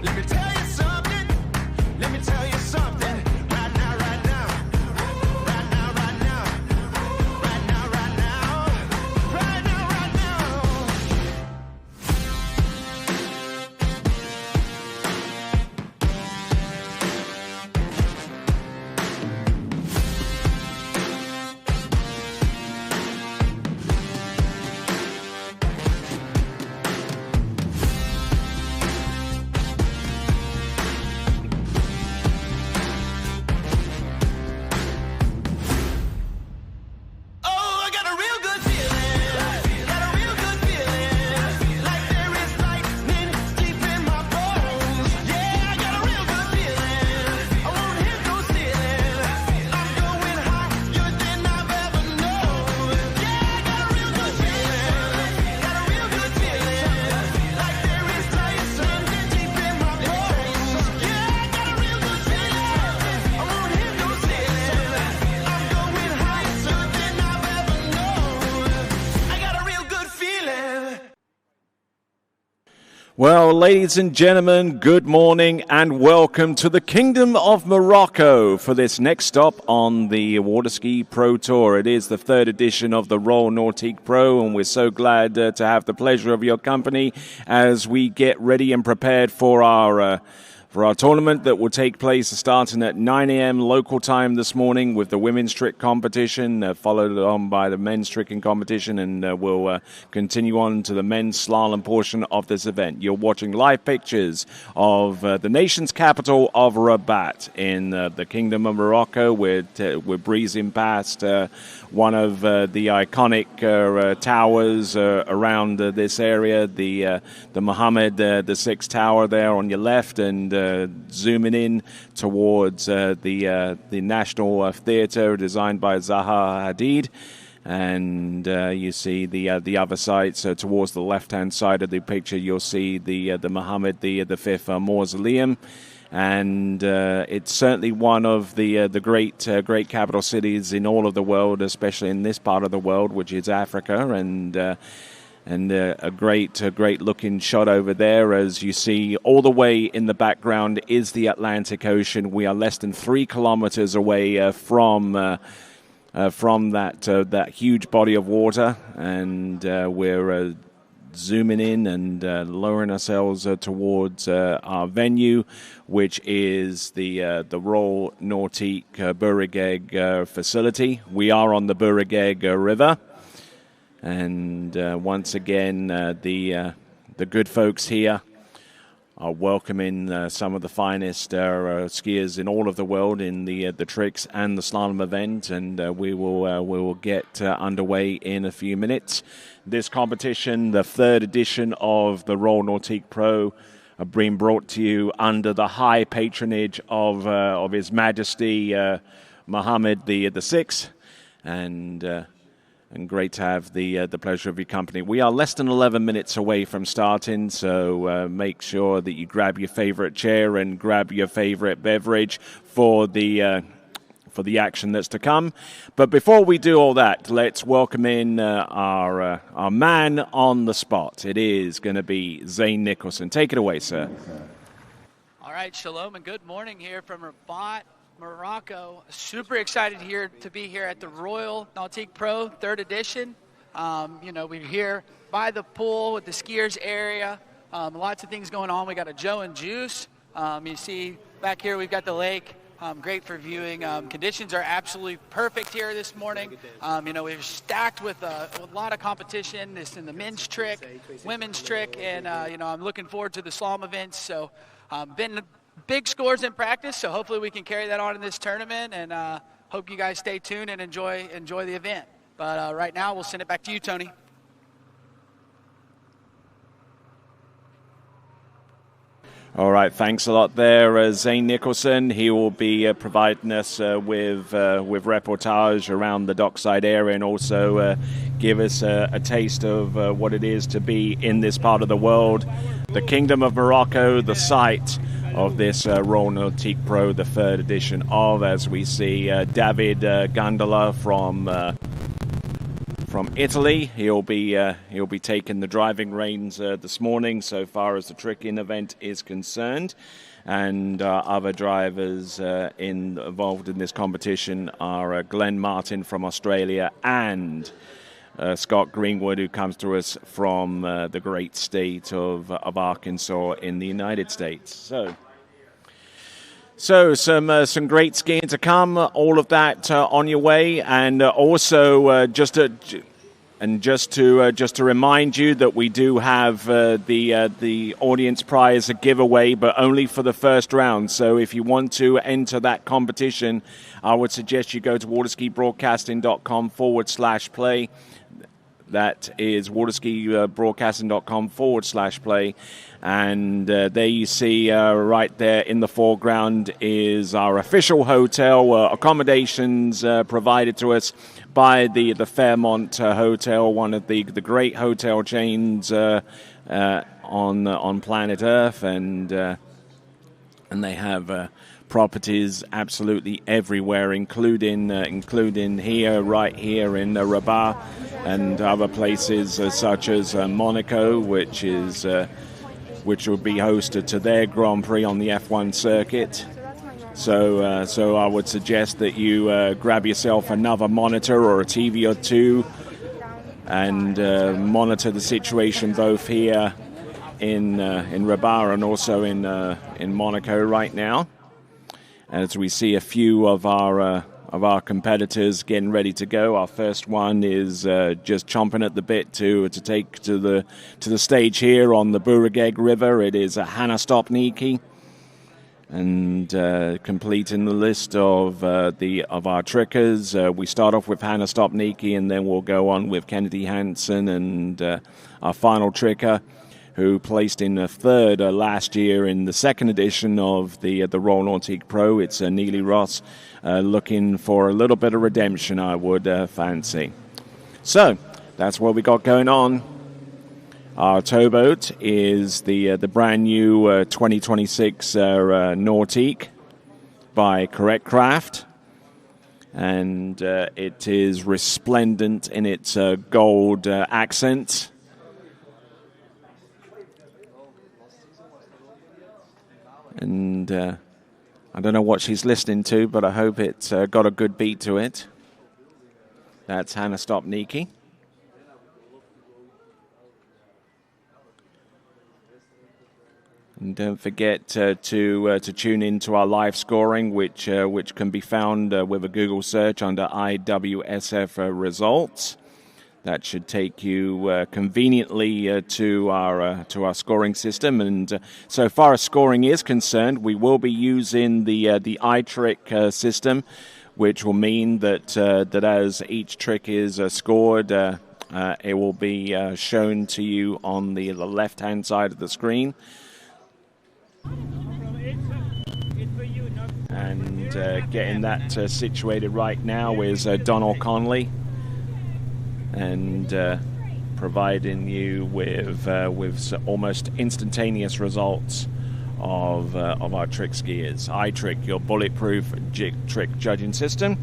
Let me tell you something. Let me tell you something. Right now, right now. Right now, right now. Right now, right now. Right now, right now. Oh, I got a real good feeling. Got a real good feeling. Like there is lightning deep in my bones. Yeah, I got a real good feeling. I won't hit no ceiling. I'm going higher than I've ever known. Yeah, I got a real good feeling. Got a real good feeling. Like there is lightning deep in my bones. Yeah, I got a real good feeling. I won't hit no ceiling. I'm going higher than I've ever known. I got a real good feeling. Well, ladies and gentlemen, good morning and welcome to the Kingdom of Morocco for this next stop on the Waterski Pro Tour. It is the third edition of the Royal Nautique Pro, and we're so glad to have the pleasure of your company as we get ready and prepared for our tournament that will take place starting at 9 a.m. local time this morning with the women's trick competition, followed on by the men's tricking competition, and we'll continue on to the men's slalom portion of this event. You're watching live pictures of the nation's capital of Rabat in the Kingdom of Morocco. We're breezing past one of the iconic towers around this area, the Mohammed VI Tower there on your left, and zooming in towards the National Theatre designed by Zaha Hadid. And you see the other side, so towards the left-hand side of the picture, you'll see the Mohammed V Mausoleum. And it's certainly one of the great capital cities in all of the world, especially in this part of the world, which is Africa. And a great looking shot over there, as you see all the way in the background is the Atlantic Ocean. We are less than 3 kilometers away from that huge body of water, and we're zooming in and lowering ourselves towards our venue, which is the Royal Nautique Burigeg facility. We are on the Burigeg River. And once again, the good folks here are welcoming some of the finest skiers in all of the world in the tricks and the slalom event, and we will get underway in a few minutes. This competition, the third edition of the Royal Nautique Pro, being brought to you under the high patronage of His Majesty Mohammed VI, and great to have the pleasure of your company. We are less than 11 minutes away from starting, so make sure that you grab your favorite chair and grab your favorite beverage for the action that's to come. But before we do all that, let's welcome in our man on the spot. It is going to be Zane Nicholson. Take it away, sir. All right, shalom and good morning here from Rabat, Morocco. Super excited to be here at the Royal Nautique Pro 3rd edition. We're here by the pool with the skiers area. Lots of things going on. We got a Joe and Juice. You see back here we've got the lake. Great for viewing. Conditions are absolutely perfect here this morning. We're stacked with a lot of competition. This in the men's trick, women's trick, and I'm looking forward to the slalom events. So been big scores in practice, so hopefully we can carry that on in this tournament, and hope you guys stay tuned and enjoy the event. But right now, we'll send it back to you, Tony. All right, thanks a lot there, Zane Nicholson. He will be providing us with reportage around the dockside area, and also give us a taste of what it is to be in this part of the world, the Kingdom of Morocco, the site of this Royal Nautique Pro, the 3rd edition of, as we see David Gandola from Italy. He'll be taking the driving reins this morning, so far as the tricking event is concerned. And other drivers involved in this competition are Glenn Martin from Australia and Scott Greenwood, who comes to us from the great state of Arkansas in the United States. So some great skiing to come. All of that on your way, and also just to remind you that we do have the audience prize a giveaway, but only for the first round. So if you want to enter that competition, I would suggest you go to waterskibroadcasting.com/play. That is waterskibroadcasting.com/play. And there you see right there in the foreground is our official hotel, accommodations provided to us by the Fairmont Hotel, one of the great hotel chains on planet Earth, and they have properties absolutely everywhere, including here, right here in Rabat, and other places such as Monaco, which will be hosted to their Grand Prix on the F1 circuit. So I would suggest that you grab yourself another monitor or a TV or two and monitor the situation both here in Rabat and also in Monaco right now, as we see a few of our competitors getting ready to go. Our first one is just chomping at the bit to take to the stage here on the Burageg River. It is Hannah Stopnicki, and completing the list of our trickers. We start off with Hannah Stopnicki, and then we'll go on with Kennedy Hansen, and our final tricker, who placed in third last year in the second edition of the Royal Nautique Pro. It's Neely Ross, looking for a little bit of redemption, I would fancy. So that's what we got going on. Our towboat is the brand new 2026 Nautique by Correct Craft, and it is resplendent in its gold accent. And I don't know what she's listening to, but I hope it's got a good beat to it. That's Hannah Stopnicki. And don't forget to tune in to our live scoring, which can be found with a Google search under IWSF results. That should take you conveniently to our scoring system. And so far as scoring is concerned, we will be using the iTrick system, which will mean that as each trick is scored, it will be shown to you on the left-hand side of the screen. And getting that situated right now is Donald Conley, and providing you with almost instantaneous results of our trick skiers. iTrick, your bulletproof trick judging system,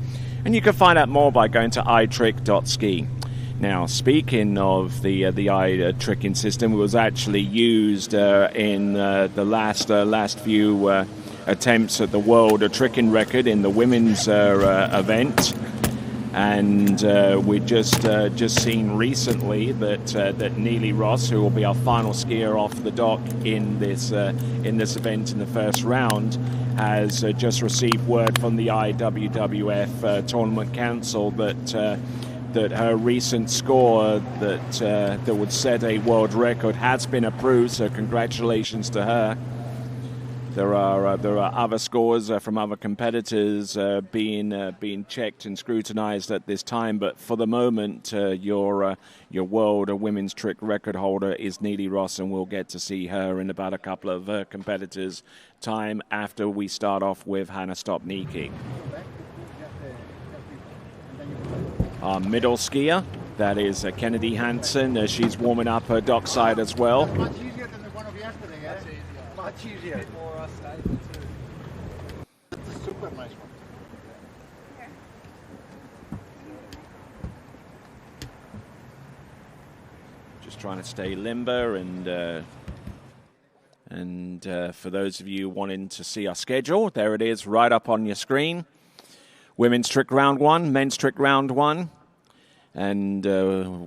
and you can find out more by going to iTrick.ski. Now, speaking of the iTricking system, it was actually used in the last few attempts at the world tricking record in the women's event. And we just seen recently that Neely Ross, who will be our final skier off the dock in this event in the first round, has just received word from the IWWF Tournament Council that her recent score that would set a world record has been approved. So congratulations to her. There are other scores from other competitors being checked and scrutinized at this time, but for the moment, your world women's trick record holder is Neely Ross, and we'll get to see her in about a couple of competitors' time after we start off with Hannah Stopnicki. Our middle skier, that is Kennedy Hansen. She's warming up her dockside as well. Much easier than the one of yesterday, yeah? Much easier. It's a super nice one. just trying to stay limber, and for those of you wanting to see our schedule, there it is right up on your screen. Women's trick round 1, men's trick round 1, and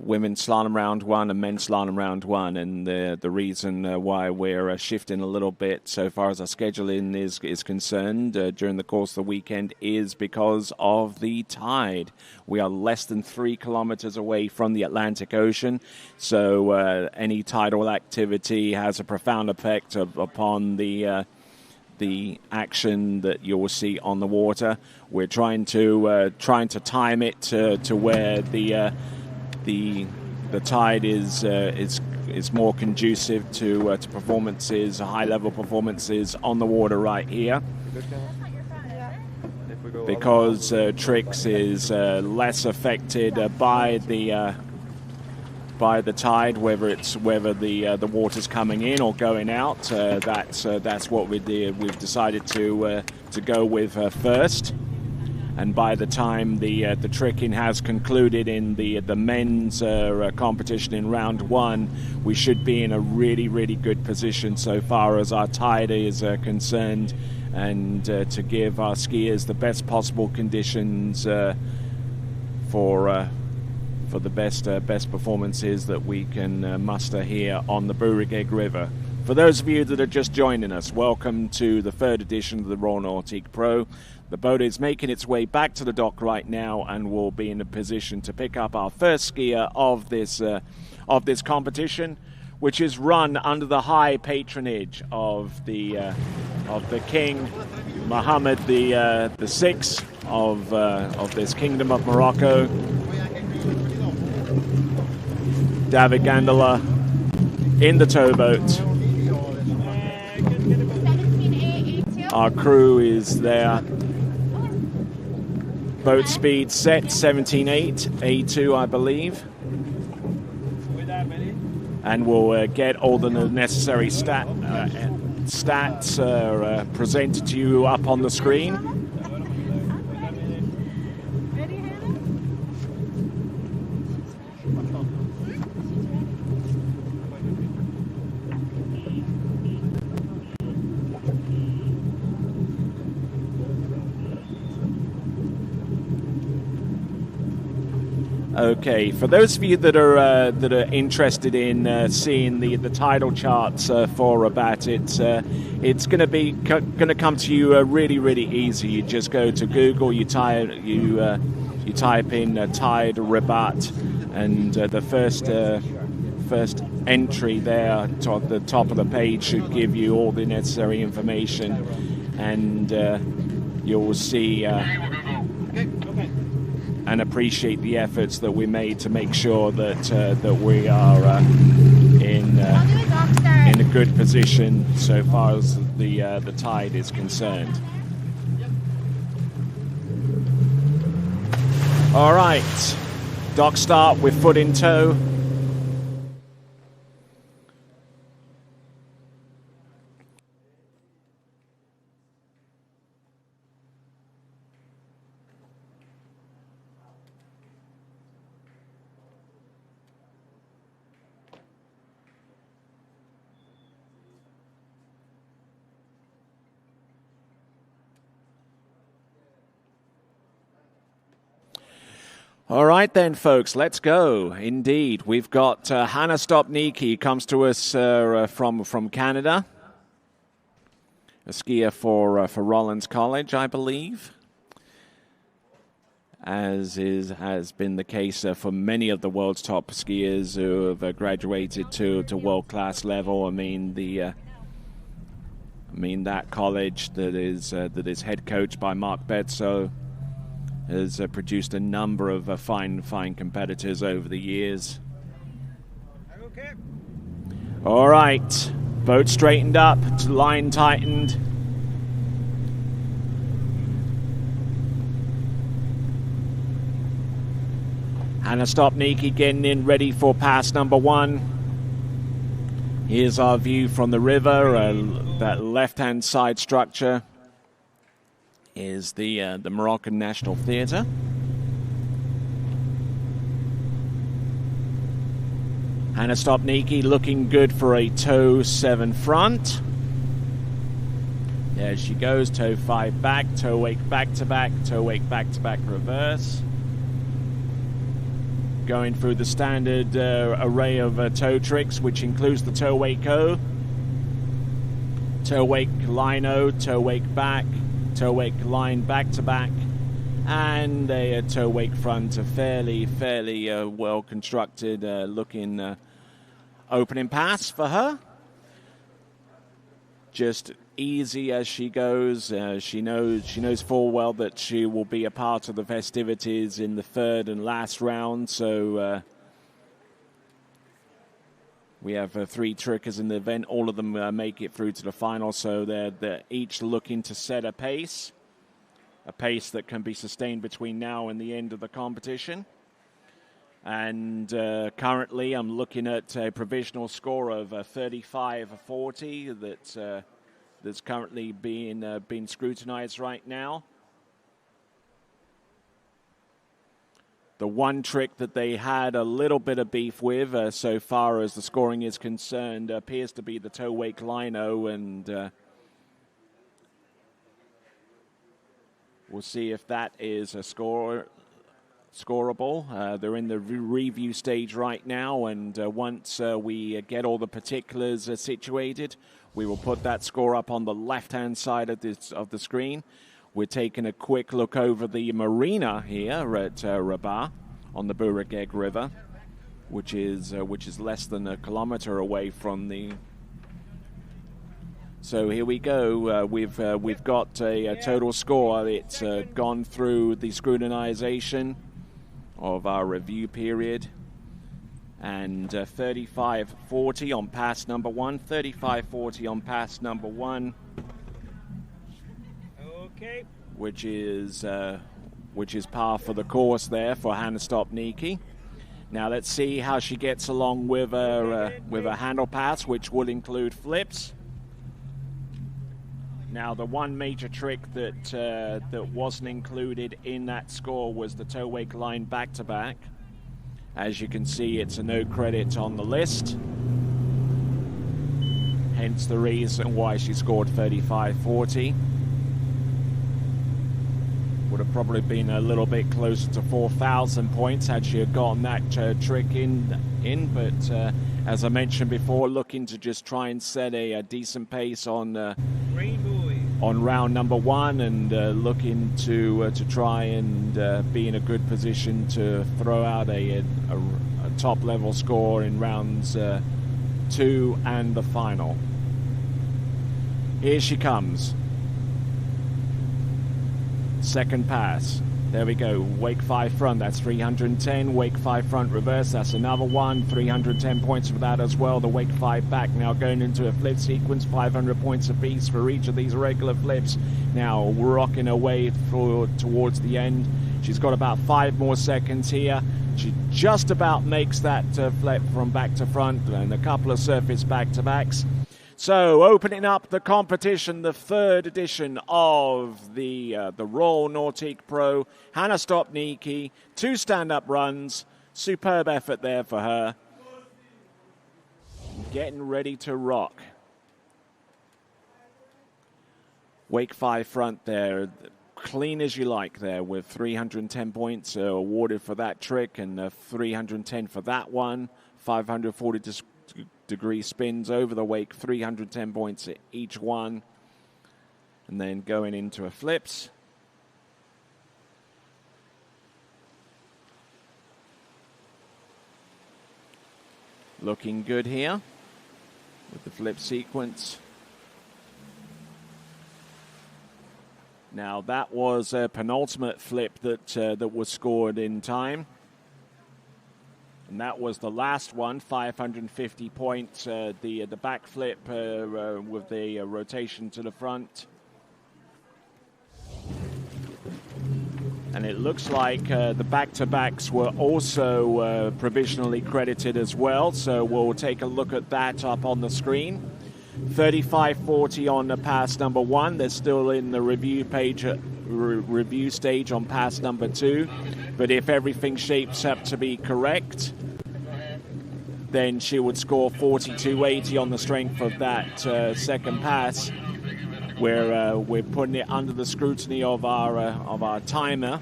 women's slalom round 1 and men's slalom round 1. And the reason why we're shifting a little bit so far as our scheduling is concerned during the course of the weekend is because of the tide. We are less than 3 kilometers away from the Atlantic Ocean, so any tidal activity has a profound effect upon the action that you will see on the water. We're trying to time it to where the tide is more conducive to performances, high level performances on the water right here. Because tricks is less affected by the tide, whether the water's coming in or going out. That's what we've decided to go with first. And by the time the tricking has concluded in the men's competition in round 1, we should be in a really, really good position so far as our tide is concerned, and to give our skiers the best possible conditions for the best performances that we can muster here on the Burigeg River. For those of you that are just joining us, welcome to the 3rd edition of the Royal Nautique Pro. The boat is making its way back to the dock right now, and will be in a position to pick up our first skier of this competition, which is run under the high patronage of the King Mohammed the Sixth of this Kingdom of Morocco. David Gandola in the towboat. Our crew is there. Boat speed set 17.8, A2 I believe. And we'll get all the necessary stats presented to you up on the screen. Okay, for those of you that are interested in seeing the tidal charts for Rabat, it's going to come to you really, really easy. You just go to Google, you type in tide Rabat, and the first entry there at the top of the page should give you all the necessary information, and you'll see and appreciate the efforts that we made to make sure that we are in a good position so far as the tide is concerned. All right, dock start with foot in tow. All right then, folks, let's go. Indeed, we've got Hannah Stopnicki, comes to us from Canada, a skier for Rollins College, I believe, as has been the case for many of the world's top skiers who have graduated to world-class level. I mean, that college that is head coached by Mark Bedsoe has produced a number of fine competitors over the years. Okay. All right, boat straightened up, line tightened. Hannah Stopnicki getting in ready for pass number 1. Here's our view from the river. That left-hand side structure is the Moroccan National Theatre. Hannah Stopnicki looking good for a toe 7 front. There she goes, toe 5 back, toe wake back to back, toe wake back to back reverse. Going through the standard array of toe tricks, which includes the toe wake O, toe wake line O, toe wake back, toe wake line back to back, and a toe wake front. A fairly well constructed looking opening pass for her. Just easy as she goes. She knows full well that she will be a part of the festivities in the third and last round. So we have 3 trickers in the event. All of them make it through to the final. So they're each looking to set a pace that can be sustained between now and the end of the competition. And currently, I'm looking at a provisional score of 35-40 that's currently being scrutinized right now. The one trick that they had a little bit of beef with so far as the scoring is concerned appears to be the toe wake lino, and we'll see if that is a scorable. They're in the review stage right now, and once we get all the particulars situated, we will put that score up on the left-hand side of the screen. We're taking a quick look over the marina here at Rabat on the Burageg River, which is less than a kilometer away from the. So here we go. We've got a total score. It's gone through the scrutinization of our review period, and 35-40 on pass number 1. 35-40 on pass number 1. Okay. Which is par for the course there for Hannah Stopnicki. Now let's see how she gets along with her handle pass, which will include flips. Now, the one major trick that wasn't included in that score was the toe wake line back to back. As you can see, it's a no credit on the list. Hence the reason why she scored 35-40. Would have probably been a little bit closer to 4,000 points had she had gotten that trick in. But as I mentioned before, looking to just try and set a decent pace on round number 1, and looking to try and be in a good position to throw out a top level score in rounds 2 and the final. Here she comes. Second pass. There we go. Wake 5 front, that's 310. Wake 5 front reverse, that's another one. 310 points for that as well. The wake 5 back now going into a flip sequence. 500 points apiece for each of these regular flips. Now rocking her way towards the end. She's got about 5 more seconds here. She just about makes that flip from back to front, and a couple of surface back-to-backs. So, opening up the competition, the third edition of the Royal Nautique Pro, Hannah Stopnicki, 2 stand-up runs, superb effort there for her. Getting ready to rock. Wake 5 front there, clean as you like there, with 310 points awarded for that trick, and 310 for that one, 540 degree spins over the wake, 310 points each one, and then going into a flips. Looking good here with the flip sequence. Now that was a penultimate flip that was scored in time. And that was the last one, 550 points, the back flip with the rotation to the front. And it looks like the back-to-backs were also provisionally credited as well, so we'll take a look at that up on the screen. 35-40 on the pass number 1. They're still in the review stage on pass number 2. But if everything shapes up to be correct, then she would score 42.80 on the strength of that second pass, where we're putting it under the scrutiny of our timer.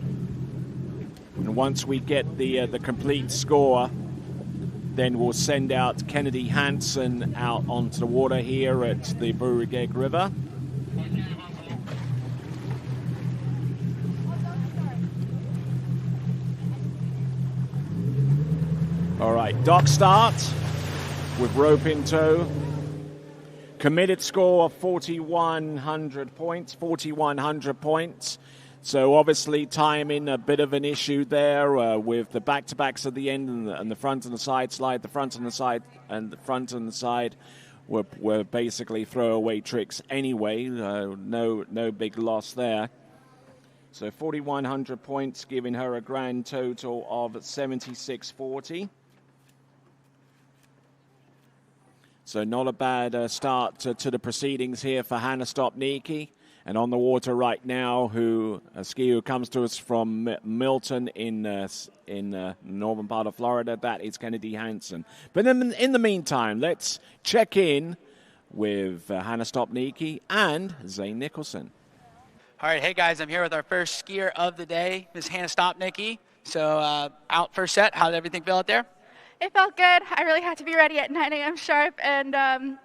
And once we get the complete score, then we'll send out Kennedy Hansen out onto the water here at the Burugeg River. All right, dock start with rope in tow. Committed score of 4,100 points. So obviously timing a bit of an issue there with the back-to-backs at the end and the front and the side slide. The front and the side and the front and the side were basically throwaway tricks anyway. No big loss there. So 4,100 points, giving her a grand total of 76.40. So not a bad start to the proceedings here for Hannah Stopnicki. And on the water right now, a skier who comes to us from Milton in northern part of Florida, that is Kennedy Hansen. But in the meantime, let's check in with Hannah Stopnicki and Zane Nicholson. All right, hey guys, I'm here with our first skier of the day, Ms. Hannah Stopnicki. So out first set, how did everything feel out there? It felt good. I really had to be ready at 9 a.m. sharp. And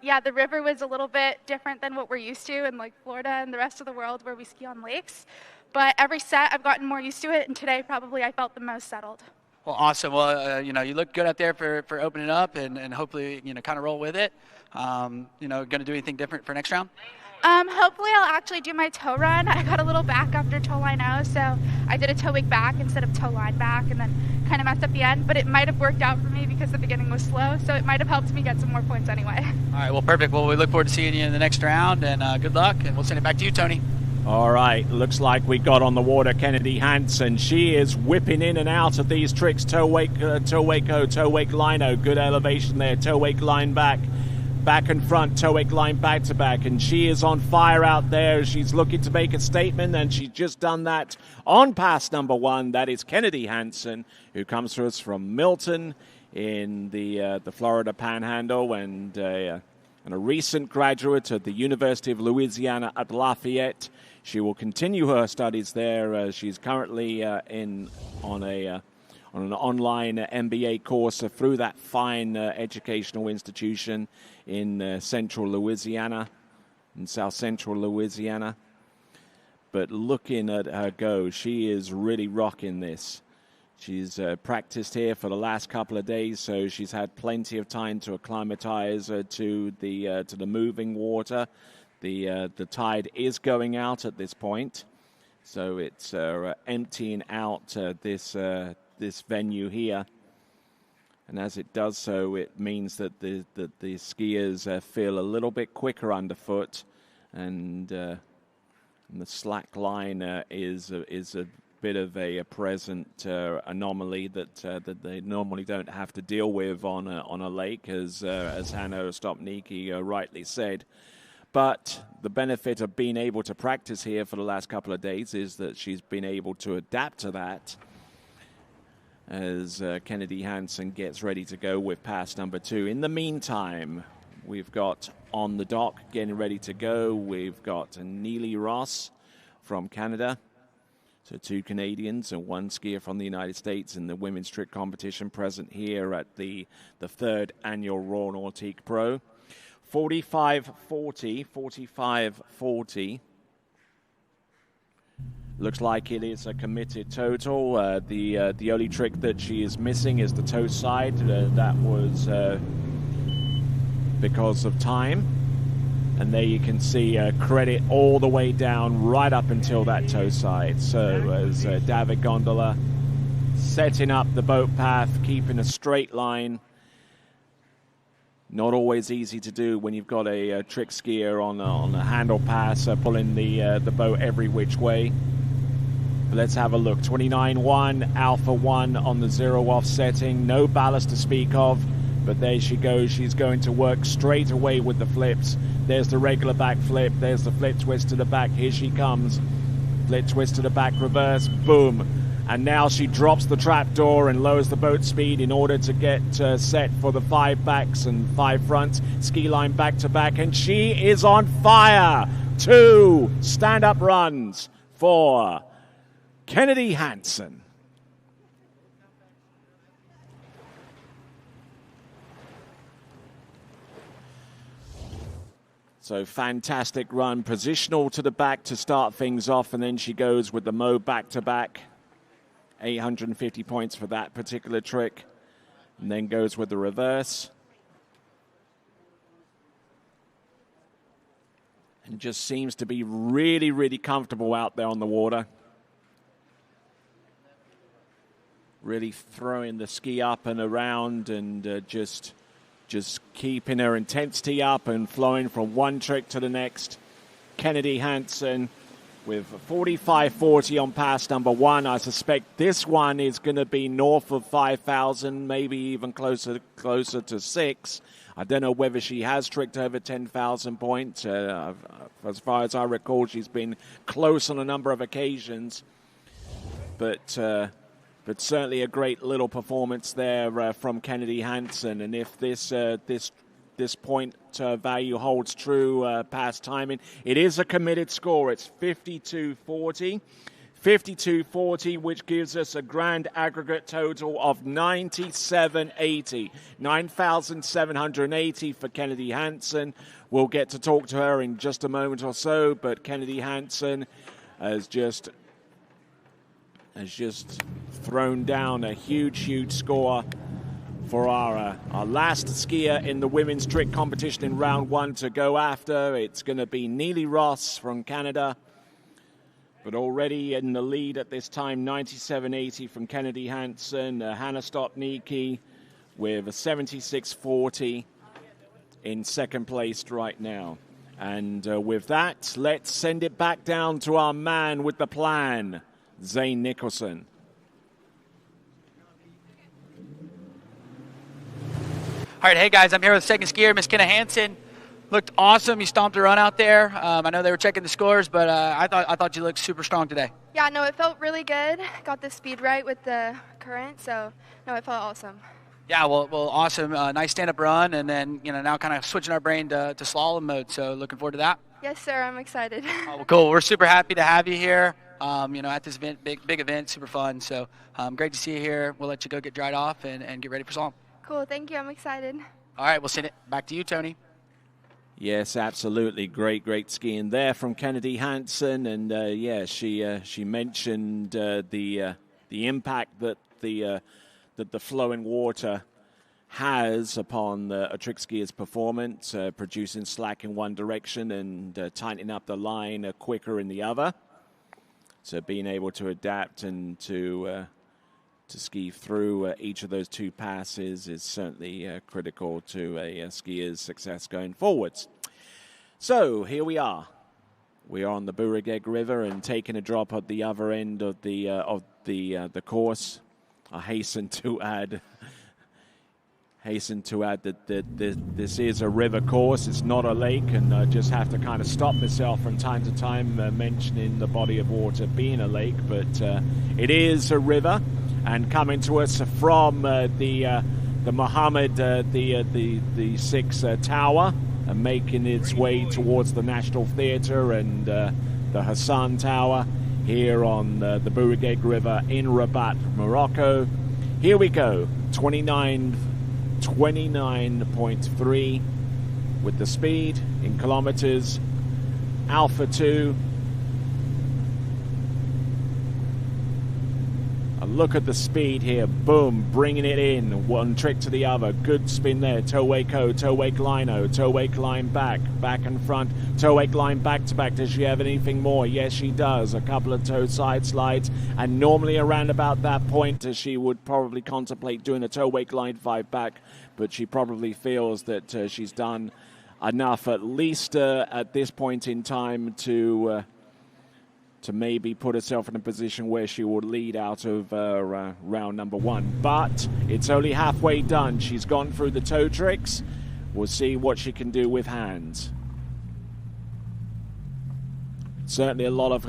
yeah, the river was a little bit different than what we're used to in like Florida and the rest of the world where we ski on lakes. But every set, I've gotten more used to it. And today, probably, I felt the most settled. Well, awesome. Well, you look good out there for opening up and hopefully, kind of roll with it. Going to do anything different for next round? Hopefully I'll actually do my toe run. I got a little back after toe line O, so I did a toe wig back instead of toe line back and then kind of messed up the end, but it might have worked out for me because the beginning was slow, so it might have helped me get some more points anyway. All right, well, perfect. Well, we look forward to seeing you in the next round, and good luck, and we'll send it back to you, Tony. All right, looks like we got on the water Kennedy Hansen. She is whipping in and out of these tricks. Toe wake O, toe wake line O. Good elevation there. Toe wake line back. Back and front, toe wake line back to back, and she is on fire out there. She's looking to make a statement, and she's just done that on pass number one. That is Kennedy Hansen, who comes to us from Milton in the Florida Panhandle, and a recent graduate at the University of Louisiana at Lafayette. She will continue her studies there. She's currently on an online MBA course through that fine educational institution in central Louisiana, in south central Louisiana. But looking at her go, she is really rocking this. She's practiced here for the last couple of days, so she's had plenty of time to acclimatize to the moving water. The tide is going out at this point, so it's emptying out this venue here. And as it does so, it means that the skiers feel a little bit quicker underfoot, and the slack line is a bit of a present anomaly that they normally don't have to deal with on a lake, as Hannah Stopnicki rightly said. But the benefit of being able to practice here for the last couple of days is that she's been able to adapt to that, as Kennedy Hansen gets ready to go with pass number two. In the meantime, we've got on the dock getting ready to go, we've got Neely Ross from Canada. So two Canadians and one skier from the United States in the women's trick competition present here at the third annual Royal Nautique Pro. 45.40. Looks like it is a committed total. The only trick that she is missing is the toe side. That was because of time. And there you can see credit all the way down right up until that toe side. So as David Gondola setting up the boat path, keeping a straight line. Not always easy to do when you've got a trick skier on a handle pass, pulling the boat every which way. But let's have a look. 29.1, Alpha 1 on the zero off setting. No ballast to speak of, but there she goes. She's going to work straight away with the flips. There's the regular back flip. There's the flip twist to the back. Here she comes. Flip twist to the back reverse. Boom. And now she drops the trap door and lowers the boat speed in order to get set for the 5 backs and 5 fronts. Ski line back to back, and she is on fire. 2 stand-up runs for Kennedy Hansen. So fantastic run, positional to the back to start things off, and then she goes with the Mo back-to-back. 850 points for that particular trick, and then goes with the reverse. And just seems to be really, really comfortable out there on the water. Really throwing the ski up and around, and just keeping her intensity up and flowing from one trick to the next. Kennedy Hansen with 45.40 on pass number 1. I suspect this one is going to be north of 5,000, maybe even closer to 6. I don't know whether she has tricked over 10,000 points. As far as I recall, she's been close on a number of occasions. But certainly a great little performance there from Kennedy Hansen. And if this point value holds true past timing, it is a committed score. It's 52.40. 52.40, which gives us a grand aggregate total of 97.80. 9,780 for Kennedy Hansen. We'll get to talk to her in just a moment or so, but Kennedy Hansen has just thrown down a huge score for our last skier in the women's trick competition in round 1 to go after. It's going to be Neely Ross from Canada, but already in the lead at this time, 97.80 from Kennedy Hansen. Hannah Stopnicki with a 76.40 in second place right now. And with that, let's send it back down to our man with the plan, Zane Nicholson. All right, hey guys, I'm here with second skier, Miss Kenna Hansen. Looked awesome. You stomped a run out there. I know they were checking the scores, but I thought you looked super strong today. Yeah, no, it felt really good. Got the speed right with the current, so no, it felt awesome. Yeah, well, awesome. Nice stand-up run, and then now kind of switching our brain to slalom mode. So looking forward to that. Yes, sir. I'm excited. Oh, well, cool. We're super happy to have you here. At this event, big event, super fun. So great to see you here. We'll let you go get dried off and get ready for slalom. Cool. Thank you. I'm excited. All right, we'll send it back to you, Tony. Yes, absolutely. Great skiing there from Kennedy Hansen. And she mentioned the impact that the flowing water has upon a trick skier's performance, producing slack in one direction and tightening up the line quicker in the other. So being able to adapt and to ski through each of those 2 passes is certainly critical to a skier's success going forwards. So here we are. We are on the Burigeg River and taking a drop at the other end of the course. I hasten to add that this is a river course. It's not a lake, and I just have to kind of stop myself from time to time mentioning the body of water being a lake, but it is a river. And coming to us from the Muhammad the VI Tower, and making its way towards the National Theatre and the Hassan Tower here on the Burigeg River in Rabat, Morocco. Here we go, 29.3 with the speed in kilometers. Alpha 2. And look at the speed here. Boom, bringing it in. One trick to the other. Good spin there. Toe wake ho, toe wake line ho, toe wake line back, back and front, toe wake line back to back. Does she have anything more? Yes, she does. A couple of toe side slides. And normally around about that point, she would probably contemplate doing a toe wake line 5 back. But she probably feels that she's done enough, at least at this point in time, to maybe put herself in a position where she will lead out of round number 1. But it's only halfway done. She's gone through the toe tricks. We'll see what she can do with hands. Certainly a lot of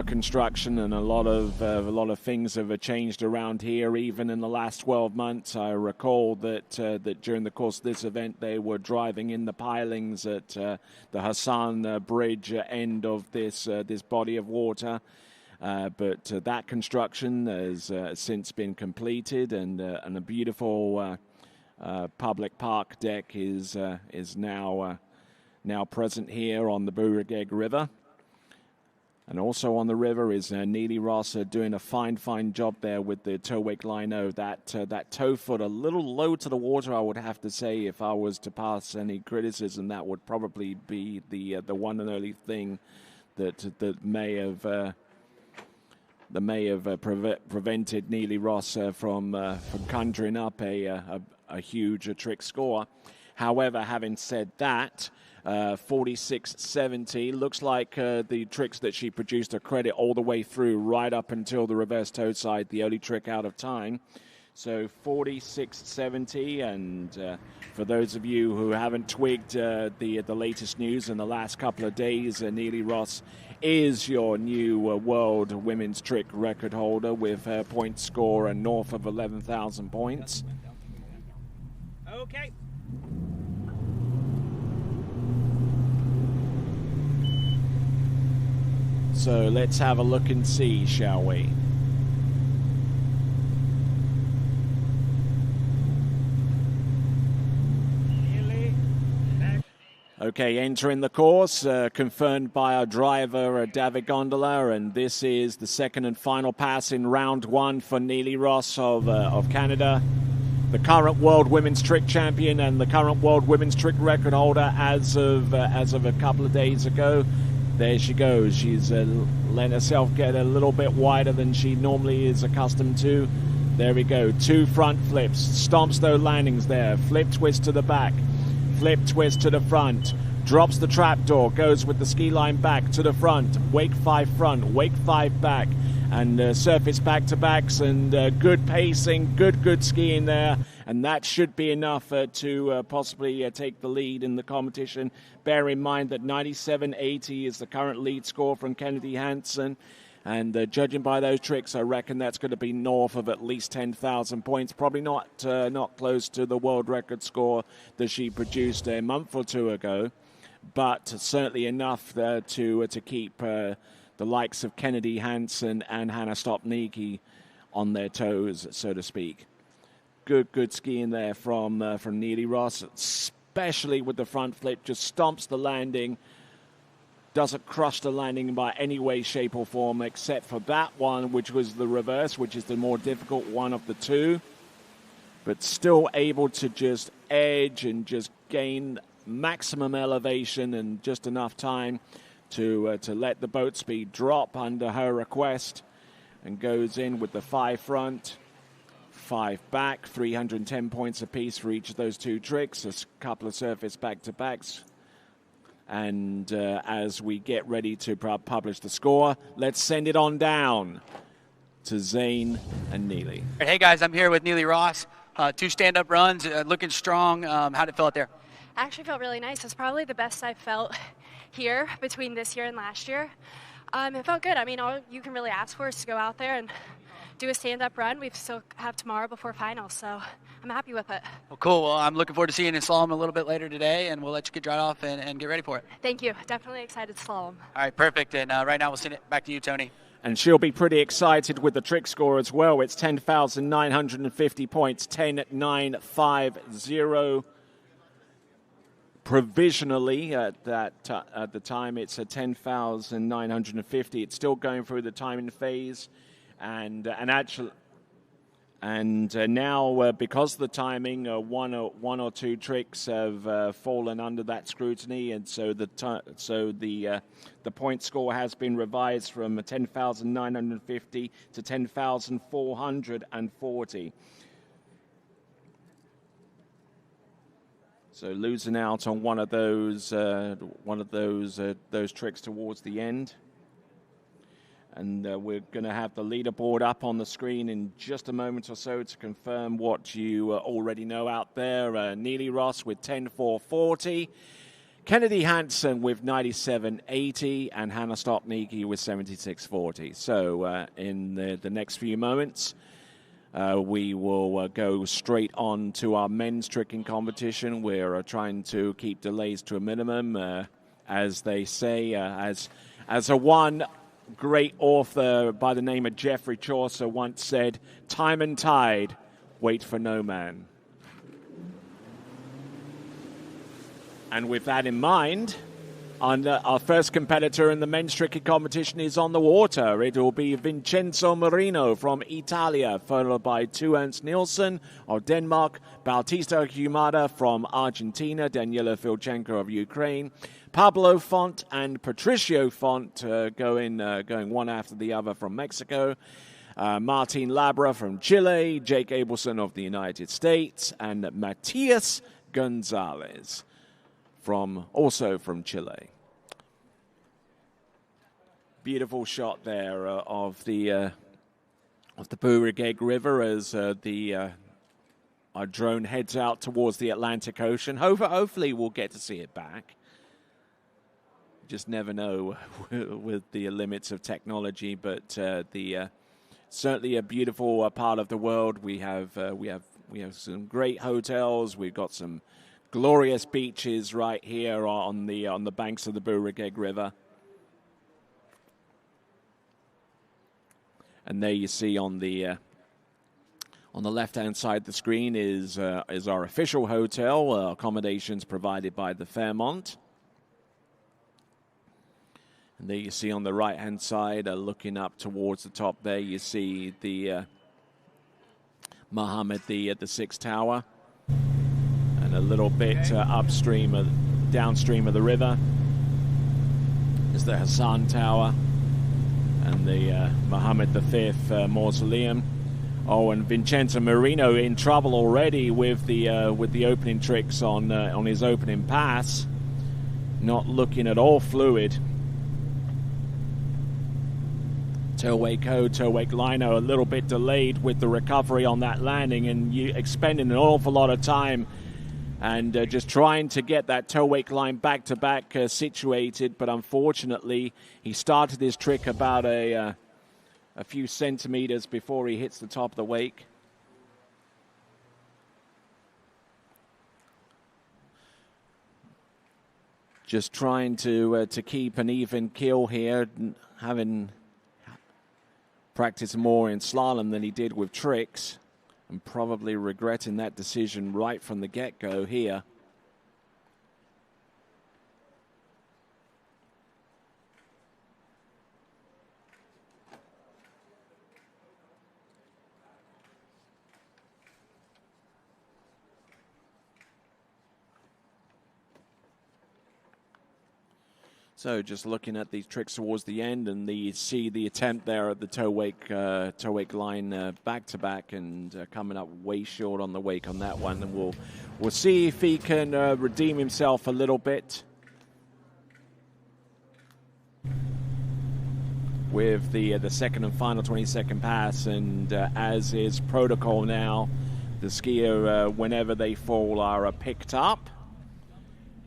construction and a lot of things have changed around here. Even in the last 12 months, I recall that that during the course of this event, they were driving in the pilings at the Hassan Bridge end of this body of water. But that construction has since been completed, and a beautiful public park deck is now present here on the Burigeg River. And also on the river is Neely Ross doing a fine job there with the tow wake lino. That tow foot a little low to the water, I would have to say. If I was to pass any criticism, that would probably be the one and only thing that may have prevented Neely Ross from conjuring up a huge trick score. However, having said that, 46.70 looks like the tricks that she produced a credit all the way through, right up until the reverse toe side, the only trick out of time. So 46.70, and for those of you who haven't twigged the latest news in the last couple of days, Neely Ross is your new world women's trick record holder with her point score north of 11,000 points. Okay. So let's have a look and see, shall we? Okay, entering the course, confirmed by our driver, David Gondola, and this is the second and final pass in round one for Neely Ross of Canada, the current world women's trick champion and the current world women's trick record holder as of a couple of days ago. There she goes. She's let herself get a little bit wider than she normally is accustomed to. There we go. 2 front flips. Stomps those landings there. Flip twist to the back. Flip twist to the front. Drops the trapdoor. Goes with the ski line back to the front. Wake 5 front. Wake 5 back. And surface back-to-backs and good pacing. Good skiing there. And that should be enough to possibly take the lead in the competition. Bear in mind that 97.80 is the current lead score from Kennedy Hansen. And judging by those tricks, I reckon that's going to be north of at least 10,000 points. Probably not close to the world record score that she produced a month or two ago. But certainly enough to keep the likes of Kennedy Hansen and Hannah Stopnicki on their toes, so to speak. Good skiing there from Neely Ross, especially with the front flip. Just stomps the landing, doesn't crush the landing by any way, shape, or form, except for that one, which was the reverse, which is the more difficult one of the two. But still able to just edge and just gain maximum elevation and just enough time to let the boat speed drop under her request, and goes in with the 5 front. 5 back, 310 points apiece for each of those 2 tricks, a couple of surface back-to-backs. And as we get ready to publish the score, let's send it on down to Zane and Neely. Hey guys, I'm here with Neely Ross. 2 stand-up runs, looking strong. How'd it feel out there? I actually felt really nice. It's probably the best I've felt here between this year and last year. It felt good. I mean, all you can really ask for is to go out there and do a stand-up run. We still have tomorrow before finals, so I'm happy with it. Well, cool. Well, I'm looking forward to seeing you in slalom a little bit later today, and we'll let you get right off and get ready for it. Thank you. Definitely excited to slalom. All right, perfect. And right now we'll send it back to you, Tony. And she'll be pretty excited with the trick score as well. It's 10,950 points, 10,950. Provisionally at the time, it's a 10,950. It's still going through the timing phase, and now because of the timing, one or two tricks have fallen under that scrutiny, and so the point score has been revised from 10,950 to 10,440. So losing out on one of those tricks towards the end. And we're going to have the leaderboard up on the screen in just a moment or so to confirm what you already know out there. Neely Ross with 10,440. Kennedy Hansen with 97.80 and Hannah Stopnicki with 76.40. So in the next few moments, we will go straight on to our men's tricking competition. We're trying to keep delays to a minimum. As they say, as a one great author by the name of Geoffrey Chaucer once said, time and tide wait for no man. And with that in mind, our first competitor in the men's tricking competition is on the water. It will be Vincenzo Marino from Italia, followed by Tu Ernst Nielsen of Denmark, Bautista Humada from Argentina, Daniela Filchenko of Ukraine, Pablo Font and Patricio Font going one after the other from Mexico, Martin Labra from Chile, Jake Abelson of the United States, and Matias Gonzalez also from Chile. Beautiful shot there of the Burigeg River as our drone heads out towards the Atlantic Ocean. Hopefully we'll get to see it back. Just never know with the limits of technology, but certainly a beautiful part of the world. We have some great hotels. We've got some glorious beaches right here on the banks of the Burigeg River. And there you see on the left-hand side of the screen is our official hotel, accommodations provided by the Fairmont. And there you see on the right-hand side, looking up towards the top there, you see the Muhammad the Sixth Tower. And a little bit downstream of the river is the Hassan Tower and the Muhammad V mausoleum. Oh, and Vincenzo Marino in trouble already with the opening tricks on his opening pass, not looking at all fluid. Toe wake liner a little bit delayed with the recovery on that landing, and you expending an awful lot of time and just trying to get that toe wake line back to back situated. But unfortunately, he started his trick about a few centimeters before he hits the top of the wake. Just trying to keep an even keel here, having practiced more in slalom than he did with tricks, and probably regretting that decision right from the get-go here. So just looking at these tricks towards the end, and you see the attempt there at the toe wake line back to back, and coming up way short on the wake on that one. And we'll see if he can redeem himself a little bit with the second and final 20-second pass. And as is protocol now, the skier whenever they fall are picked up,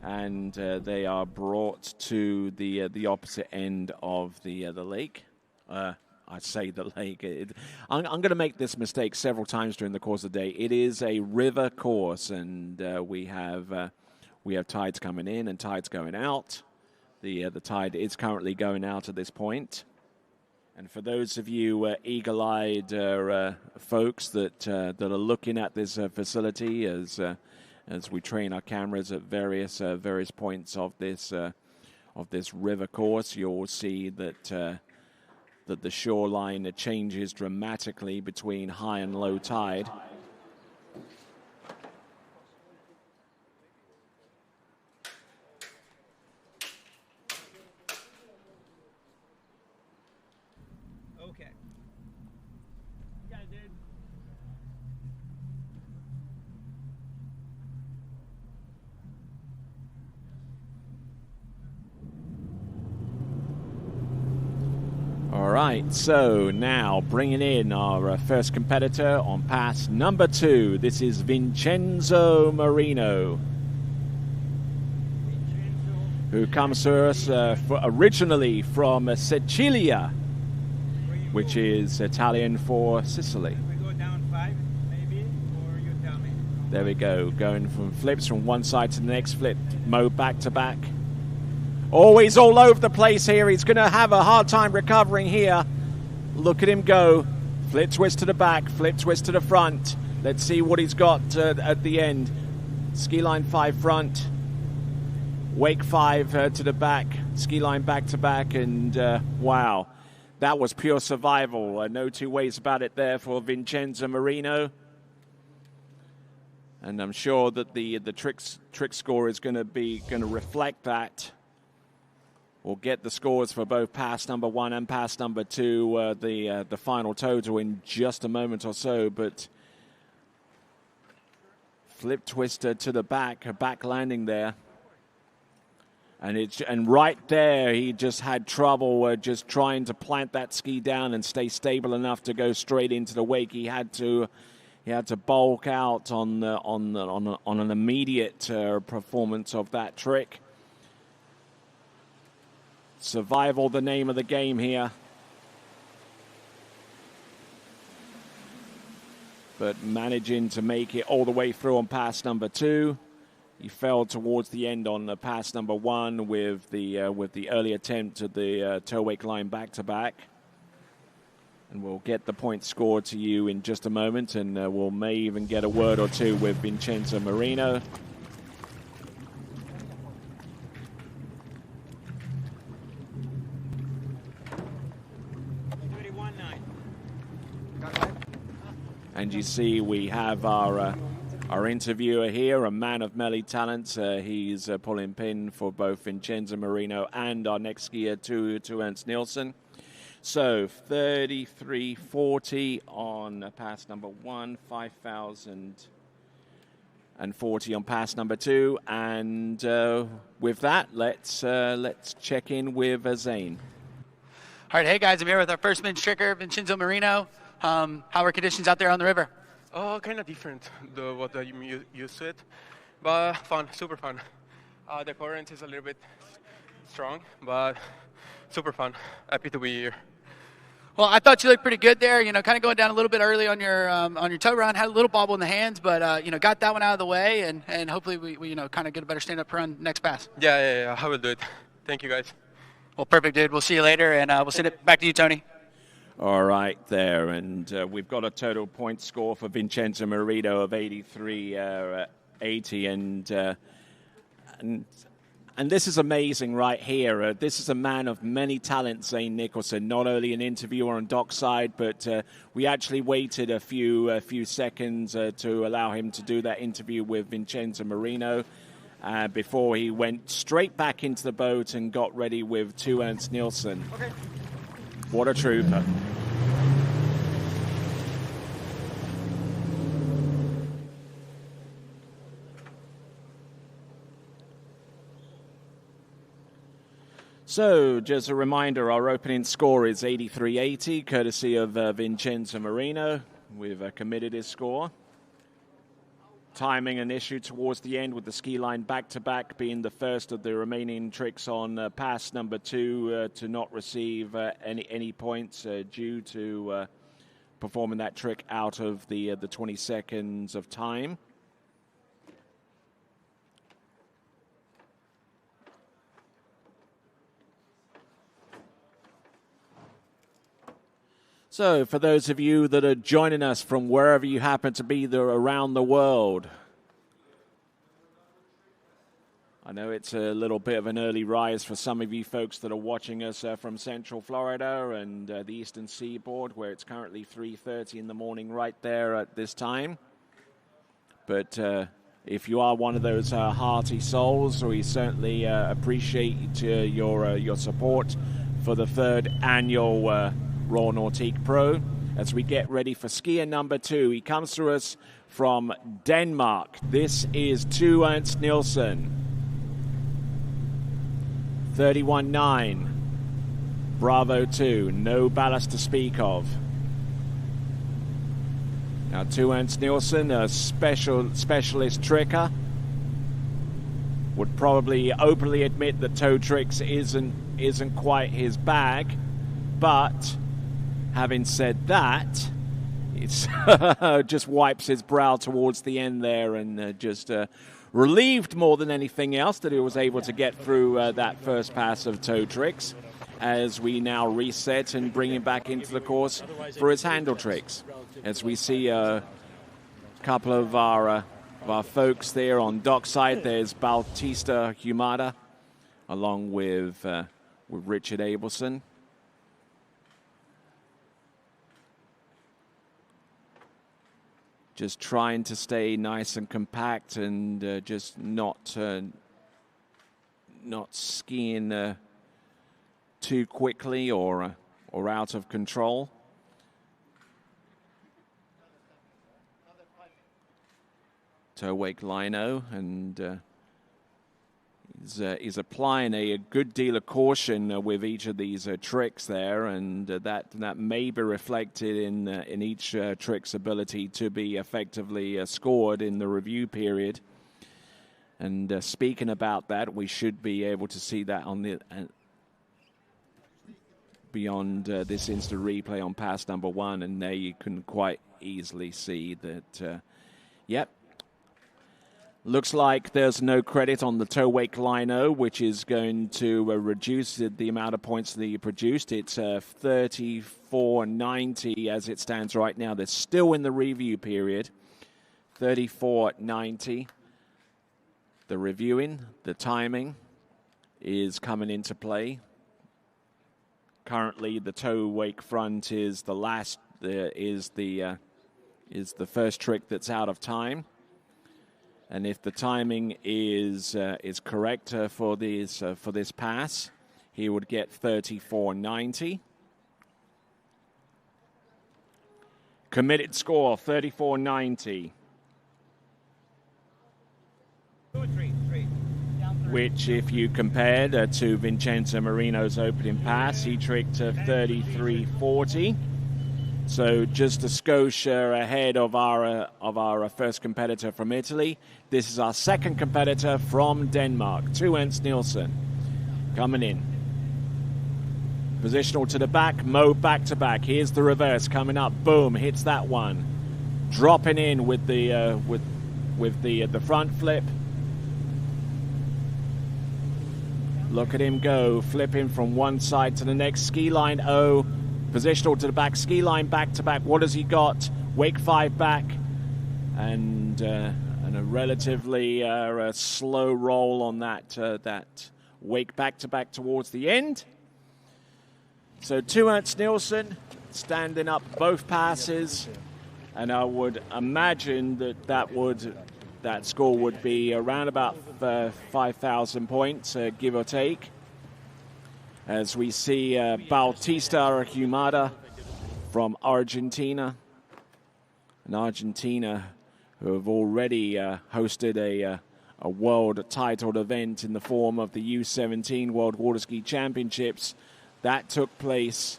and they are brought to the opposite end of the lake. I say the lake. I'm going to make this mistake several times during the course of the day. It is a river course, and we have tides coming in and tides going out. The tide is currently going out at this point. And for those of you eagle-eyed folks that are looking at this facility as we train our cameras at various points of this river course, you'll see that the shoreline changes dramatically between high and low tide. Okay. You got it, dude. All right, so now bringing in our first competitor on pass number 2. This is Vincenzo Marino. Vincenzo who comes to us originally from Sicilia, which is Italian for Sicily. We go down 5, maybe, or you tell me. There we go, going from flips from one side to the next, flip mode back to back. Oh, he's all over the place here. He's going to have a hard time recovering here. Look at him go. Flip twist to the back, flip twist to the front. Let's see what he's got at the end. Ski line 5 front, wake 5 to the back, ski line back to back, and wow, that was pure survival. No two ways about it there for Vincenzo Marino. And I'm sure that the trick score is going to reflect that. We'll get the scores for both pass number 1 and pass number 2, the final total in just a moment or so, but flip twister to the back, a back landing there. And right there, he just had trouble just trying to plant that ski down and stay stable enough to go straight into the wake. He had to bulk out on an immediate performance of that trick. Survival, the name of the game here. But managing to make it all the way through on pass number 2. He fell towards the end on pass number 1 with the early attempt at the toe wake line back to back. And we'll get the point scored to you in just a moment, and we'll may even get a word or two with Vincenzo Marino. And you see we have our interviewer here, a man of many talents. He's pulling pin for both Vincenzo Marino and our next skier, to Ernst Nielsen. So 33.40 on pass number 1, 5,040 on pass number 2, and with that, let's check in with Zane. All right, hey guys, I'm here with our first men's tricker, Vincenzo Marino. How are conditions out there on the river? Oh, kind of different than what you used to it, but fun, super fun. The current is a little bit strong, but super fun. Happy to be here. Well, I thought you looked pretty good there. You know, kind of going down a little bit early on your toe run. Had a little bobble in the hands, but you know, got that one out of the way, and hopefully we you know, kind of get a better stand-up run next pass. Yeah, I will do it. Thank you, guys. Well, perfect, dude. We'll see you later, and we'll send it back to you, Tony. All right, there, and we've got a total point score for Vincenzo Marino of 83.80, and this is amazing right here. This is a man of many talents, Zane Nicholson. Not only an interviewer on dockside, but we actually waited a few seconds to allow him to do that interview with Vincenzo Marino before he went straight back into the boat and got ready with Ernst Nielsen. Okay. What a trooper. So, just a reminder, our opening score is 83.80, courtesy of Vincenzo Marino. We've committed his score. Timing an issue towards the end with the ski line back-to-back being the first of the remaining tricks on pass number 2 to not receive any points due to performing that trick out of the 20 seconds of time. So, for those of you that are joining us from wherever you happen to be there around the world, I know it's a little bit of an early rise for some of you folks that are watching us from Central Florida and the Eastern Seaboard, where it's currently 3:30 in the morning right there at this time. But if you are one of those hearty souls, we certainly appreciate your support for the 3rd annual Royal Nautique Pro as we get ready for skier number 2. He comes to us from Denmark. This is Ernst Nielsen. 31.9. Bravo 2. No ballast to speak of. Now Ernst Nielsen, a specialist tricker. would probably openly admit that toe tricks isn't quite his bag. But having said that, it's just wipes his brow towards the end there and just relieved more than anything else that he was able to get through that first pass of toe tricks, as we now reset and bring him back into the course for his handle tricks. As we see a couple of our folks there on dockside, there's Bautista Humada along with Richard Abelson. Just trying to stay nice and compact and just not skiing too quickly or out of control. Toe wake lino, and he's applying a good deal of caution with each of these tricks there, and that may be reflected in each trick's ability to be effectively scored in the review period. And speaking about that, we should be able to see that on the beyond this instant replay on pass number 1, and there you can quite easily see that. Yep. Looks like there's no credit on the toe wake lino, which is going to reduce the amount of points that you produced. It's 34.90 as it stands right now. They're still in the review period. 34.90. The reviewing, the timing is coming into play. Currently, the toe wake front is the last. Is the first trick that's out of time. And if the timing is correct for this pass, he would get 34.90. Committed score 34.90. Which, if you compared to Vincenzo Marino's opening pass, he tricked 33.40. So just a skosh ahead of our first competitor from Italy. This is our second competitor from Denmark, 2 Ernst Nielsen, coming in. Positional to the back, Mo back to back. Here's the reverse coming up. Boom, hits that one. Dropping in with the front flip. Look at him go, flipping from one side to the next. Ski line O. Positional to the back, ski line back to back. What has he got? Wake 5 back, and a relatively slow roll on that wake back to back towards the end. So 2 Ernst Nielsen standing up both passes, and I would imagine that score would be around about 5,000 points, give or take. As we see Bautista Humada from Argentina. And Argentina, who have already hosted a world titled event in the form of the U17 World Waterski Championships. That took place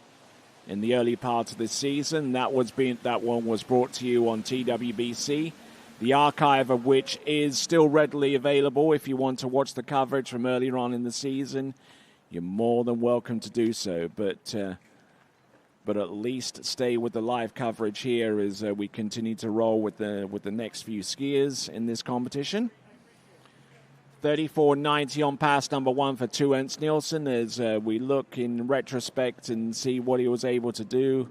in the early part of the season. That one was brought to you on TWBC, the archive of which is still readily available if you want to watch the coverage from earlier on in the season. You're more than welcome to do so, but at least stay with the live coverage here as we continue to roll with the next few skiers in this competition. 34.90 on pass number 1 for 2 Ernst Nielsen as we look in retrospect and see what he was able to do.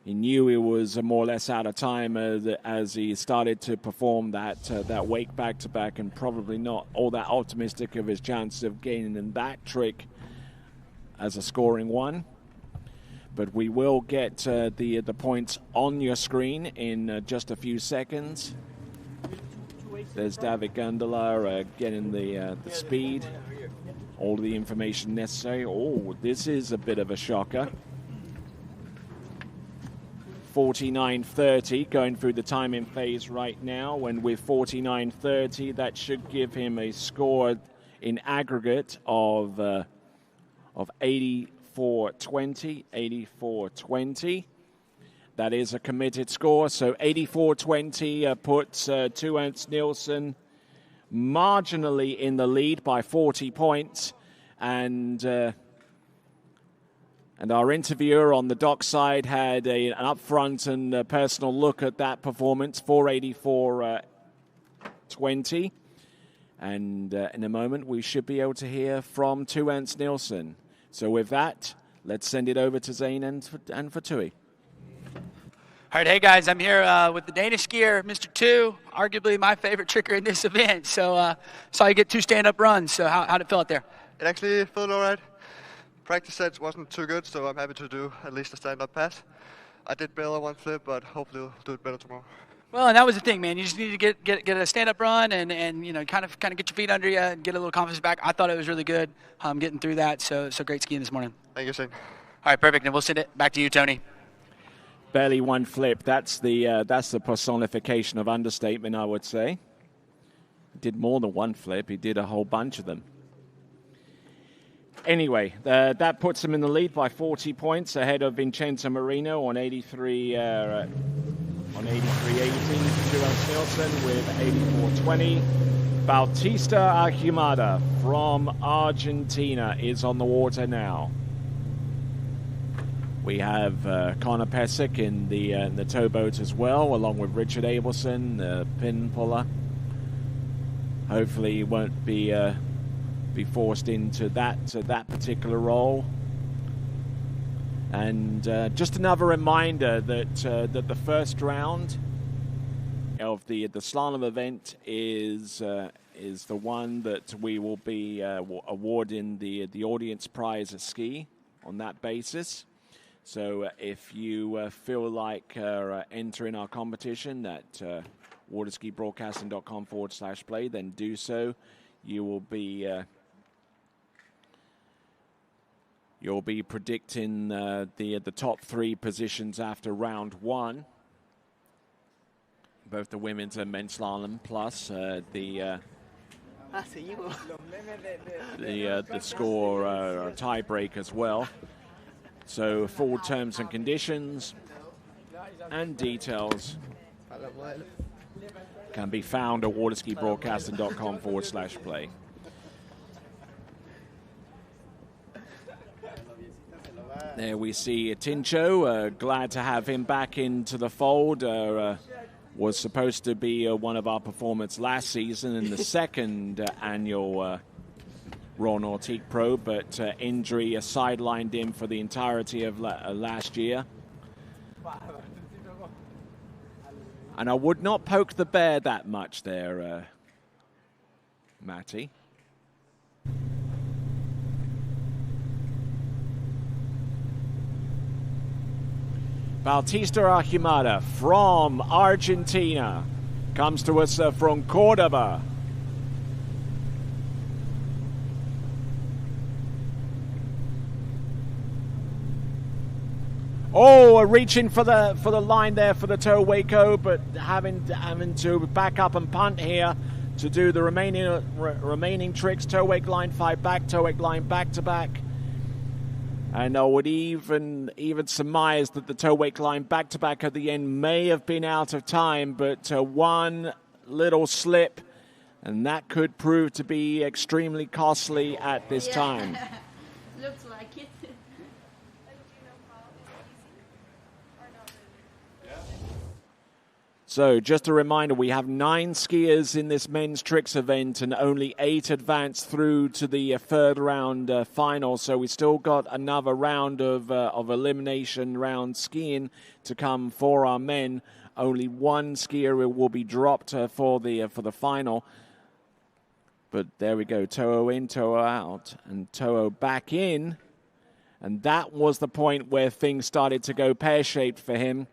He knew he was more or less out of time as he started to perform that wake back-to-back, and probably not all that optimistic of his chances of gaining that trick as a scoring one. But we will get the points on your screen in just a few seconds. There's David Gundala getting the speed, all the information necessary. Oh, this is a bit of a shocker. 49.30 going through the timing phase right now, and with 49.30 that should give him a score in aggregate of 84.20. That is a committed score, so 84.20 puts 2 Ernst Nielsen marginally in the lead by 40 points. And our interviewer on the dock side had an upfront and personal look at that performance, 484.20. And in a moment, we should be able to hear from Tuans Nielsen. So with that, let's send it over to Zane and for Tui. All right, hey guys, I'm here with the Danish skier, Mr. Two, arguably my favorite tricker in this event. So saw you get 2 stand-up runs. So how'd it feel out there? It actually felt all right. Practice sets wasn't too good, so I'm happy to do at least a stand-up pass. I did better one flip, but hopefully I'll do it better tomorrow. Well, and that was the thing, man. You just need to get a stand-up run and you know kind of get your feet under you and get a little confidence back. I thought it was really good getting through that. So great skiing this morning. Thank you, Shane. All right, perfect. And we'll send it back to you, Tony. Barely one flip. That's the personification of understatement, I would say. He did more than one flip. He did a whole bunch of them. Anyway, that puts him in the lead by 40 points ahead of Vincenzo Marino on 83. On 83.80, Tuans Nielsen with 84.20. Bautista Ahumada from Argentina is on the water now. We have Connor Pesic in the towboat as well, along with Richard Abelson, the pin puller. Hopefully he won't be forced into that particular role. And just another reminder that the first round of the slalom event is the one that we will be awarding the audience prize a ski on that basis. So if you feel like entering our competition at waterskibroadcasting.com/play, then do so. You'll be predicting the top 3 positions after round 1. Both the women's and men's slalom, plus the score tiebreak as well. So full terms and conditions and details can be found at waterskibroadcasting.com/play. There we see Tincho. Glad to have him back into the fold. Was supposed to be one of our performers last season in the second annual Royal Nautique Pro, but injury sidelined him for the entirety of last year. And I would not poke the bear that much there, Matty. Bautista Ahumada from Argentina comes to us from Cordoba. Oh, reaching for the line there for the toe Waco, but having to back up and punt here to do the remaining tricks. Toe wake line 5 back, toe wake line back to back. And I would even surmise that the toe wake line back-to-back at the end may have been out of time, but one little slip, and that could prove to be extremely costly at this time. Looks like it. So just a reminder, we have 9 skiers in this men's tricks event and only 8 advance through to the third round final. So we still got another round of elimination round skiing to come for our men. Only 1 skier will be dropped for the final. But there we go, Toho in, Toho out, and Toho back in. And that was the point where things started to go pear-shaped for him.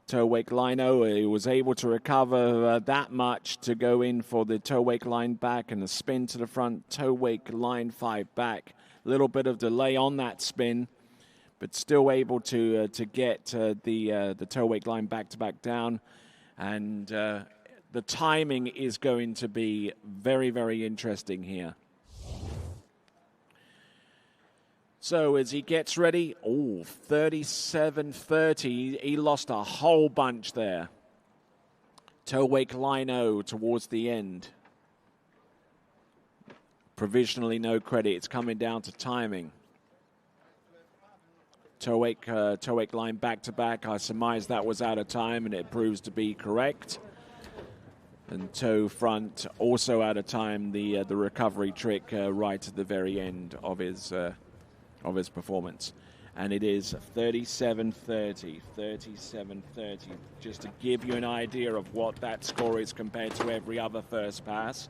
Toe wake line, he was able to recover that much to go in for the toe wake line back and a spin to the front, toe wake line 5 back. A little bit of delay on that spin, but still able to get the toe wake line back to back down. And the timing is going to be very, very interesting here. So as he gets ready, 37.30. He lost a whole bunch there. Toe wake lino towards the end. Provisionally no credit. It's coming down to timing. Toe wake line back to back. I surmised that was out of time, and it proves to be correct. And toe front also out of time. The recovery trick right at the very end of his performance. And it is 37.30, 37.30, just to give you an idea of what that score is compared to every other first pass.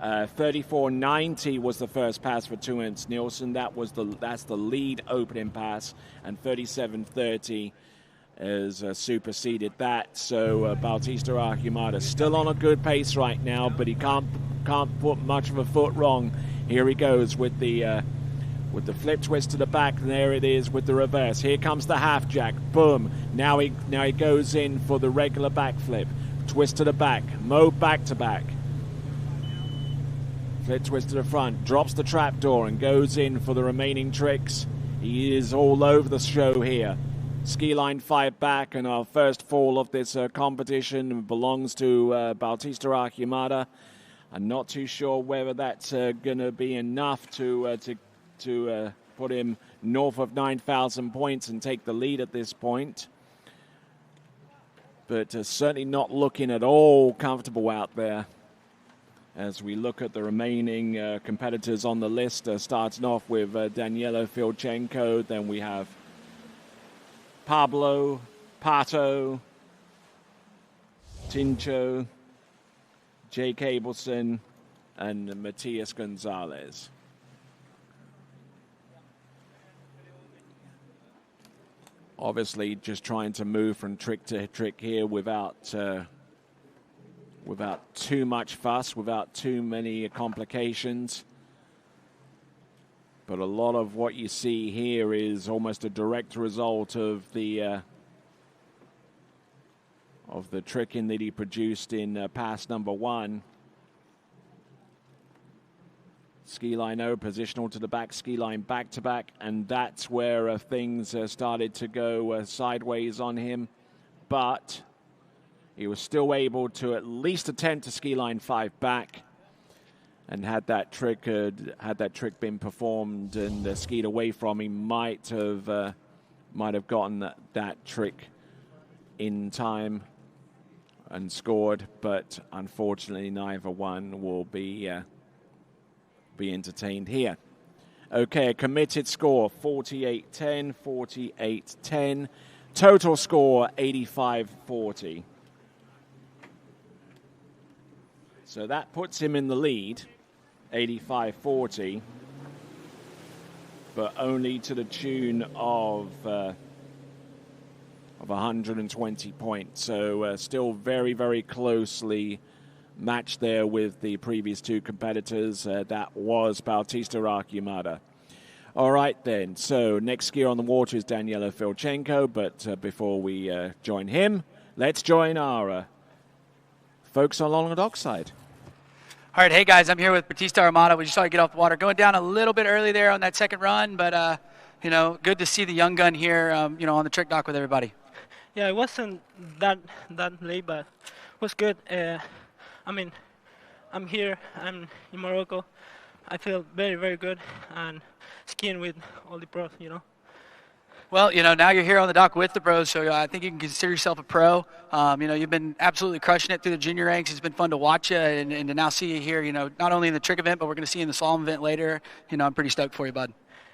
34.90 was the first pass for Tuens Nielsen. That's the lead opening pass, and 37.30 has superseded that. So Bautista Archimada still on a good pace right now, but he can't put much of a foot wrong. Here he goes with the flip twist to the back, and there it is with the reverse. Here comes the half jack. Boom. Now he goes in for the regular backflip. Twist to the back. Mo back to back. Flip twist to the front. Drops the trapdoor and goes in for the remaining tricks. He is all over the show here. Ski line 5 back, and our first fall of this competition belongs to Bautista Archimada. I'm not too sure whether that's going to be enough to put him north of 9,000 points and take the lead at this point. But certainly not looking at all comfortable out there. As we look at the remaining competitors on the list, starting off with Daniela Filchenko, then we have Pablo, Pato, Tincho, Jake Abelson, and Matias Gonzalez. Obviously, just trying to move from trick to trick here without too much fuss, without too many complications. But a lot of what you see here is almost a direct result of the tricking that he produced in pass number 1. Ski line O, positional to the back, ski line back to back, and that's where things started to go sideways on him. But he was still able to at least attempt to ski line 5 back, and had that trick been performed and skied away from him, might have gotten that trick in time and scored. But unfortunately, neither one will be entertained here. Okay, a committed score 48-10, 48-10. Total score 85-40. So that puts him in the lead, 85-40, but only to the tune of 120 points. So still very, very closely matched there with the previous 2 competitors. That was Bautista Archimada. All right, then. So next skier on the water is Daniela Filchenko, but before we join him, let's join our folks along the dockside. All right, hey guys, I'm here with Bautista Archimada. We just saw you get off the water, going down a little bit early there on that second run, but good to see the young gun here, on the trick dock with everybody. Yeah, it wasn't that late, but it was good. I'm here. I'm in Morocco. I feel very, very good, and skiing with all the pros. Well, now you're here on the dock with the pros, so I think you can consider yourself a pro. You've been absolutely crushing it through the junior ranks. It's been fun to watch you, and to now see you here, not only in the trick event, but we're going to see you in the slalom event later. I'm pretty stoked for you, bud.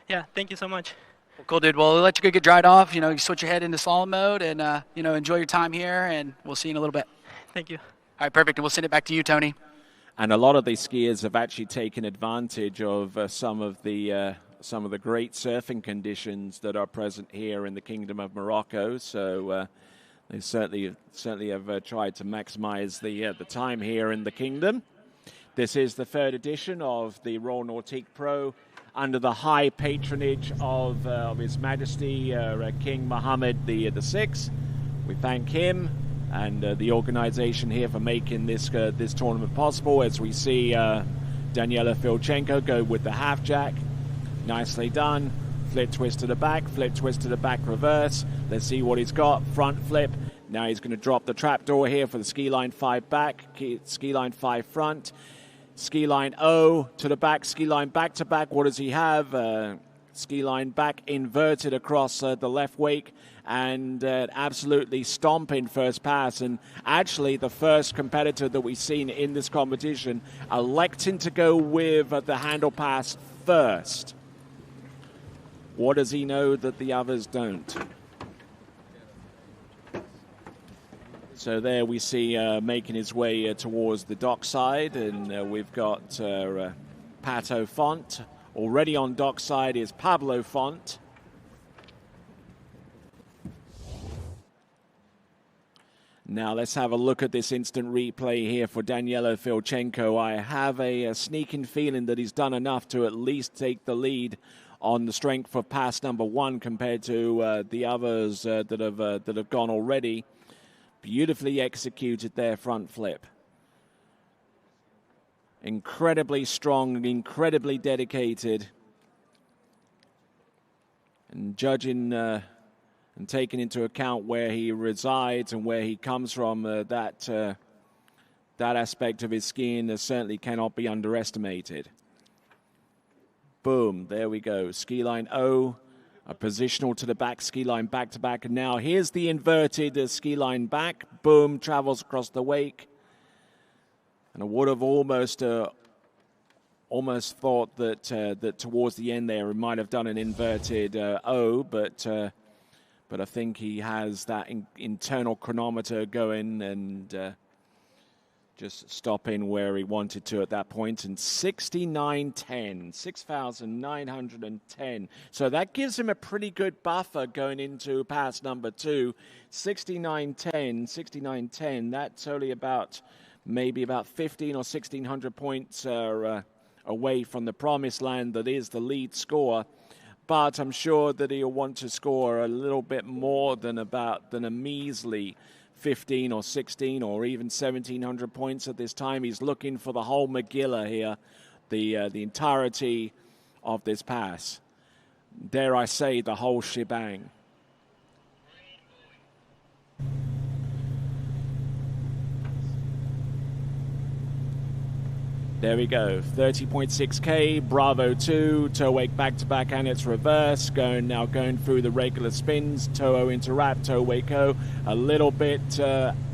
Yeah, thank you so much. Well, cool, dude. Well, we'll let you go get dried off. You switch your head into slalom mode, and, enjoy your time here, and we'll see you in a little bit. Thank you. All right, perfect. And we'll send it back to you, Tony. And a lot of these skiers have actually taken advantage of some of the great surfing conditions that are present here in the Kingdom of Morocco. So they certainly have tried to maximize the time here in the Kingdom. This is the 3rd edition of the Royal Nautique Pro under the high patronage of His Majesty King Mohammed VI. We thank him and the organization here for making this tournament possible. As we see Daniela Filchenko go with the half jack. Nicely done. Flip twist to the back reverse. Let's see what he's got. Front flip. Now he's going to drop the trapdoor here for the ski line 5 back, ski line 5 front, ski line O to the back, ski line back to back. What does he have? Ski line back inverted across the left wake, and absolutely stomping first pass. And actually the first competitor that we've seen in this competition electing to go with the handle pass first. What does he know that the others don't? So there we see making his way towards the dockside, and we've got Pato Font. Already on dockside is Pablo Font. Now let's have a look at this instant replay here for Danielo Filchenko. I have a sneaking feeling that he's done enough to at least take the lead on the strength of pass number 1 compared to the others that have gone already. Beautifully executed their front flip. Incredibly strong, incredibly dedicated. And judging and taking into account where he resides and where he comes from, that aspect of his skiing certainly cannot be underestimated. Boom, there we go. Ski line O, a positional to the back, ski line back to back. And now here's the inverted ski line back. Boom, travels across the wake. And I would have almost thought that that towards the end there, he might have done an inverted O, but I think he has that internal chronometer going and just stopping where he wanted to at that point. And 69.10, 6,910. So that gives him a pretty good buffer going into pass number 2. 69.10, that's only about maybe about 15 or 1,600 points away from the promised land that is the lead score. But I'm sure that he'll want to score a little bit more than a measly 15 or 16 or even 1,700 points at this time. He's looking for the whole Megillah here, the entirety of this pass. Dare I say, the whole shebang. There we go, 30.6K, Bravo 2, toe wake back to back and it's reverse, going through the regular spins, toe O into wrap, toe wake O, a little bit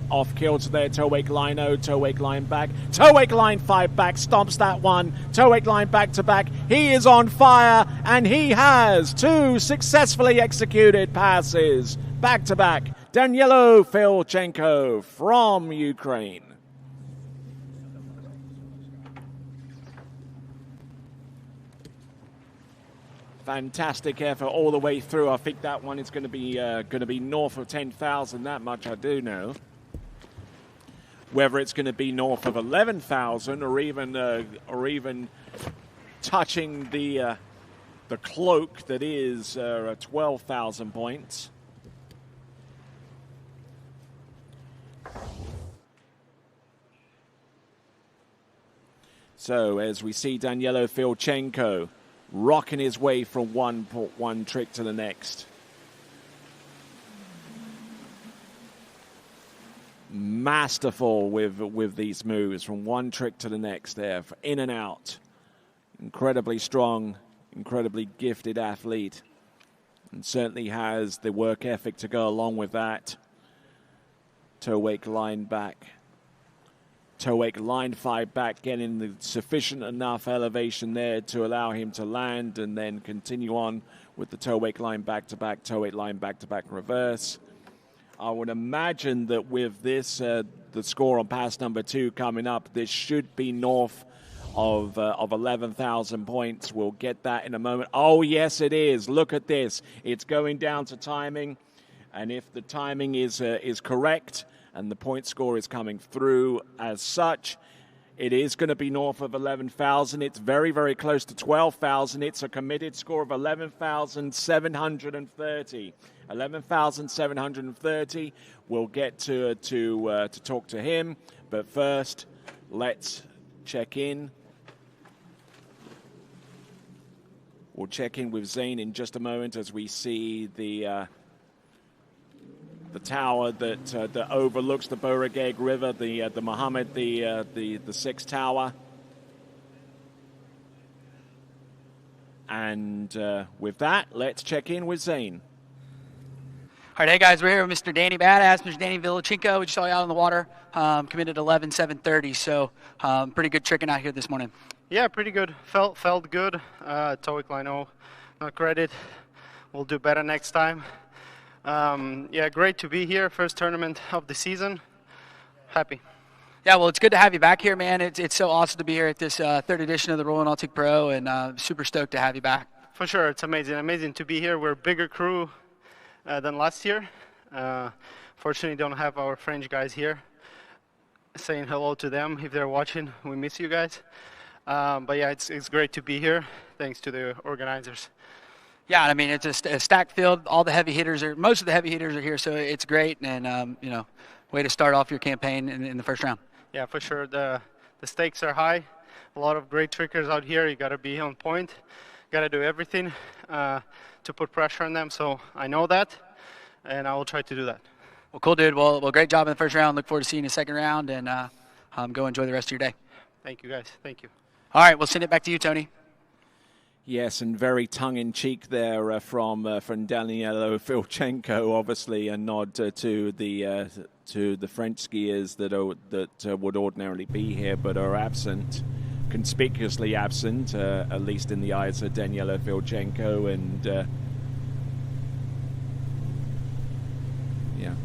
off kilter there, toe wake line O, toe wake line back, toe wake line 5 back, stomps that one, toe wake line back to back, he is on fire, and he has 2 successfully executed passes, back to back, Danielo Filchenko from Ukraine. Fantastic effort all the way through. I think that one is going to be north of 10,000. That much I do know. Whether it's going to be north of 11,000 or even touching the cloak that is 12,000 points. So as we see Danielo Filchenko rocking his way from one trick to the next. Masterful with these moves from one trick to the next there, in and out. Incredibly strong, incredibly gifted athlete, and certainly has the work ethic to go along with that. Toe wake line back. Toe wake line 5 back, getting the sufficient enough elevation there to allow him to land and then continue on with the toe wake line back to back, toe wake line back to back reverse. I would imagine that with this, the score on pass number 2 coming up, this should be north of 11,000 points. We'll get that in a moment. Oh, yes, it is. Look at this. It's going down to timing. And if the timing is correct, and the point score is coming through as such, it is going to be north of 11,000. It's very, very close to 12,000. It's a committed score of 11,730. 11,730. We'll get to talk to him, but first, let's check in. We'll check in with Zane in just a moment as we see the tower that overlooks the Beauregard River, the Mohammed, the sixth tower. And with that, let's check in with Zane. All right, hey guys, we're here with Mr. Danny Badass, Mr. Danny Villichenko. We just saw you out on the water, committed 11.730, so pretty good tricking out here this morning. Yeah, pretty good. Felt good. TOEIC line, no credit. We'll do better next time. Yeah, great to be here. First tournament of the season. Happy. Yeah, well, it's good to have you back here, man. It's so awesome to be here at this third edition of the Royal Nautique Pro, and super stoked to have you back. For sure, it's amazing to be here. We're a bigger crew than last year. Fortunately, don't have our French guys here. Saying hello to them if they're watching. We miss you guys. But yeah, it's great to be here. Thanks to the organizers. Yeah, I mean, it's a stacked field. All the heavy hitters most of the heavy hitters are here, so it's great. And you know, way to start off your campaign in the first round. Yeah, for sure. The stakes are high. A lot of great trickers out here. You got to be on point. Got to do everything to put pressure on them. So I know that, and I will try to do that. Well, cool, dude. Well, great job in the first round. Look forward to seeing you in the second round, and go enjoy the rest of your day. Thank you, guys. Thank you. All right, we'll send it back to you, Tony. Yes, and very tongue-in-cheek there from Daniela Filchenko, obviously a nod to the French skiers that would ordinarily be here but are absent, conspicuously absent, at least in the eyes of Daniela Filchenko, and yeah.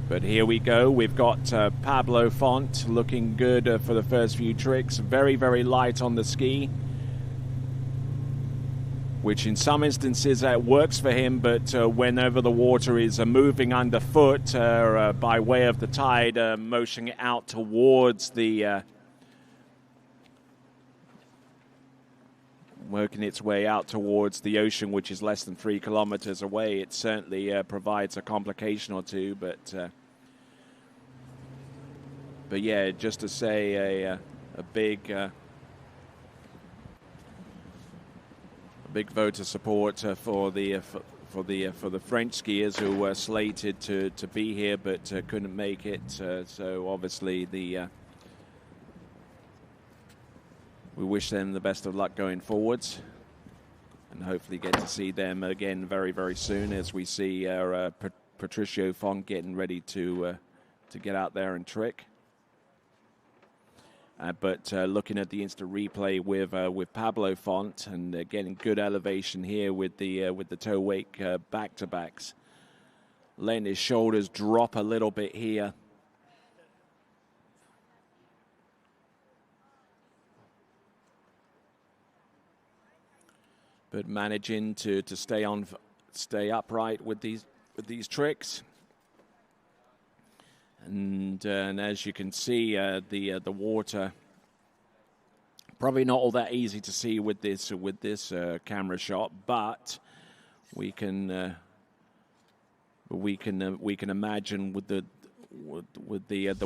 But here we go. We've got Pablo Font looking good for the first few tricks. Very, very light on the ski, which in some instances works for him, but whenever the water is moving underfoot by way of the tide, motioning it out towards the working its way out towards the ocean, which is less than 3 kilometers away, it certainly provides a complication or two. But yeah, just to say a big vote of support for the French skiers who were slated to be here but couldn't make it. So obviously we wish them the best of luck going forwards, and hopefully get to see them again very, very soon as we see Patricio Font getting ready to get out there and trick. But looking at the instant replay with Pablo Font and getting good elevation here with the toe wake back-to-backs, letting his shoulders drop a little bit here. But managing to stay upright with these tricks. And as you can see, the water probably not all that easy to see with this camera shot, but we can imagine with the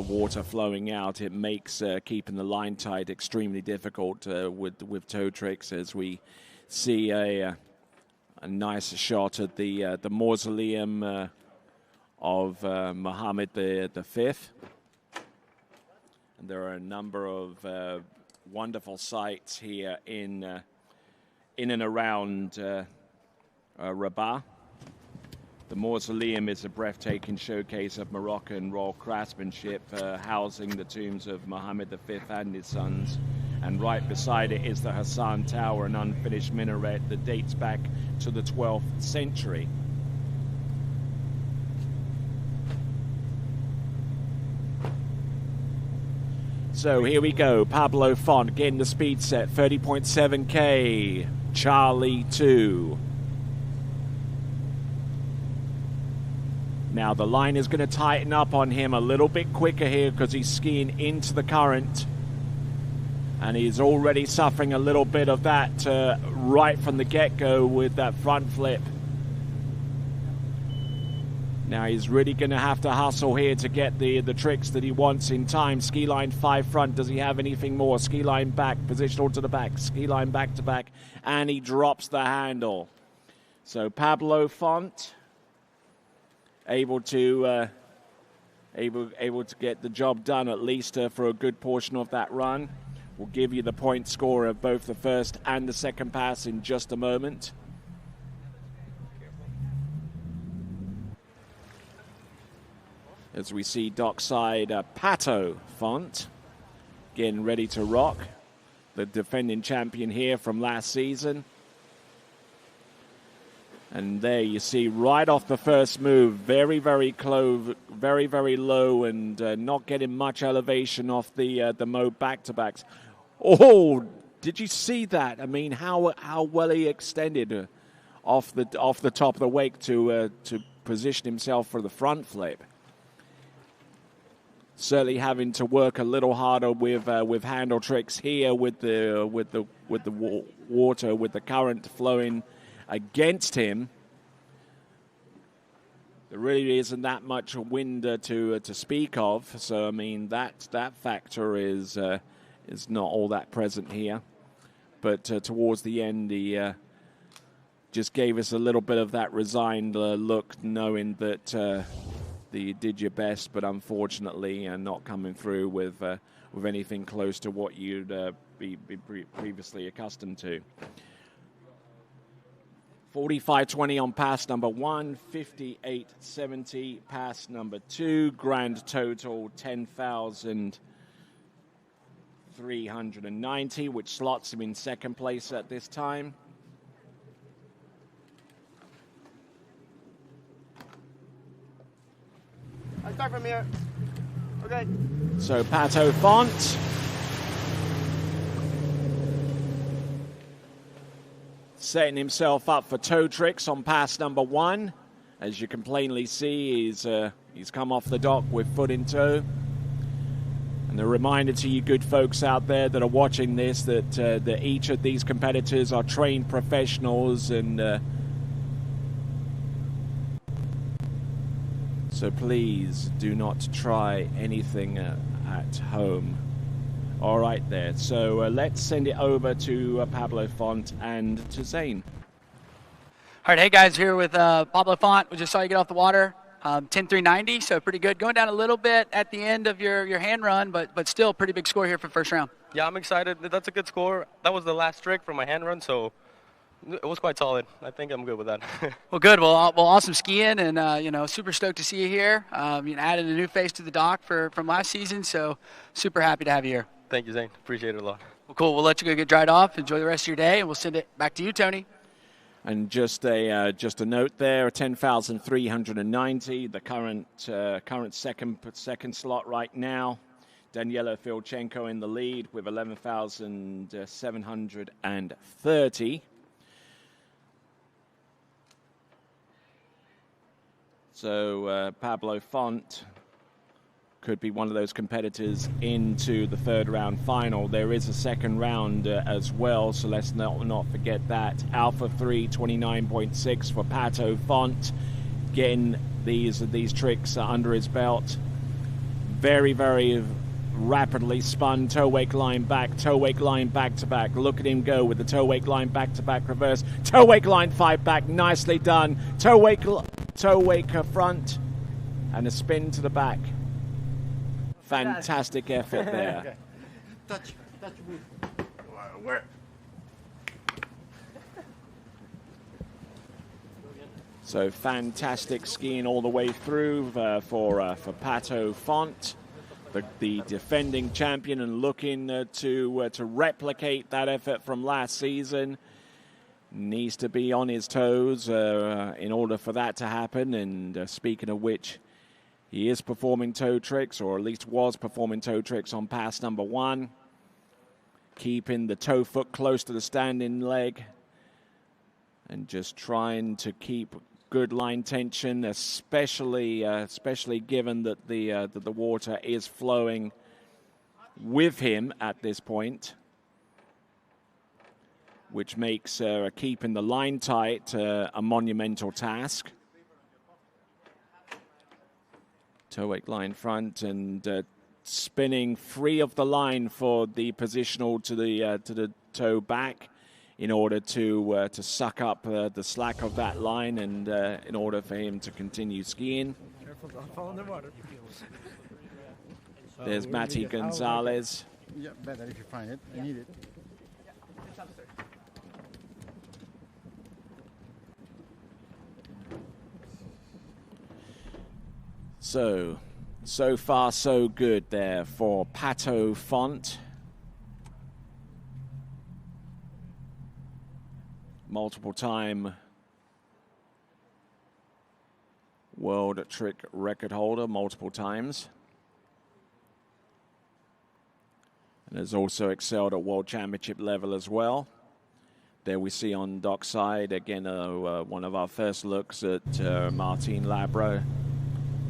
water flowing out, it makes keeping the line tight extremely difficult with toe tricks, as we see a nice shot at the mausoleum of Mohammed V. And there are a number of wonderful sites here in and around Rabat. The mausoleum is a breathtaking showcase of Moroccan royal craftsmanship, housing the tombs of Mohammed V and his sons. And right beside it is the Hassan Tower, an unfinished minaret that dates back to the 12th century. So here we go. Pablo Font getting the speed set, 30.7K, Charlie 2. Now the line is going to tighten up on him a little bit quicker here because he's skiing into the current. And he's already suffering a little bit of that right from the get-go with that front flip. Now he's really going to have to hustle here to get the tricks that he wants in time. Ski line 5 front. Does he have anything more? Ski line back, positional to the back. Ski line back to back. And he drops the handle. So Pablo Font able to get the job done at least for a good portion of that run. We'll give you the point score of both the first and the second pass in just a moment. As we see dockside Pato Font getting ready to rock, the defending champion here from last season. And there you see right off the first move, very, very close, very, very low, and not getting much elevation off the mode back-to-backs. Oh, did you see that? I mean, how well he extended off the top of the wake to position himself for the front flip. Certainly having to work a little harder with handle tricks here with the water, with the current flowing against him. There really isn't that much wind to speak of, so I mean that factor is not all that present here. But towards the end, he just gave us a little bit of that resigned look, knowing that you did your best, but unfortunately not coming through with anything close to what you'd be previously accustomed to. 45.20 on pass number 1, 58.70 pass number 2, grand total 10,390, which slots him in second place at this time. I start from here. Okay. So Pato Font setting himself up for toe tricks on pass number 1. As you can plainly see, he's come off the dock with foot in toe. And a reminder to you good folks out there that are watching this that each of these competitors are trained professionals, and so please do not try anything at home. All right there. So let's send it over to Pablo Font and to Zane. All right, hey guys, here with Pablo Font. We just saw you get off the water. 10.390, so pretty good. Going down a little bit at the end of your hand run, but still pretty big score here for the first round. Yeah, I'm excited. That's a good score. That was the last trick for my hand run, so it was quite solid. I think I'm good with that. Well, good. Well, awesome skiing, and super stoked to see you here. Added a new face to the dock from last season, so super happy to have you here. Thank you, Zane. Appreciate it a lot. Well, cool. We'll let you go get dried off. Enjoy the rest of your day, and we'll send it back to you, Tony. And just a note there, 10,390, the current second slot right now. Daniela Filchenko in the lead with 11,730. So Pablo Font could be one of those competitors into the third round final. There is a second round as well, so let's not forget that. Alpha 3, 29.6 for Pato Font, getting these tricks under his belt. Very, very rapidly spun toe wake line back to back. Look at him go with the toe wake line back to back reverse. Toe wake line 5 back, nicely done. Toe wake front and a spin to the back. Fantastic effort there. Touch move. Where? So fantastic skiing all the way through for Pato Font, the defending champion, and looking to replicate that effort from last season. Needs to be on his toes in order for that to happen. And speaking of which, he is performing toe tricks, or at least was performing toe tricks on pass number 1. Keeping the toe foot close to the standing leg. And just trying to keep good line tension, especially given that the water is flowing with him at this point. Which makes keeping the line tight a monumental task. Toe wake line front and spinning free of the line for the positional to the toe back in order to suck up the slack of that line and in order for him to continue skiing. Careful, don't fall in the water. There's Matty Gonzalez. Yeah, better if you find it. I need it. So far so good there for Pato Font. Multiple time world trick record holder, multiple times. And has also excelled at World Championship level as well. There we see on dockside, again, one of our first looks at Martin Labro.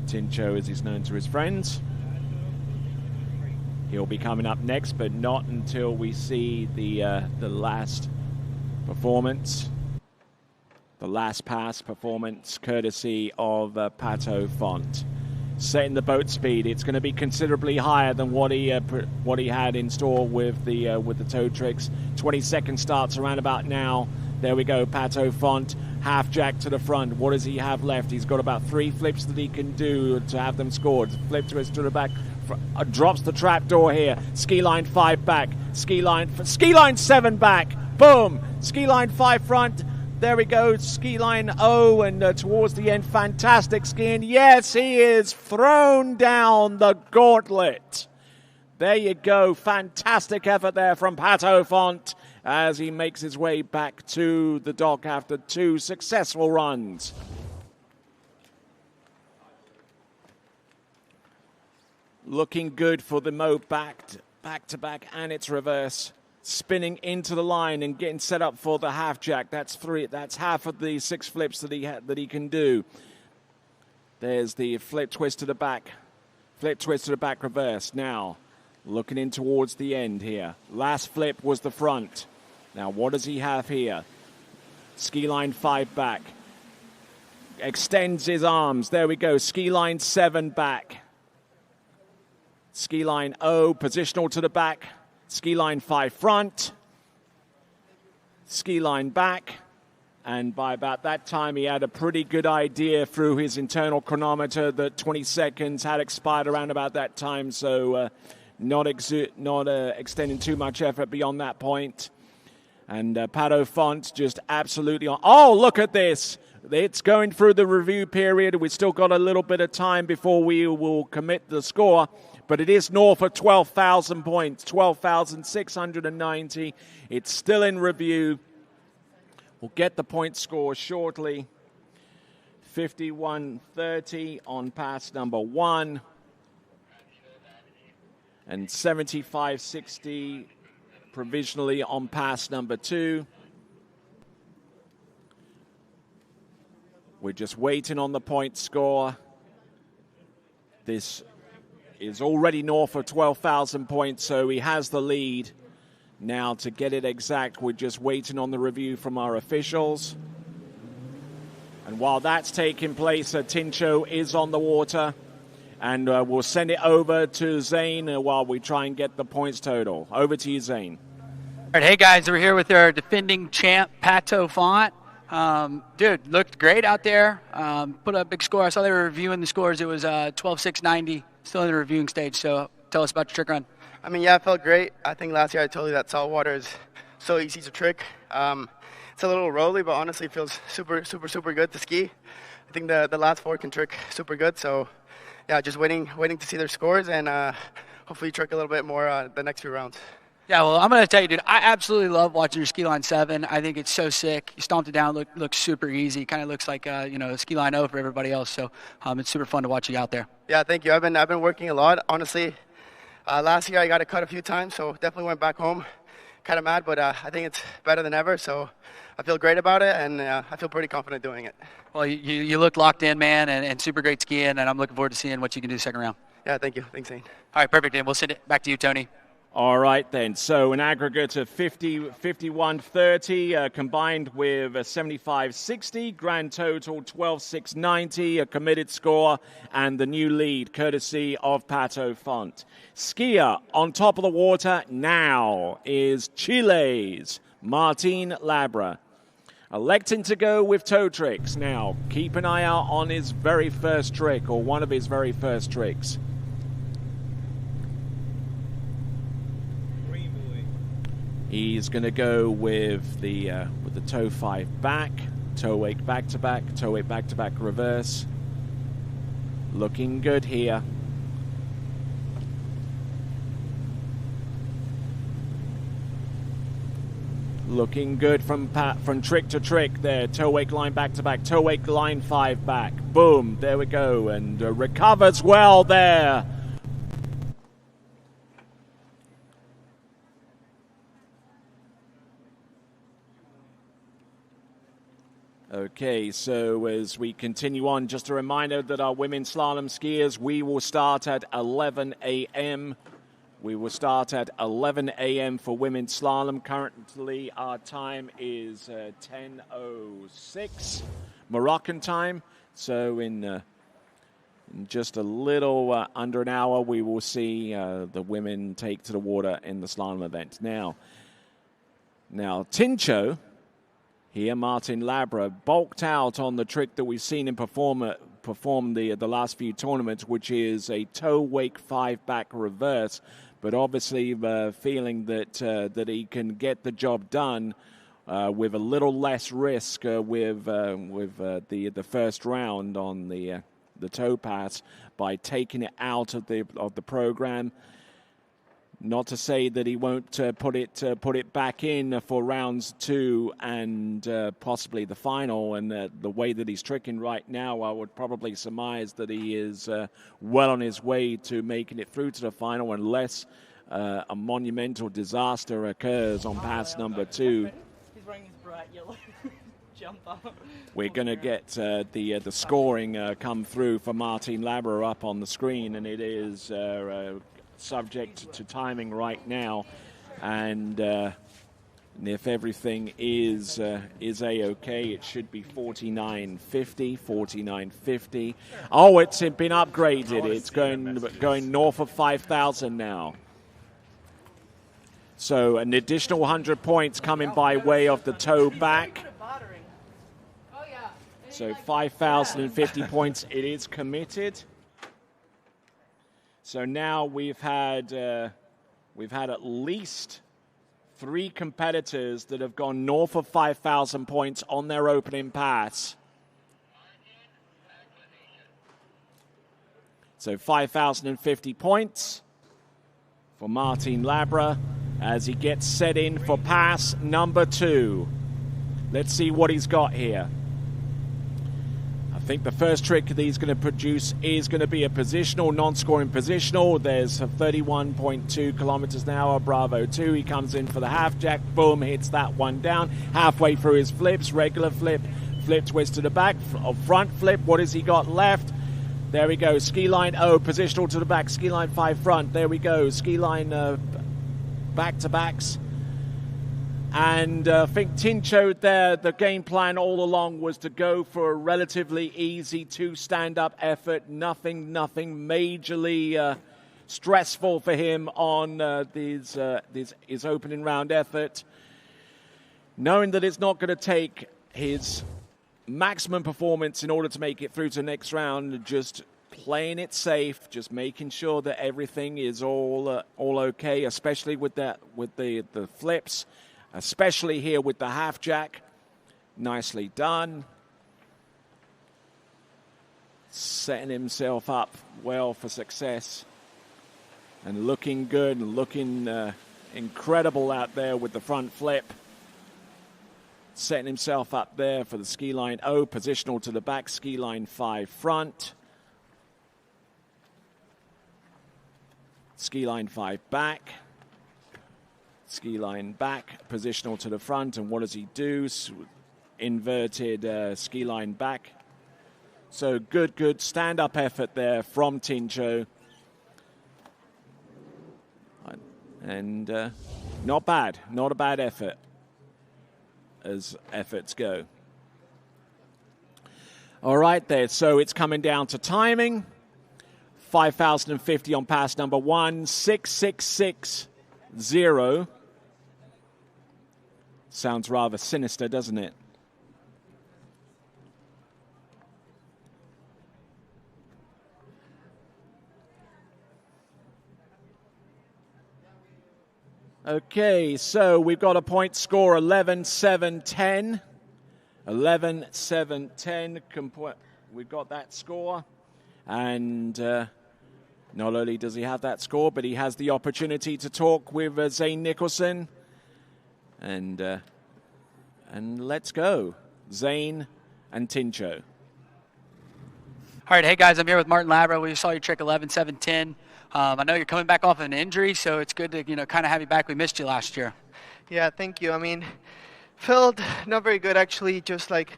Tincho, as he's known to his friends. He'll be coming up next, but not until we see the last performance, the last pass performance, courtesy of Pato Font. Setting the boat speed, it's going to be considerably higher than what he had in store with the toe tricks. 20-second starts around about now. There we go, Pato Font, half jack to the front. What does he have left? He's got about 3 flips that he can do to have them scored. Flip twist to the back, drops the trap door here. Ski line 5 back, ski line 7 back. Boom, ski line 5 front. There we go, ski line O, and towards the end, fantastic skiing. Yes, he is thrown down the gauntlet. There you go, fantastic effort there from Pato Font as he makes his way back to the dock after 2 successful runs. Looking good for the Mo back to back, and it's reverse. Spinning into the line and getting set up for the half jack. That's half of the 6 flips that he can do. There's the flip twist to the back. Flip twist to the back reverse. Now, looking in towards the end here. Last flip was the front. Now, what does he have here? Ski line 5 back. Extends his arms. There we go. Ski line 7 back. Ski line O, positional to the back. Ski line 5 front. Ski line back. And by about that time, he had a pretty good idea through his internal chronometer that 20 seconds had expired around about that time. So not extending too much effort beyond that point. And Pato Font just absolutely on. Oh, look at this. It's going through the review period. We've still got a little bit of time before we will commit the score. But it is north of 12,000 points, 12,690. It's still in review. We'll get the point score shortly. 51.30 on pass number 1. And 75.60 provisionally on pass number 2. We're just waiting on the point score. This is already north of 12,000 points, so he has the lead. Now, to get it exact, we're just waiting on the review from our officials. And while that's taking place, Tincho is on the water. And we'll send it over to Zane while we try and get the points total. Over to you, Zane. All right, hey, guys, we're here with our defending champ, Pato Font. Dude, looked great out there. Put up a big score. I saw they were reviewing the scores. It was 12,690. Still in the reviewing stage, so tell us about your trick run. I mean, yeah, it felt great. I think last year I told you that saltwater is so easy to trick. It's a little rolly, but honestly it feels super, super, super good to ski. I think the last 4 can trick super good, so yeah, just waiting to see their scores and hopefully trick a little bit more the next few rounds. Yeah, well, I'm going to tell you, dude, I absolutely love watching your ski line 7. I think it's so sick. You stomped it down, looks super easy. Kind of looks like, ski line O for everybody else. So it's super fun to watch you out there. Yeah, thank you. I've been working a lot. Honestly, last year I got a cut a few times, so definitely went back home. Kind of mad, but I think it's better than ever. So I feel great about it, and I feel pretty confident doing it. Well, you look locked in, man, and super great skiing, and I'm looking forward to seeing what you can do second round. Yeah, thank you. Thanks, Zane. All right, perfect. And we'll send it back to you, Tony. All right, then. So an aggregate of 51.30 combined with 75.60. Grand total 12,690, a committed score, and the new lead courtesy of Pato Font. Skier on top of the water now is Chile's Martin Labra. Electing to go with toe tricks. Now, keep an eye out on his very first trick, or one of his very first tricks. He's going to go with the toe 5 back, toe wake back to back, toe wake back to back reverse. Looking good here. Looking good from trick to trick there. Toe wake line back to back, toe wake line 5 back. Boom, there we go, and recovers well there. Okay, so as we continue on, just a reminder that our women's slalom skiers, we will start at 11 a.m. We will start at 11 a.m. for women's slalom. Currently, our time is 10:06 Moroccan time. So in just a little under an hour, we will see the women take to the water in the slalom event. Now Tincho. Here, Martin Labra bulked out on the trick that we've seen him perform the last few tournaments, which is a toe wake 5 back reverse. But obviously, feeling that he can get the job done with a little less risk with the first round on the toe pass by taking it out of the program. Not to say that he won't put it back in for rounds 2 and possibly the final. And the way that he's tricking right now, I would probably surmise that he is well on his way to making it through to the final, unless a monumental disaster occurs on pass number 2. He's wearing his bright yellow jumper. We're going to get the scoring come through for Martin Labra up on the screen, and it is subject to timing right now, and if everything is a-okay, it should be 49.50. Oh, it's been upgraded. It's going north of 5,000 now. So an additional 100 points coming by way of the toe back. So 5,050 points. It is committed. So now we've had at least 3 competitors that have gone north of 5,000 points on their opening pass. So 5,050 points for Martin Labra as he gets set in for pass number 2. Let's see what he's got here. I think the first trick that he's going to produce is going to be a positional, non-scoring positional. There's 31.2 kilometers an hour, Bravo 2. He comes in for the half jack, boom, hits that one down. Halfway through his flips, regular flip, flip twist to the back, front flip. What has he got left? There we go, ski line O, positional to the back, ski line 5 front. There we go, ski line back-to-backs. And I think Tincho there, the game plan all along was to go for a relatively easy 2 stand-up effort. Nothing majorly stressful for him on his opening round effort. Knowing that it's not going to take his maximum performance in order to make it through to the next round, just playing it safe, just making sure that everything is all okay, especially with the flips. Especially here with the half jack. Nicely done. Setting himself up well for success. And looking good and looking incredible out there with the front flip. Setting himself up there for the ski line O, positional to the back, ski line 5 front. Ski line 5 back. Ski line back, positional to the front, and what does he do? Inverted ski line back. So good stand-up effort there from Tincho. And not bad, not a bad effort as efforts go. All right there, so it's coming down to timing. 5,050 on pass number 1, 6,660. Sounds rather sinister, doesn't it? Okay, so we've got a point score 11-7-10. 11-7-10. We've got that score. And not only does he have that score, but he has the opportunity to talk with Zane Nicholson. And let's go. Zane and Tincho. All right, hey guys, I'm here with Martin Labro. We saw your trick 11-7-10. I know you're coming back off an injury, so it's good to kind of have you back. We missed you last year. Yeah, thank you. I mean, felt not very good actually. Just like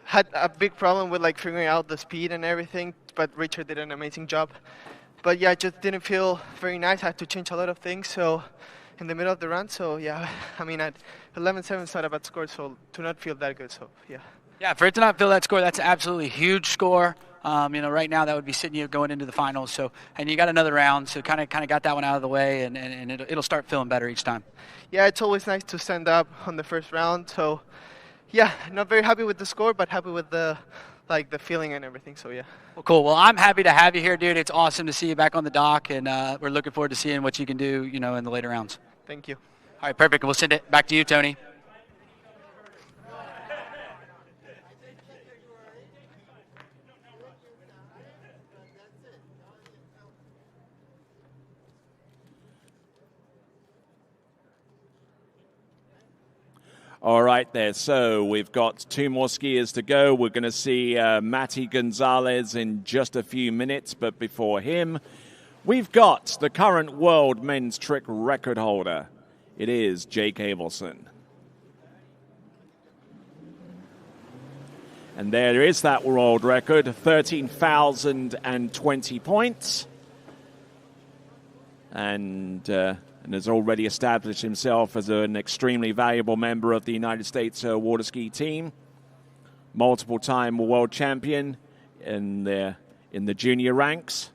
had a big problem with like figuring out the speed and everything. But Richard did an amazing job. But yeah, just didn't feel very nice. I had to change a lot of things. So in the middle of the run, so yeah, I mean at 11-7 is not a bad score. So to not feel that good, so yeah. Yeah, for it to not feel that score, that's an absolutely huge score. Right now that would be sitting you going into the finals. So, and you got another round, so kind of got that one out of the way, and it'll start feeling better each time. Yeah, it's always nice to stand up on the first round. So, yeah, not very happy with the score, but happy with the feeling and everything. So yeah. Well, cool. Well, I'm happy to have you here, dude. It's awesome to see you back on the dock, and we're looking forward to seeing what you can do, in the later rounds. Thank you. All right, perfect. We'll send it back to you, Tony. All right there, so we've got 2 more skiers to go. We're going to see Matty Gonzalez in just a few minutes, but before him, we've got the current world men's trick record holder. It is Jake Abelson. And there is that world record, 13,020 points. And has already established himself as an extremely valuable member of the United States Waterski team. Multiple-time world champion in the junior ranks.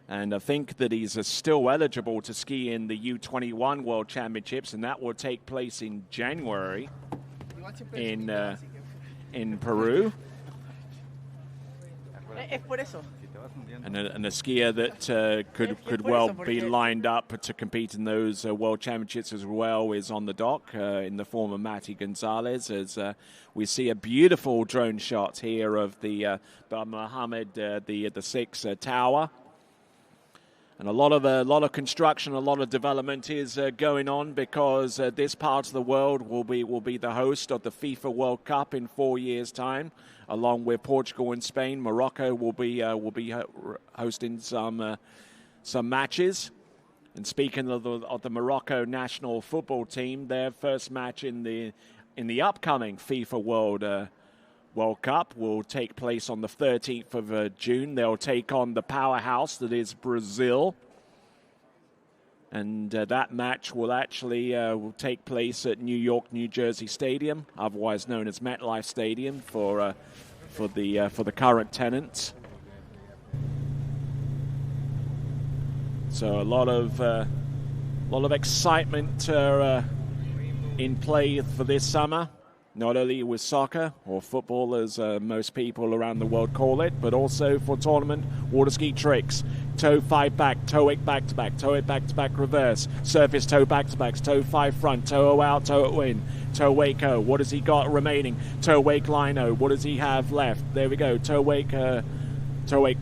And I think that he's still eligible to ski in the U21 World Championships, and that will take place in January in Peru. And a skier that could well be lined up to compete in those World Championships as well is on the dock in the form of Matty Gonzalez, as we see a beautiful drone shot here of the Mohammed the 6 tower. And a lot of construction, a lot of development is going on, because this part of the world will be the host of the FIFA World Cup in 4 years' time, along with Portugal and Spain. Morocco will be hosting some matches. And speaking of the Morocco national football team, their first match in the upcoming FIFA World Cup will take place on the 13th of June. They'll take on the powerhouse that is Brazil. And that match will actually will take place at New York, New Jersey Stadium, otherwise known as MetLife Stadium for the current tenants. So a lot of excitement in play for this summer. Not only with soccer, or football as most people around the world call it, but also for tournament water ski tricks. Toe 5 back, toe 8 back to back, toe 8 back to back reverse, surface toe back to backs, toe 5 front, toe 0 out, toe 0 in, toe wake O. What has he got remaining? Toe wake line O. What does he have left? There we go. Toe wake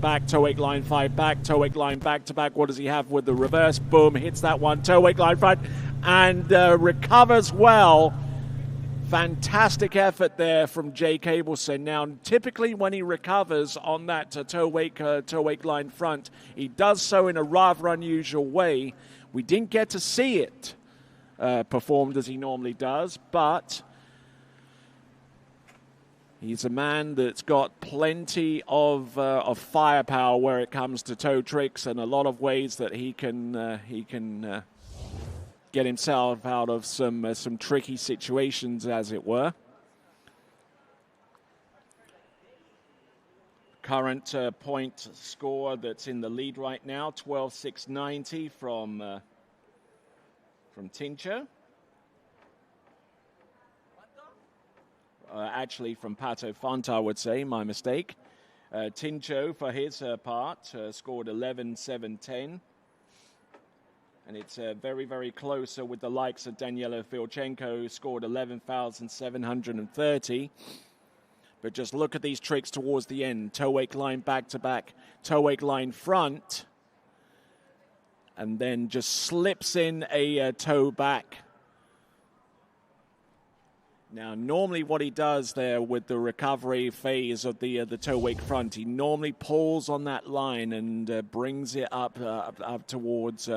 back, toe wake line 5 back, toe wake line back to back. What does he have with the reverse? Boom, hits that one. Toe wake line front and recovers well. Fantastic effort there from Jake Abelson. Now, typically when he recovers on that toe wake line front, he does so in a rather unusual way. We didn't get to see it performed as he normally does, but he's a man that's got plenty of firepower where it comes to toe tricks, and a lot of ways that he can get himself out of some tricky situations, as it were. Current point score that's in the lead right now, 12,690 from Tincho. Actually from Pato Font, I would say, my mistake. Tincho, for his part, scored 11.710. And it's very, very close with the likes of Daniela Filchenko, who scored 11,730. But just look at these tricks towards the end. Toe wake line back-to-back, toe wake line front. And then just slips in a toe back. Now, normally what he does there with the recovery phase of the toe wake front, he normally pulls on that line and brings it up towards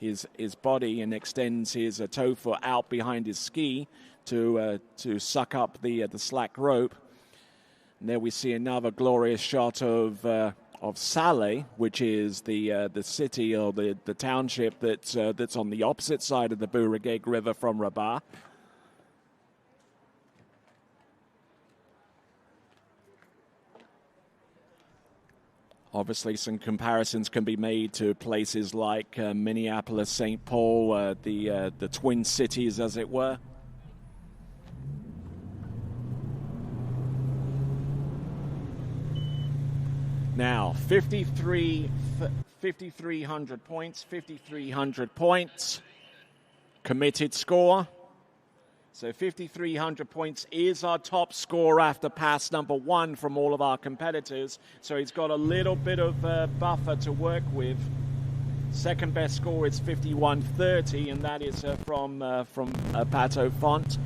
his body and extends his toe foot out behind his ski to suck up the slack rope. And there we see another glorious shot of Salé, which is the city or the township that's on the opposite side of the Bourigeg River from Rabat. Obviously, some comparisons can be made to places like Minneapolis, St. Paul, the Twin Cities, as it were. Now, 5,300 points, 5,300 points, committed score. So 5,300 points is our top score after pass number 1 from all of our competitors. So he's got a little bit of buffer to work with. Second best score is 51.30, and that is from Pato Font.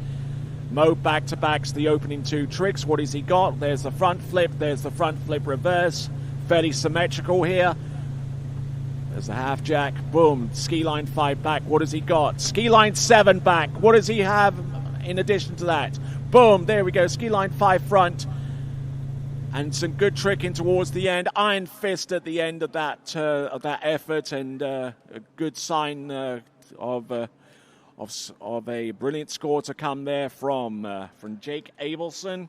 Mo back-to-backs the opening 2 tricks. What has he got? There's the front flip. There's the front flip reverse. Fairly symmetrical here. There's the half jack. Boom. Ski line 5 back. What has he got? Ski line 7 back. What does he have in addition to that? Boom. There we go. Ski line 5 front. And some good tricking towards the end. Iron fist at the end of that effort, and a good sign of a brilliant score to come there from Jake Abelson.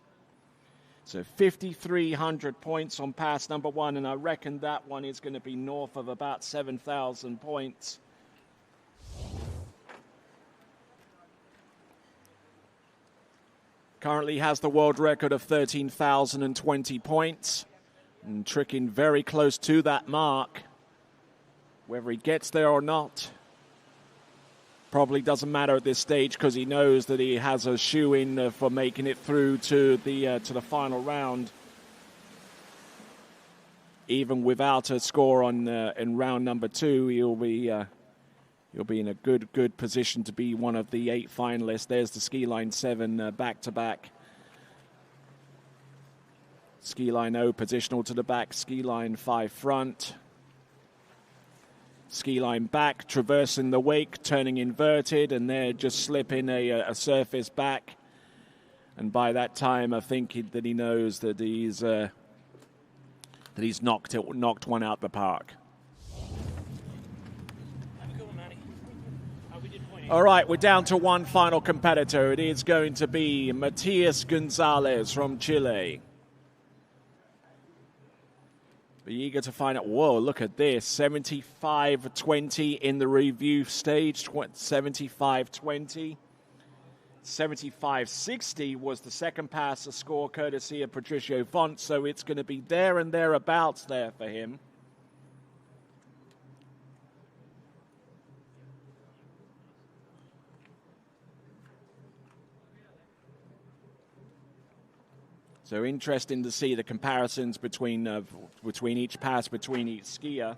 So 5,300 points on pass number 1, and I reckon that one is going to be north of about 7,000 points. Currently has the world record of 13,020 points, and tricking very close to that mark. Whether he gets there or not probably doesn't matter at this stage, because he knows that he has a shoe-in for making it through to the final round. Even without a score in round number 2, he'll be in a good position to be one of the 8 finalists. There's the ski line 7 back-to-back. Ski line 0 positional to the back. Ski line 5 front. Ski line back, traversing the wake, turning inverted, and there just slipping a surface back. And by that time, I think that he knows that he's knocked one out the park. All right, we're down to one final competitor. It is going to be Matias Gonzalez from Chile. Be eager to find out. Whoa, look at this. 75-20 in the review stage. 75-20. 75-60 was the second pass score, courtesy of Patricio Font. So it's going to be there and thereabouts there for him. So interesting to see the comparisons between each pass, between each skier.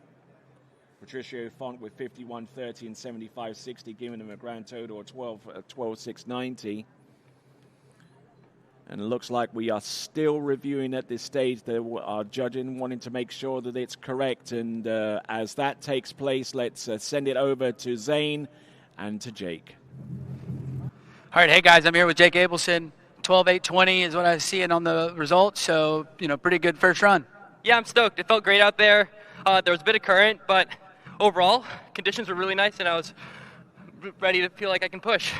Patricio Font with 51.30 and 75.60, giving him a grand total of 12.690. And it looks like we are still reviewing at this stage. Our judging wanting to make sure that it's correct. And as that takes place, let's send it over to Zane and to Jake. All right, hey guys, I'm here with Jake Abelson. 12.820 is what I was seeing on the results, so, pretty good first run. Yeah, I'm stoked. It felt great out there. There was a bit of current, but overall, conditions were really nice, and I was ready to feel like I can push.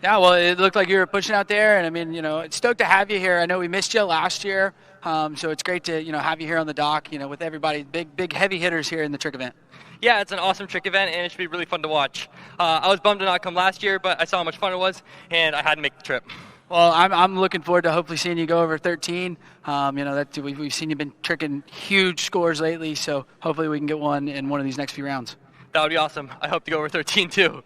Yeah, well, it looked like you were pushing out there, and I mean, you know, it's stoked to have you here. I know we missed you last year, so it's great to, you know, have you here on the dock, you know, with everybody, big heavy hitters here in the trick event. Yeah, it's an awesome trick event, and it should be really fun to watch. I was bummed to not come last year, but I saw how much fun it was, and I had to make the trip. Well, I'm looking forward to hopefully seeing you go over 13. You know, that we've seen you been tricking huge scores lately, so hopefully we can get one in one of these next few rounds. That would be awesome. I hope to go over 13 too.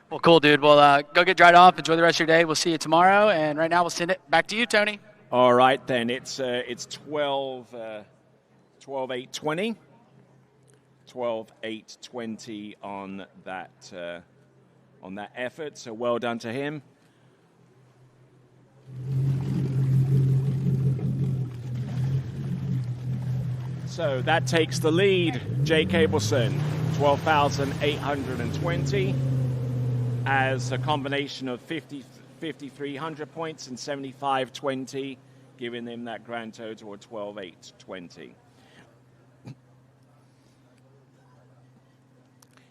Well, cool, dude. Well, go get dried off. Enjoy the rest of your day. We'll see you tomorrow. And right now, we'll send it back to you, Tony. All right, then. It's 12-8-20. 12-8-20 on that effort. So well done to him. So that takes the lead, Jay Cableson, 12,820, as a combination of 5,300 points and 75-20, giving him that grand total of 12,820.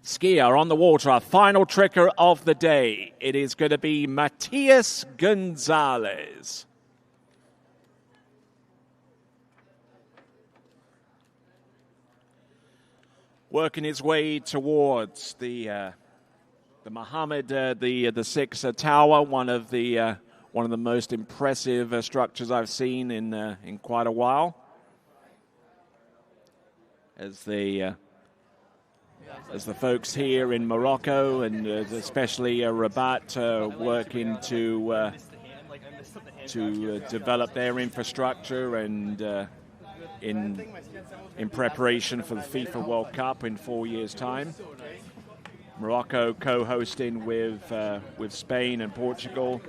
Skier on the water, our final tricker of the day. It is going to be Matias Gonzalez. Working his way towards the Muhammad, the six tower, one of the most impressive structures I've seen in quite a while. As the folks here in Morocco and especially Rabat working to develop their infrastructure and in preparation for the FIFA World Cup in 4 years' time. Morocco co-hosting with Spain and Portugal,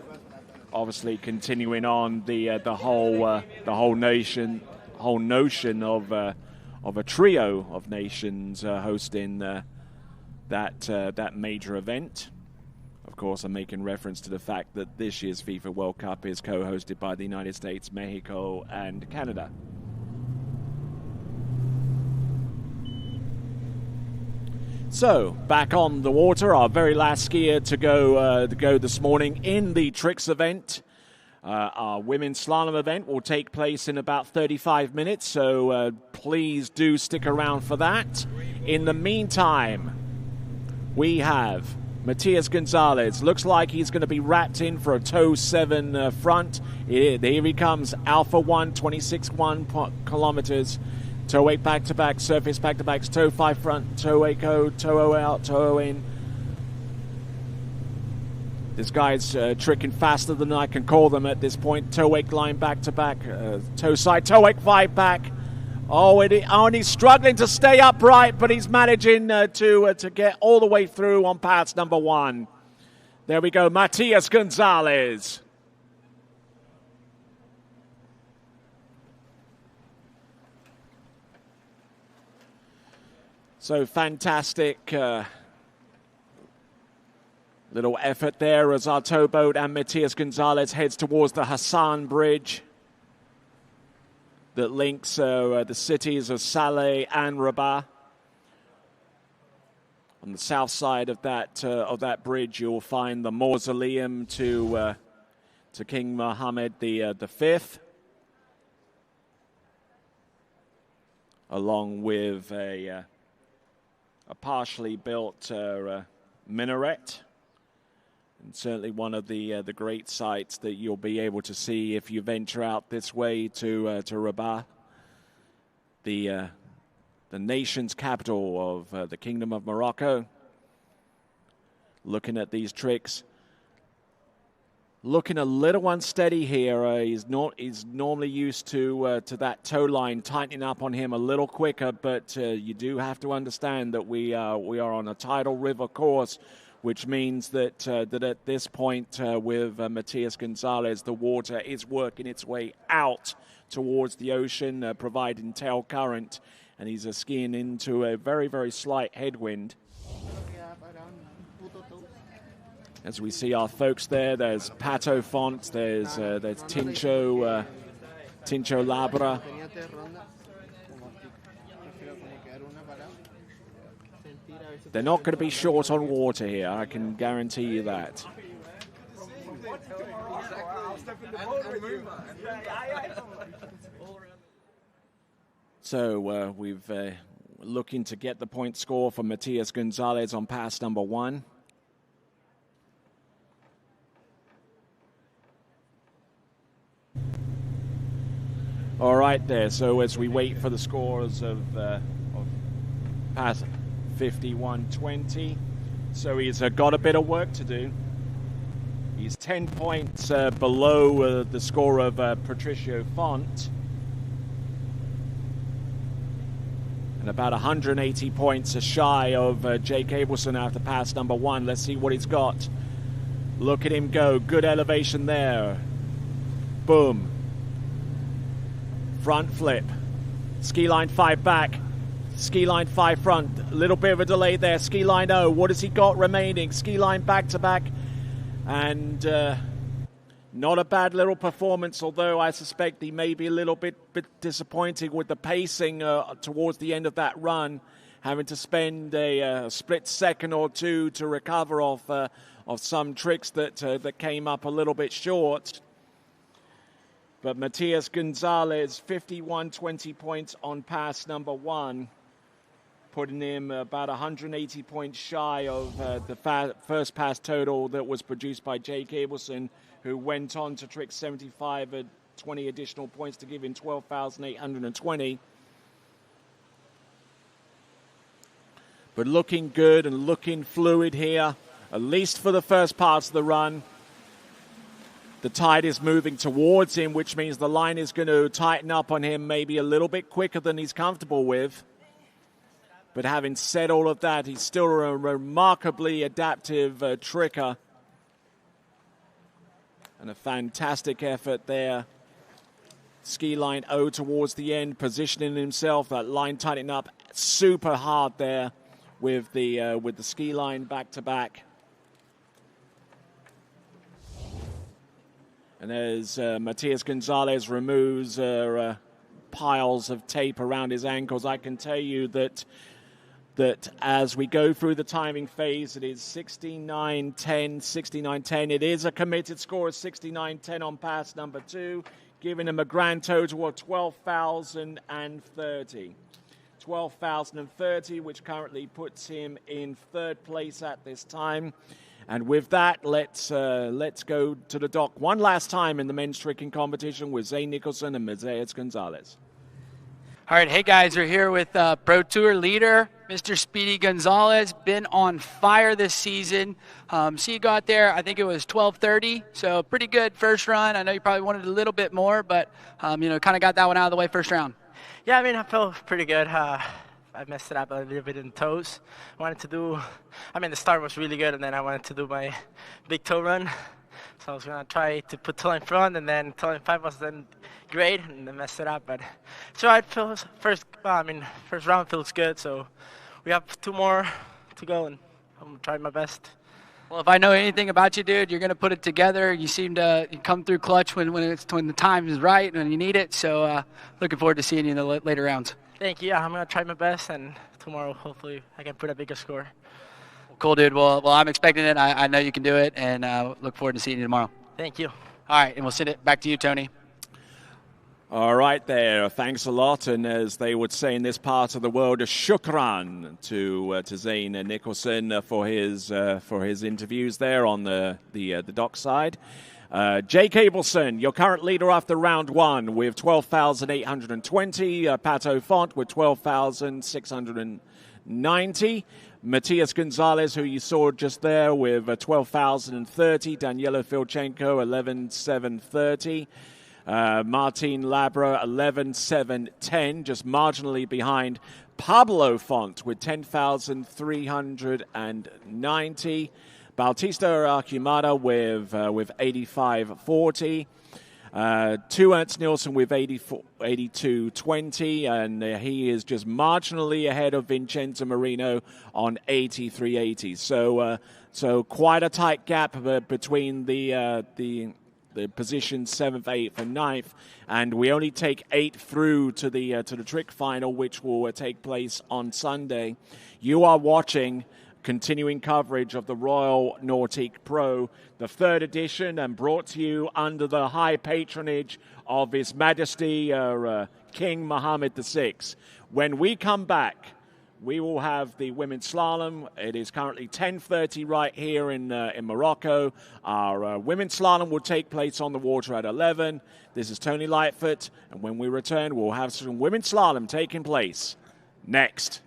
obviously continuing on the whole notion of a trio of nations hosting that major event. Of course, I'm making reference to the fact that this year's FIFA World Cup is co-hosted by the United States, Mexico, and Canada. So, back on the water, our very last skier to go this morning in the tricks event. Our women's slalom event will take place in about 35 minutes, so please do stick around for that. In the meantime, we have Matias Gonzalez. Looks like he's going to be wrapped in for a toe 7 front. Here he comes, Alpha 1, 26.1 kilometers. Toe 8 back-to-back, surface back-to-backs, toe 5 front, toe 8 go, toe 0 out, toe 0 in. This guy's tricking faster than I can call them at this point. Toe 8 line back-to-back, toe side, toe 8 5 back. And he's struggling to stay upright, but he's managing to get all the way through on pass number 1. There we go, Matias Gonzalez. So fantastic little effort there as our towboat and Matias Gonzalez heads towards the Hassan Bridge that links the cities of Saleh and Rabat. On the south side of that bridge, you'll find the mausoleum to King Mohammed the Fifth, along with a partially built minaret, and certainly one of the great sights that you'll be able to see if you venture out this way to Rabat, the nation's capital of the Kingdom of Morocco. Looking at these tricks, looking a little unsteady here. He's normally used to that toe line tightening up on him a little quicker, but you do have to understand that we are on a tidal river course, which means that at this point with Matias Gonzalez, the water is working its way out towards the ocean, providing tail current, and he's skiing into a very, very slight headwind. As we see our folks there, there's Pato Font, there's Tincho Labra. They're not going to be short on water here, I can guarantee you that. So we've looking to get the point score for Matias Gonzalez on pass number 1. All right there, so as we wait for the scores of pass 51-20, so he's got a bit of work to do. He's 10 points below the score of Patricio Font, and about 180 points shy of Jake Abelson after pass number 1. Let's see what he's got. Look at him go. Good elevation there. Boom. Front flip. Ski line 5 back. Ski line 5 front. A little bit of a delay there. Ski line 0. What has he got remaining? Ski line back to back. And not a bad little performance, although I suspect he may be a little bit disappointing with the pacing towards the end of that run, having to spend a split second or two to recover off some tricks that came up a little bit short. But Matias Gonzalez, 51-20 points on pass number 1, putting him about 180 points shy of the first pass total that was produced by Jake Abelson, who went on to trick 75 at 20 additional points to give him 12,820. But looking good and looking fluid here, at least for the first parts of the run. The tide is moving towards him, which means the line is going to tighten up on him maybe a little bit quicker than he's comfortable with. But having said all of that, he's still a remarkably adaptive tricker. And a fantastic effort there. Ski line 0 towards the end, positioning himself, that line tightening up super hard there with the ski line back to back. And as Matias Gonzalez removes piles of tape around his ankles, I can tell you that as we go through the timing phase, it is 69-10, 69-10. It is a committed score of 69-10 on pass number 2, giving him a grand total of 12,030. 12,030, which currently puts him in 3rd place at this time. And with that, let's go to the dock one last time in the men's tricking competition with Zane Nicholson and Matias Gonzalez. All right, hey guys, we're here with Pro Tour leader, Mr. Speedy Gonzalez. Been on fire this season. So you got there, I think it was 12:30, so pretty good first run. I know you probably wanted a little bit more, but kind of got that one out of the way first round. Yeah, I mean, I felt pretty good. I messed it up a little bit in toes. The start was really good, and then I wanted to do my big toe run. So I was going to try to put toe in front, and then toe in 5 was then great, and then messed it up. But so I feel first round feels good, so we have 2 more to go, and I'm going to try my best. Well, if I know anything about you, dude, you're going to put it together. You seem to come through clutch when the time is right and when you need it. So looking forward to seeing you in the later rounds. Thank you. Yeah, I'm going to try my best, and tomorrow hopefully I can put a bigger score. Cool, dude. Well, I'm expecting it. I know you can do it, and look forward to seeing you tomorrow. Thank you. All right, and we'll send it back to you, Tony. All right there. Thanks a lot. And as they would say in this part of the world, a shukran to Zane Nicholson for his interviews there on the dock side. Jake Abelson, your current leader after round 1 with 12,820. Pato Font with 12,690. Matias Gonzalez, who you saw just there, with 12,030. Daniela Filchenko, 11,730. Martin Labra, 11,710, just marginally behind Pablo Font with 10,390. Bautista Archimada with 85.40. To Ernst Nielsen with 82.20, and he is just marginally ahead of Vincenzo Marino on 83.80. So quite a tight gap between the positions 7th, 8th, and 9th, and we only take 8 through to the trick final, which will take place on Sunday. You are watching continuing coverage of the Royal Nautique Pro, the 3rd edition, and brought to you under the high patronage of His Majesty King Mohammed VI. When we come back, we will have the women's slalom. It is currently 10:30 right here in Morocco. Our women's slalom will take place on the water at 11. This is Tony Lightfoot, and when we return, we'll have some women's slalom taking place next.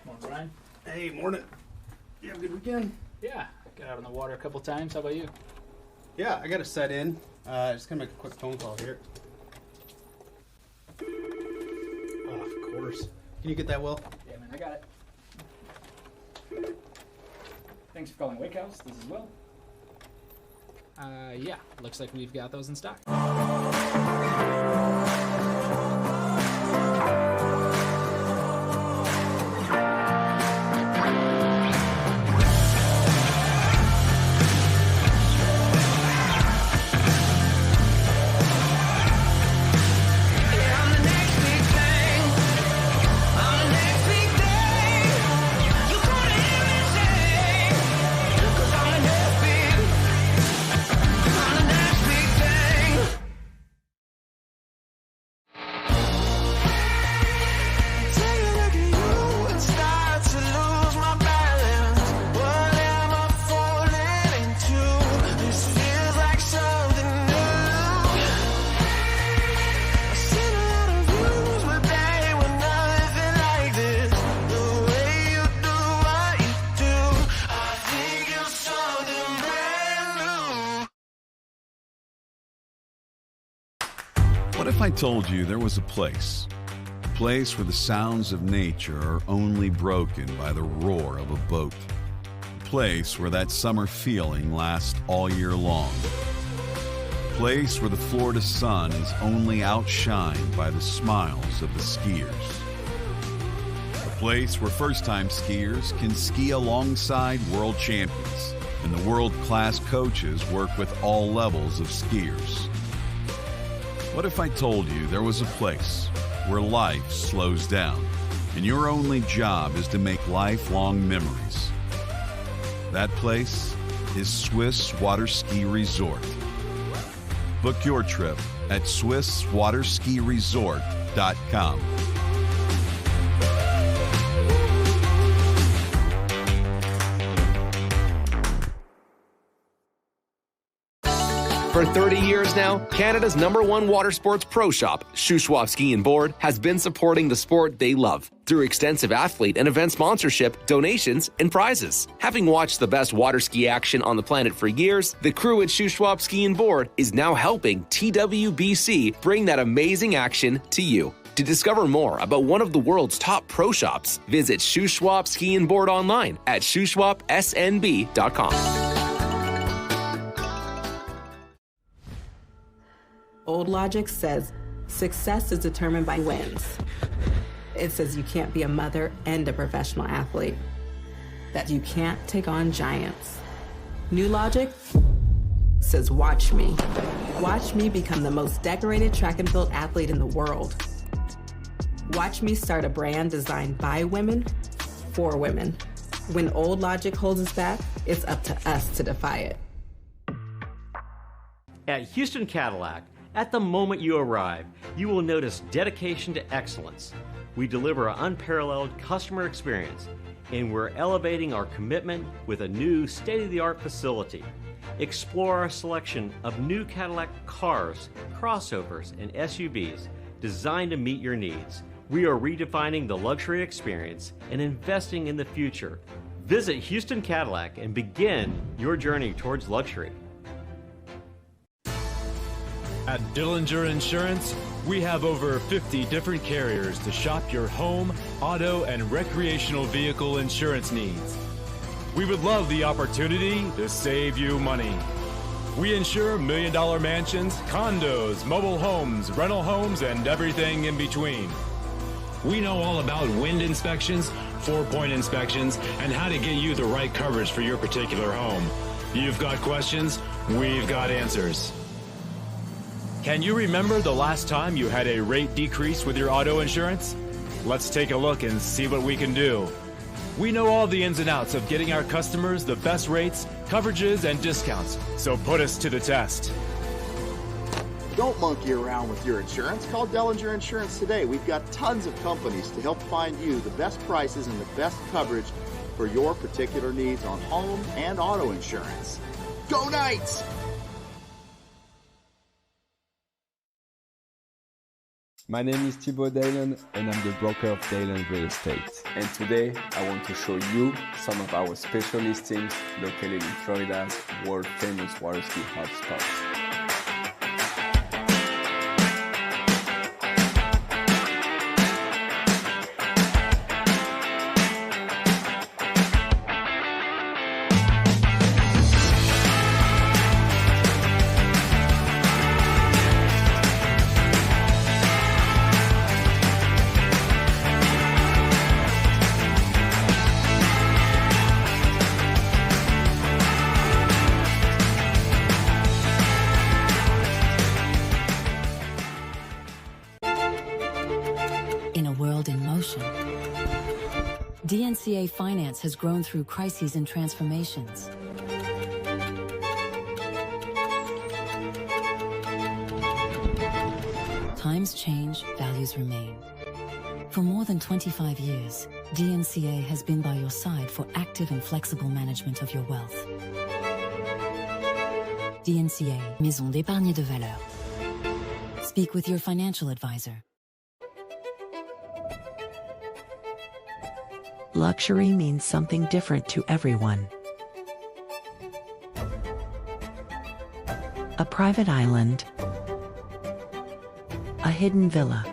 Morning, Ryan. Hey, morning. You have a good weekend? Yeah, got out on the water a couple times. How about you? Yeah, I got to set in. Just gonna make a quick phone call here. Oh, of course. Can you get that, Will? Yeah, man, I got it. Thanks for calling Wake House. This is Will. Yeah, looks like we've got those in stock. What if I told you there was a place where the sounds of nature are only broken by the roar of a boat? A place where that summer feeling lasts all year long. A place where the Florida sun is only outshined by the smiles of the skiers. A place where first-time skiers can ski alongside world champions, and the world-class coaches work with all levels of skiers. What if I told you there was a place where life slows down and your only job is to make lifelong memories? That place is Swiss Waterski Resort. Book your trip at SwissWaterskiResort.com. For 30 years now, Canada's #1 water sports pro shop, Shuswap Ski and Board, has been supporting the sport they love through extensive athlete and event sponsorship, donations, and prizes. Having watched the best water ski action on the planet for years, the crew at Shuswap Ski and Board is now helping TWBC bring that amazing action to you. To discover more about one of the world's top pro shops, visit Shuswap Ski and Board online at shuswapsnb.com. Old logic says success is determined by wins. It says you can't be a mother and a professional athlete, that you can't take on giants. New logic says watch me. Watch me become the most decorated track and field athlete in the world. Watch me start a brand designed by women, for women. When old logic holds us back, it's up to us to defy it. At Houston Cadillac, at the moment you arrive, you will notice dedication to excellence. We deliver an unparalleled customer experience, and we're elevating our commitment with a new state-of-the-art facility. Explore our selection of new Cadillac cars, crossovers, and SUVs designed to meet your needs. We are redefining the luxury experience and investing in the future. Visit Houston Cadillac and begin your journey towards luxury. At Dillinger Insurance, we have over 50 different carriers to shop your home, auto, and recreational vehicle insurance needs. We would love the opportunity to save you money. We insure million-dollar mansions, condos, mobile homes, rental homes, and everything in between. We know all about wind inspections, 4-point inspections, and how to get you the right coverage for your particular home. You've got questions, we've got answers. Can you remember the last time you had a rate decrease with your auto insurance? Let's take a look and see what we can do. We know all the ins and outs of getting our customers the best rates, coverages, and discounts, so put us to the test. Don't monkey around with your insurance. Call Dillinger Insurance today. We've got tons of companies to help find you the best prices and the best coverage for your particular needs on home and auto insurance. Go Knights! My name is Thibaut Dalen and I'm the broker of Dalen Real Estate. And today I want to show you some of our special listings located in Florida's world famous waterski hotspots. DNCA Finance has grown through crises and transformations. Times change, values remain. For more than 25 years, DNCA has been by your side for active and flexible management of your wealth. DNCA, Maison d'épargne de valeur. Speak with your financial advisor. Luxury means something different to everyone. A private island, a hidden villa,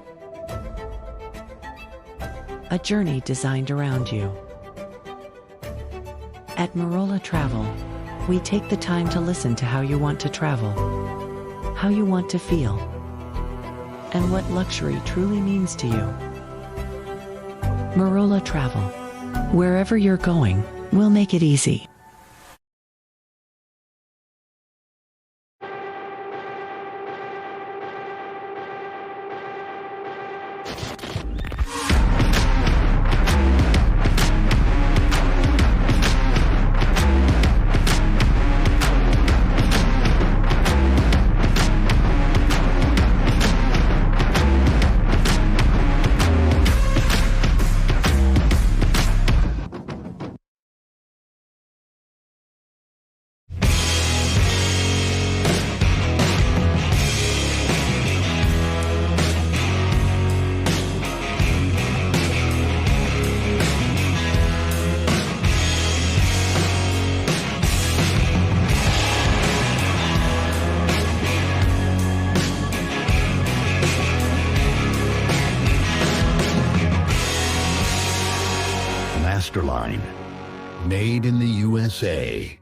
a journey designed around you. At Marola Travel, we take the time to listen to how you want to travel, how you want to feel, and what luxury truly means to you. Marola Travel. Wherever you're going, we'll make it easy. Masterline, made in the USA.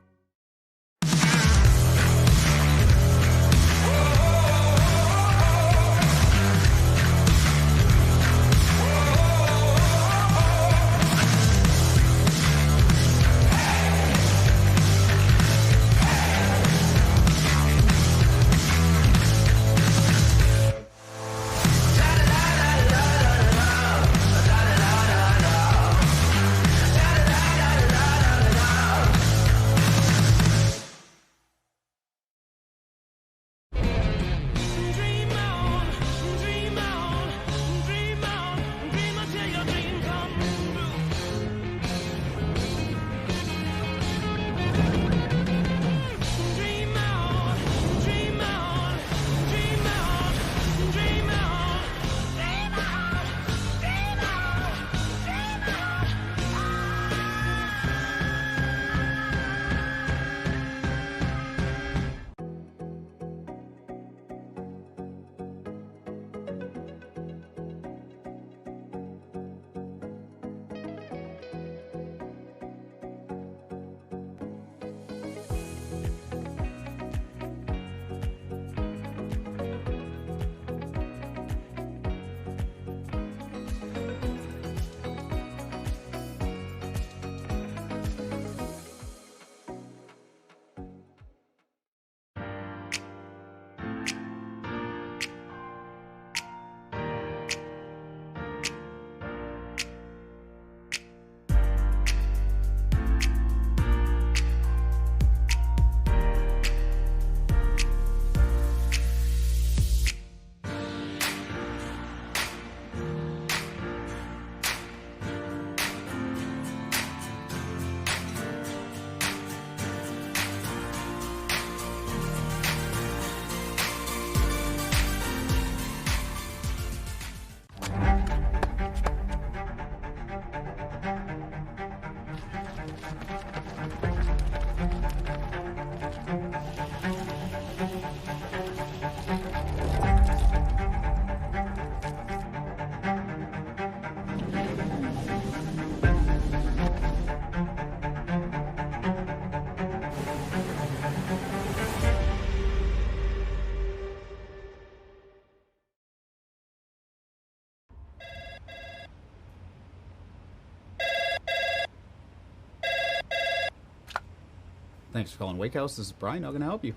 Thanks for calling Wake House. This is Brian. How can I help you?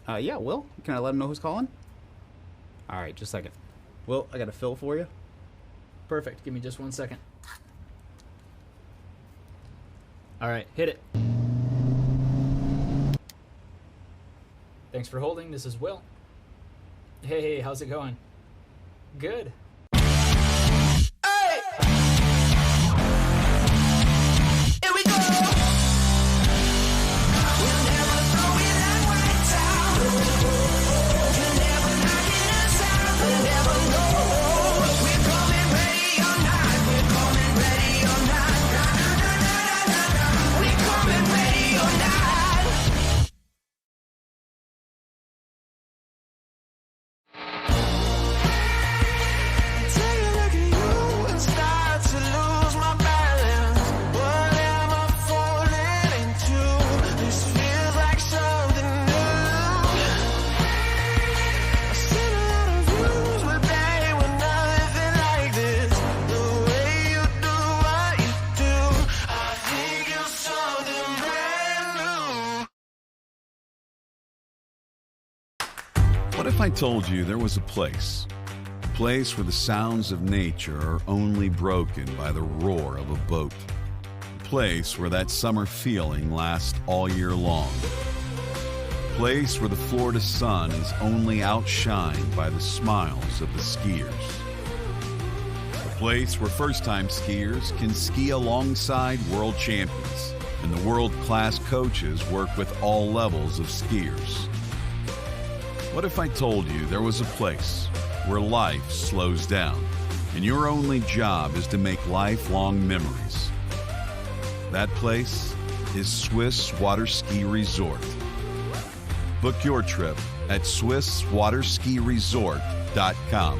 Yeah, Will. Can I let him know who's calling? All right, just a second. Will, I got a fill for you. Perfect. Give me just 1 second. All right, hit it. Thanks for holding. This is Will. Hey, how's it going? Good. What if I told you there was a place where the sounds of nature are only broken by the roar of a boat? A place where that summer feeling lasts all year long. A place where the Florida sun is only outshined by the smiles of the skiers. A place where first-time skiers can ski alongside world champions, and the world-class coaches work with all levels of skiers. What if I told you there was a place where life slows down and your only job is to make lifelong memories? That place is Swiss Waterski Resort. Book your trip at SwissWaterskiResort.com.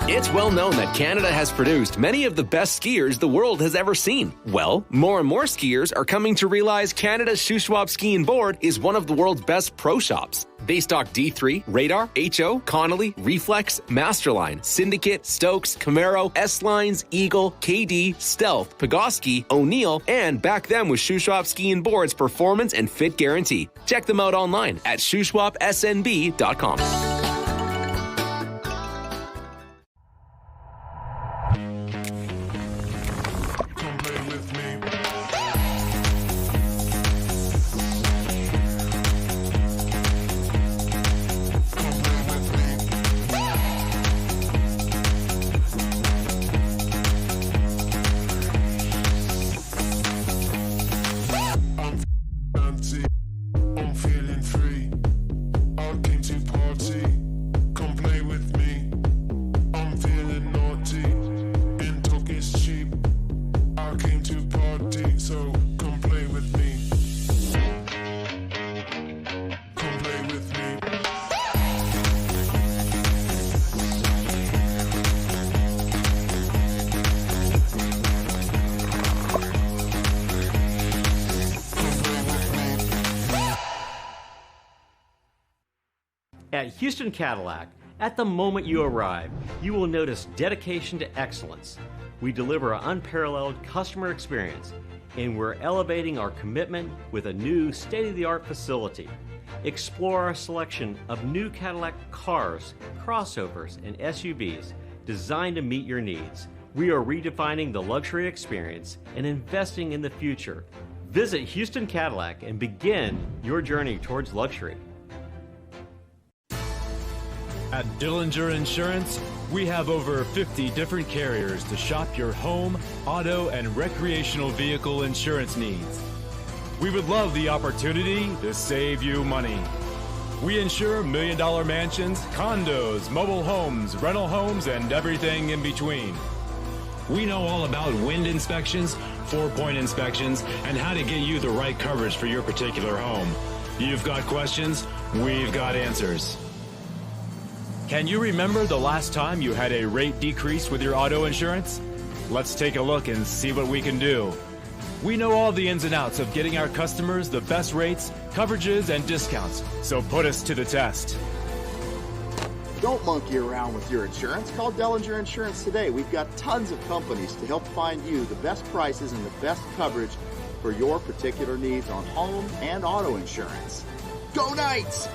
It's well known that Canada has produced many of the best skiers the world has ever seen. Well, more and more skiers are coming to realize Canada's Shuswap Ski and Board is one of the world's best pro shops. They stock D3, Radar, HO, Connolly, Reflex, Masterline, Syndicate, Stokes, Camaro, S-Lines, Eagle, KD, Stealth, Pegosky, O'Neill, and back them with Shuswap Ski and Board's performance and fit guarantee. Check them out online at ShuswapSNB.com. At Houston Cadillac, at the moment you arrive, you will notice dedication to excellence. We deliver an unparalleled customer experience, and we're elevating our commitment with a new state-of-the-art facility. Explore our selection of new Cadillac cars, crossovers, and SUVs designed to meet your needs. We are redefining the luxury experience and investing in the future. Visit Houston Cadillac and begin your journey towards luxury. At Dillinger Insurance, we have over 50 different carriers to shop your home, auto, and recreational vehicle insurance needs. We would love the opportunity to save you money. We insure million-dollar mansions, condos, mobile homes, rental homes, and everything in between. We know all about wind inspections, 4-point inspections, and how to get you the right coverage for your particular home. You've got questions, we've got answers. Can you remember the last time you had a rate decrease with your auto insurance? Let's take a look and see what we can do. We know all the ins and outs of getting our customers the best rates, coverages, and discounts, so put us to the test. Don't monkey around with your insurance. Call Dellinger Insurance today. We've got tons of companies to help find you the best prices and the best coverage for your particular needs on home and auto insurance. Go Knights!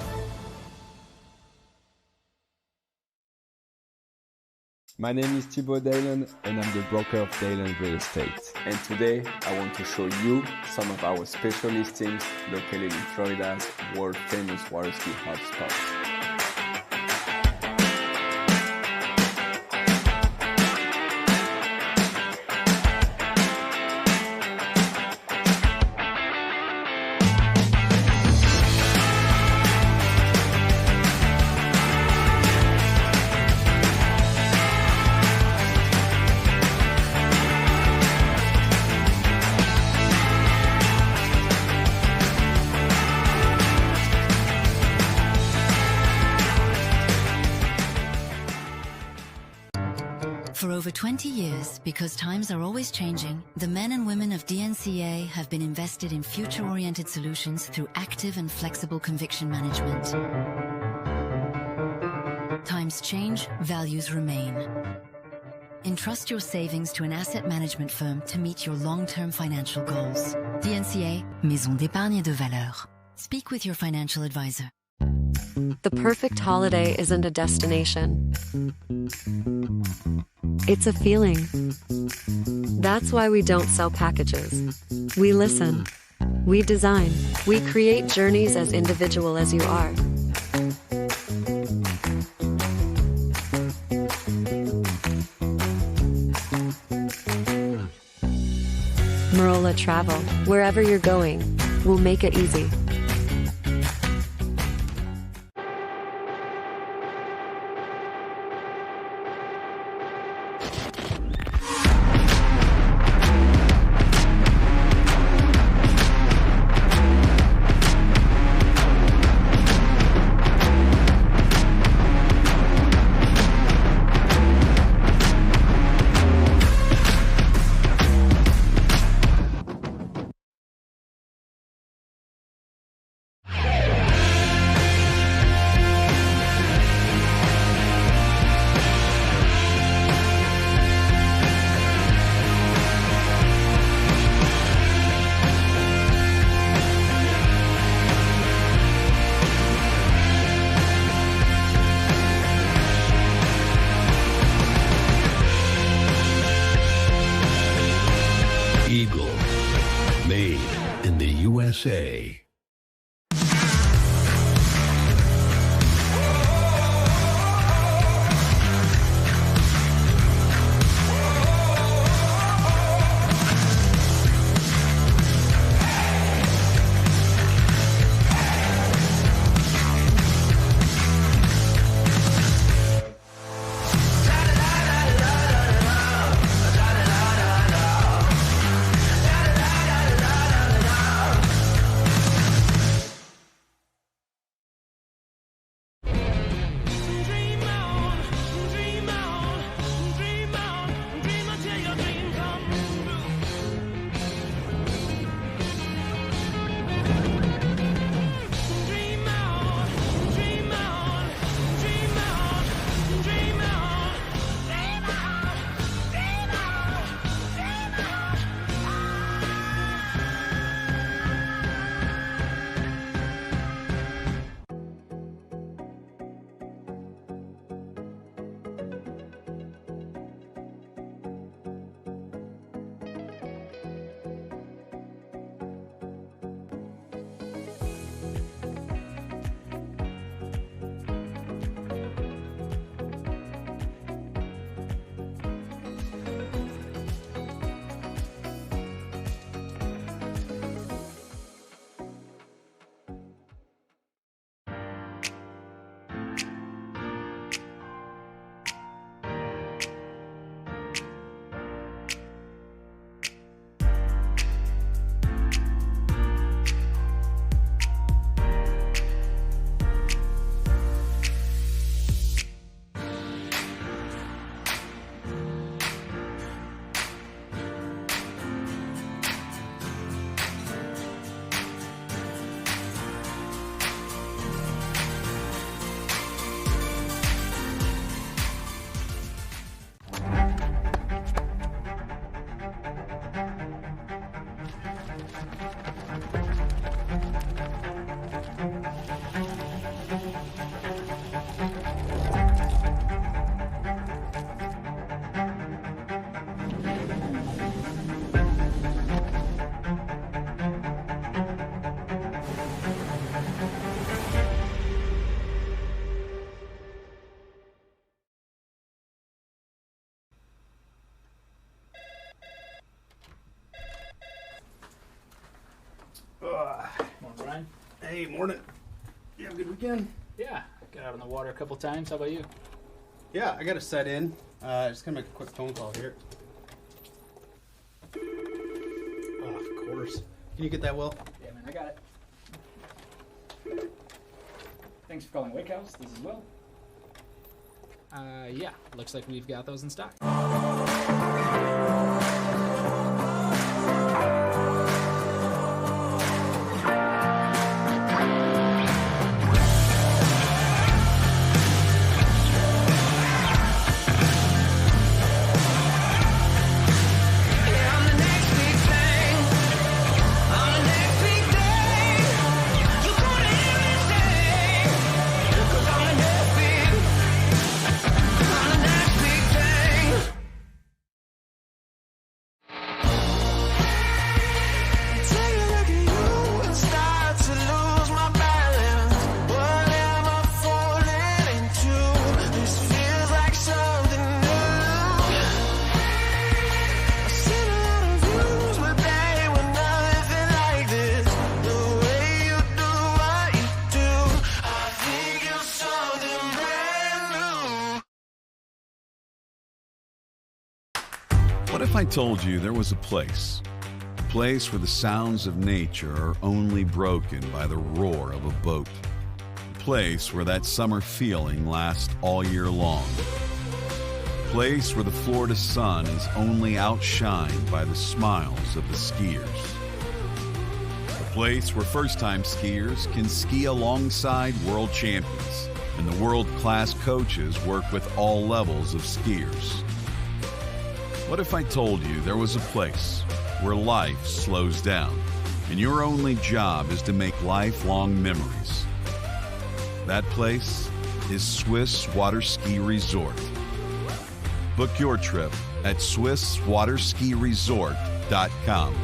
My name is Thibaut Dalen and I'm the broker of Dalen Real Estate. And today I want to show you some of our special listings located in Florida's world famous waterski hotspots. For over 20 years, because times are always changing, the men and women of DNCA have been invested in future-oriented solutions through active and flexible conviction management. Times change, values remain. Entrust your savings to an asset management firm to meet your long-term financial goals. DNCA, Maison d'épargne de valeur. Speak with your financial advisor. The perfect holiday isn't a destination. It's a feeling. That's why we don't sell packages. We listen. We design. We create journeys as individual as you are. Marola Travel. Wherever you're going, we'll make it easy. Eagle, made in the USA. Morning, Brian. Hey, morning. You have a good weekend? Yeah, got out on the water a couple times. How about you? Yeah, I got to set in. Just gonna make a quick phone call here. Oh, of course. Can you get that, Will? Yeah, man, I got it. Thanks for calling Wake House. This is Will. Yeah, looks like we've got those in stock. What if I told you there was a place where the sounds of nature are only broken by the roar of a boat? A place where that summer feeling lasts all year long. A place where the Florida sun is only outshined by the smiles of the skiers. A place where first-time skiers can ski alongside world champions, and the world-class coaches work with all levels of skiers. What if I told you there was a place where life slows down and your only job is to make lifelong memories? That place is Swiss Waterski Resort. Book your trip at SwissWaterskiResort.com.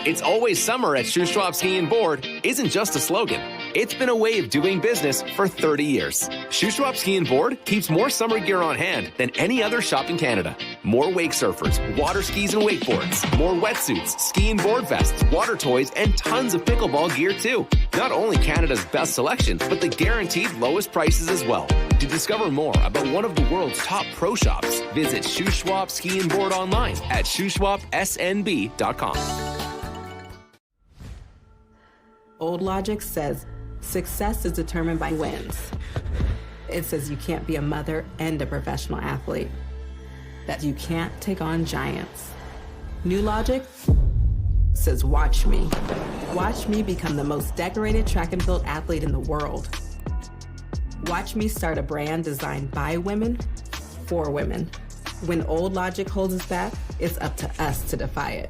It's always summer at Shoe Schwab Ski and Board isn't just a slogan. It's been a way of doing business for 30 years. Shoe Schwab Ski and Board keeps more summer gear on hand than any other shop in Canada. More wake surfers, water skis and wakeboards, more wetsuits, ski and board vests, water toys, and tons of pickleball gear too. Not only Canada's best selection, but the guaranteed lowest prices as well. To discover more about one of the world's top pro shops, visit Shoe Schwab Ski and Board online at shoeschwabsnb.com. Old logic says success is determined by wins. It says you can't be a mother and a professional athlete, that you can't take on giants. New logic says watch me. Watch me become the most decorated track and field athlete in the world. Watch me start a brand designed by women, for women. When old logic holds us back, it's up to us to defy it.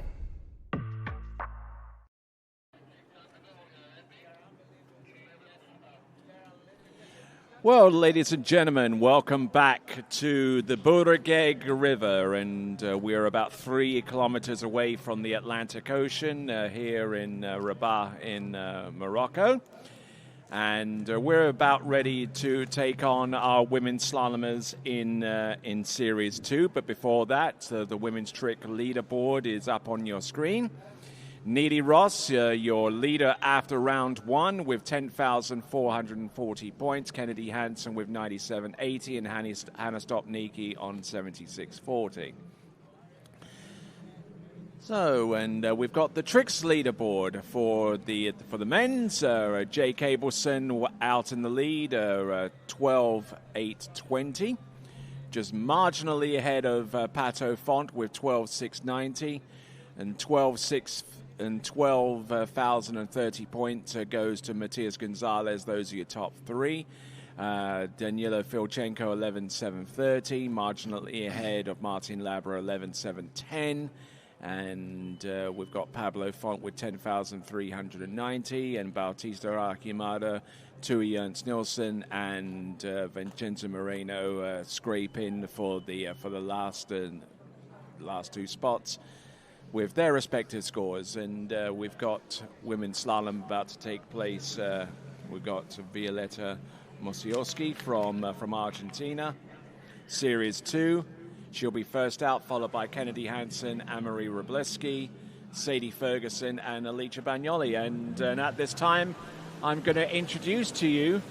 Well, ladies and gentlemen, welcome back to the Burgeg River, and we're about 3 kilometers away from the Atlantic Ocean here in Rabat in Morocco. And we're about ready to take on our women's slalomers in Series 2. But before that, the women's trick leaderboard is up on your screen. Neely Ross, your leader after round 1 with 10,440 points. Kennedy Hansen with 97.80 and Hannah Stopnicki on 76.40. So, and we've got the tricks leaderboard for the men's. Jay Cableson out in the lead, 12.820, just marginally ahead of Pato Font with 12.690, and 12,030 points goes to Matias Gonzalez. Those are your top 3. Danilo Filchenko 11.730, marginally ahead of Martin Labra 11.710. And we've got Pablo Font with 10,390, and Bautista Archimada, Tui Ernst Nilsson, and Vincenzo Moreno scrape in for the last 2 spots with their respective scores. And we've got women's slalom about to take place. We've got Violeta Mosioski from Argentina, Series 2. She'll be first out, followed by Kennedy Hansen, Anne-Marie Robleski, Sadie Ferguson, and Alicia Bagnoli. And at this time, I'm going to introduce to you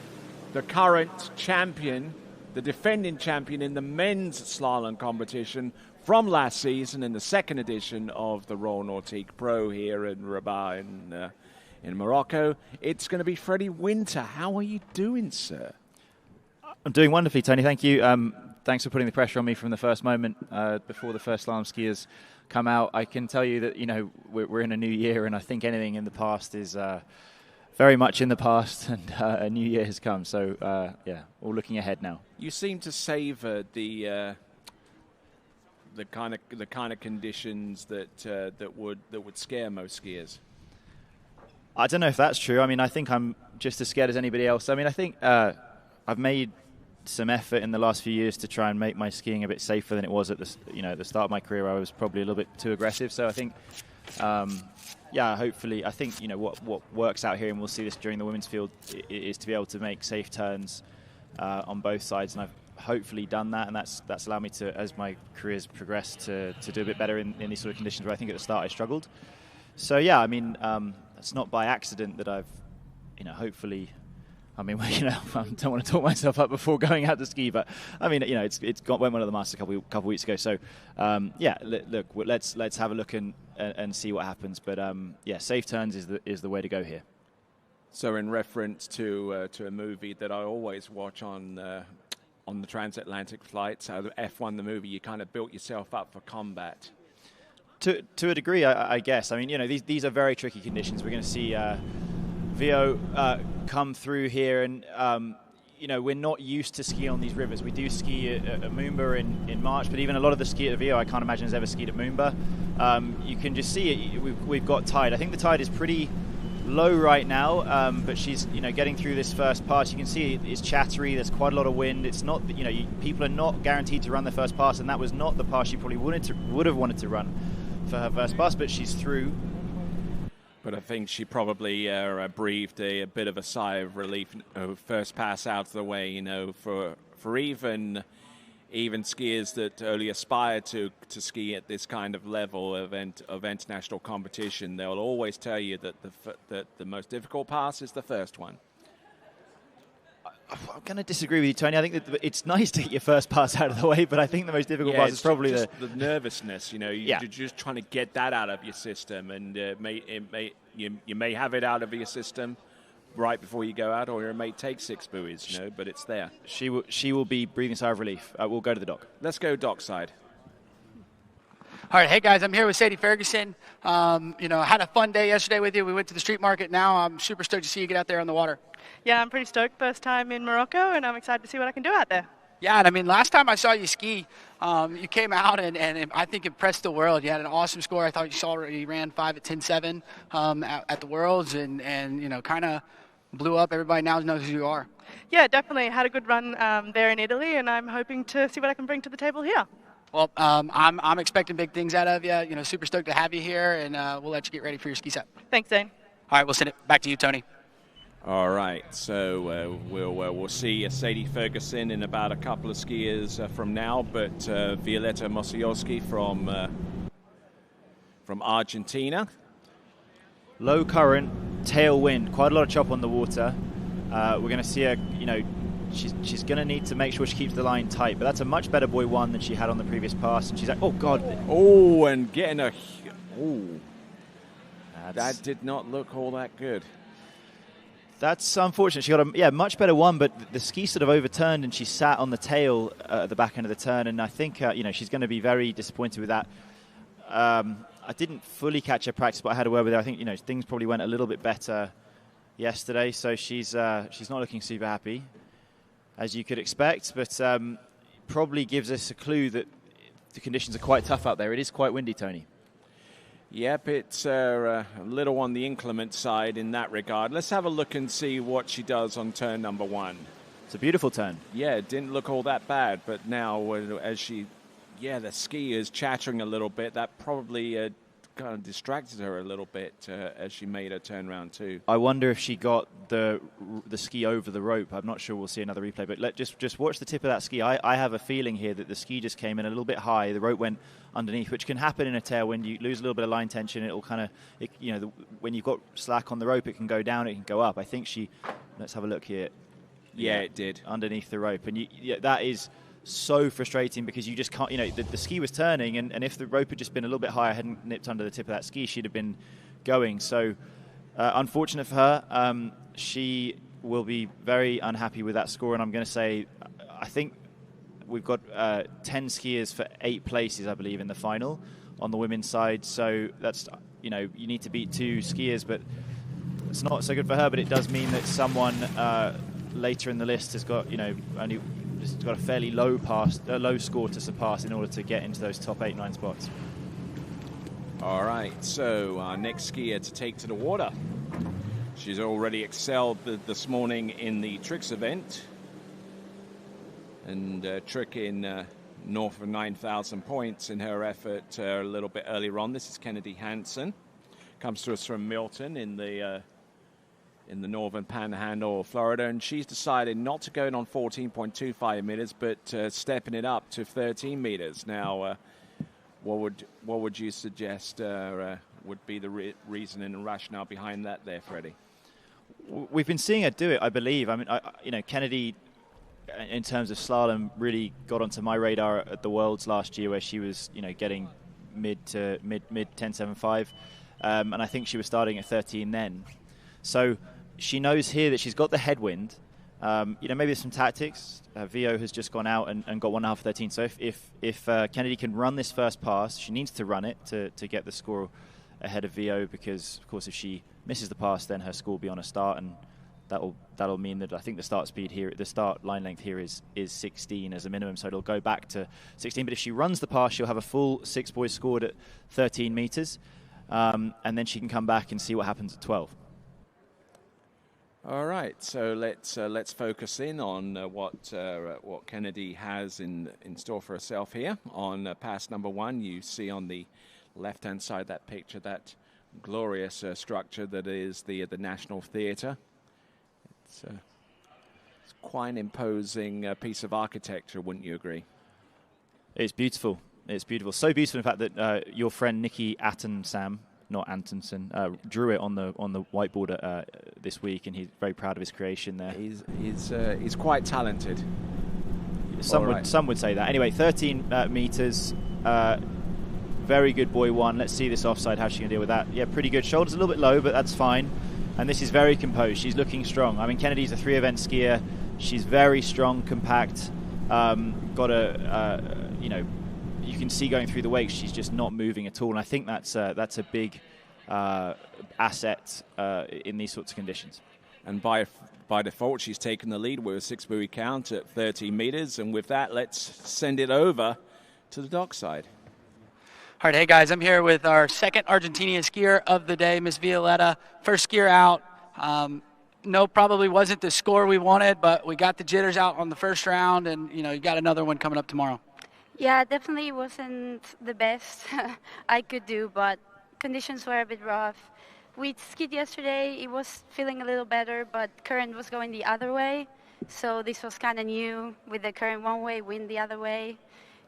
the current champion, the defending champion in the men's slalom competition from last season in the 2nd edition of the Royal Nautique Pro here in Rabat in Morocco. It's going to be Freddie Winter. How are you doing, sir? I'm doing wonderfully, Tony. Thank you. Thanks for putting the pressure on me from the first moment before the first slalom skiers come out. I can tell you that, you know, we're in a new year, and I think anything in the past is very much in the past, and a new year has come. So, yeah, all looking ahead now. You seem to savor the kind of conditions that would scare most skiers. I don't know if that's true. I mean, I think I'm just as scared as anybody else. I mean, I think I've made some effort in the last few years to try and make my skiing a bit safer than it was at the start of my career. I was probably a little bit too aggressive. So I think, hopefully, I think what works out here, and we'll see this during the women's field, is to be able to make safe turns on both sides, and I've hopefully done that, and that's allowed me to, as my career's progressed, to do a bit better in these sort of conditions where I think at the start I struggled. So yeah, I mean, it's not by accident that I've hopefully. I mean, I don't want to talk myself up before going out to ski, but I mean, went one of the Masters a couple weeks ago. So, look, let's have a look and see what happens. But safe turns is the way to go here. So, in reference to a movie that I always watch on the transatlantic flights, the F1 the movie, you kind of built yourself up for combat. To a degree, I guess. I mean, these are very tricky conditions. We're going to see Vio come through here, and we're not used to skiing on these rivers. We do ski at Moomba in March, but even a lot of the ski at Vio, I can't imagine has ever skied at Moomba. You can just see it. We've got tide. I think the tide is pretty low right now, but she's getting through this first pass. You can see it's chattery. There's quite a lot of wind. It's not people are not guaranteed to run their first pass, and that was not the pass she probably would have wanted to run for her first pass, but she's through. But I think she probably breathed a bit of a sigh of relief. First pass out of the way, for even skiers that only aspire to ski at this kind of level of international competition, they'll always tell you that the most difficult pass is the first one. I'm going to disagree with you, Tony. I think that it's nice to get your first pass out of the way, but I think the most difficult pass is probably the nervousness. You're just trying to get that out of your system, and you may have it out of your system right before you go out, or it may take 6 buoys, but it's there. She will be breathing a sigh of relief. We'll go to the dock. Let's go dockside. All right, hey guys, I'm here with Sadie Ferguson. Had a fun day yesterday with you. We went to the street market. Now I'm super stoked to see you get out there on the water. Yeah, I'm pretty stoked. First time in Morocco, and I'm excited to see what I can do out there. Yeah, and I mean, last time I saw you ski, you came out and I think impressed the world. You had an awesome score. I thought you ran 5 at 10.7 at the Worlds, and kind of blew up. Everybody now knows who you are. Yeah, definitely. Had a good run there in Italy, and I'm hoping to see what I can bring to the table here. Well, I'm expecting big things out of you. Super stoked to have you here, and we'll let you get ready for your ski set. Thanks, Zane. All right, we'll send it back to you, Tony. All right, so we'll see Sadie Ferguson in about a couple of skiers from now, but Violetta Mosioski from Argentina. Low current, tailwind, quite a lot of chop on the water. We're going to see her, she's going to need to make sure she keeps the line tight, but that's a much better buoy 1 than she had on the previous pass, and she's like, oh, God. Oh, and getting a... Oh, that did not look all that good. That's unfortunate. She got a much better 1, but the ski sort of overturned and she sat on the tail at the back end of the turn, and I think she's going to be very disappointed with that. I didn't fully catch her practice, but I had a word with her. I think things probably went a little bit better yesterday, so she's not looking super happy, as you could expect, but probably gives us a clue that the conditions are quite tough out there. It is quite windy, Tony. Yep, it's a little on the inclement side in that regard. Let's have a look and see what she does on turn number 1. It's a beautiful turn. Yeah, it didn't look all that bad, but now as the ski is chattering a little bit, that probably kind of distracted her a little bit as she made her turn round 2. I wonder if she got the ski over the rope. I'm not sure. We'll see another replay, but just watch the tip of that ski. I have a feeling here that the ski just came in a little bit high. The rope went underneath, which can happen in a tailwind. You lose a little bit of line tension. It'll kind of, when you've got slack on the rope, it can go down, it can go up. I think let's have a look here. Yeah, it did. Underneath the rope. And that is so frustrating because you just can't, the ski was turning, and if the rope had just been a little bit higher, hadn't nipped under the tip of that ski, she'd have been going. So unfortunate for her. She will be very unhappy with that score, and I'm going to say, I think we've got 10 skiers for 8 places, I believe, in the final on the women's side. So that's, you need to beat 2 skiers, but it's not so good for her, but it does mean that someone later in the list has got, only just got a fairly low score to surpass in order to get into those top 8-9 spots. All right, so our next skier to take to the water. She's already excelled this morning in the tricks event, and trick in north of 9,000 points in her effort a little bit earlier on. This is Kennedy Hansen, comes to us from Milton in the northern panhandle of Florida, and she's decided not to go in on 14.25 meters, but stepping it up to 13 meters. Now, what would you suggest would be the reason and rationale behind that there, Freddie? We've been seeing her do it, I believe. I mean, Kennedy, in terms of slalom, really got onto my radar at the Worlds last year, where she was, getting mid 10.75, and I think she was starting at 13 then. So she knows here that she's got the headwind. Maybe there's some tactics. Vio has just gone out and got 1.5 13. So if Kennedy can run this first pass, she needs to run it to get the score ahead of Vio, because of course if she misses the pass, then her score will be on a start, and that'll mean that I think the start speed here, the start line length here is 16 as a minimum, so it'll go back to 16. But if she runs the pass, she'll have a full 6 buoys scored at 13 meters, and then she can come back and see what happens at 12. All right, so let's focus in on what Kennedy has in store for herself here on pass number 1. You see on the left-hand side that picture, that glorious structure that is the National Theatre. It's quite an imposing piece of architecture, wouldn't you agree? It's beautiful. It's beautiful. So beautiful, in fact, that your friend Nikki not Antonsen, drew it on the whiteboard this week, and he's very proud of his creation there. He's quite talented. Some would say that. Anyway, 13 meters. Very good buoy 1. Let's see this offside, how she can deal with that. Yeah, pretty good. Shoulders a little bit low, but that's fine. And this is very composed. She's looking strong. I mean, Kennedy's a 3-event skier. She's very strong, compact. Got you can see going through the wakes, she's just not moving at all. And I think that's a big asset in these sorts of conditions. And by default, she's taken the lead with a 6 buoy count at 13 meters. And with that, let's send it over to the dockside. All right, hey guys, I'm here with our second Argentinian skier of the day, Miss Violetta. First skier out. No, probably wasn't the score we wanted, but we got the jitters out on the first round, and you got another one coming up tomorrow. Yeah, definitely wasn't the best I could do, but conditions were a bit rough. We skied yesterday. It was feeling a little better, but current was going the other way, so this was kind of new with the current one way, wind the other way.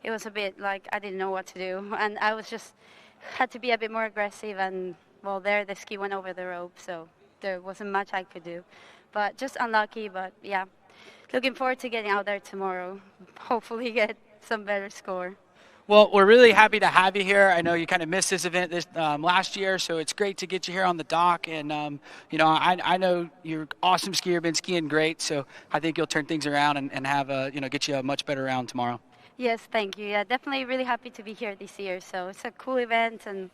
It was a bit like I didn't know what to do, and I was just had to be a bit more aggressive, and well, there the ski went over the rope, so there wasn't much I could do, but just unlucky. But yeah, looking forward to getting out there tomorrow, hopefully get some better score. Well, we're really happy to have you here. I know you kind of missed this event last year, so it's great to get you here on the dock. And, I know you're an awesome skier, been skiing great, so I think you'll turn things around and have get you a much better round tomorrow. Yes, thank you. Yeah, definitely really happy to be here this year. So it's a cool event, and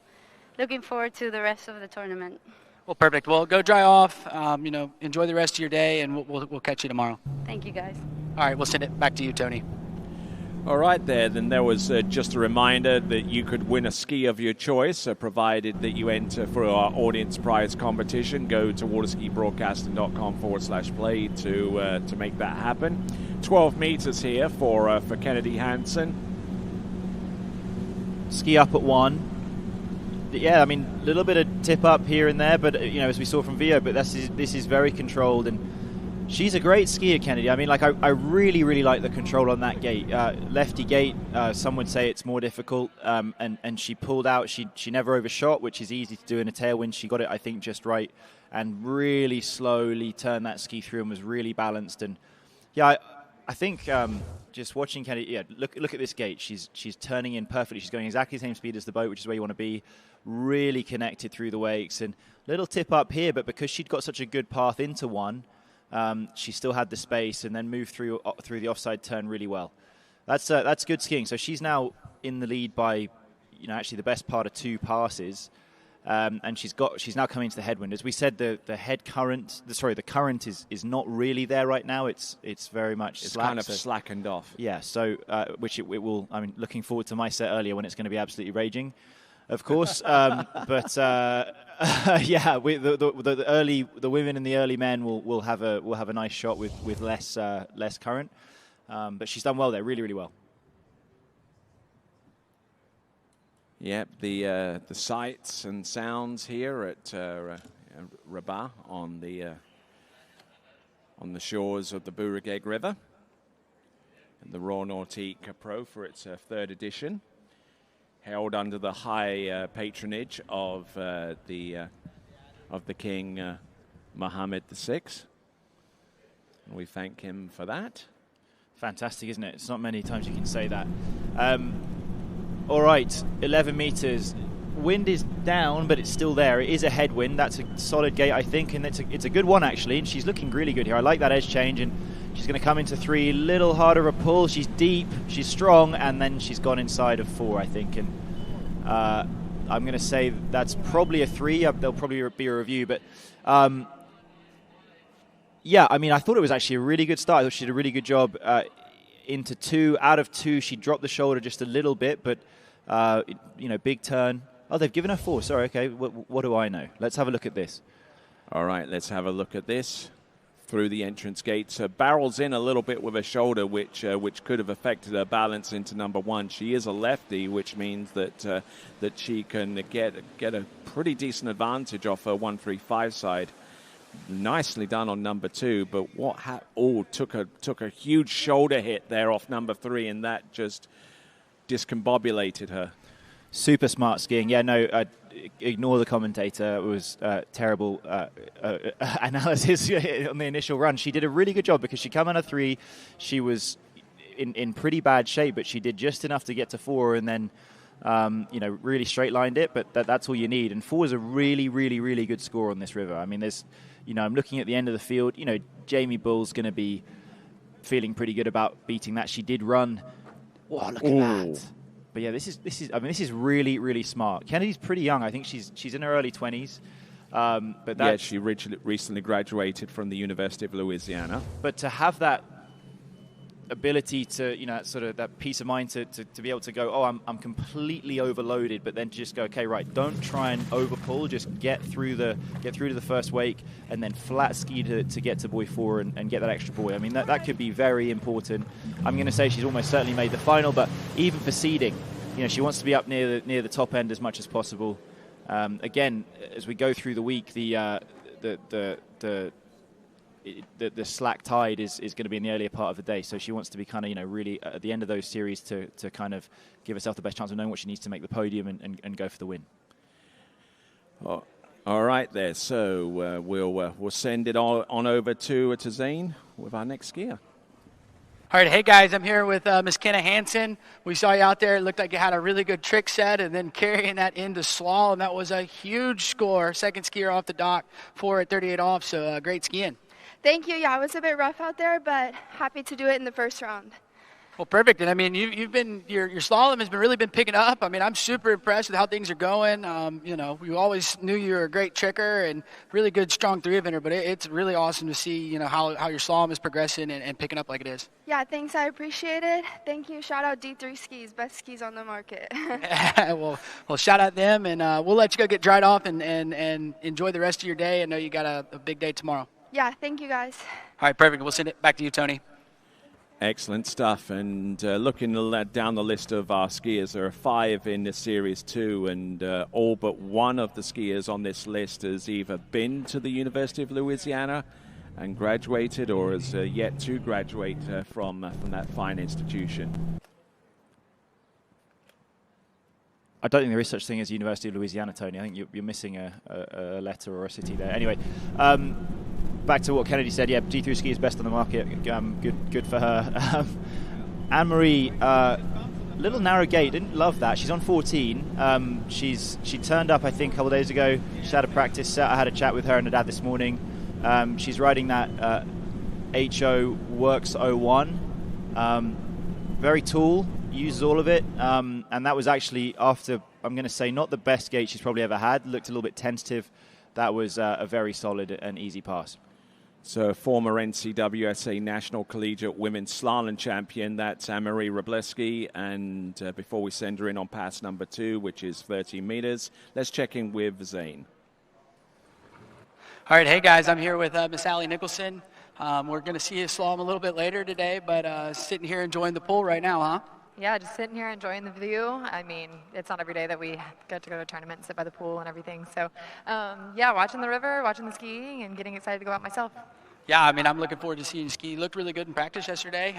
looking forward to the rest of the tournament. Well, perfect. Well, go dry off. Enjoy the rest of your day, and we'll catch you tomorrow. Thank you, guys. All right, we'll send it back to you, Tony. All right, then there was just a reminder that you could win a ski of your choice, provided that you enter for our audience prize competition. Go to waterskibroadcasting.com/play to make that happen. 12 meters here for Kennedy Hansen. Ski up at 1. Yeah, I mean, a little bit of tip up here and there, but as we saw from Vio, but this is very controlled, and she's a great skier, Kennedy. I mean, like I really, really like the control on that gate. Lefty gate, some would say it's more difficult, and she pulled out. She never overshot, which is easy to do in a tailwind. She got it, I think, just right, and really slowly turned that ski through and was really balanced. And yeah, I think just watching Kennedy, yeah, look at this gate. She's turning in perfectly. She's going exactly the same speed as the boat, which is where you want to be. Really connected through the wakes, and little tip up here, but because she'd got such a good path into 1. She still had the space and then moved through the offside turn really well. That's good skiing. So she's now in the lead by, actually the best part of 2 passes, and she's now coming to the headwind. As we said, the current is not really there right now. It's very much it's slack, kind of slackened off. Yeah. So which it will. I mean, looking forward to my set earlier when it's going to be absolutely raging. Of course, yeah, the women and the early men will have a nice shot with less current, but she's done well there, really, really well. Yep, the sights and sounds here at Rabat on the shores of the Bourigeg River, and the Royal Nautique Pro for its 3rd edition. Held under the high patronage of the King Mohammed VI. And we thank him for that. Fantastic, isn't it? It's not many times you can say that. All right, 11 meters. Wind is down, but it's still there. It is a headwind. That's a solid gate, I think, and it's a good one, actually. And she's looking really good here. I like that edge change, and she's going to come into 3. A little harder of a pull. She's deep, she's strong, and then she's gone inside of 4, I think. And I'm going to say that's probably a 3. There'll probably be a review, but yeah, I mean, I thought it was actually a really good start. I thought she did a really good job into 2. Out of 2, she dropped the shoulder just a little bit, but, big turn. Oh, they've given her 4. Sorry, okay. What do I know? Let's have a look at this. All right, let's have a look at this. Through the entrance gates, barrels in a little bit with her shoulder, which could have affected her balance into number 1. She is a lefty, which means that she can get a pretty decent advantage off her 135 side. Nicely done on number 2, but took a huge shoulder hit there off number 3, and that just discombobulated her. Super smart skiing. Yeah, no, ignore the commentator. It was terrible analysis on the initial run. She did a really good job because she came on a 3. She was in pretty bad shape, but she did just enough to get to 4, and then really straight lined it. But that's all you need. And 4 is a really, really, really good score on this river. I mean, there's, I'm looking at the end of the field. Jamie Bull's going to be feeling pretty good about beating that. She did run. Wow, look at that. But yeah, this is really, really smart. Kennedy's pretty young. I think she's in her early 20s. But yeah, she recently graduated from the University of Louisiana. But to have that ability to, sort of that peace of mind to be able to go, oh, I'm completely overloaded, but then just go, okay, right, don't try and overpull, just get through to the first wake, and then flat ski to get to buoy 4 and get that extra buoy. I mean, that could be very important. I'm going to say she's almost certainly made the final, but even for seeding, she wants to be up near the top end as much as possible. Again, as we go through the week, the slack tide is going to be in the earlier part of the day, so she wants to be kind of really at the end of those series to kind of give herself the best chance of knowing what she needs to make the podium and go for the win. Oh, all right there, so we'll send it on over to Zane with our next skier. All right, hey guys, I'm here with Miss Kenna Hansen. We saw you out there. It looked like you had a really good trick set, and then carrying that into slalom. That was a huge score. Second skier off the dock, 4 at 38 off, so great skiing. Thank you. Yeah, it was a bit rough out there, but happy to do it in the first round. Well, perfect. And I mean, you've been your slalom has really been picking up. I mean, I'm super impressed with how things are going. We always knew you were a great tricker and really good, strong 3-eventer. But it's really awesome to see, how your slalom is progressing and picking up like it is. Yeah, thanks. I appreciate it. Thank you. Shout out D3 Skis, best skis on the market. well, shout out them, and we'll let you go get dried off and enjoy the rest of your day. I know you got a big day tomorrow. Yeah, thank you guys. All right, perfect. We'll send it back to you, Tony. Excellent stuff. And looking down the list of our skiers, there are 5 in this Series 2, and all but one of the skiers on this list has either been to the University of Louisiana and graduated or has yet to graduate from that fine institution. I don't think there is such thing as University of Louisiana, Tony. I think you're missing a letter or a city there. Anyway, back to what Kennedy said. Yeah, D3 ski is best on the market. Good for her. Anne-Marie, little narrow gate. Didn't love that. She's on 14. She turned up, I think, a couple of days ago. She had a practice set. I had a chat with her and her dad this morning. She's riding that HO Works 01. Very tall. Uses all of it. And that was actually after, I'm going to say, not the best gate she's probably ever had. Looked a little bit tentative. That was a very solid and easy pass. So former NCWSA National Collegiate Women's Slalom Champion, that's Anne-Marie Robleski. And before we send her in on pass number 2, which is 30 meters, let's check in with Zane. All right, hey guys, I'm here with Miss Allie Nicholson. We're going to see you slalom a little bit later today, but sitting here enjoying the pool right now, huh? Yeah, just sitting here enjoying the view. I mean, it's not every day that we get to go to a tournament and sit by the pool and everything. So, yeah, watching the river, watching the skiing, and getting excited to go out myself. Yeah, I mean, I'm looking forward to seeing you ski. You looked really good in practice yesterday.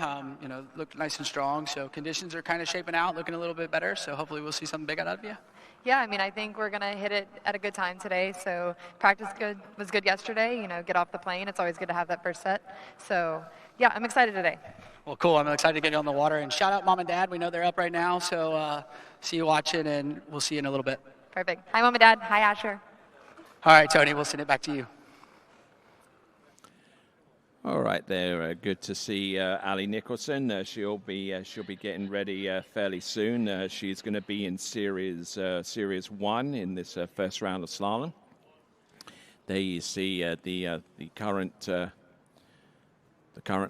Looked nice and strong. So conditions are kind of shaping out, looking a little bit better. So hopefully we'll see something big out of you. Yeah, I mean, I think we're going to hit it at a good time today. So practice was good yesterday. Get off the plane. It's always good to have that first set. So, yeah, I'm excited today. Well, cool. I'm excited to get you on the water. And shout out Mom and Dad. We know they're up right now. So see you watching, and we'll see you in a little bit. Perfect. Hi, Mom and Dad. Hi, Asher. All right, Tony, we'll send it back to you. All right, there. Good to see Ali Nicholson. She'll be getting ready fairly soon. She's going to be in Series 1 in this first round of slalom. There you see the current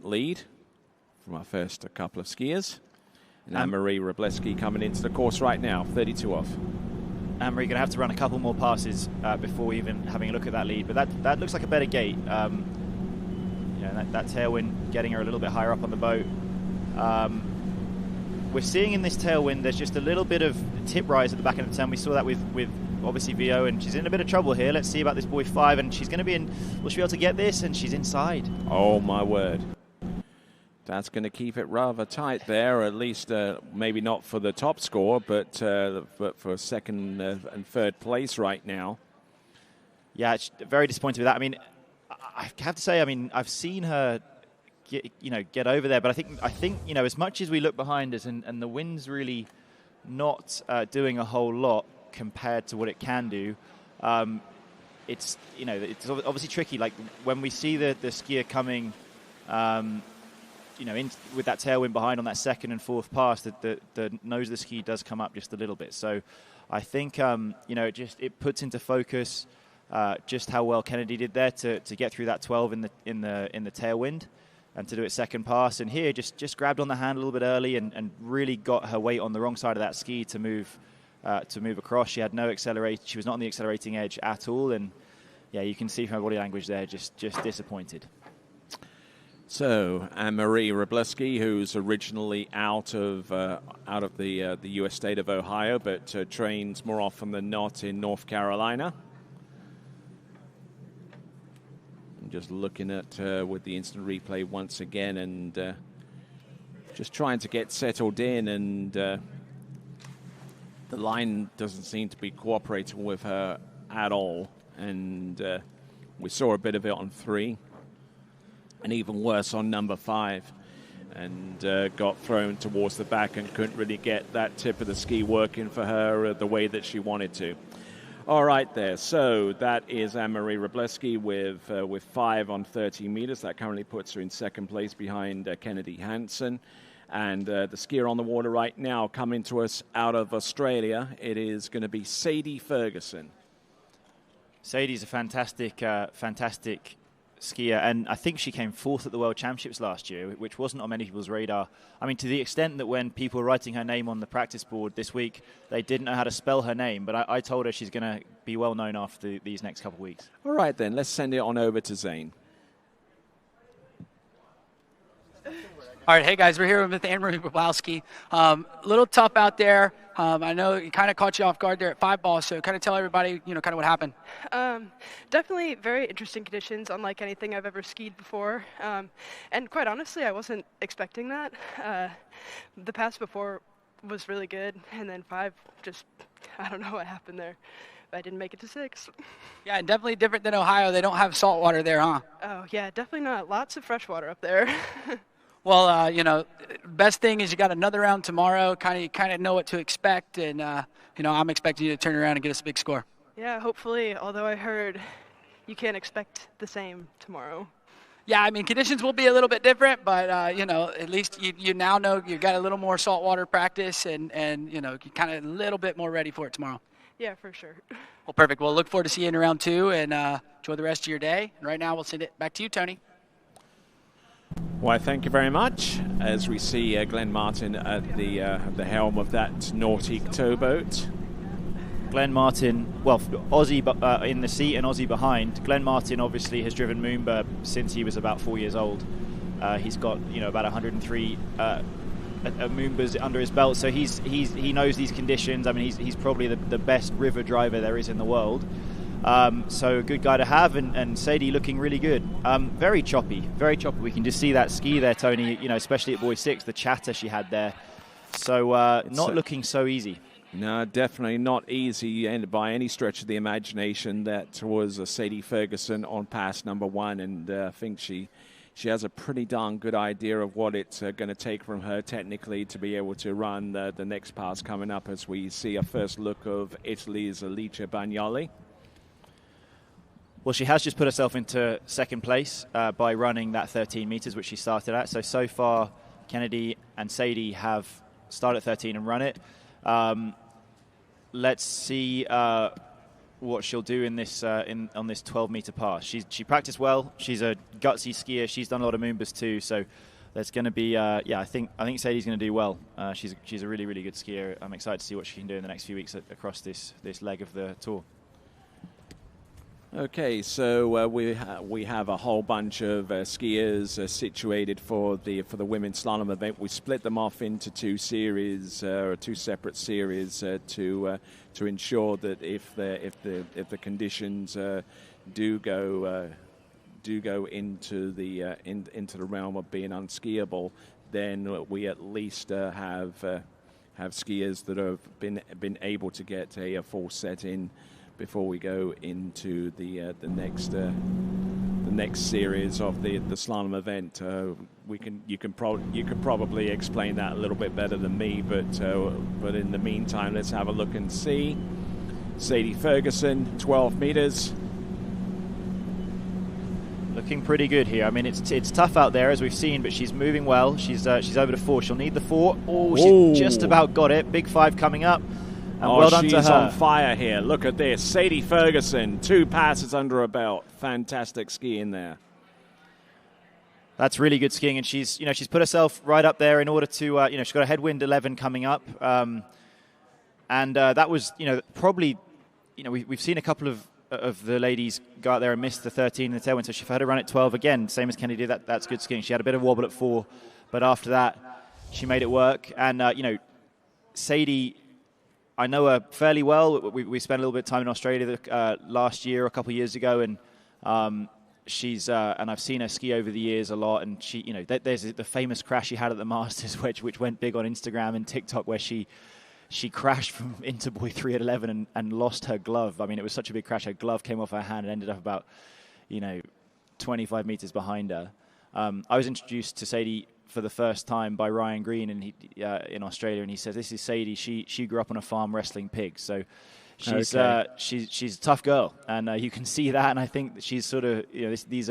lead from our first couple of skiers. And Anne-Marie Robleski coming into the course right now, 32 off. Anne-Marie going to have to run a couple more passes before even having a look at that lead, but that looks like a better gate. That tailwind getting her a little bit higher up on the boat. We're seeing in this tailwind there's just a little bit of tip rise at the back end of the turn. We saw that with obviously VO, and she's in a bit of trouble here. Let's see about this buoy 5, and she's going to be in. Will she be able to get this? And she's inside. Oh my word! That's going to keep it rather tight there. At least maybe not for the top score, but for second and third place right now. Yeah, it's very disappointed with that. I mean, I have to say, I've seen her get over there, but I think as much as we look behind us and the wind's really not doing a whole lot compared to what it can do, it's it's obviously tricky. Like when we see the skier coming, with that tailwind behind on that second and fourth pass, the nose of the ski does come up just a little bit. So I think it puts into focus just how well Kennedy did there to get through that 12 in the tailwind and to do it second pass. And here just grabbed on the hand a little bit early and really got her weight on the wrong side of that ski to move across. She had no acceleration. She was not on the accelerating edge at all. And yeah, you can see from her body language there, just disappointed. So Anne-Marie Robleski, who's originally out of the U.S. state of Ohio, but trains more often than not in North Carolina. I'm just looking at with the instant replay once again, and just trying to get settled in, and the line doesn't seem to be cooperating with her at all. And we saw a bit of it on 3. And even worse on number 5, and got thrown towards the back and couldn't really get that tip of the ski working for her the way that she wanted to. All right there, so that is Anne-Marie Robleski with 5 on 30 meters. That currently puts her in second place behind Kennedy Hansen. And the skier on the water right now coming to us out of Australia, it is going to be Sadie Ferguson. Sadie's a fantastic skier, and I think she came 4th at the World Championships last year, which wasn't on many people's radar. I mean, to the extent that when people were writing her name on the practice board this week, they didn't know how to spell her name, but I told her she's going to be well known after these next couple of weeks. All right, then, let's send it on over to Zane. All right, hey guys, we're here with Anne-Marie Robleski. A little tough out there. I know it kind of caught you off guard there at 5 ball, so kind of tell everybody, kind of what happened. Definitely very interesting conditions, unlike anything I've ever skied before. And quite honestly, I wasn't expecting that. The pass before was really good, and then 5, I don't know what happened there. I didn't make it to 6. Yeah, and definitely different than Ohio. They don't have salt water there, huh? Oh, yeah, definitely not. Lots of fresh water up there. Well, best thing is you got another round tomorrow. Kind of know what to expect, and I'm expecting you to turn around and get us a big score. Yeah, hopefully. Although I heard you can't expect the same tomorrow. Yeah, I mean conditions will be a little bit different, but at least you now know you got a little more saltwater practice, and you're kind of a little bit more ready for it tomorrow. Yeah, for sure. Well, perfect. Well, look forward to seeing you in round 2, and enjoy the rest of your day. And right now, we'll send it back to you, Tony. Why, thank you very much. As we see Glenn Martin at the helm of that Nautique towboat. Glenn Martin, Aussie in the seat and Aussie behind. Glenn Martin obviously has driven Moomba since he was about 4 years old. He's got about 103 Moombas under his belt, so he knows these conditions. I mean, he's probably the best river driver there is in the world. So a good guy to have, and Sadie looking really good. Very choppy. We can just see that ski there, Tony, especially at buoy 6, the chatter she had there. So not looking so easy. No, definitely not easy, and by any stretch of the imagination. That was Sadie Ferguson on pass number 1, and I think she has a pretty darn good idea of what it's going to take from her technically to be able to run the next pass coming up, as we see a first look of Italy's Alicia Bagnoli. Well, she has just put herself into second place by running that 13 meters, which she started at. So far, Kennedy and Sadie have started at 13 and run it. Let's see what she'll do in this on this 12-meter pass. She practiced well. She's a gutsy skier. She's done a lot of Moombas too. So there's going to be I think Sadie's going to do well. She's a really, really good skier. I'm excited to see what she can do in the next few weeks across this leg of the tour. Okay, so we have a whole bunch of skiers situated for the women's slalom event. We split them off into two series, or two separate series, to ensure that if the conditions do go into the realm of being unskiable, then we at least have skiers that have been able to get a full set in before we go into the next series of the slalom event. You can probably explain that a little bit better than me, but in the meantime, let's have a look and see. Sadie Ferguson, 12 meters. Looking pretty good here. I mean, it's tough out there, as we've seen, but she's moving well. She's over to 4. She'll need the 4. Oh, she's just about got it. Big 5 coming up. And well done to her. She's on fire here. Look at this. Sadie Ferguson, 2 passes under her belt. Fantastic skiing there. That's really good skiing, and she's put herself right up there in order to she's got a headwind 11 coming up, and that was probably we've seen a couple of the ladies go out there and miss the 13 in the tailwind, so she had to run at 12 again, same as Kennedy. That's good skiing. She had a bit of wobble at 4, but after that she made it work. And Sadie, I know her fairly well. We spent a little bit of time in Australia last year, a couple of years ago, and she's and I've seen her ski over the years a lot. And she, there's the famous crash she had at the Masters, which went big on Instagram and TikTok, where she crashed from Interboy 3 at 11 and lost her glove. I mean, it was such a big crash. Her glove came off her hand and ended up about 25 meters behind her. I was introduced to Sadie for the first time by Ryan Green in Australia, and he says, "This is Sadie. She grew up on a farm wrestling pigs, so she's she's a tough girl, and you can see that." And I think that she's sort of this is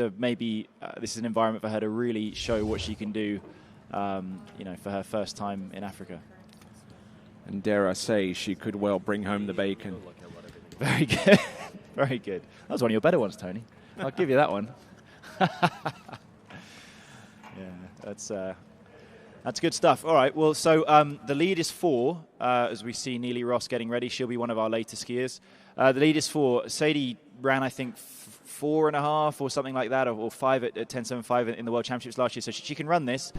an environment for her to really show what she can do, for her first time in Africa. And dare I say, she could well bring home the bacon. Very good, very good. That was one of your better ones, Tony. I'll give you that one. Yeah, that's good stuff. All right, well, so the lead is 4, as we see Neely Ross getting ready. She'll be one of our later skiers. The lead is 4. Sadie ran, I think, 4.5 or something like that, or 5 at 10.75 in the World Championships last year, so she can run this.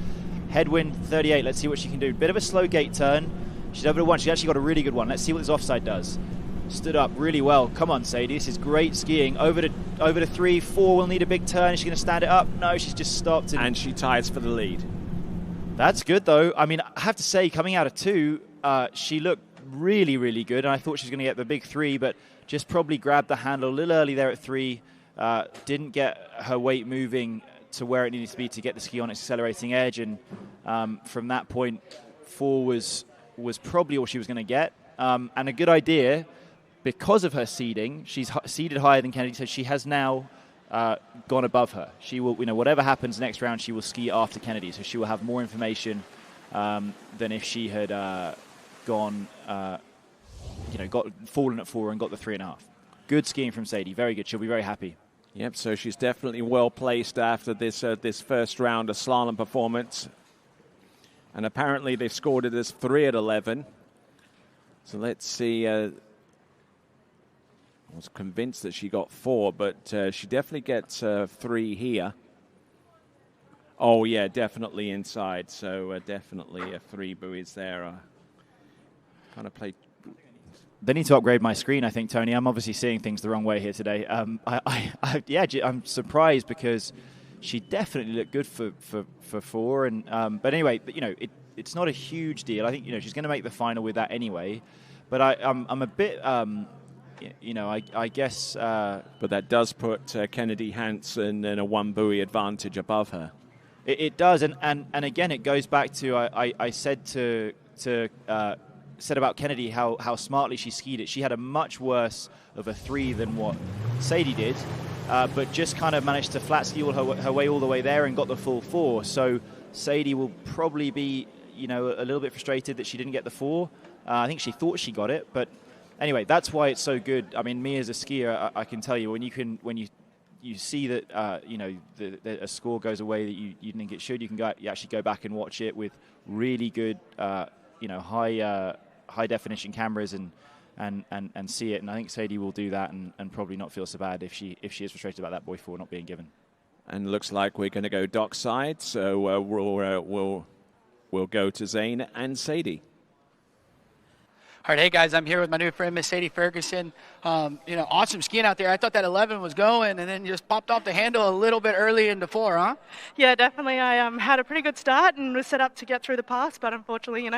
Headwind 38, let's see what she can do. Bit of a slow gate turn. She's over to 1. She's actually got a really good one. Let's see what this offside does. Stood up really well. Come on, Sadie. This is great skiing. Over to 3, 4. Will need a big turn. Is she going to stand it up? No, she's just stopped. And she ties for the lead. That's good, though. I mean, I have to say, coming out of 2, she looked really, really good. And I thought she was going to get the big 3, but just probably grabbed the handle a little early there at 3. Didn't get her weight moving to where it needed to be to get the ski on its accelerating edge. And from that point, 4 was probably all she was going to get. And a good idea. Because of her seeding, she's seeded higher than Kennedy, so she has now gone above her. She will, whatever happens next round, she will ski after Kennedy, so she will have more information than if she had fallen at 4 and got the 3.5. Good skiing from Sadie, very good. She'll be very happy. Yep, so she's definitely well placed after this first round of slalom performance, and apparently they've scored it as 3 at 11. So let's see. I was convinced that she got 4, but she definitely gets 3 here. Oh, yeah, definitely inside. So definitely 3 buoys there. Kind of play. They need to upgrade my screen, I think, Tony. I'm obviously seeing things the wrong way here today. I'm surprised because she definitely looked good for 4. And but anyway, it's not a huge deal. I think she's going to make the final with that anyway. But I'm a bit, I guess. But that does put Kennedy Hansen in a one buoy advantage above her. It does, and again, it goes back to I said said about Kennedy how smartly she skied it. She had a much worse of a 3 than what Sadie did, but just kind of managed to flat ski her way all the way there and got the full 4. So Sadie will probably be a little bit frustrated that she didn't get the 4. I think she thought she got it, but anyway, that's why it's so good. I mean, me as a skier, I can tell you when you see that a score goes away that you didn't think it should, you actually go back and watch it with really good high definition cameras and see it. And I think Sadie will do that and probably not feel so bad if she is frustrated about that buoy 4 not being given. And looks like we're going to go dockside, so we'll go to Zane and Sadie. All right, hey guys, I'm here with my new friend, Miss Sadie Ferguson. Awesome skiing out there. I thought that 11 was going, and then just popped off the handle a little bit early into 4, huh? Yeah, definitely. I had a pretty good start and was set up to get through the pass, but unfortunately,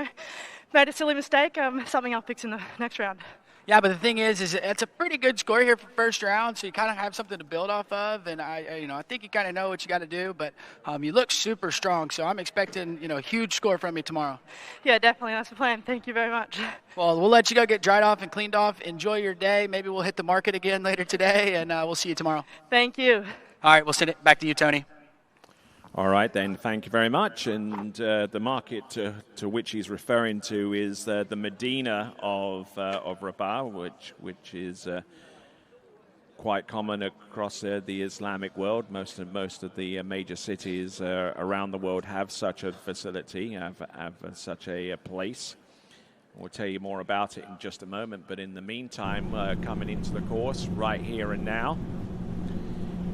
made a silly mistake. Something I'll fix in the next round. Yeah, but the thing is it's a pretty good score here for first round, so you kind of have something to build off of, and I think you kind of know what you got to do, but you look super strong, so I'm expecting a huge score from you tomorrow. Yeah, definitely, that's the plan. Thank you very much. Well, we'll let you go get dried off and cleaned off. Enjoy your day. Maybe we'll hit the market again later today, and we'll see you tomorrow. Thank you. All right, we'll send it back to you, Tony. All right, then. Thank you very much. And the market to which he's referring to is the Medina of Rabat, which is quite common across the Islamic world. Most of the major cities around the world have such a facility, have such a place. We'll tell you more about it in just a moment. But in the meantime, coming into the course right here and now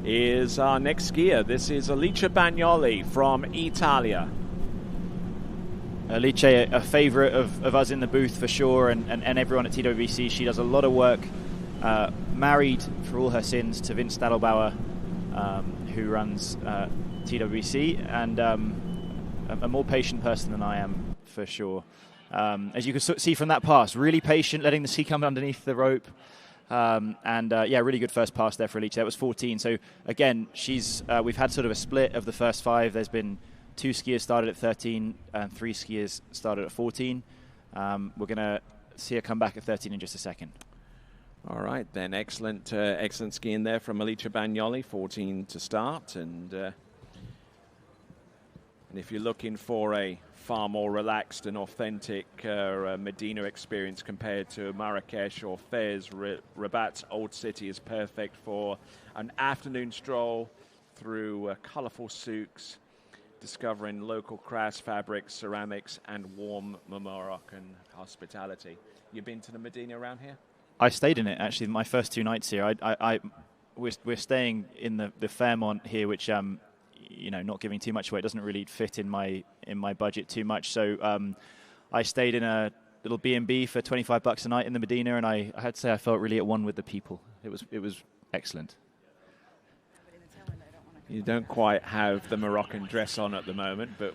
is our next skier. This is Alice Bagnoli from Italia. Alice, a favourite of us in the booth for sure, and everyone at TWC. She does a lot of work, married for all her sins to Vince Stadelbauer, who runs TWC, and a more patient person than I am for sure. As you can see from that pass, really patient, letting the ski come underneath the rope. Really good first pass there for Alice. That was 14. So again, we've had sort of a split of the first 5. There's been 2 skiers started at 13 and 3 skiers started at 14. We're going to see her come back at 13 in just a second. All right, then. Excellent skiing there from Alice Bagnoli, 14 to start. And if you're looking for a far more relaxed and authentic Medina experience compared to Marrakesh or Fez, Rabat's Old City is perfect for an afternoon stroll through colourful souks, discovering local crafts, fabrics, ceramics, and warm Moroccan hospitality. You been to the Medina around here? I stayed in it, actually, my first 2 nights here. We're staying in the Fairmont here, which not giving too much away, it doesn't really fit in my budget too much. So I stayed in a little B&B for $25 a night in the Medina, and I had to say I felt really at one with the people. It was excellent. You don't quite have the Moroccan dress on at the moment, but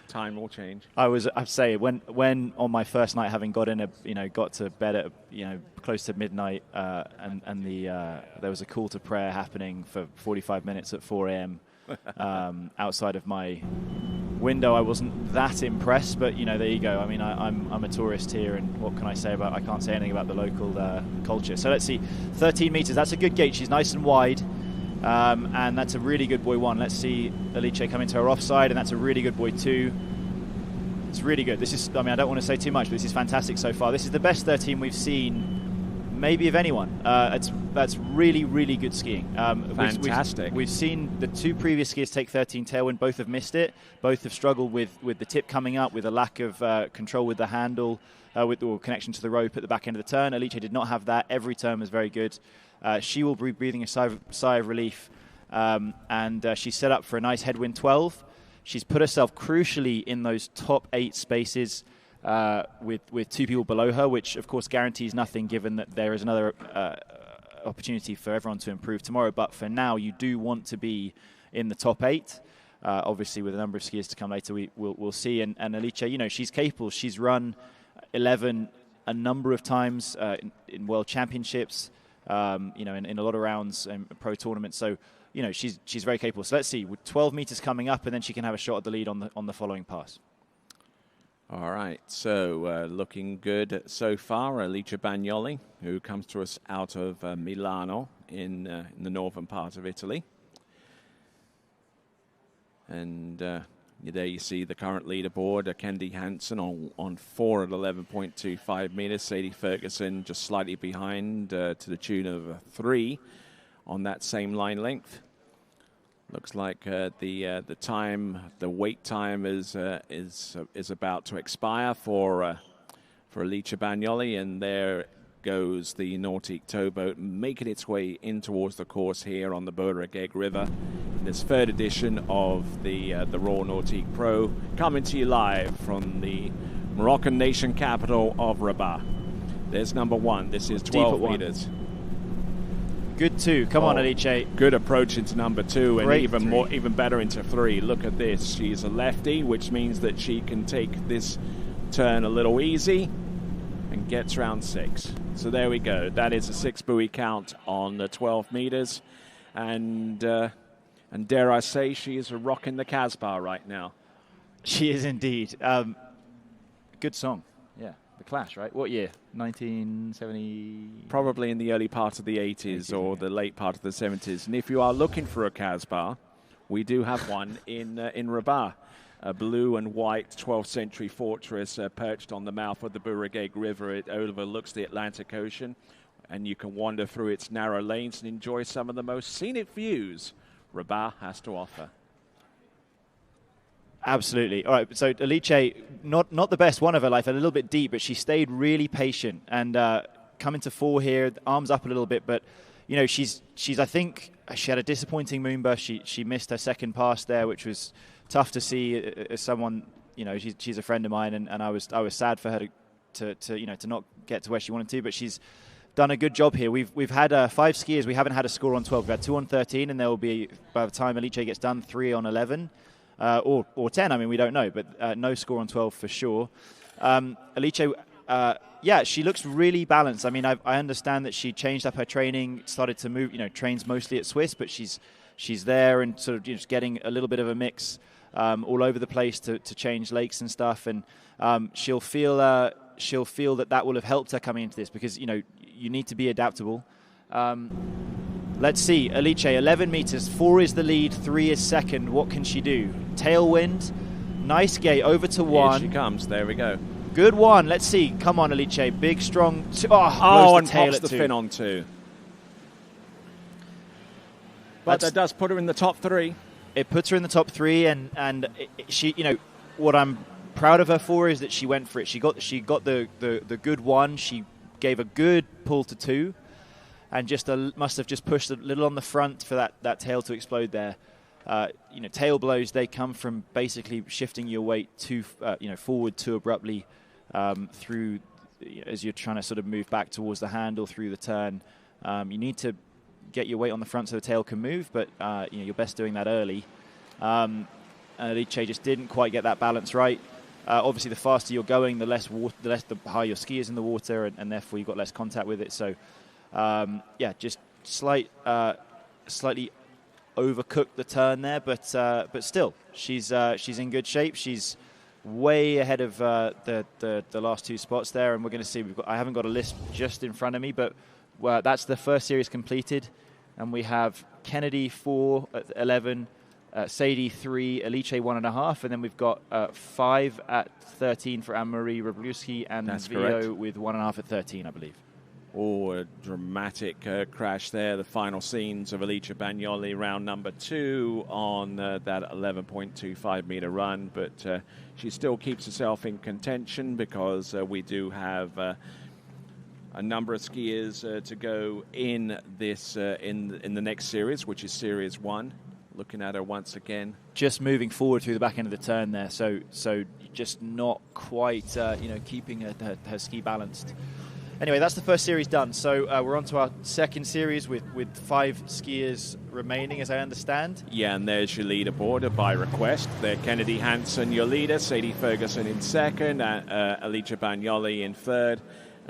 time will change. I'd say when on my first night, having got to bed at close to midnight, and there was a call to prayer happening for 45 minutes at 4 a.m. Outside of my window, I wasn't that impressed, but there you go. I mean, I'm a tourist here, and what can I say about? I can't say anything about the local culture. So let's see, 13 meters. That's a good gate. She's nice and wide. And that's a really good buoy 1. Let's see Alice come into her offside, and that's a really good buoy 2. It's really good. I don't want to say too much, but this is fantastic so far. This is the best 13 we've seen, maybe of anyone. That's really, really good skiing. Fantastic. We've seen the 2 previous skiers take 13 tailwind. Both have missed it. Both have struggled with the tip coming up, with a lack of control with the handle, with the connection to the rope at the back end of the turn. Alice did not have that. Every turn was very good. She will be breathing a sigh of relief, and she's set up for a nice headwind 12. She's put herself crucially in those top 8 spaces with 2 people below her, which of course guarantees nothing given that there is another opportunity for everyone to improve tomorrow. But for now, you do want to be in the top 8. Obviously, with a number of skiers to come later, we'll see. And Alice, she's capable. She's run 11 a number of times in World Championships, you know, in a lot of rounds and pro tournaments. So, you know, she's very capable. So let's see, with 12 meters coming up, and then she can have a shot at the lead on the following pass. All right, so looking good so far. Alicia Bagnoli, who comes to us out of Milano in the northern part of Italy. And there you see the current leaderboard. Kennedy Hansen on 4 at 11.25 meters. Sadie Ferguson just slightly behind to the tune of 3 on that same line length. Looks like the wait time is about to expire for Alicia Bagnoli, and there goes the Nautique towboat making its way in towards the course here on the Bouregeg River in this 3rd edition of the Royal Nautique Pro, coming to you live from the Moroccan nation capital of Rabat. There's number 1. This is 12 meters. Good 2. Come on, Alicia. Good approach into number 2, and Great even better into 3. Look at this. She's a lefty, which means that she can take this turn a little easy and gets round 6. So there we go. That is a 6 buoy count on the 12 meters, and dare I say, she is rocking the Casbah right now. She is indeed. Good song. Yeah. The Clash, right? What year? 1970? Probably in the early part of the 80s or the late part of the 70s. And if you are looking for a Casbah, we do have one in Rabat. A blue and white 12th century fortress perched on the mouth of the Bouregeg River. It overlooks the Atlantic Ocean, and you can wander through its narrow lanes and enjoy some of the most scenic views Rabat has to offer. Absolutely. All right, so Alicia, not the best one of her life, a little bit deep, but she stayed really patient and coming to 4 here, arms up a little bit, but you know, she's I think she had a disappointing moonburst. She missed her second pass there, which was tough to see as someone, you know, she's a friend of mine, and I was sad for her to you know, to not get to where she wanted to, but she's done a good job here. We've had 5 skiers. We haven't had a score on 12. We've had 2 on 13, and there will be, by the time Alicia gets done, 3 on 11. Or 10, I mean, we don't know, but no score on 12 for sure. Alicia, yeah, she looks really balanced. I mean, I understand that she changed up her training, started to move, you know, trains mostly at Swiss, but she's there and sort of just getting a little bit of a mix all over the place to change lakes and stuff, and she'll feel that will have helped her coming into this, because, you know, you need to be adaptable. Let's see, Alicia, 11 meters, 4 is the lead, 3 is second. What can she do? Tailwind, nice gate, over to 1. Here she comes, there we go. Good 1, let's see, come on Alicia, big, strong, and pops the fin on 2. But that does put her in the top 3. It puts her in the top 3, and she, you know, what I'm proud of her for is that she went for it. She got the good 1, she gave a good pull to 2. And must have just pushed a little on the front for that tail to explode there. You know, tail blows, they come from basically shifting your weight too, you know, forward too abruptly through, as you're trying to sort of move back towards the handle through the turn. You need to get your weight on the front so the tail can move, but you know, you're best doing that early. And Alicia just didn't quite get that balance right. Obviously, the faster you're going, the the higher your ski is in the water, and therefore you've got less contact with it. So. Yeah, just slightly overcooked the turn there, but still, she's in good shape. She's way ahead of the last 2 spots there, and we're going to see. I haven't got a list just in front of me, but that's the first series completed, and we have Kennedy 4 at 11, Sadie 3, Alicia 1.5, and then we've got 5 at 13 for Anne-Marie Wroblewski, and Vio with 1.5 at 13, I believe. Oh, a dramatic crash there. The final scenes of Alicia Bagnoli, round number 2 on that 11.25 meter run. But she still keeps herself in contention, because we do have a number of skiers to go in this in the next series, which is Series 1. Looking at her once again. Just moving forward through the back end of the turn there. So just not quite, you know, keeping her ski balanced. Anyway, that's the first series done. So we're on to our second series with 5 skiers remaining, as I understand. Yeah, and there's your leaderboard by request. There, Kennedy Hansen, your leader, Sadie Ferguson in second, Alicia Bagnoli in third,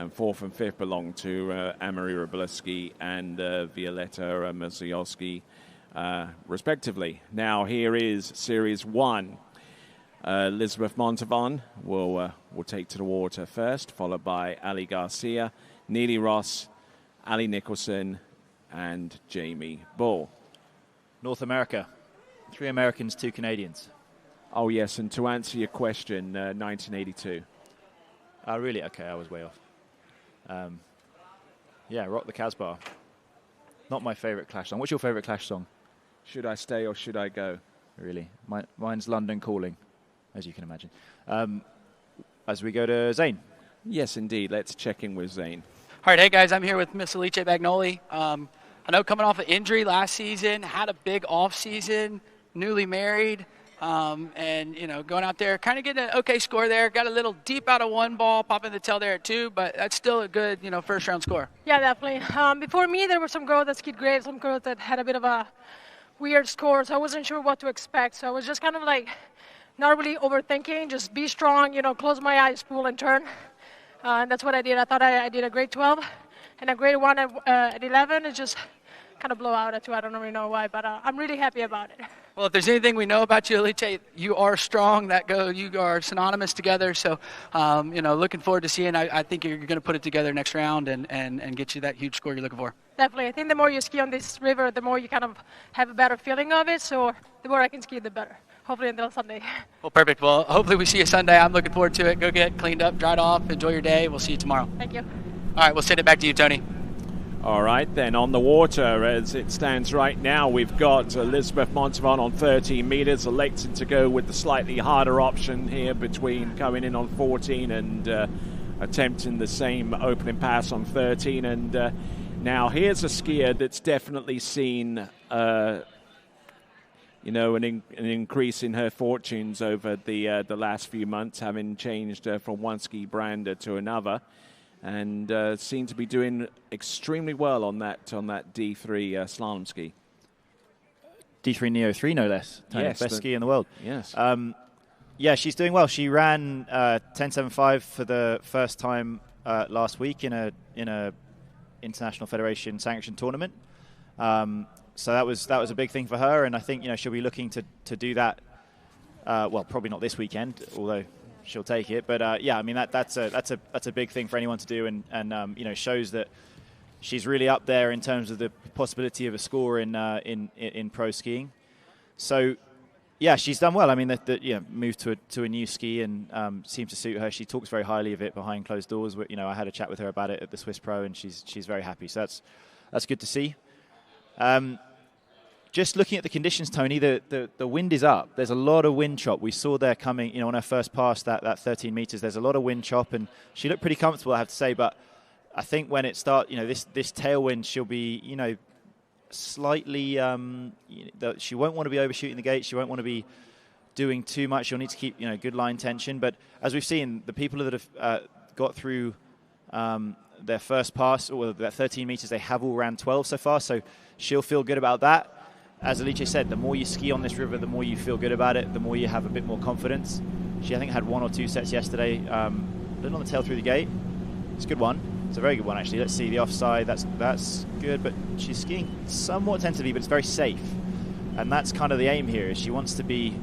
And 4th and 5th belong to Anne-Marie Wroblewski and Violetta Maziolski, respectively. Now here is Series 1. Elizabeth Montavon will take to the water first, followed by Ali Garcia, Neely Ross, Ali Nicholson, and Jamie Bull. North America. 3 Americans, 2 Canadians. Oh, yes, and to answer your question, 1982. Oh, really? Okay, I was way off. Yeah, Rock the Casbah. Not my favorite Clash song. What's your favorite Clash song? Should I Stay or Should I Go? Really? Mine's London Calling, as you can imagine. As we go to Zane. Yes, indeed. Let's check in with Zane. All right, hey, guys. I'm here with Miss Alice Bagnoli. I know coming off an injury last season, had a big off season, newly married, and, you know, going out there, kind of getting an okay score there. Got a little deep out of 1 ball, popping the tail there at 2, but that's still a good, you know, first-round score. Yeah, definitely. Before me, there were some girls that skied great, some girls that had a bit of a weird score, so I wasn't sure what to expect. So I was just kind of like not really overthinking, just be strong, you know, close my eyes, pull and turn. And that's what I did. I thought I did a great 12 and a great 1 at 11. It just kind of blow out at 2. I don't really know why, but I'm really happy about it. Well, if there's anything we know about you, Alice, you are strong. You are synonymous together. So, you know, looking forward to seeing. I think you're going to put it together next round and get you that huge score you're looking for. Definitely. I think the more you ski on this river, the more you kind of have a better feeling of it. So the more I can ski, the better. Hopefully until Sunday. Well, perfect. Well, hopefully we see you Sunday. I'm looking forward to it. Go get cleaned up, dried off, enjoy your day. We'll see you tomorrow. Thank you. All right, we'll send it back to you, Tony. All right, then on the water, as it stands right now, we've got Elizabeth Montavon on 13 meters, elected to go with the slightly harder option here between coming in on 14 and attempting the same opening pass on 13. And now here's a skier that's definitely seen, you know, an increase in her fortunes over the last few months, having changed from one ski brand to another. And seem to be doing extremely well on that D3 slalom ski. D3 Neo 3, no less. Yes, best ski in the world. Yes. Yeah, she's doing well. She ran 10.75 for the first time last week in a International Federation sanctioned tournament. So that was a big thing for her, and I think, you know, she'll be looking to do that. Well, probably not this weekend, although she'll take it. But yeah, I mean that's a big thing for anyone to do, and you know, shows that she's really up there in terms of the possibility of a score in pro skiing. So yeah, she's done well. I mean, moved to a new ski and seems to suit her. She talks very highly of it behind closed doors. You know, I had a chat with her about it at the Swiss Pro, and she's very happy. So that's good to see. Just looking at the conditions, Tony, the wind is up. There's a lot of wind chop. We saw there coming, you know, on her first pass, that 13 meters, there's a lot of wind chop, and she looked pretty comfortable, I have to say. But I think when it starts, you know, this tailwind, she'll be, you know, slightly, she won't want to be overshooting the gate. She won't want to be doing too much. She'll need to keep, you know, good line tension. But as we've seen, the people that have got through their first pass, or their 13 meters, they have all ran 12 so far. So she'll feel good about that. As Alice said, the more you ski on this river, the more you feel good about it, the more you have a bit more confidence. She, I think, had 1 or 2 sets yesterday. Little on the tail through the gate. It's a good one. It's a very good one, actually. Let's see the offside. That's good, but she's skiing somewhat tentatively, but it's very safe. And that's kind of the aim here, is she wants to be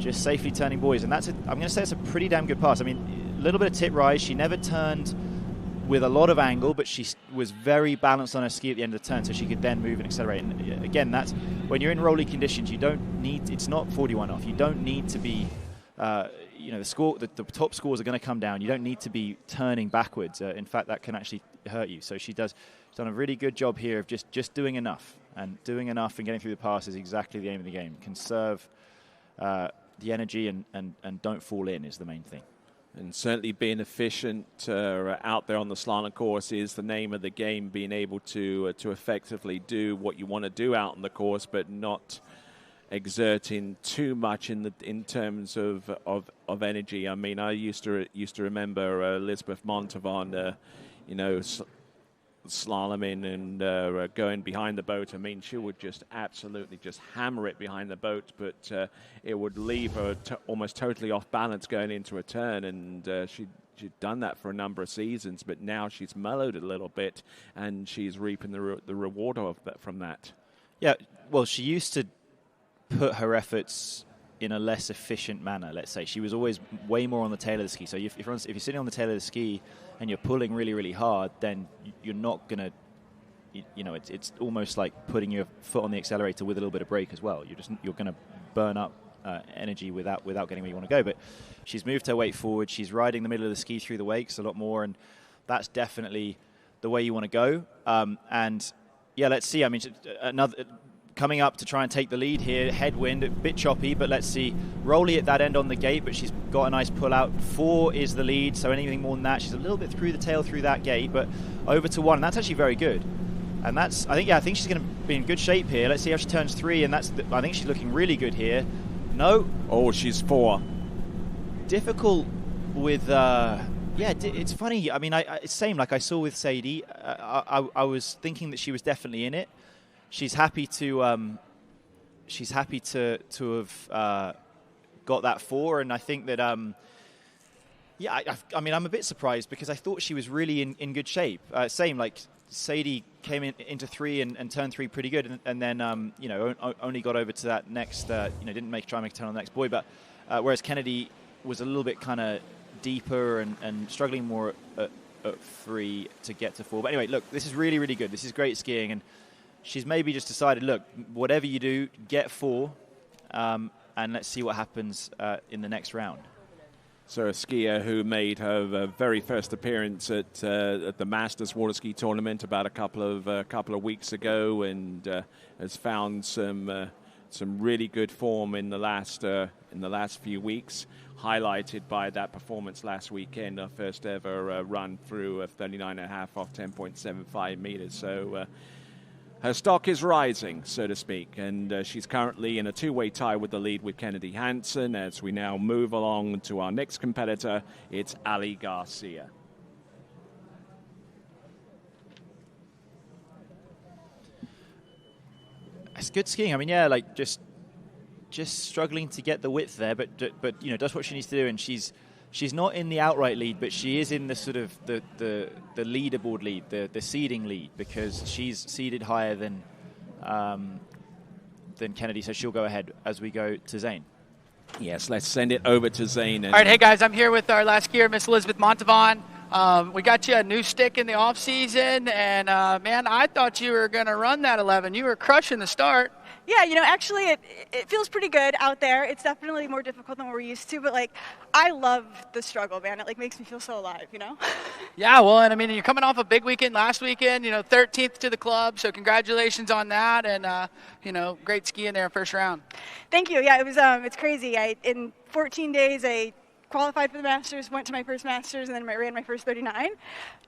just safely turning buoys. And I'm going to say it's a pretty damn good pass. I mean, a little bit of tip rise. She never turned with a lot of angle, but she was very balanced on her ski at the end of the turn, so she could then move and accelerate. And again, that's when you're in rolly conditions, you don't need, it's not 41 off. You don't need to be, you know, the top scores are going to come down. You don't need to be turning backwards. In fact, that can actually hurt you. So she's done a really good job here of just doing enough. And doing enough and getting through the pass is exactly the aim of the game. Conserve the energy and don't fall in is the main thing. And certainly being efficient out there on the slalom course is the name of the game, being able to effectively do what you want to do out on the course, but not exerting too much in terms of energy. I mean, I used to remember Elizabeth Montavon, you know, slaloming and going behind the boat. I mean, she would just absolutely just hammer it behind the boat, but it would leave her almost totally off balance going into a turn, and she'd done that for a number of seasons, but now she's mellowed a little bit, and she's reaping the reward of that from that. Yeah, well, she used to put her efforts in a less efficient manner, let's say. She was always way more on the tail of the ski. So if you're sitting on the tail of the ski and you're pulling really, really hard, then you're not going to, it's almost like putting your foot on the accelerator with a little bit of brake as well. You're going to burn up energy without getting where you want to go. But she's moved her weight forward. She's riding the middle of the ski through the wakes a lot more, and that's definitely the way you want to go. And yeah, let's see. I mean, coming up to try and take the lead here, headwind, a bit choppy, but let's see. Rolly at that end on the gate, but she's got a nice pull out. 4 is the lead, so anything more than that, she's a little bit through the tail through that gate, but over to 1, and that's actually very good. And that's, I think she's going to be in good shape here. Let's see how she turns 3, and I think she's looking really good here. No. Oh, she's 4. Difficult with, it's funny. I mean, it's same like I saw with Sadie. I was thinking that she was definitely in it. She's happy to have got that 4, and I think that I mean, I'm a bit surprised because I thought she was really in good shape. Same like Sadie came into 3 and turned 3 pretty good, and then only got over to that next didn't try and make a turn on the next buoy, but whereas Kennedy was a little bit kind of deeper and struggling more at 3 to get to 4. But anyway, look, this is really, really good. This is great skiing, and she's maybe just decided, look, whatever you do, get 4, and let's see what happens in the next round. So a skier who made her very first appearance at the Masters Waterski tournament about a couple of weeks ago, and has found some really good form in the last few weeks, highlighted by that performance last weekend, her first ever run through 39.5 off 10.75 meters. So her stock is rising, so to speak, and she's currently in a 2-way tie with the lead with Kennedy Hansen. As we now move along to our next competitor, it's Ali Garcia. It's good skiing. I mean, yeah, like just struggling to get the width there, but does what she needs to do, and she's not in the outright lead, but she is in the sort of the leaderboard lead, the seeding lead, because she's seeded higher than Kennedy, so she'll go ahead as we go to Zane. Yes, let's send it over to Zane. All right, hey guys, I'm here with our last skier, Miss Elizabeth Montavon. We got you a new stick in the off season, and man, I thought you were going to run that 11. You were crushing the start. Yeah, actually it feels pretty good out there. It's definitely more difficult than we're used to, but I love the struggle, man. It makes me feel so alive, Yeah, well, and I mean, you're coming off a big weekend last weekend, 13th to the club, so congratulations on that, and great skiing there first round. Thank you. Yeah, it was it's crazy. In 14 days I qualified for the Masters, went to my first Masters, and then I ran my first 39.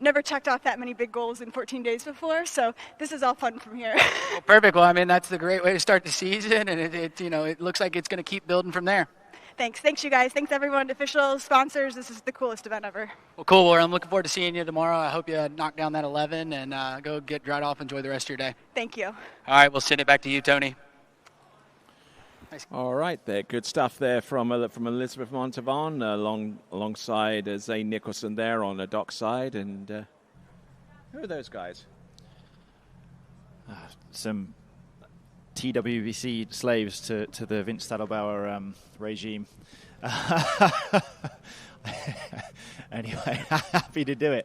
Never checked off that many big goals in 14 days before, so this is all fun from here. Well, perfect. Well, I mean, that's the great way to start the season, and it looks like it's going to keep building from there. Thanks, you guys. Thanks everyone, officials, sponsors. This is the coolest event ever. Well, cool. Well, I'm looking forward to seeing you tomorrow. I hope you knock down that 11 and go get dried off. Enjoy the rest of your day. Thank you. All right, we'll send it back to you, Tony. Nice. All right, there, good stuff there from Elizabeth Montavon alongside Zane Nicholson there on the dock side. And who are those guys? Some TWBC slaves to the Vince Stadelbauer regime. Anyway, happy to do it.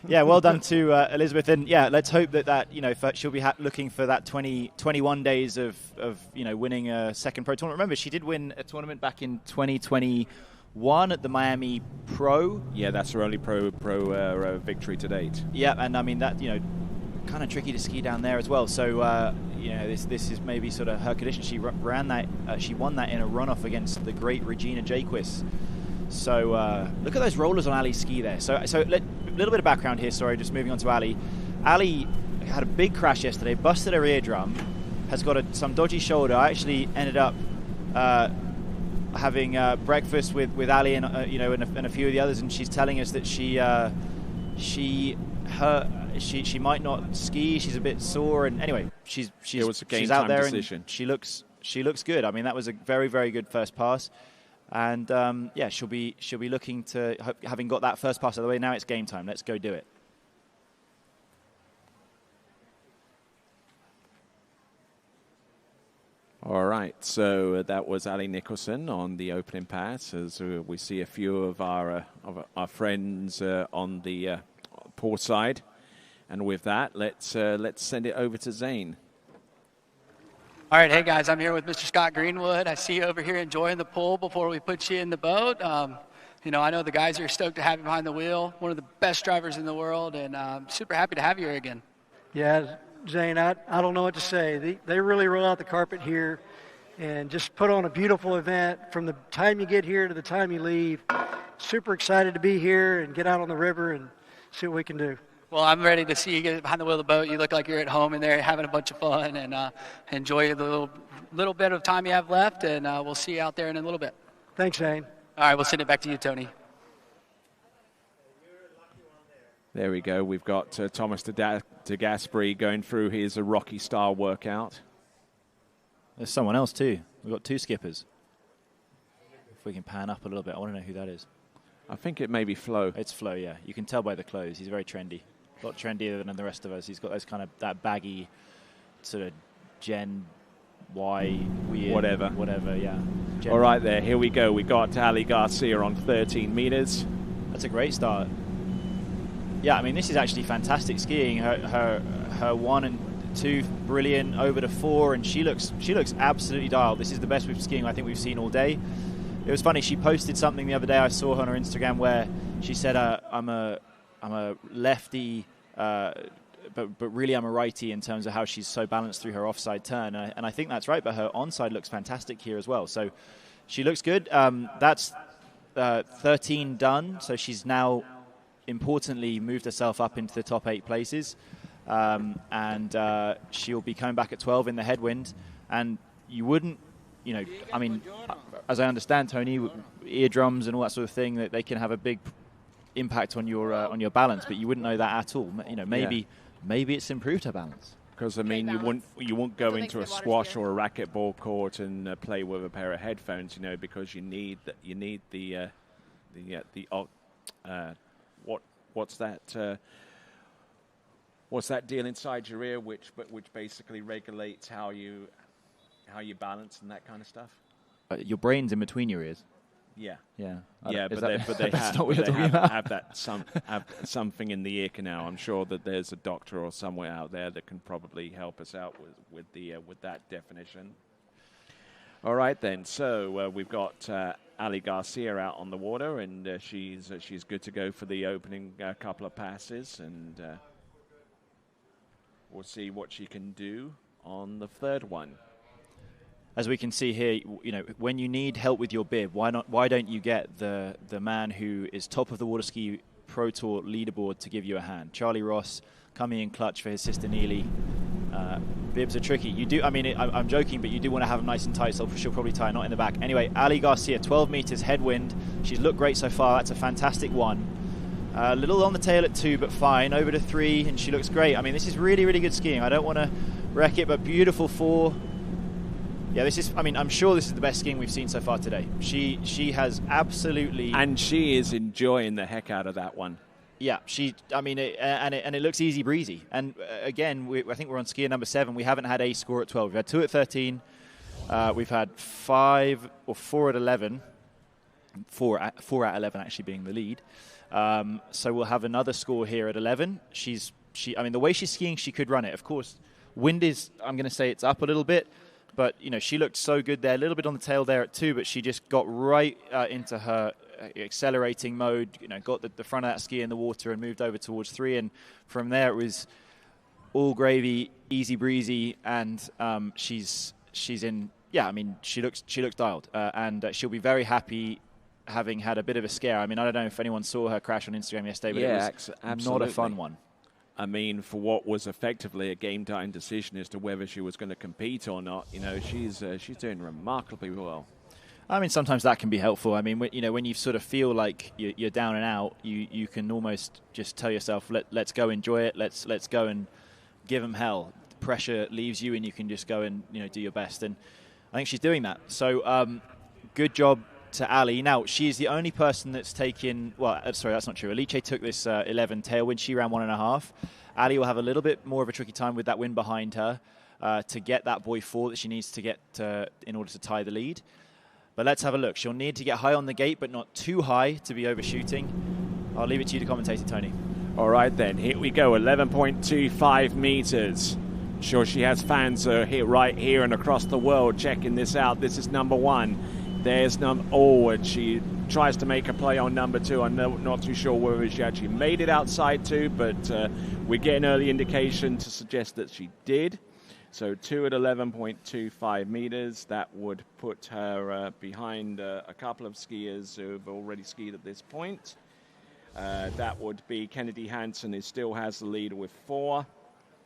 Yeah, well done to Elizabeth, and yeah, let's hope that she'll be looking for that 21 days of winning a second pro tournament. Remember, she did win a tournament back in 2021 at the Miami Pro. Yeah, that's her only pro victory to date. Yeah, and I mean that kind of tricky to ski down there as well. So this is maybe sort of her condition. She ran that. She won that in a runoff against the great Regina Jaquist. So look at those rollers on Ali's ski there. So a little bit of background here. Sorry, just moving on to Ali. Ali had a big crash yesterday, busted her eardrum, has got some dodgy shoulder. I actually ended up having breakfast with Ali and and a few of the others, and she's telling us that she might not ski. She's a bit sore, and anyway, she's out there, decision. and she looks good. I mean, that was a very, very good first pass. And yeah, she'll be looking to, having got that first pass out of the way, now it's game time. Let's go do it. All right, so that was Ali Nicholson on the opening pass. As we see a few of our friends on the port side, and with that, let's send it over to Zane. All right, hey guys, I'm here with Mr. Scott Greenwood. I see you over here enjoying the pool before we put you in the boat. You know, I know the guys are stoked to have you behind the wheel. One of the best drivers in the world, and I'm super happy to have you here again. Yeah, Zane, I don't know what to say. They really roll out the carpet here and just put on a beautiful event from the time you get here to the time you leave. Super excited to be here and get out on the river and see what we can do. Well, I'm ready to see you get behind the wheel of the boat. You look like you're at home in there having a bunch of fun, and enjoy the little bit of time you have left, and we'll see you out there in a little bit. Thanks, Zane. All right, we'll send it back to you, Tony. There we go. We've got Thomas de Gasperi going through his Rocky style workout. There's someone else too. We've got two skippers. If we can pan up a little bit, I want to know who that is. I think it may be Flo. It's Flo, yeah. You can tell by the clothes. He's very trendy. A lot trendier than the rest of us. He's got those kind of, that baggy sort of Gen Y weird. Whatever, yeah. All right, there. Here we go. We got Ali Garcia on 13 meters. That's a great start. Yeah, I mean, this is actually fantastic skiing. Her 1 and 2 brilliant, over to 4, and she looks absolutely dialed. This is the best skiing I think we've seen all day. It was funny, she posted something the other day, I saw her on her Instagram, where she said, I'm a lefty, but really I'm a righty in terms of how she's so balanced through her offside turn. And I think that's right, but her onside looks fantastic here as well. So she looks good. That's 13 done, so she's now importantly moved herself up into the top 8 places. And she'll be coming back at 12 in the headwind. And you wouldn't, you know, I mean, as I understand, Tony, eardrums and all that sort of thing, that they can have a big impact on your balance, but you wouldn't know that at all. You know, maybe it's improved her balance. Because I mean, you won't go into a squash or a racquetball court and play with a pair of headphones, you know, because you need the what's that deal inside your ear which basically regulates how you balance and that kind of stuff. Your brain's in between your ears. Yeah. But they have something in the ear canal. I'm sure that there's a doctor or somewhere out there that can probably help us out with that definition. All right then. So we've got Ali Garcia out on the water, and she's good to go for the opening couple of passes, and we'll see what she can do on the third one. As we can see here, you know, when you need help with your bib, why don't you get the man who is top of the Waterski Pro Tour leaderboard to give you a hand? Charlie Ross coming in clutch for his sister Neely. Bibs are tricky. You do, I mean, I'm joking, but you do want to have them nice and tight, so she'll probably tie a knot in the back. Anyway, Ali Garcia, 12 meters headwind. She's looked great so far. That's a fantastic one. A little on the tail at 2, but fine. Over to 3, and she looks great. I mean, this is really, really good skiing. I don't want to wreck it, but beautiful 4. Yeah, this is, I mean, I'm sure this is the best skiing we've seen so far today. She has absolutely... And she is enjoying the heck out of that one. Yeah, it looks easy breezy. And again, I think we're on skier number 7. We haven't had a score at 12. We've had 2 at 13. We've had 4 at 11. 4 at 11 actually being the lead. So we'll have another score here at 11. I mean, the way she's skiing, she could run it. Of course, wind is, I'm going to say it's up a little bit. But, you know, she looked so good there, a little bit on the tail there at 2, but she just got right into her accelerating mode, you know, got the front of that ski in the water and moved over towards 3. And from there, it was all gravy, easy breezy, and she's in, yeah, I mean, she looks dialed. And she'll be very happy having had a bit of a scare. I mean, I don't know if anyone saw her crash on Instagram yesterday, but yeah, it was absolutely not a fun one. I mean, for what was effectively a game-time decision as to whether she was going to compete or not, you know, she's doing remarkably well. I mean, sometimes that can be helpful. I mean, you know, when you sort of feel like you're down and out, you can almost just tell yourself, let's go enjoy it. Let's go and give them hell. The pressure leaves you, and you can just go and, you know, do your best. And I think she's doing that. So good job to Ali. Now, she is the only person that's taken, well, sorry, that's not true. Alice took this 11 tailwind. She ran 1.5. Ali will have a little bit more of a tricky time with that wind behind her to get that buoy 4 that she needs to get in order to tie the lead. But let's have a look. She'll need to get high on the gate, but not too high to be overshooting. I'll leave it to you to commentate it, Tony. All right, then. Here we go. 11.25 meters. I'm sure she has fans here, right here and across the world checking this out. This is number 1. There's and she tries to make a play on number 2. I'm not too sure whether she actually made it outside 2, but we're getting early indication to suggest that she did. So 2 at 11.25 meters. That would put her behind a couple of skiers who have already skied at this point. That would be Kennedy Hansen, who still has the lead with 4.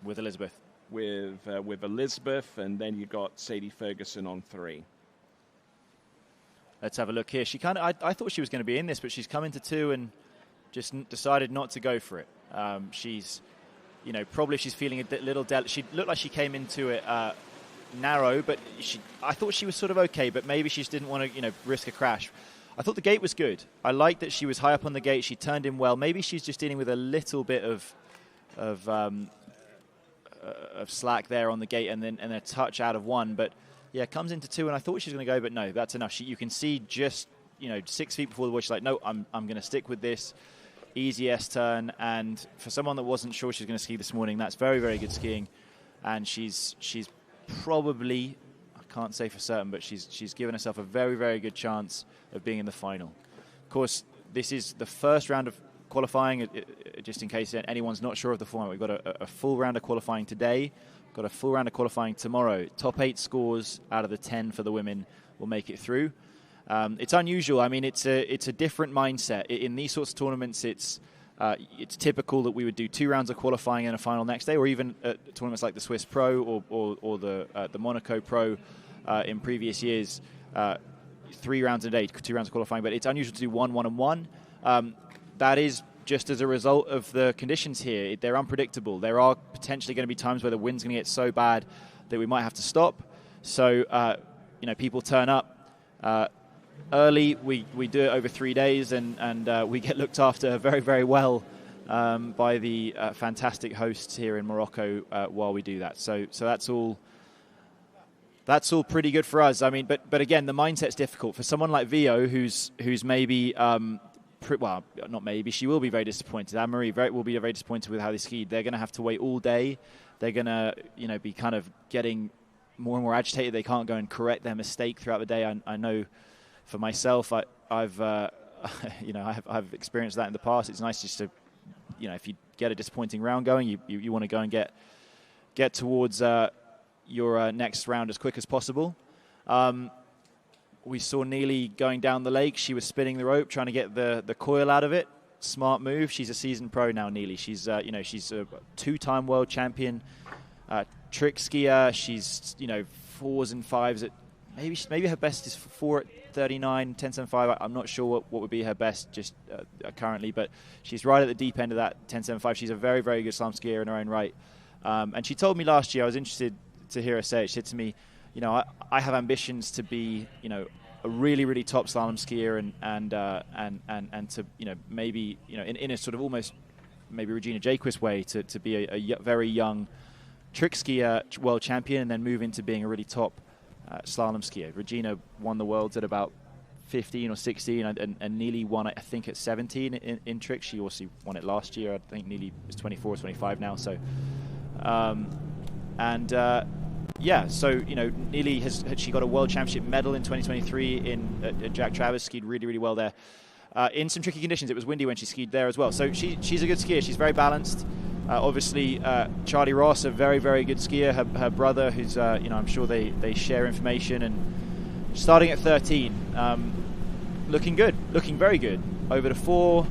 With Elizabeth. With Elizabeth, and then you got Sadie Ferguson on 3. Let's have a look here. She I thought she was going to be in this, but she's come into 2 and just decided not to go for it. She's, probably she's feeling a little she looked like she came into it narrow, but I thought she was sort of okay, but maybe she just didn't want to, risk a crash. I thought the gate was good. I liked that she was high up on the gate. She turned in well. Maybe she's just dealing with a little bit of slack there on the gate and a touch out of 1. But yeah, comes into 2, and I thought she was going to go, but no, that's enough. You can see just 6 feet before the bush, like, no, I'm going to stick with this. Easy S turn, and for someone that wasn't sure she was going to ski this morning, that's very, very good skiing. And she's probably, I can't say for certain, but she's given herself a very, very good chance of being in the final. Of course, this is the first round of qualifying, just in case anyone's not sure of the format. We've got a full round of qualifying today, got a full round of qualifying tomorrow. Top 8 scores out of the 10 for the women will make it through. It's unusual. I mean, it's a different mindset. In these sorts of tournaments, it's typical that we would do 2 rounds of qualifying and a final next day, or even at tournaments like the Swiss Pro or the Monaco Pro in previous years, 3 rounds a day, 2 rounds of qualifying. But it's unusual to do 1, 1, and 1. That is just as a result of the conditions here. They're unpredictable. There are potentially going to be times where the wind's going to get so bad that we might have to stop. So, people turn up early. We do it over 3 days, and we get looked after very, very well by the fantastic hosts here in Morocco while we do that. So that's all pretty good for us. I mean, but again, the mindset's difficult for someone like Vio, who's maybe well, not maybe, she will be very disappointed. Anne-Marie will be very disappointed with how they skied. They're going to have to wait all day. They're going to, be kind of getting more and more agitated. They can't go and correct their mistake throughout the day. I know for myself, I've experienced that in the past. It's nice just to, if you get a disappointing round going, you want to go and get towards your next round as quick as possible. We saw Neely going down the lake. She was spinning the rope, trying to get the coil out of it. Smart move. She's a seasoned pro now, Neely. She's she's a 2-time world champion trick skier. She's 4s and 5s at maybe her best is 4 at 39, 10.75. I'm not sure what would be her best just currently, but she's right at the deep end of that 10.75. She's a very, very good slalom skier in her own right. And she told me last year, I was interested to hear her say it. She said to me, I have ambitions to be, a really, really top slalom skier and to, maybe, in a sort of almost maybe Regina Jaquist way to be a very young trick skier, world champion, and then move into being a really top slalom skier. Regina won the worlds at about 15 or 16, and Neely won it, I think, at 17 in tricks. She also won it last year. I think Neely is 24 or 25 now. So, yeah, so, Neely she got a world championship medal in 2023 at Jack Travers, skied really, really well there. In some tricky conditions, it was windy when she skied there as well. So she's a good skier. She's very balanced. Obviously, Charlie Ross, a very, very good skier. Her brother, who's, I'm sure they share information. And starting at 13, looking good, looking very good. Over to 4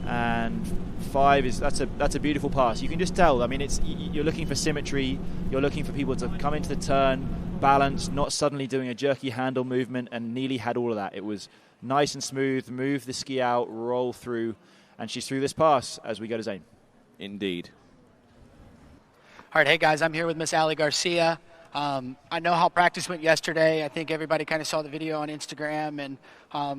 and 5 that's a beautiful pass. You can just tell. I mean, you're looking for symmetry. You're looking for people to come into the turn, balance, not suddenly doing a jerky handle movement. And Neely had all of that. It was nice and smooth. Move the ski out, roll through, and she's through this pass as we go to Zane. Indeed. All right, hey guys, I'm here with Miss Ali Garcia. I know how practice went yesterday. I think everybody kind of saw the video on Instagram, and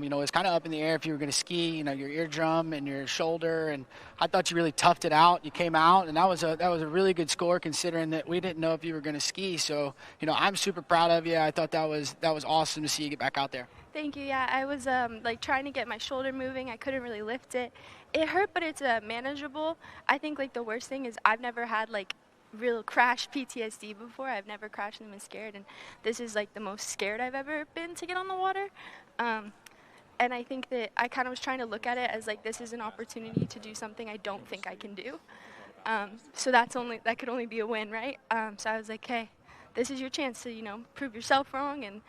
you know, it was kind of up in the air if you were going to ski. You know, your eardrum and your shoulder, and I thought you really toughed it out. You came out, and that was a really good score considering that we didn't know if you were going to ski. So, you know, I'm super proud of you. I thought that was awesome to see you get back out there. Thank you. Yeah, I was like trying to get my shoulder moving. I couldn't really lift it. It hurt, but it's manageable. I think like the worst thing is I've never had like real crash PTSD before. I've never crashed and been scared, and this is like the most scared I've ever been to get on the water. And I think that I kind of was trying to look at it as like this is an opportunity to do something I don't think I can do. So that could only be a win, right? So I was like, hey, this is your chance to, you know, prove yourself wrong. And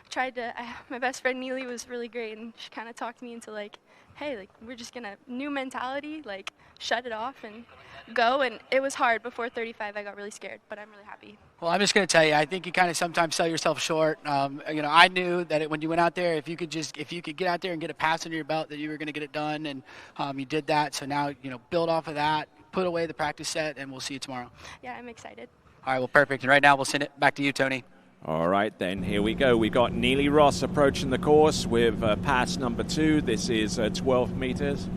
tried to. My best friend Neely was really great, and she kind of talked me into like, hey, like we're just gonna new mentality, like shut it off and go. And it was hard. Before 35, I got really scared, but I'm really happy. Well, I'm just going to tell you, I think you kind of sometimes sell yourself short. You know, I knew that when you went out there, if you could get out there and get a pass under your belt, that you were going to get it done, and you did that. So now, you know, build off of that, put away the practice set, and we'll see you tomorrow. Yeah, I'm excited. All right, well, perfect. And right now, we'll send it back to you, Tony. All right, then, here we go. We got Neely Ross approaching the course with pass number 2. This is 12 meters.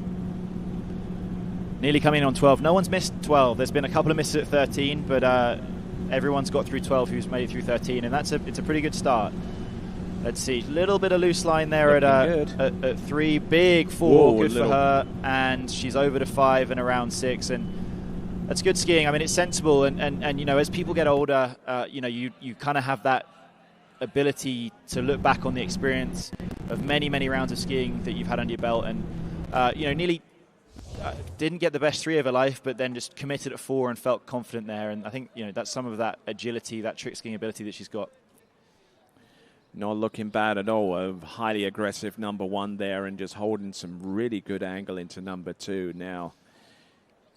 Neely coming in on 12. No one's missed 12. There's been a couple of misses at 13, but everyone's got through 12 who's made it through 13, and it's a pretty good start. Let's see, a little bit of loose line there at 3. Big 4, whoa, good for her, and she's over to 5 and around 6, and that's good skiing. I mean, it's sensible, and you know, as people get older, you know, you kind of have that ability to look back on the experience of many, many rounds of skiing that you've had under your belt, and you know, Neely didn't get the best 3 of her life, but then just committed at 4 and felt confident there. And I think, you know, that's some of that agility, that trick skiing ability that she's got. Not looking bad at all. A highly aggressive number 1 there, and just holding some really good angle into number 2 now.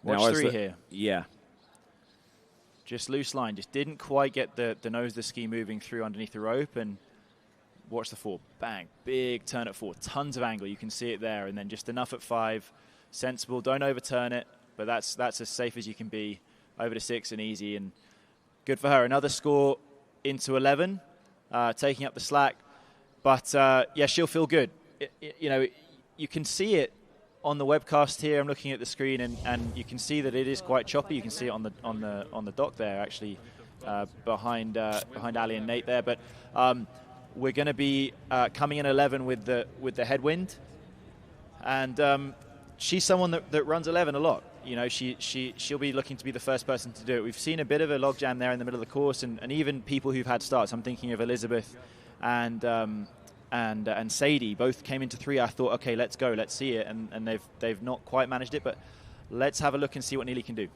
Watch 3 here. Yeah. Just loose line. Just didn't quite get the nose of the ski moving through underneath the rope. And watch the 4. Bang. Big turn at 4. Tons of angle. You can see it there. And then just enough at 5. Sensible. Don't overturn it. But that's as safe as you can be. Over to 6 and easy. And good for her. Another score into 11. Taking up the slack. But, yeah, she'll feel good. You know, you can see it on the webcast here. I'm looking at the screen, and you can see that it is quite choppy. You can see it on the dock there, actually, behind Ali and Nate there. But we're going to be coming in 11 with the headwind, and she's someone that runs 11 a lot. You know, she'll be looking to be the first person to do it. We've seen a bit of a logjam there in the middle of the course, and even people who've had starts. I'm thinking of Elizabeth and Sadie both came into 3. I thought, okay, let's go, let's see it, and they've not quite managed it, but let's have a look and see what Neely can do.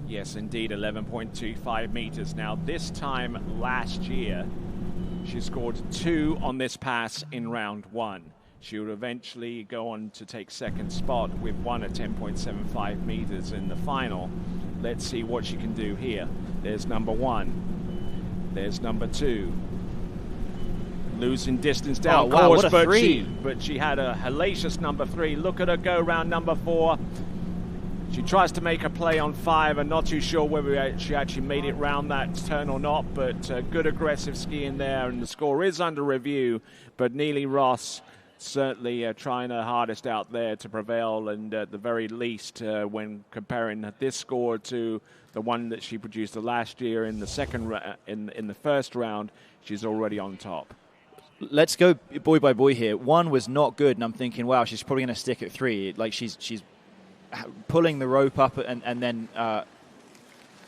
Yes, indeed, 11.25 meters. Now, this time last year, she scored 2 on this pass in round 1. She would eventually go on to take second spot with 1 at 10.75 meters in the final. Let's see what she can do here. There's number 1. There's number 2. Losing distance down course, but she had a hellacious number 3. Look at her go round number 4. She tries to make a play on 5. I'm not too sure whether she actually made it round that turn or not, but good aggressive skiing there, and the score is under review. But Neely Ross certainly trying her hardest out there to prevail, and at the very least, when comparing this score to the one that she produced the last year in the in the first round, she's already on top. Let's go boy by boy here. 1 was not good, and I'm thinking, wow, she's probably going to stick at 3. Like she's pulling the rope up, and then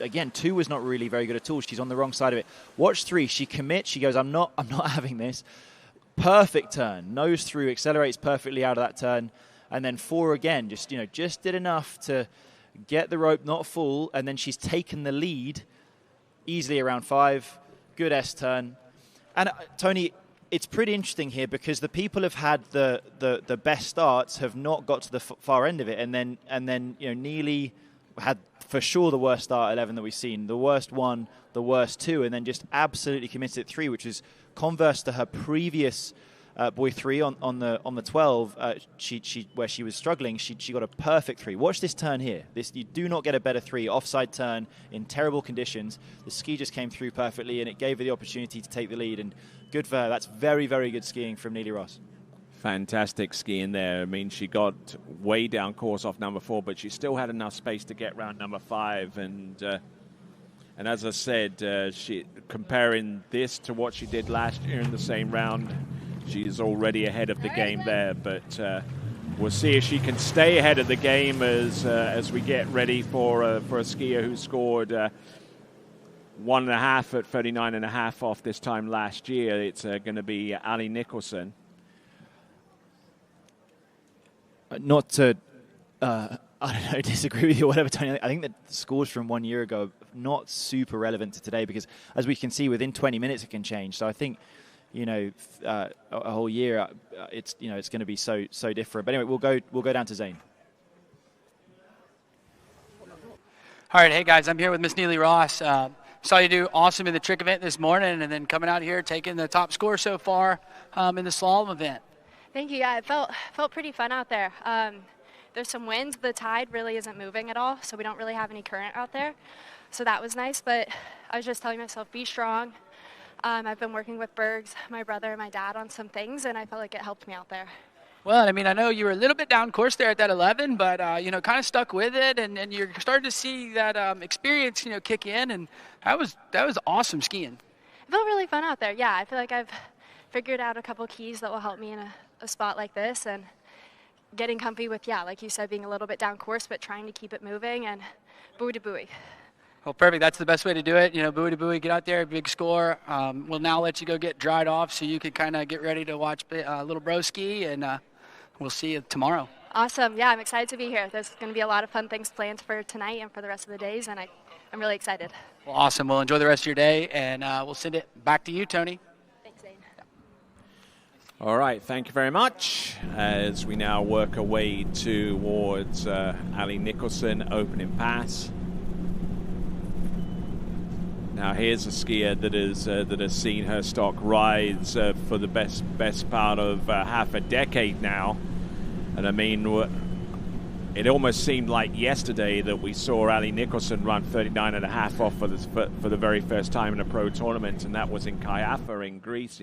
again, 2 was not really very good at all. She's on the wrong side of it. Watch 3. She commits. She goes, I'm not having this. Perfect turn, nose through, accelerates perfectly out of that turn, and then 4 again. Just did enough to get the rope not full, and then she's taken the lead easily around 5. Good S turn, and Tony, it's pretty interesting here because the people have had the best starts have not got to the far end of it, and then you know, Neely had for sure the worst start 11 that we've seen, the worst 1, the worst 2, and then just absolutely committed at 3, which is converse to her previous buoy 3 on the 12, where she was struggling, she got a perfect 3. Watch this turn here. You do not get a better 3 offside turn in terrible conditions. The ski just came through perfectly, and it gave her the opportunity to take the lead. And good for her. That's very, very good skiing from Neely Ross. Fantastic skiing there. I mean, she got way down course off number 4, but she still had enough space to get round number 5. And as I said, comparing this to what she did last year in the same round, she's already ahead of the game there. But we'll see if she can stay ahead of the game as we get ready for a skier who scored 1.5 at 39.5 off this time last year. It's going to be Ali Nicholson. Not to, I don't know, disagree with you or whatever, Tony. I think that the scores from 1 year ago are not super relevant to today because, as we can see, within 20 minutes it can change. So I think, a whole year, it's going to be so different. But anyway, we'll go down to Zane. All right, hey guys, I'm here with Miss Neely Ross. Saw you do awesome in the trick event this morning, and then coming out here taking the top score so far in the slalom event. Thank you. Yeah, it felt pretty fun out there. There's some wind. The tide really isn't moving at all, so we don't really have any current out there. So that was nice, but I was just telling myself, be strong. I've been working with Bergs, my brother, and my dad on some things, and I felt like it helped me out there. Well, I mean, I know you were a little bit down course there at that 11, but, kind of stuck with it, and you're starting to see that experience, kick in, and that was awesome skiing. It felt really fun out there. Yeah, I feel like I've figured out a couple keys that will help me in a spot like this, and getting comfy with, like you said, being a little bit down course, but trying to keep it moving and buoy to buoy. Well, perfect. That's the best way to do it. Buoy to buoy, get out there, big score. We'll now let you go get dried off so you can kind of get ready to watch little bro ski, and we'll see you tomorrow. Awesome. Yeah, I'm excited to be here. There's going to be a lot of fun things planned for tonight and for the rest of the days, and I'm really excited. Well, awesome. Well, enjoy the rest of your day, and we'll send it back to you, Tony. All right, thank you very much. As we now work our way towards Ali Nicholson opening pass. Now here's a skier that has seen her stock rise for the best part of half a decade now, and I mean, it almost seemed like yesterday that we saw Ali Nicholson run 39.5 off for the very first time in a pro tournament, and that was in Kayafa in Greece,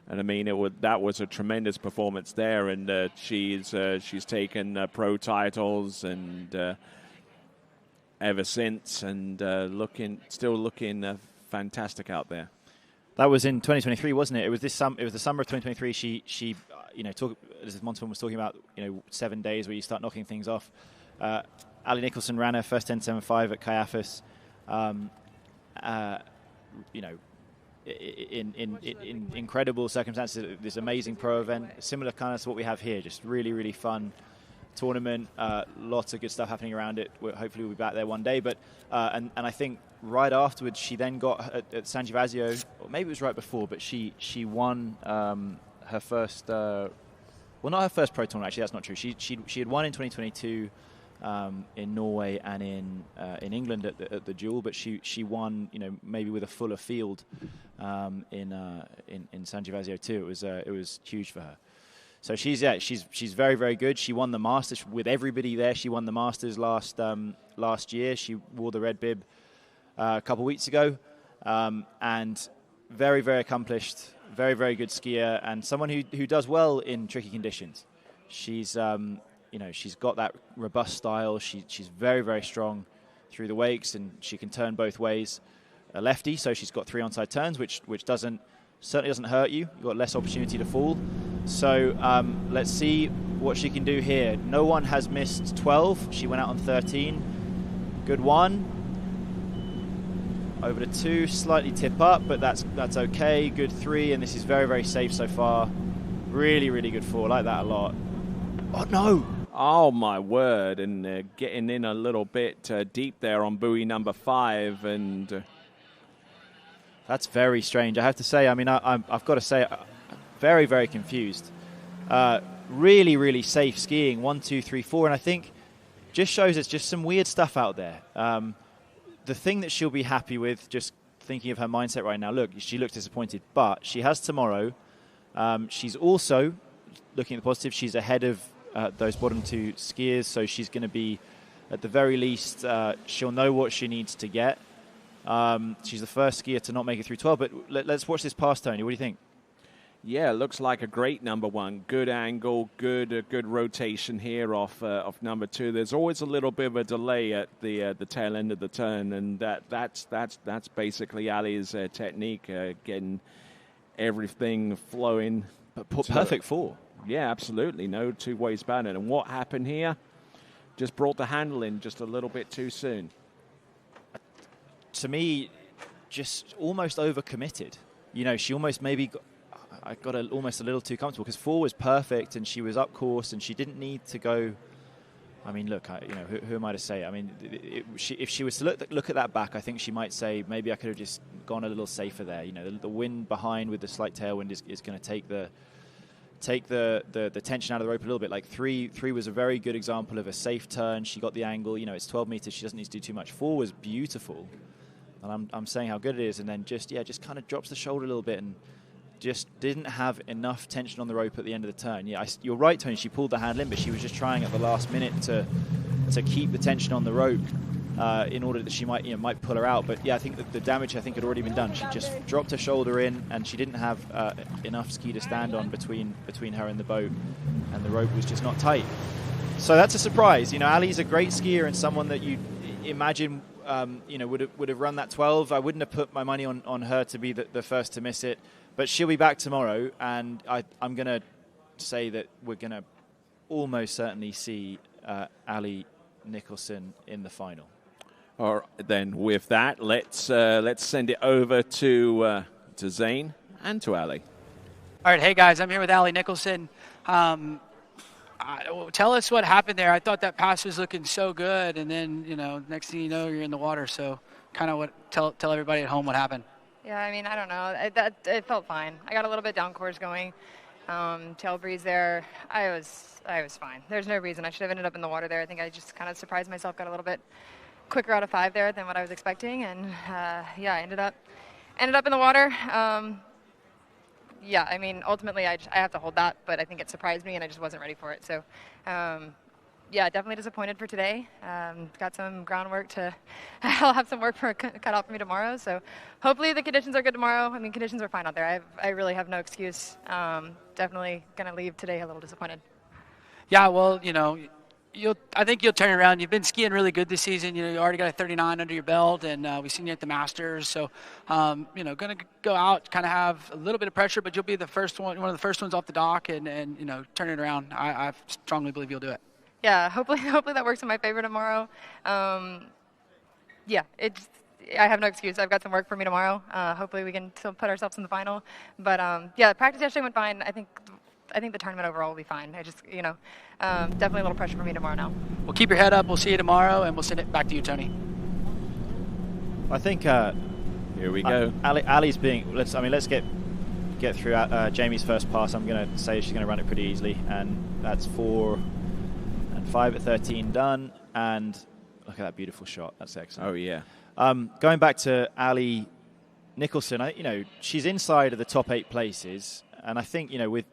and I mean, that was a tremendous performance there, and she's taken pro titles and ever since, and still looking fantastic out there. That was in 2023, wasn't it? It was the summer of 2023. She as Montalban was talking about, 7 days where you start knocking things off. Ali Nicholson ran her first 10.75 at Kayafas. In incredible circumstances, this amazing pro event, similar kind of to what we have here, just really, really fun tournament, lots of good stuff happening around it. Hopefully we'll be back there one day, but and I think right afterwards she then got at San Gervasio, or maybe it was right before, but she won her first, well, not her first pro tournament, actually that's not true. She had won in 2022 in Norway and in England at the Jewel, but she won, maybe with a fuller field in San Gervasio too. It was huge for her. So she's very, very good. She won the Masters with everybody there. She won the Masters last year. She wore the red bib a couple of weeks ago, and very, very accomplished, very, very good skier, and someone who does well in tricky conditions. She's she's got that robust style. She's very, very strong through the wakes, and she can turn both ways. A lefty, so she's got 3 onside turns, which certainly doesn't hurt you. You've got less opportunity to fall. So let's see what she can do here. No one has missed 12. She went out on 13. Good 1. Over to 2, slightly tip up, but that's okay. Good 3, and this is very, very safe so far. Really, really good 4. I like that a lot. Oh, no! Oh, my word. And getting in a little bit deep there on buoy number 5. And that's very strange. I have to say, I mean, I've got to say, very, very confused. Really, really safe skiing. 1, 2, 3, 4. And I think just shows us just some weird stuff out there. The thing that she'll be happy with, just thinking of her mindset right now, look, she looks disappointed, but she has tomorrow She's also, looking at the positive, she's ahead of those bottom 2 skiers, so she's going to be, at the very least, she'll know what she needs to get. She's the first skier to not make it through 12, but let's watch this pass, Tony. What do you think? Yeah, looks like a great number 1. Good angle, good rotation here off number 2. There's always a little bit of a delay at the tail end of the turn, and that's basically Ali's technique, getting everything flowing. Perfect 4. Yeah, absolutely. No two ways about it. And what happened here? Just brought the handle in just a little bit too soon. To me, just almost overcommitted. She almost maybe got almost a little too comfortable, because 4 was perfect and she was up course and she didn't need to go. I mean, look, who am I to say? I mean, if she was to look at that back, I think she might say maybe I could have just gone a little safer there. The wind behind with the slight tailwind is going to take the tension out of the rope a little bit. Like 3 was a very good example of a safe turn. She got the angle. It's 12 meters. She doesn't need to do too much. 4 was beautiful, and I'm saying how good it is. And then just kind of drops the shoulder a little bit and just didn't have enough tension on the rope at the end of the turn. Yeah, you're right, Tony. She pulled the handle in, but she was just trying at the last minute to keep the tension on the rope in order that she might pull her out. But yeah, I think that the damage had already been done. She just dropped her shoulder in, and she didn't have enough ski to stand on between her and the boat, and the rope was just not tight. So that's a surprise. Ali's a great skier and someone that you imagine would have run that 12. I wouldn't have put my money on her to be the first to miss it. But she'll be back tomorrow, and I'm going to say that we're going to almost certainly see Ali Nicholson in the final. All right, then with that, let's send it over to Zane and to Ali. All right, hey guys, I'm here with Ali Nicholson. Tell us what happened there. I thought that pass was looking so good, and then next thing you know, you're in the water. So, kind of tell everybody at home what happened. Yeah, I mean, I don't know. It felt fine. I got a little bit down course going. Tail breeze there. I was fine. There's no reason I should have ended up in the water there. I think I just kind of surprised myself, got a little bit quicker out of 5 there than what I was expecting, and I ended up in the water. Yeah, I mean, ultimately I have to hold that, but I think it surprised me and I just wasn't ready for it. So, yeah, definitely disappointed for today. Got some groundwork I'll have some work cut out for me tomorrow. So hopefully the conditions are good tomorrow. I mean, conditions are fine out there. I really have no excuse. Definitely going to leave today a little disappointed. Yeah, well, I think you'll turn around. You've been skiing really good this season. You already got a 39 under your belt, and we've seen you at the Masters. So, going to go out, kind of have a little bit of pressure, but you'll be the first one of the first ones off the dock, and turn it around. I strongly believe you'll do it. Yeah, hopefully that works in my favor tomorrow. Yeah, I have no excuse. I've got some work for me tomorrow. Hopefully we can still put ourselves in the final. But yeah, the practice yesterday went fine. I think the tournament overall will be fine. I just, definitely a little pressure for me tomorrow now. Well, keep your head up. We'll see you tomorrow, and we'll send it back to you, Tony. I think here we go. Ali's let's get through Jamie's first pass. I'm going to say she's going to run it pretty easily, and that's 4 and 5 at 13 done. And look at that beautiful shot. That's excellent. Oh yeah. Going back to Ali Nicholson, she's inside of the top 8 places, and I think with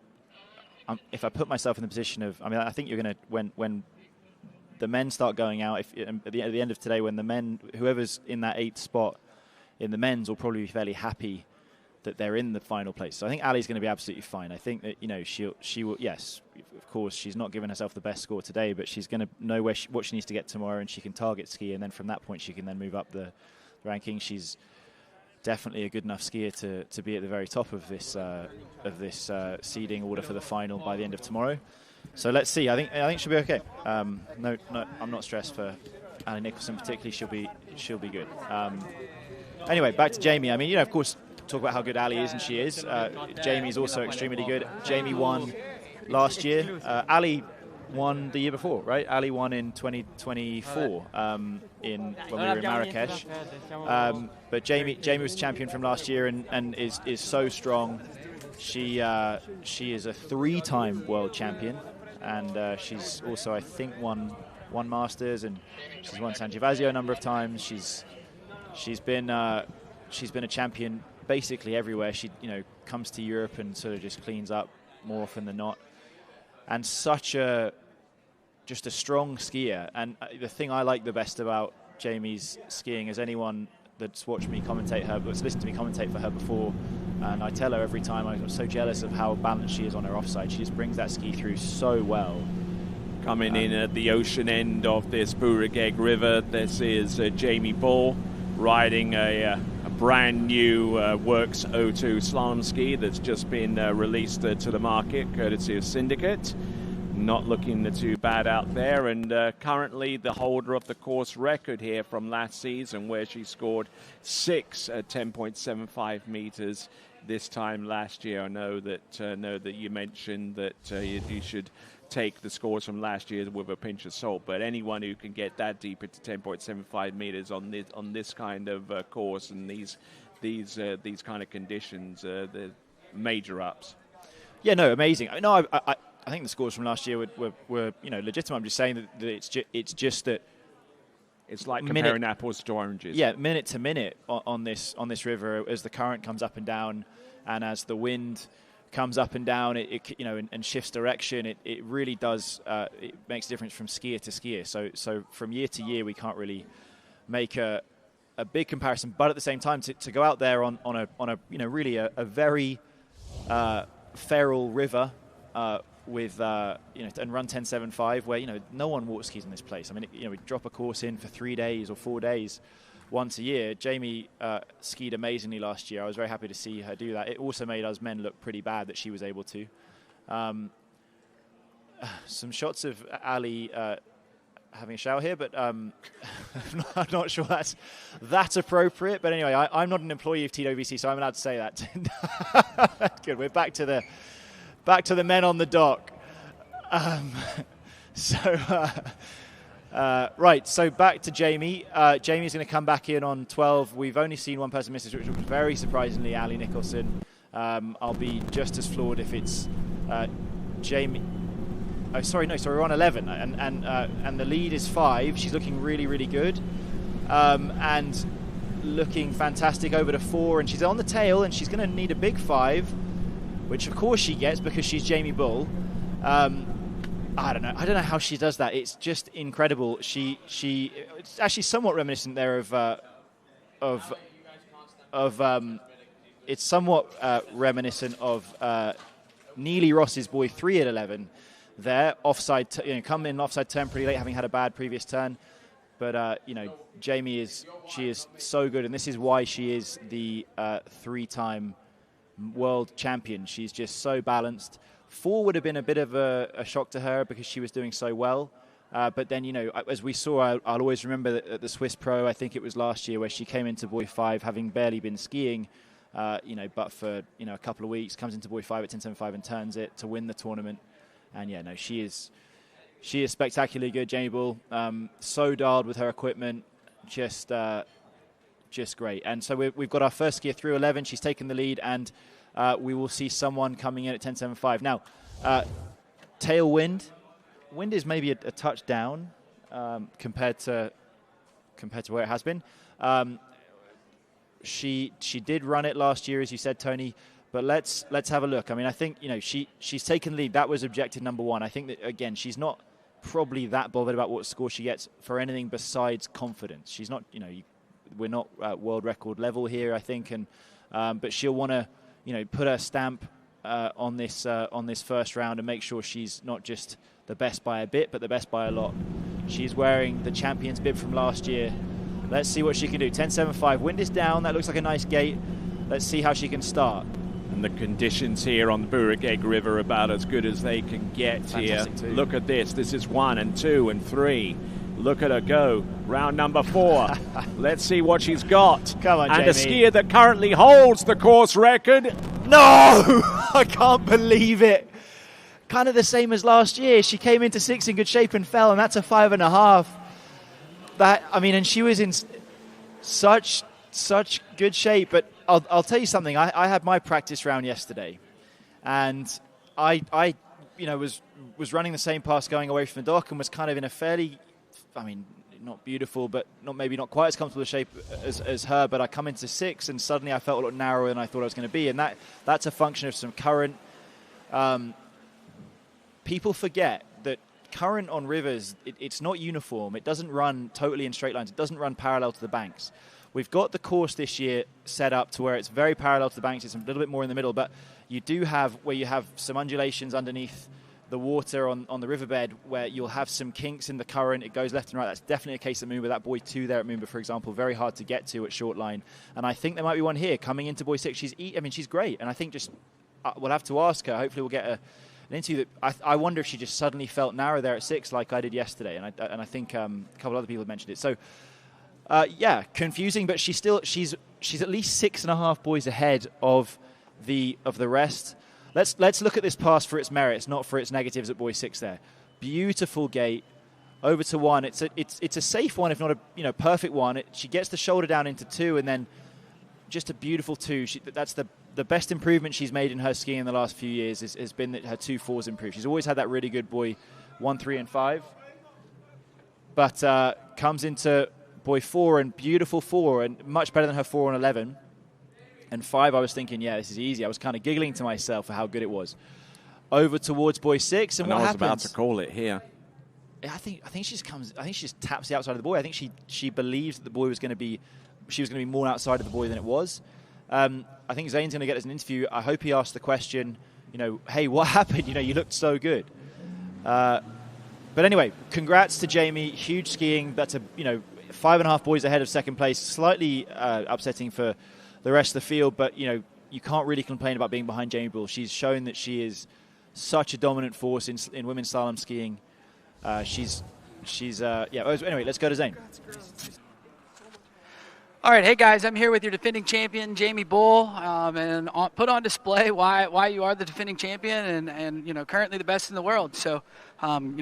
if I put myself in the position of, I think you're going to when the men start going out, at the end of today, when the men, whoever's in that 8th spot in the men's, will probably be fairly happy that they're in the final place. So I think Ali's going to be absolutely fine. I think that she will. Yes, of course, she's not given herself the best score today, but she's going to know what she needs to get tomorrow, and she can target ski, and then from that point she can then move up the ranking. She's definitely a good enough skier to be at the very top of this seeding order for the final by the end of tomorrow. So let's see. I think she'll be okay. No, I'm not stressed for Ali Nicholson particularly. She'll be good. Anyway, back to Jamie. Of course, talk about how good Ali is, and she is. Jamie's also extremely good. Jamie won last year. Ali won the year before, right? Ali won in 2024 when we were in Marrakesh. But Jamie was champion from last year and is so strong. She is a 3-time world champion, and she's also, I think, won Masters, and she's won San Gervasio a number of times. She's been a champion basically everywhere. She, comes to Europe and sort of just cleans up more often than not. And just a strong skier. And the thing I like the best about Jamie's skiing is anyone that's watched me commentate her, that's listened to me commentate for her before, and I tell her every time, I'm so jealous of how balanced she is on her offside. She just brings that ski through so well. Coming in at the ocean end of this Burigeg River, this is Jamie Bull riding a brand new Works O2 slalom ski that's just been released to the market courtesy of Syndicate. Not looking too bad out there, and currently the holder of the course record here from last season, where she scored 6 at 10.75 meters this time last year. I know that you mentioned that you should take the scores from last year with a pinch of salt, but anyone who can get that deep into 10.75 meters on this kind of course and these kind of conditions, the major ups. Yeah, no, amazing. No, I think the scores from last year were legitimate. I'm just saying that it's just that it's like comparing apples to oranges. Yeah, minute to minute on this river, as the current comes up and down, and as the wind comes up and down, and shifts direction. It really does. It makes a difference from skier to skier. So from year to year, we can't really make a big comparison. But at the same time, to go out there on a really a very feral river. With and run 10.75, where no one water skis in this place. I mean, we drop a course in for 3 days or 4 days once a year. Jamie skied amazingly last year. I was very happy to see her do that. It also made us men look pretty bad that she was able to. Some shots of Ali having a shower here, but I'm not sure that's appropriate. But anyway, I'm not an employee of TWC, so I'm allowed to say that. Good. We're back to the men on the dock. Right, so back to Jamie. Jamie's going to come back in on 12. We've only seen one person miss, which was very surprisingly Ali Nicholson. I'll be just as floored if it's Jamie. Oh, sorry, we're on 11, and the lead is 5. She's looking really, really good, and looking fantastic over to 4, and she's on the tail, and she's going to need a big 5. Which of course she gets because she's Jamie Bull. I don't know how she does that. It's just incredible. It's actually somewhat reminiscent there it's somewhat reminiscent of Neely Ross's Boy 3 at 11. There, offside, come in offside turn pretty late, having had a bad previous turn. But Jamie is so good, and this is why she is the 3-time world champion. She's just so balanced. 4 would have been a bit of a shock to her because she was doing so well. But then, as we saw, I'll always remember at the Swiss Pro, I think it was last year, where she came into Boy 5 having barely been skiing, but for a couple of weeks, comes into Boy 5 at 10.75 and turns it to win the tournament. And she is spectacularly good, Jamie Bull. So dialed with her equipment, just great. And so we've got our first skier through 11. She's taken the lead, and we will see someone coming in at 10.75. Now, tailwind. Wind is maybe a touch down compared to where it has been. She did run it last year, as you said, Tony. But let's have a look. I mean, I think she's taken the lead. That was objective number 1. I think that again, she's not probably that bothered about what score she gets for anything besides confidence. She's not, we're not world record level here, I think, and but she'll want to, put her stamp on this first round and make sure she's not just the best by a bit, but the best by a lot. She's wearing the champion's bib from last year. Let's see what she can do. 10.75. Wind is down. That looks like a nice gate. Let's see how she can start. And the conditions here on the Burigeg River are about as good as they can get. Fantastic here. Too. Look at this. This is 1 and 2 and 3. Look at her go. Round number 4. Let's see what she's got. Come on, and Jamie. A skier that currently holds the course record. No! I can't believe it. Kind of the same as last year. She came into 6 in good shape and fell, and that's a 5.5. And she was in such good shape. But I'll tell you something. I had my practice round yesterday, and I was running the same pass going away from the dock, and was kind of in a fairly, not beautiful, but maybe not quite as comfortable a shape as her. But I come into 6, and suddenly I felt a lot narrower than I thought I was going to be, and that's a function of some current. People forget that current on rivers, it's not uniform. It doesn't run totally in straight lines. It doesn't run parallel to the banks. We've got the course this year set up to where it's very parallel to the banks. It's a little bit more in the middle, but you do have where you have some undulations underneath the water on the riverbed where you'll have some kinks in the current. It goes left and right. That's definitely a case at Moomba. That buoy 2 there at Moomba, for example, very hard to get to at short line. And I think there might be one here coming into buoy 6. She's great. And I think just we'll have to ask her. Hopefully we'll get an interview. That I wonder if she just suddenly felt narrow there at 6 like I did yesterday. And I think a couple other people have mentioned it. So, yeah, confusing, but she's at least 6.5 buoys ahead of the rest. Let's look at this pass for its merits, not for its negatives at buoy 6 there. Beautiful gate over to 1. It's a safe one, if not a perfect one. She gets the shoulder down into 2, and then just a beautiful 2. That's the best improvement she's made in her skiing in the last few years has been that her 2.4's improved. She's always had that really good buoy 1, 3, and 5, but comes into buoy 4 and beautiful 4 and much better than her 4 and 11. And 5, I was thinking, yeah, this is easy. I was kind of giggling to myself for how good it was. Over towards buoy 6, and what happens? I was about to call it here. I think she just taps the outside of the buoy. I think she believes that the buoy was going to be more outside of the buoy than it was. I think Zane's going to get us an interview. I hope he asked the question, hey, what happened? You looked so good. But anyway, congrats to Jamie. Huge skiing. That's 5.5 buoys ahead of second place. Slightly upsetting for the rest of the field, but you can't really complain about being behind Jamie Bull. She's shown that she is such a dominant force in women's slalom skiing. Anyway, let's go to Zane. All right, hey guys, I'm here with your defending champion, Jamie Bull, and put on display why you are the defending champion and currently the best in the world. So,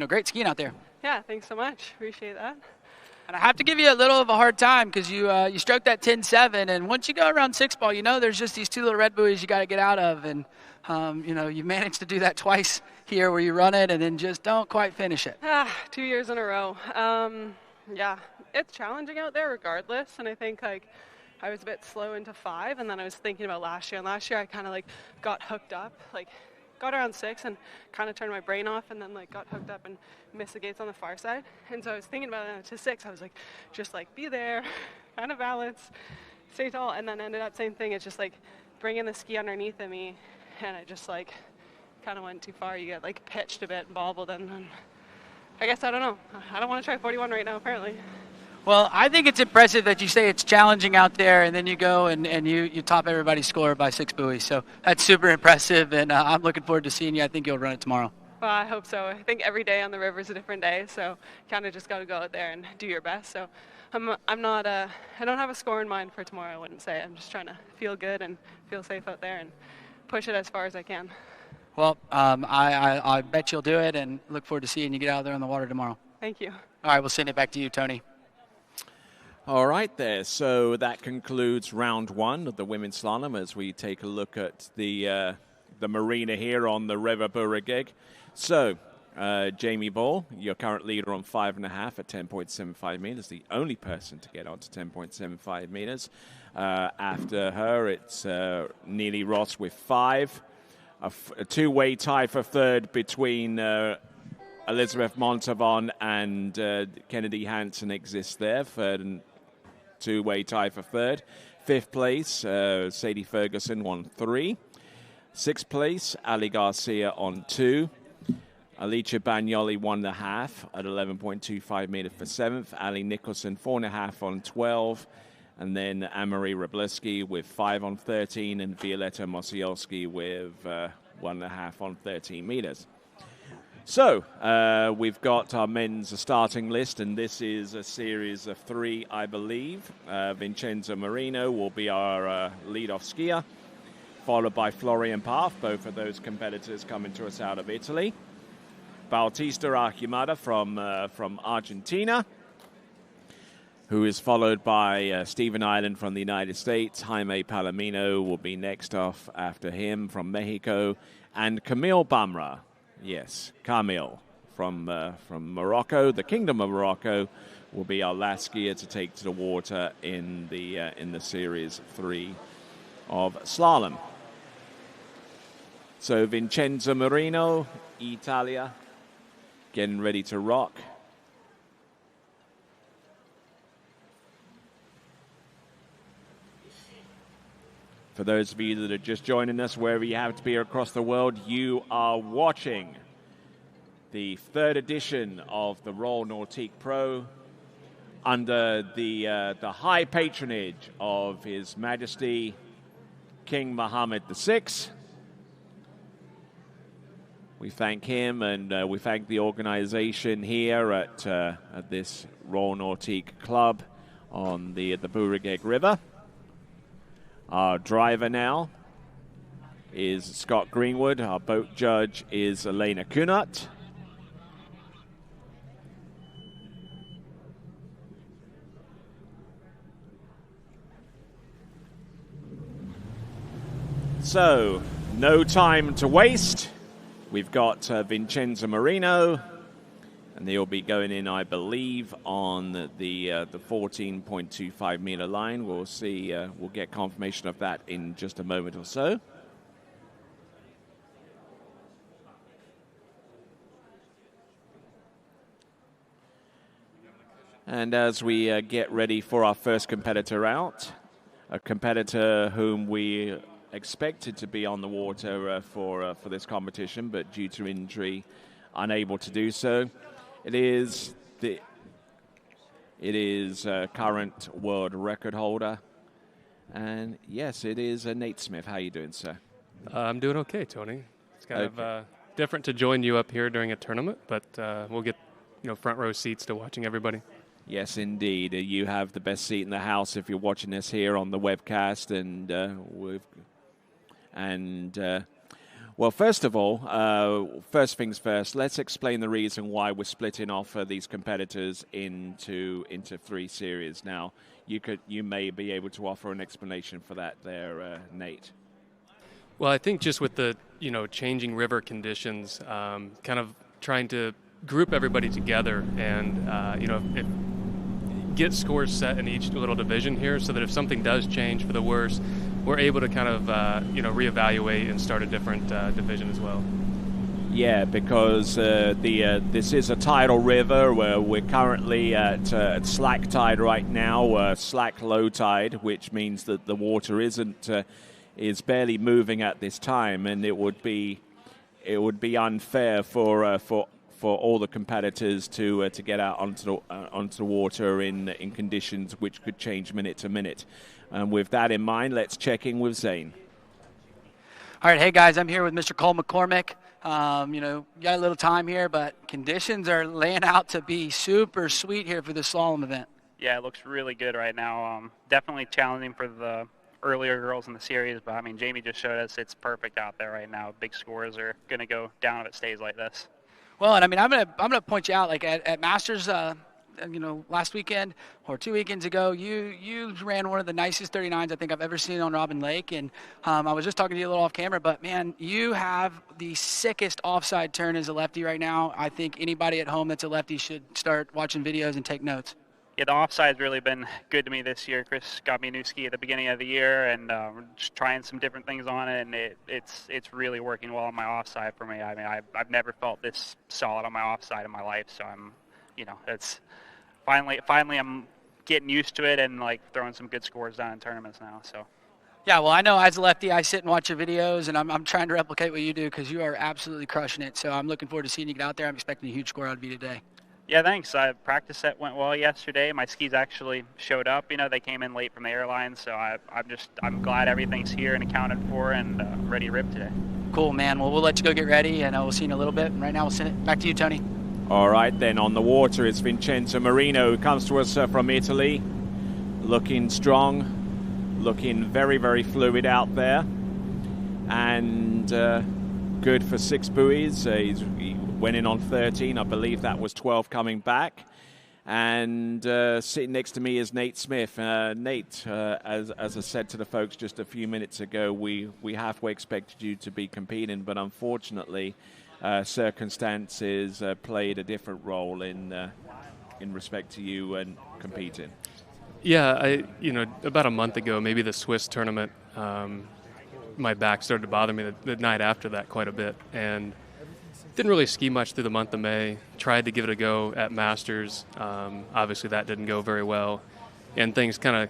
great skiing out there. Yeah, thanks so much. Appreciate that. And I have to give you a little of a hard time because you stroked that 10.7, and once you go around 6 ball, there's just these 2 little red buoys you got to get out of, and you managed to do that twice here where you run it and then just don't quite finish it. 2 years in a row. Yeah, it's challenging out there regardless, and I think I was a bit slow into 5, and then I was thinking about last year, and last year I kind of got hooked up, got around 6 and kind of turned my brain off, and then got hooked up and missed the gates on the far side. And so I was thinking about it to 6. I was just be there, kind of balance, stay tall, and then ended up same thing. It's just bringing the ski underneath of me, and I just kind of went too far. You get pitched a bit and bobbled, and I guess I don't know. I don't want to try 41 right now apparently. Well, I think it's impressive that you say it's challenging out there, and then you go and you top everybody's score by 6 buoys. So that's super impressive, and I'm looking forward to seeing you. I think you'll run it tomorrow. Well, I hope so. I think every day on the river is a different day, so kind of just got to go out there and do your best. So I don't have a score in mind for tomorrow, I wouldn't say. I'm just trying to feel good and feel safe out there and push it as far as I can. Well, I bet you'll do it, and look forward to seeing you get out there on the water tomorrow. Thank you. All right, we'll send it back to you, Tony. All right there, so that concludes round 1 of the women's slalom as we take a look at the marina here on the River Burragig. So, Jamie Bull, your current leader on 5.5 at 10.75 meters, the only person to get on to 10.75 meters. After her, it's Neely Ross with 5. A two-way tie for third between Elizabeth Montavon and Kennedy Hansen exists there. Third and two-way tie for third. 5th place, Sadie Ferguson on 3. 6th place, Ali Garcia on 2. Alicia Bagnoli 1.5 at 11.25 meters for 7th. Ali Nicholson 4.5 on 12. And then Anne-Marie Robleski with 5 on 13. And Violetta Mosielski with 1.5 on 13 meters. So, we've got our men's starting list, and this is a series of 3, I believe. Vincenzo Marino will be our lead-off skier, followed by Florian Paff, both of those competitors coming to us out of Italy. Bautista Archimada from Argentina, who is followed by Stephen Island from the United States. Jaime Palomino will be next off after him from Mexico, and Camille Bamra. Yes, Camille from Morocco, the Kingdom of Morocco, will be our last skier to take to the water in the Series 3 of Slalom. So Vincenzo Marino, Italia, getting ready to rock. For those of you that are just joining us, wherever you have to be across the world, you are watching the 3rd edition of the Royal Nautique Pro under the high patronage of His Majesty King Mohammed VI. We thank him, and we thank the organization here at this Royal Nautique Club on the Bouregeg River. Our driver now is Scott Greenwood. Our boat judge is Elena Kunert. So, no time to waste. We've got Vincenzo Marino, and he'll be going in, I believe, on the 14.25 meter line. We'll see. We'll get confirmation of that in just a moment or so. And as we get ready for our first competitor out, a competitor whom we expected to be on the water for this competition, but due to injury, unable to do so. It is current world record holder, and yes, it is Nate Smith. How are you doing, sir? I'm doing okay, Tony. It's kind of different to join you up here during a tournament, but we'll get front row seats to watching everybody. Yes, indeed. You have the best seat in the house if you're watching this here on the webcast, well, first of all, first things first, let's explain the reason why we're splitting off these competitors into 3 series. Now, you may be able to offer an explanation for that there, Nate. Well, I think just with the changing river conditions, kind of trying to group everybody together and get scores set in each little division here, so that if something does change for the worse, we're able to kind of reevaluate and start a different division as well. Yeah, because this is a tidal river where we're currently at slack tide right now, slack low tide, which means that the water is barely moving at this time, and it would be unfair for all the competitors to get out onto the water in conditions which could change minute to minute. And with that in mind, let's check in with Zane. All right, hey guys, I'm here with Mr. Cole McCormick. Got a little time here, but conditions are laying out to be super sweet here for the slalom event. Yeah, it looks really good right now. Definitely challenging for the earlier girls in the series, but I mean, Jamie just showed us it's perfect out there right now. Big scores are going to go down if it stays like this. Well, and I mean, I'm gonna point you out, like at Masters, last weekend or 2 weekends ago, you ran one of the nicest 39s I think I've ever seen on Robin Lake, and I was just talking to you a little off camera, but man, you have the sickest offside turn as a lefty right now. I think anybody at home that's a lefty should start watching videos and take notes. Yeah, the offside's really been good to me this year. Chris got me a new ski at the beginning of the year, and we're just trying some different things on it, and it's really working well on my offside for me. I mean, I've never felt this solid on my offside in my life, so I'm, it's finally I'm getting used to it and like throwing some good scores down in tournaments now. So. Yeah, well, I know as a lefty, I sit and watch your videos, and I'm trying to replicate what you do because you are absolutely crushing it. So I'm looking forward to seeing you get out there. I'm expecting a huge score out of you today. Yeah, thanks. Practice set went well yesterday. My skis actually showed up. They came in late from the airline, so I'm glad everything's here and accounted for and ready to rip today. Cool, man. Well, we'll let you go get ready, and we'll see you in a little bit. And right now, we'll send it back to you, Tony. All right, then on the water is Vincenzo Marino, who comes to us from Italy, looking strong, looking very, very fluid out there, and good for 6 buoys. He went in on 13. I believe that was 12 coming back. And sitting next to me is Nate Smith. Nate, as I said to the folks just a few minutes ago, we halfway expected you to be competing, but unfortunately, circumstances played a different role in respect to you and competing? Yeah, about a month ago, maybe the Swiss tournament, my back started to bother me the night after that quite a bit, and didn't really ski much through the month of May. Tried to give it a go at Masters. Obviously, that didn't go very well, and things kind of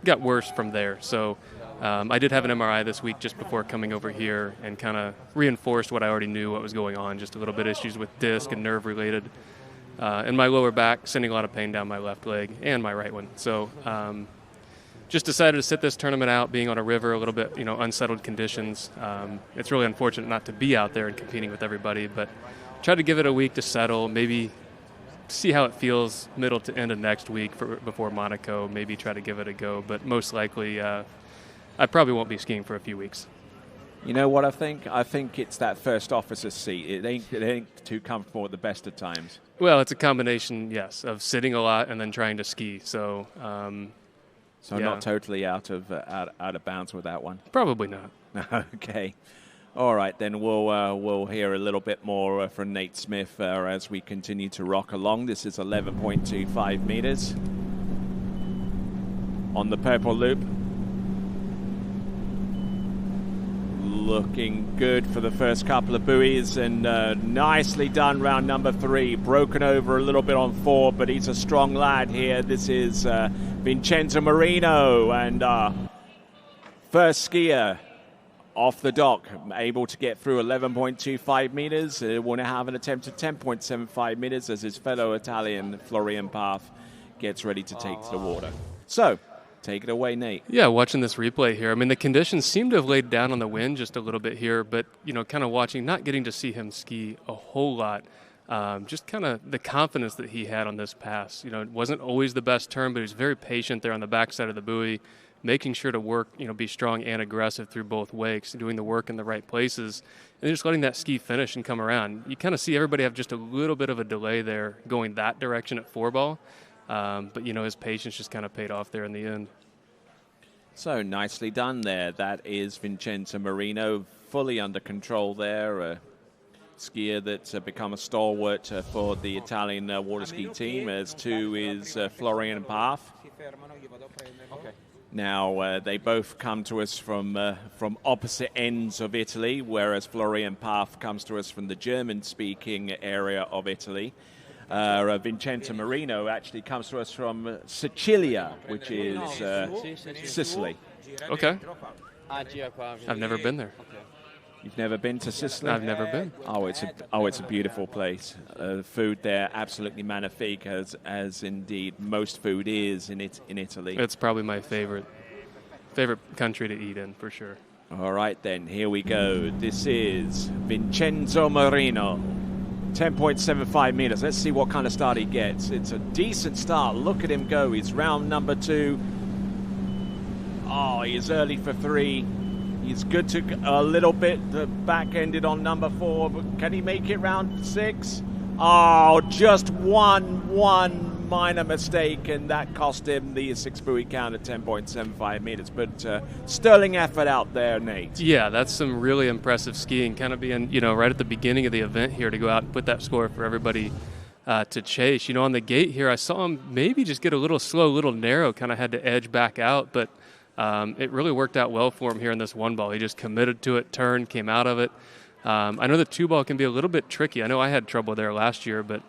got worse from there. So I did have an MRI this week just before coming over here, and kind of reinforced what I already knew what was going on, just a little bit issues with disc and nerve-related. And my lower back, sending a lot of pain down my left leg and my right one. So just decided to sit this tournament out, being on a river, a little bit, unsettled conditions. It's really unfortunate not to be out there and competing with everybody, but tried to give it a week to settle, maybe see how it feels middle to end of next week before Monaco, maybe try to give it a go. But most likely, I probably won't be skiing for a few weeks. You know what I think? I think it's that first officer's seat. It ain't too comfortable at the best of times. Well, it's a combination, yes, of sitting a lot and then trying to ski. So, yeah. Not totally out of bounds with that one. Probably not. Okay. All right, then we'll hear a little bit more from Nate Smith as we continue to rock along. This is 11.25 meters on the purple loop. Looking good for the first couple of buoys, and nicely done round number 3. Broken over a little bit on 4, but he's a strong lad here. This is Vincenzo Marino, and first skier off the dock, able to get through 11.25 meters. Will now have an attempt at 10.75 meters as his fellow Italian Florian Path gets ready to take to the water. So, take it away, Nate. Yeah, watching this replay here, I mean, the conditions seem to have laid down on the wind just a little bit here, but, kind of watching, not getting to see him ski a whole lot, just kind of the confidence that he had on this pass. It wasn't always the best turn, but he was very patient there on the backside of the buoy, making sure to work, be strong and aggressive through both wakes, doing the work in the right places, and just letting that ski finish and come around. You kind of see everybody have just a little bit of a delay there going that direction at 4-ball. But, his patience just kind of paid off there in the end. So nicely done there. That is Vincenzo Marino, fully under control there. A skier that's become a stalwart for the Italian waterski team, as too is Florian Path. Now, they both come to us from opposite ends of Italy, whereas Florian Path comes to us from the German-speaking area of Italy. Vincenzo Marino actually comes to us from Sicilia, which is Sicily. Okay. I've never been there. You've never been to Sicily? I've never been. Oh, it's a beautiful place. Food there absolutely magnifique, as indeed most food is in Italy. It's probably my favorite country to eat in, for sure. All right, then, here we go. This is Vincenzo Marino. 10.75 meters. Let's see what kind of start he gets. It's a decent start. Look at him go. He's round number 2. Oh, he's early for 3. He's good to a little bit. The back ended on number 4, but can he make it round 6? Oh, just one minor mistake, and that cost him the 6-buoy count at 10.75 meters. But sterling effort out there, Nate. Yeah, that's some really impressive skiing, kind of being, right at the beginning of the event here to go out and put that score for everybody to chase. On the gate here, I saw him maybe just get a little slow, a little narrow, kind of had to edge back out, but it really worked out well for him here in this 1-ball. He just committed to it, turned, came out of it. I know the 2-ball can be a little bit tricky. I know I had trouble there last year, but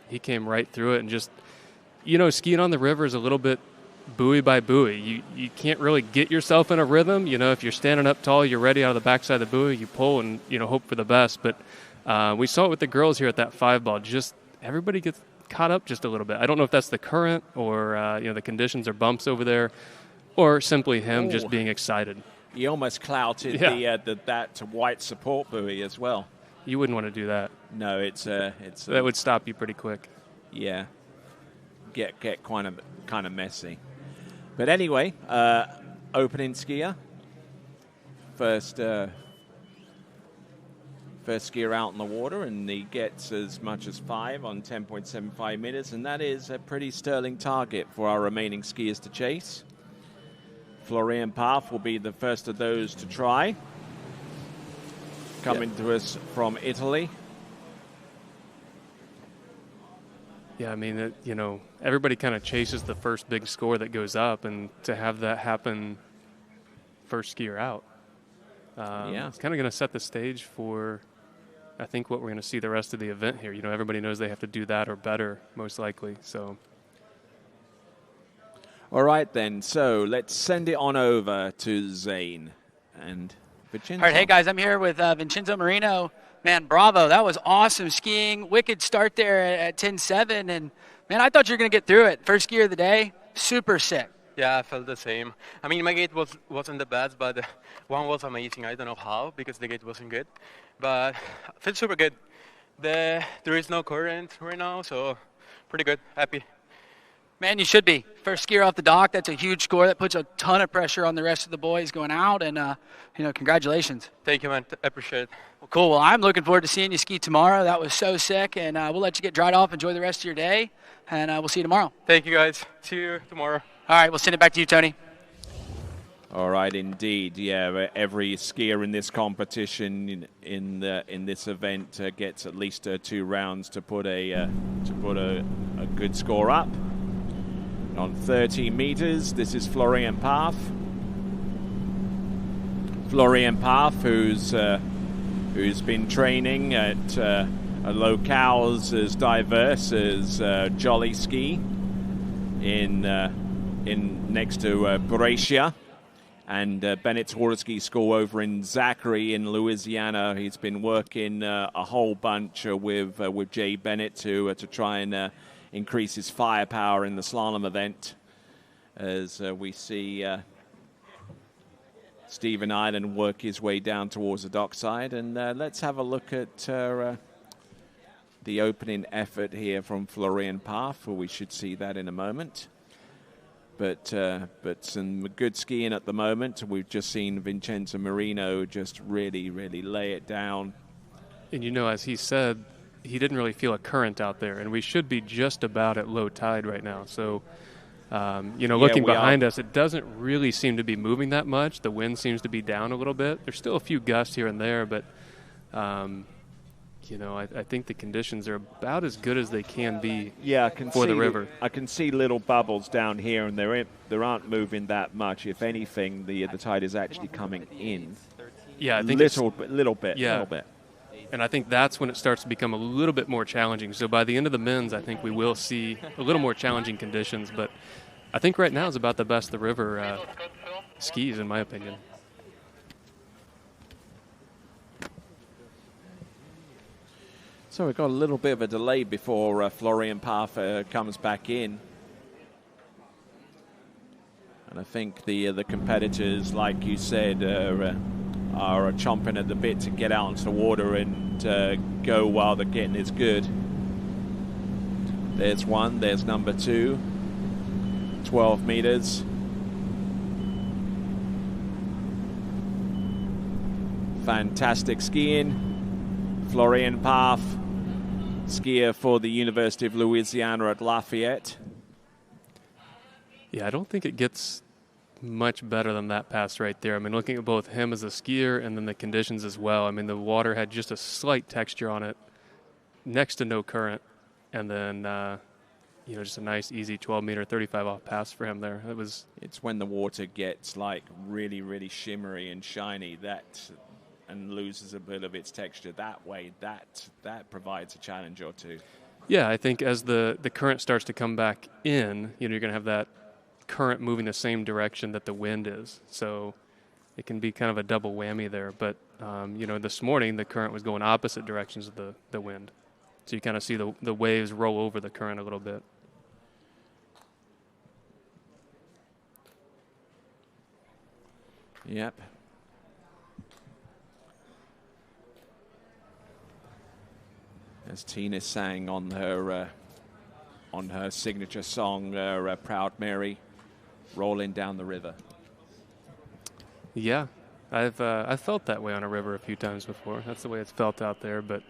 he came right through it, and just, skiing on the river is a little bit buoy by buoy. You can't really get yourself in a rhythm. If you're standing up tall, you're ready out of the backside of the buoy, you pull and, hope for the best. But we saw it with the girls here at that 5-ball. Just everybody gets caught up just a little bit. I don't know if that's the current or, the conditions or bumps over there, or simply him just being excited. He almost clouted that white support buoy as well. You wouldn't want to do that. No, it's that would stop you pretty quick. Yeah, get kind of messy. But anyway, opening skier, first skier out in the water, and he gets as much as 5 on 10.75 meters, and that is a pretty sterling target for our remaining skiers to chase. Florian Path will be the first of those to try. coming to us from Italy. Yeah, I mean, everybody kind of chases the first big score that goes up, and to have that happen first skier out, it's kind of going to set the stage for, I think, what we're going to see the rest of the event here. Everybody knows they have to do that or better, most likely. So, all right then. So let's send it on over to Zane and Vincenzo. All right, hey guys, I'm here with Vincenzo Marino. Man, bravo. That was awesome skiing. Wicked start there at 10.7. And, man, I thought you were going to get through it. First skier of the day, super sick. Yeah, I felt the same. I mean, my gate wasn't the best, but one was amazing. I don't know how, because the gate wasn't good. But I feel super good. There is no current right now, so pretty good. Happy. Man, you should be. First skier off the dock, that's a huge score. That puts a ton of pressure on the rest of the boys going out, and, congratulations. Thank you, man. I appreciate it. Well, cool. Well, I'm looking forward to seeing you ski tomorrow. That was so sick, and we'll let you get dried off. Enjoy the rest of your day, and we'll see you tomorrow. Thank you, guys. See you tomorrow. All right, we'll send it back to you, Tony. All right, indeed. Yeah, every skier in this competition in this event gets at least 2 rounds to put a good score up. On 30 meters, this is Florian Paff. Florian Paff, who's been training at locales as diverse as Jolly Ski in next to Brescia, and Bennett's Waterski School over in Zachary in Louisiana. He's been working a whole bunch with Jay Bennett to try and increase his firepower in the slalom event, as we see Stephen Island work his way down towards the dockside. And let's have a look at the opening effort here from Florian Paff. We should see that in a moment. But some good skiing at the moment. We've just seen Vincenzo Marino just really, really lay it down. And as he said, he didn't really feel a current out there, and we should be just about at low tide right now. So, looking behind us, it doesn't really seem to be moving that much. The wind seems to be down a little bit. There's still a few gusts here and there, but, I think the conditions are about as good as they can be for the river. I can see little bubbles down here, and they aren't moving that much. If anything, the tide is actually coming in. Yeah, I think little bit. And I think that's when it starts to become a little bit more challenging. So by the end of the men's, I think we will see a little more challenging conditions. But I think right now is about the best the river skis, in my opinion. So we've got a little bit of a delay before Florian Paff comes back in. And I think the competitors, like you said, are chomping at the bit to get out into the water and go while the getting is good. There's one, there's number 2, 12 meters. Fantastic skiing. Florian Paff, skier for the University of Louisiana at Lafayette. Yeah, I don't think it gets much better than that pass right there. I mean, looking at both him as a skier and then the conditions as well. I mean, the water had just a slight texture on it, next to no current, and then just a nice, easy 12-meter, 35-off pass for him there. It's when the water gets like really, really shimmery and shiny and loses a bit of its texture that way. That provides a challenge or two. Yeah, I think as the current starts to come back in, you're going to have that current moving the same direction that the wind is. So it can be kind of a double whammy there. But, this morning the current was going opposite directions of the wind. So you kind of see the waves roll over the current a little bit. Yep. As Tina sang on her signature song, Proud Mary, rolling down the river. Yeah, I've felt that way on a river a few times before. That's the way it's felt out there. But,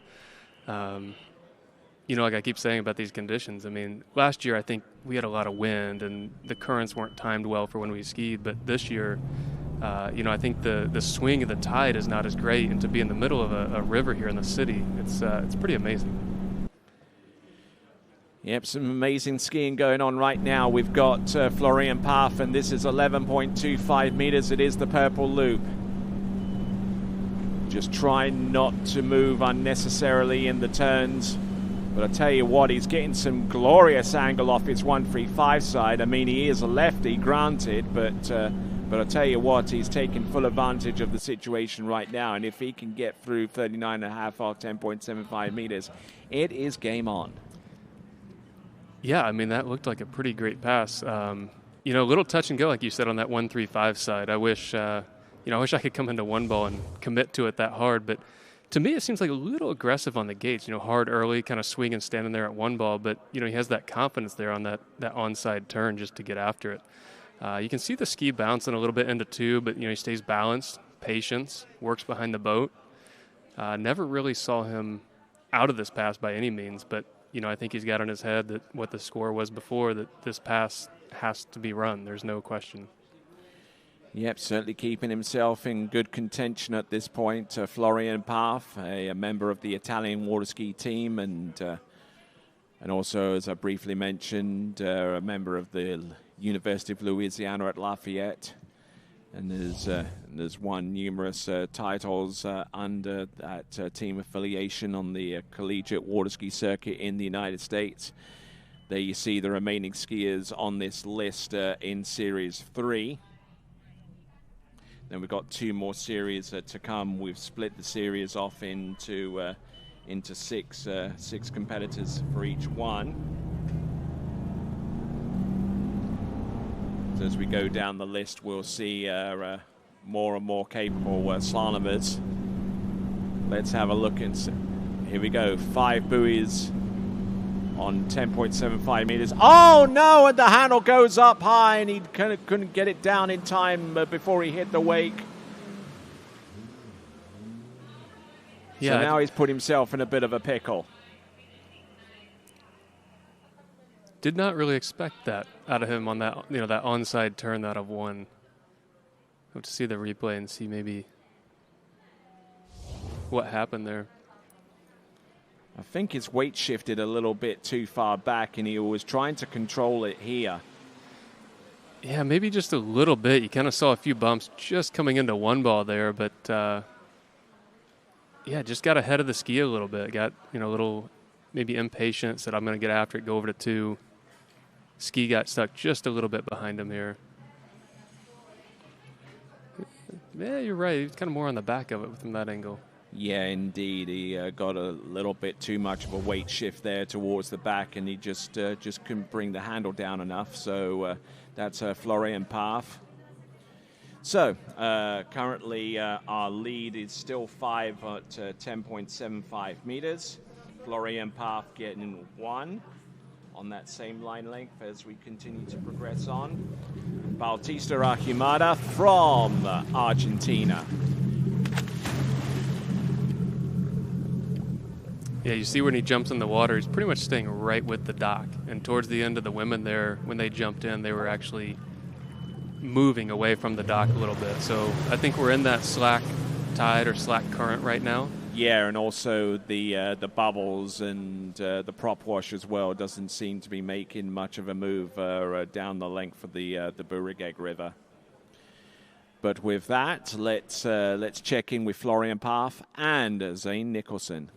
like I keep saying about these conditions, I mean, last year I think we had a lot of wind and the currents weren't timed well for when we skied. But this year, I think the swing of the tide is not as great, and to be in the middle of a river here in the city, it's pretty amazing. Yep, some amazing skiing going on right now. We've got Florian Paff, and this is 11.25 meters. It is the purple loop. Just try not to move unnecessarily in the turns. But I tell you what, he's getting some glorious angle off his 135 side. I mean, he is a lefty, granted, but I tell you what, he's taking full advantage of the situation right now. And if he can get through 39.5 off 10.75 meters, it is game on. Yeah, I mean, that looked like a pretty great pass. A little touch and go, like you said, on that 135 side. I wish I could come into one ball and commit to it that hard. But to me, it seems like a little aggressive on the gates. Hard early, kind of swing and standing there at one ball. But, he has that confidence there on that onside turn just to get after it. You can see the ski bouncing a little bit into two, but, he stays balanced, patience, works behind the boat. Never really saw him out of this pass by any means, but I think he's got in his head that what the score was before, that this pass has to be run. There's no question. Yep, certainly keeping himself in good contention at this point. Florian Paff, a member of the Italian Waterski team, and also, as I briefly mentioned, a member of the University of Louisiana at Lafayette. And there's won numerous titles under that team affiliation on the collegiate waterski circuit in the United States. There you see the remaining skiers on this list in Series 3. Then we've got 2 more series to come. We've split the series off into 6 competitors for each one. So as we go down the list, we'll see more and more capable slalomers. Let's have a look and see. Here we go. 5 buoys on 10.75 meters. Oh no! And the handle goes up high, and he kind of couldn't get it down in time before he hit the wake. Yeah. So now he's put himself in a bit of a pickle. Did not really expect that out of him on that, that onside turn out of one. I'll have to see the replay and see maybe what happened there. I think his weight shifted a little bit too far back, and he was trying to control it here. Yeah, maybe just a little bit. You kind of saw a few bumps just coming into one ball there, but just got ahead of the ski a little bit. Got, a little maybe impatient, said I'm going to get after it, go over to 2. Ski got stuck just a little bit behind him here. Yeah, you're right. He's kind of more on the back of it from that angle. Yeah, indeed. He got a little bit too much of a weight shift there towards the back, and he just couldn't bring the handle down enough. So that's Florian Paff. So currently our lead is still 5 at 10.75 meters. Florian Paff getting 1 on that same line length as we continue to progress on. Bautista Archimada from Argentina. Yeah, you see when he jumps in the water, he's pretty much staying right with the dock. And towards the end of the women there, when they jumped in, they were actually moving away from the dock a little bit. So I think we're in that slack tide or slack current right now. Yeah, and also the bubbles and the prop wash as well doesn't seem to be making much of a move down the length of the Burigeg River. But with that, let's check in with Florian Paff and Zane Nicholson.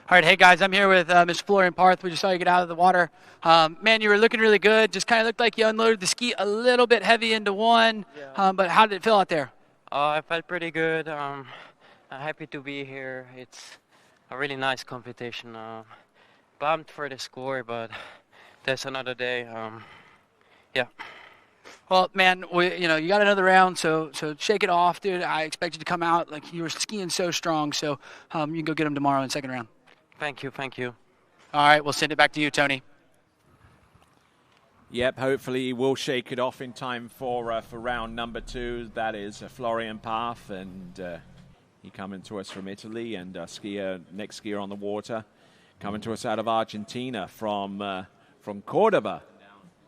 All right, hey guys, I'm here with Mr. Florian Parth. We just saw you get out of the water. Man, you were looking really good. Just kind of looked like you unloaded the ski a little bit heavy into one. Yeah. But how did it feel out there? I felt pretty good. I'm happy to be here. It's a really nice competition. Bummed for the score, but there's another day. Yeah. Well, man, you got another round, so shake it off, dude. I expect you to come out like you were skiing so strong. So you can go get them tomorrow in the second round. Thank you. All right, we'll send it back to you, Tony. Yep, hopefully we'll shake it off in time for round number 2. That is Florian Paff, and he coming to us from Italy, and next skier on the water coming to us out of Argentina from Cordoba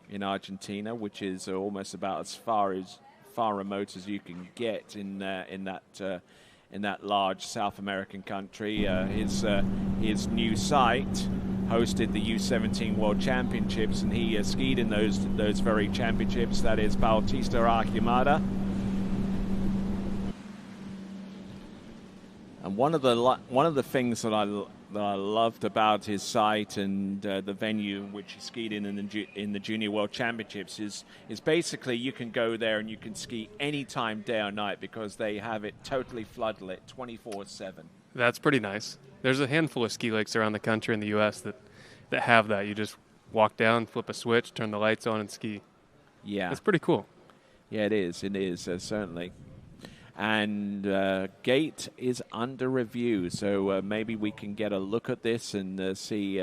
in Argentina, which is almost about as far remote as you can get in that large South American country. His new site hosted the U17 World Championships, and he skied in those very championships. That is Bautista Archimada. And one of the things that I loved about his site and the venue which he skied in the Junior World Championships is basically you can go there and you can ski anytime, day or night, because they have it totally floodlit 24/7. That's pretty nice. There's a handful of ski lakes around the country in the U.S. that have that. You just walk down, flip a switch, turn the lights on, and ski. Yeah. It's pretty cool. Yeah, it is. It is, certainly. And gate is under review, so maybe we can get a look at this and see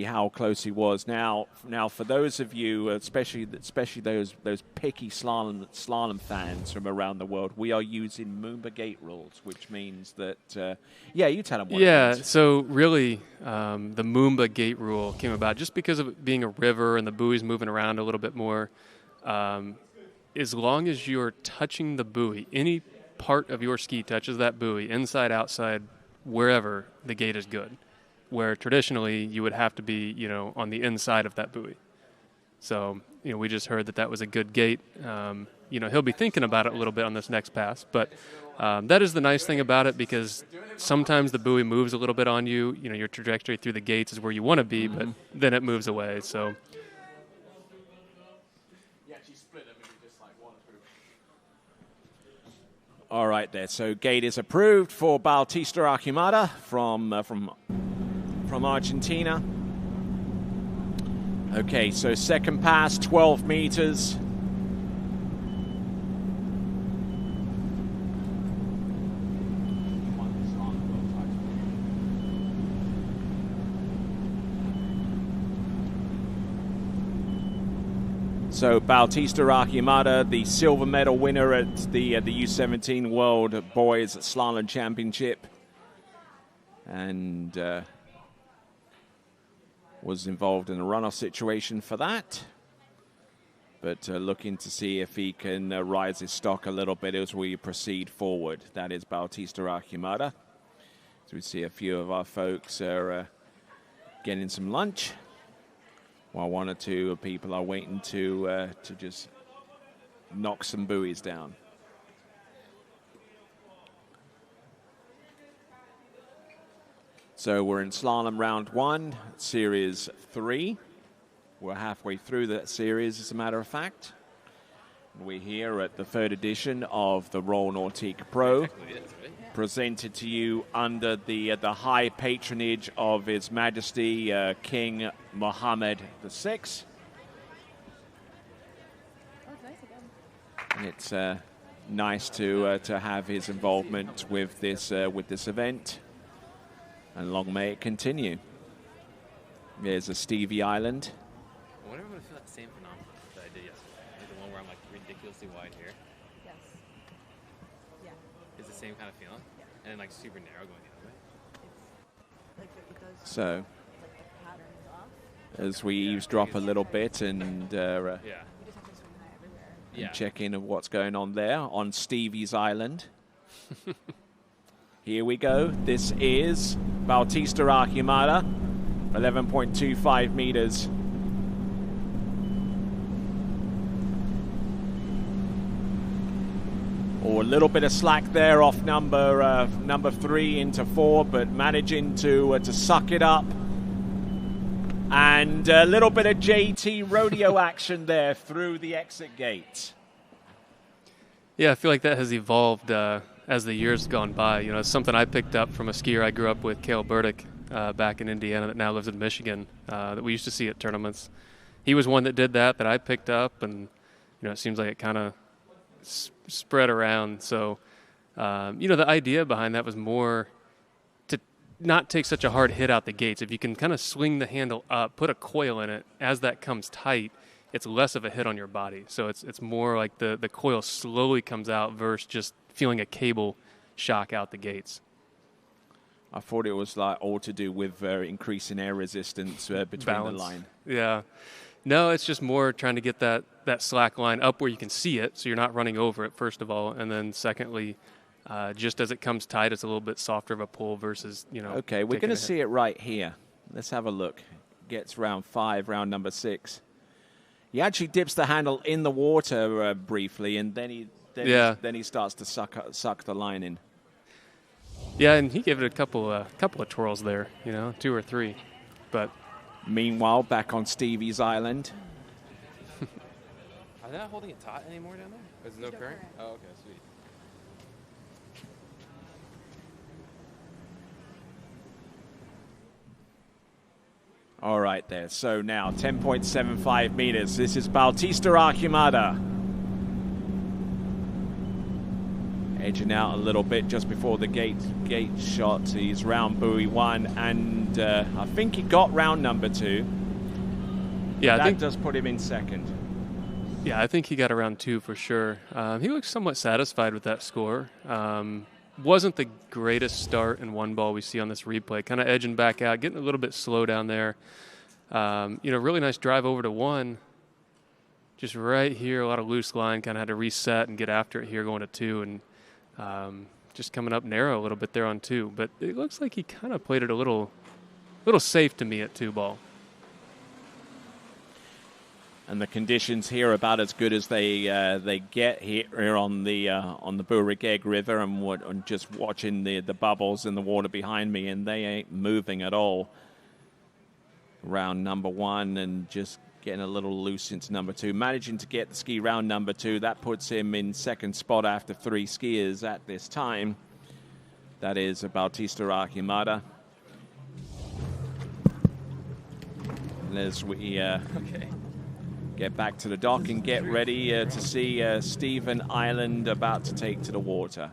how close he was. Now, for those of you, especially those picky slalom fans from around the world, we are using Moomba gate rules, which means that you tell them what. Yeah, it means. so really, the Moomba gate rule came about just because of it being a river and the buoys moving around a little bit more. As long as you're touching the buoy, any part of your ski touches that buoy, inside, outside, wherever, the gate is good. Where traditionally you would have to be, on the inside of that buoy. So, we just heard that was a good gate. He'll be thinking about it a little bit on this next pass, but that is the nice thing about it, because sometimes the buoy moves a little bit on you. Your trajectory through the gates is where you want to be, but then it moves away. So. All right, there. So gate is approved for Bautista Archimada from Argentina. Okay, so second pass, 12 meters. So Bautista Archimada, the silver medal winner at the U17 World Boys Slalom Championship, and was involved in a runoff situation for that. But looking to see if he can rise his stock a little bit as we proceed forward. That is Bautista Archimada. So we see a few of our folks are getting some lunch, while one or two people are waiting to just knock some buoys down. So we're in slalom round 1, series 3. We're halfway through that series, as a matter of fact. We're here at the 3rd edition of the Royal Nautique Pro, presented to you under the high patronage of His Majesty King Mohammed VI. And it's nice to have his involvement with this event, and long may it continue. There's a Stevie Island. I wonder if I'm going to feel that same phenomenon that I did yesterday. Like the one where I'm like ridiculously wide here. Yes. Yeah. It's the same kind of feeling? Yeah. And then like super narrow going the other way? Like it does. So, like the pattern is off. as we eavesdrop a little bit and You just have to swing high everywhere. and check in of what's going on there on Stevie's Island. Here we go. This is Bautista Archimada, 11.25 meters. Or a little bit of slack there off number 3 into 4, but managing to suck it up. And a little bit of JT rodeo action there through the exit gate. Yeah, I feel like that has evolved as the years gone by. You know, it's something I picked up from a skier I grew up with, Cale Burdick, back in Indiana, that now lives in Michigan, that we used to see at tournaments. He was one that did that I picked up, and you know, it seems like it kind of spread around. So, you know, the idea behind that was more to not take such a hard hit out the gates. If you can kind of swing the handle up, put a coil in it, as that comes tight, it's less of a hit on your body. So it's more like the coil slowly comes out versus just feeling a cable shock out the gates. I thought it was like all to do with increasing air resistance between Balance. the line. Yeah. No, it's just more trying to get that slack line up where you can see it, so you're not running over it, first of all. And then secondly, just as it comes tight, it's a little bit softer of a pull versus, Okay, we're going to see it right here. Let's have a look. Gets round 5, round number 6. He actually dips the handle in the water briefly, and then he starts to suck the line in. Yeah, and he gave it a couple of twirls there, 2 or 3. But meanwhile, back on Stevie's Island. Are they not holding it taut anymore down there? Is there no current? Oh, okay, sweet. All right there. So now 10.75 meters. This is Bautista Archimada. Edging out a little bit just before the gate shot. He's round buoy 1, and I think he got round number 2. Yeah, that does put him in second. Yeah, I think he got around 2 for sure. He looks somewhat satisfied with that score. Wasn't the greatest start in one ball we see on this replay. Kind of edging back out, getting a little bit slow down there. Really nice drive over to 1. Just right here, a lot of loose line. Kind of had to reset and get after it here going to 2. And just coming up narrow a little bit there on 2. But it looks like he kind of played it a little safe to me at 2 ball. And the conditions here are about as good as they get here on the Burigeg River. I'm just watching the bubbles in the water behind me, and they ain't moving at all. Round number 1, and just getting a little loose into number 2. Managing to get the ski round number 2. That puts him in second spot after 3 skiers at this time. That is Bautista Archimada. And as we get back to the dock and get ready to see Stephen Island about to take to the water.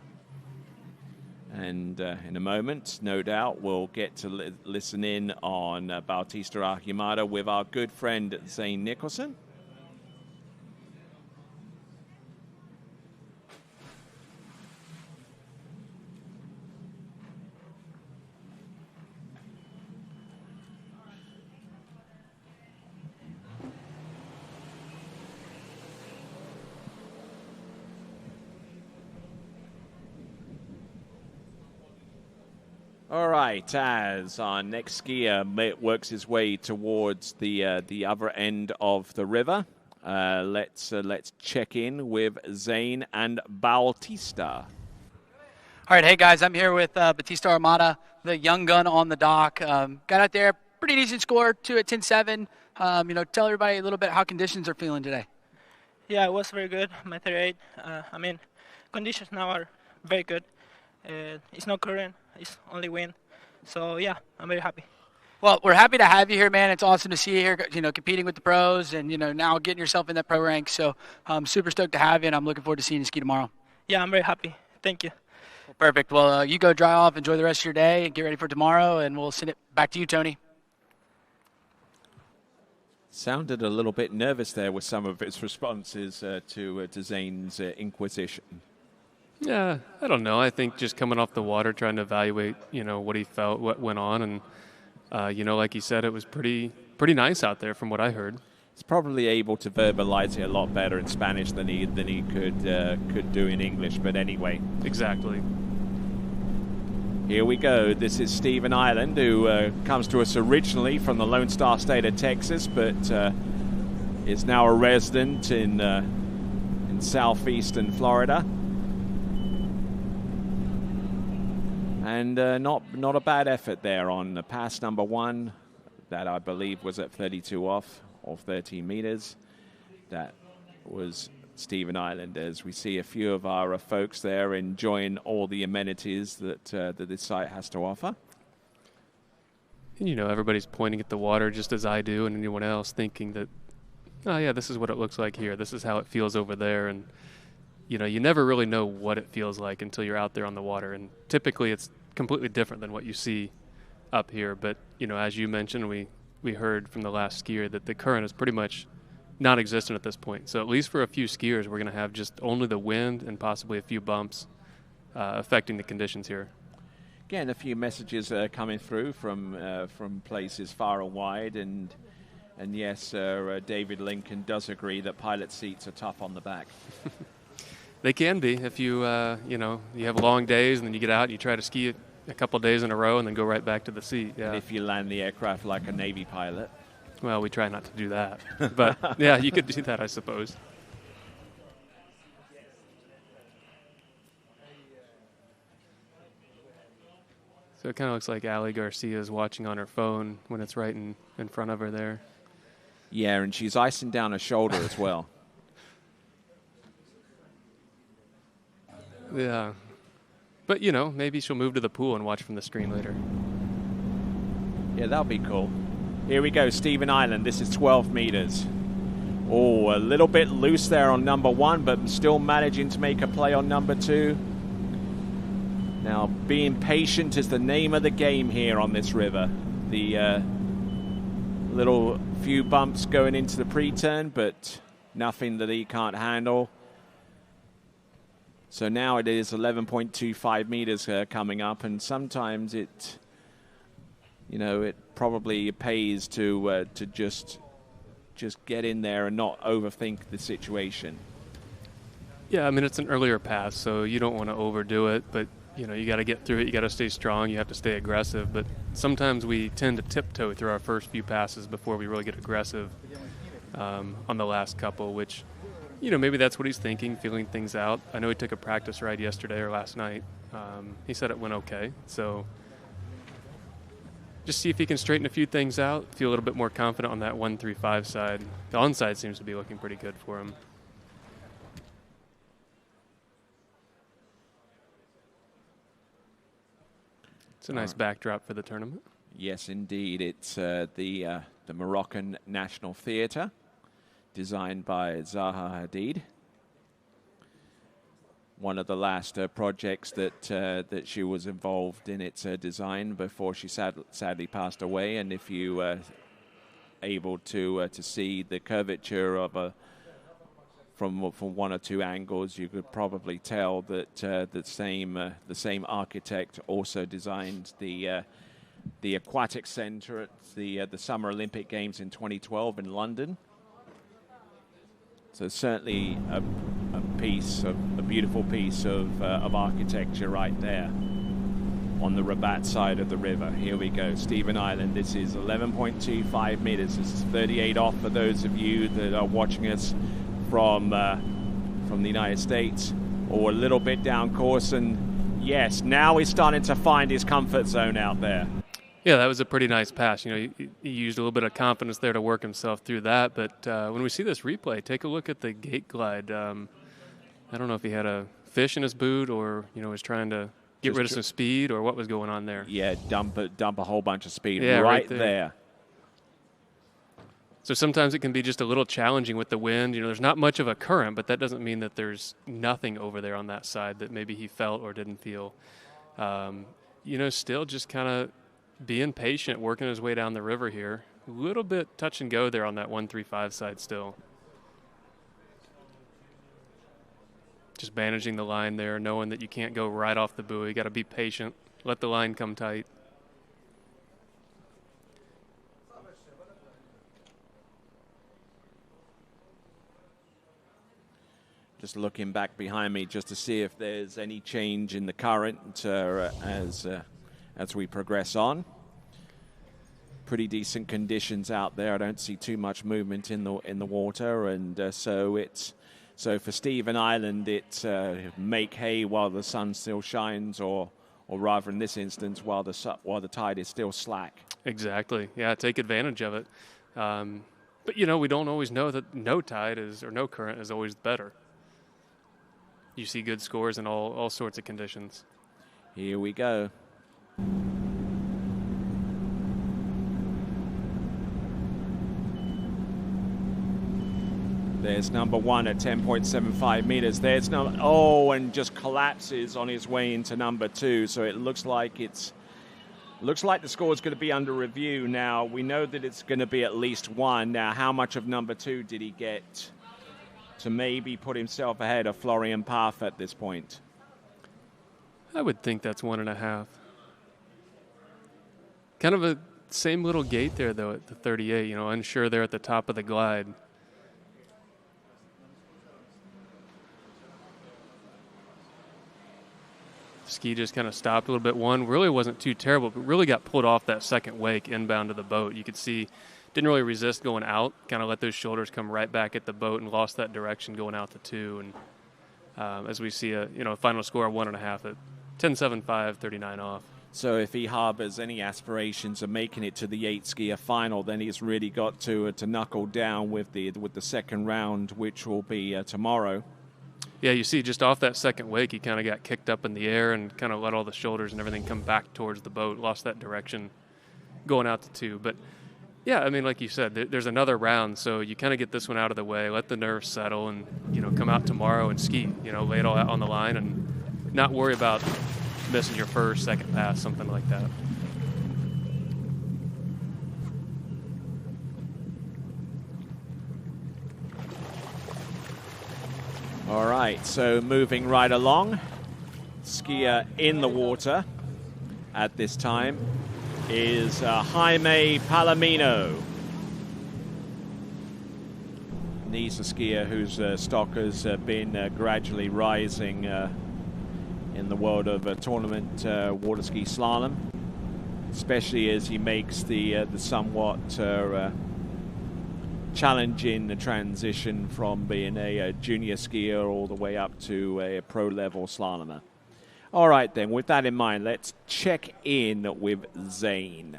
And in a moment, no doubt, we'll get to listen in on Bautista Archimada with our good friend Zane Nicholson. All right, as our next skier works his way towards the other end of the river, let's check in with Zane and Bautista. All right, hey guys, I'm here with Bautista Archimada, the young gun on the dock. Got out there, pretty decent score, 2 at 10.7. Tell everybody a little bit how conditions are feeling today. Yeah, it was very good. My 38. Conditions now are very good. It's no current, it's only wind. So yeah, I'm very happy. Well, we're happy to have you here, man. It's awesome to see you here, competing with the pros and, now getting yourself in that pro rank. So I'm super stoked to have you, and I'm looking forward to seeing you ski tomorrow. Yeah, I'm very happy. Thank you. Well, perfect. Well, you go dry off, enjoy the rest of your day, and get ready for tomorrow, and we'll send it back to you, Tony. Sounded a little bit nervous there with some of his responses to Zane's inquisition. Yeah, I don't know. I think just coming off the water, trying to evaluate, what he felt, what went on, and like he said, it was pretty nice out there from what I heard. He's probably able to verbalize it a lot better in Spanish than he could do in English. But anyway, exactly. Here we go. This is Stephen Island, who comes to us originally from the Lone Star State of Texas, but is now a resident in southeastern Florida. And not a bad effort there on the pass number 1. That I believe was at 32 off 13 meters. That was Stephen Island, as we see a few of our folks there enjoying all the amenities that this site has to offer. And, everybody's pointing at the water just as I do and anyone else, thinking that, oh yeah, this is what it looks like here. This is how it feels over there. And you never really know what it feels like until you're out there on the water. And typically it's completely different than what you see up here. But, as you mentioned, we heard from the last skier that the current is pretty much non-existent at this point. So at least for a few skiers, we're going to have just only the wind and possibly a few bumps affecting the conditions here. Again, a few messages coming through from places far and wide, and And yes, David Lincoln does agree that pilot seats are tough on the back. They can be if you, you have long days and then you get out and you try to ski a couple of days in a row and then go right back to the seat. Yeah. And if you land the aircraft like a Navy pilot. Well, we try not to do that. But, yeah, you could do that, I suppose. So it kind of looks like Ali Garcia is watching on her phone when it's right in front of her there. Yeah, and she's icing down her shoulder as well. Yeah. But, maybe she'll move to the pool and watch from the screen later. Yeah, that'll be cool. Here we go, Stephen Island. This is 12 meters. Oh, a little bit loose there on number 1, but still managing to make a play on number 2. Now, being patient is the name of the game here on this river. The little few bumps going into the pre-turn, but nothing that he can't handle. So now it is 11.25 meters coming up, and sometimes it probably pays to just get in there and not overthink the situation. Yeah, I mean, it's an earlier pass, so you don't want to overdo it, but you got to get through it. You got to stay strong. You have to stay aggressive. But sometimes we tend to tiptoe through our first few passes before we really get aggressive on the last couple, which, maybe that's what he's thinking, feeling things out. I know he took a practice ride yesterday or last night. He said it went okay. So just see if he can straighten a few things out, feel a little bit more confident on that 135 side. The onside seems to be looking pretty good for him. It's a nice backdrop for the tournament. Yes, indeed. It's the Moroccan National Theatre, designed by Zaha Hadid. One of the last projects that she was involved in its design before she sadly passed away. And if you able to see the curvature of from one or two angles, you could probably tell that the same architect also designed the aquatic center at the Summer Olympic Games in 2012 in London. So certainly a beautiful piece of architecture right there on the Rabat side of the river. Here we go, Stephen Island. This is 11.25 meters. This is 38 off for those of you that are watching us from the United States, or a little bit down course. And yes, now he's starting to find his comfort zone out there. Yeah, that was a pretty nice pass. He used a little bit of confidence there to work himself through that. But when we see this replay, take a look at the gate glide. I don't know if he had a fish in his boot or, was trying to get rid of some speed or what was going on there. Yeah, dump a whole bunch of speed right there. So sometimes it can be just a little challenging with the wind. There's not much of a current, but that doesn't mean that there's nothing over there on that side that maybe he felt or didn't feel. Still just kind of being patient, working his way down the river here. A little bit touch and go there on that 135 side still. Just managing the line there, knowing that you can't go right off the buoy. You got to be patient, let the line come tight. Just looking back behind me just to see if there's any change in the current as we progress on. Pretty decent conditions out there. I don't see too much movement in the water, and so for Stephen Island, it's make hay while the sun still shines, or rather in this instance, while the tide is still slack. Exactly. Yeah, take advantage of it. But we don't always know that no tide or no current is always better. You see good scores in all sorts of conditions. Here we go. There's number 1 at 10.75 meters. There's and just collapses on his way into number 2. So it looks like the score is going to be under review. Now, we know that it's going to be at least 1. Now, how much of number 2 did he get to maybe put himself ahead of Florian Paff at this point? I would think that's 1.5. Kind of a Same little gate there, though, at the 38, you know, unsure there at the top of the glide. Ski just kind of stopped a little bit. One really wasn't too terrible, but really got pulled off that second wake inbound to the boat. You could see didn't really resist going out, kind of let those shoulders come right back at the boat and lost that direction going out to 2. And as we see a final score of 1.5 at 10.75, 39 off. So if he harbors any aspirations of making it to the 8-skier final, then he's really got to knuckle down with the second round, which will be tomorrow. Yeah, you see just off that second wake, he kind of got kicked up in the air and kind of let all the shoulders and everything come back towards the boat, lost that direction going out to 2. But, yeah, I mean, like you said, there's another round, so you kind of get this one out of the way, let the nerves settle, and, come out tomorrow and ski, lay it all out on the line and not worry about missing your first, second pass, something like that. All right, so moving right along, skier in the water at this time is Jaime Palomino. And he's a skier whose stock has been gradually rising in the world of tournament waterski slalom, especially as he makes the somewhat challenging the transition from being a junior skier all the way up to a pro level slalomer. All right, then, with that in mind, let's check in with Zane.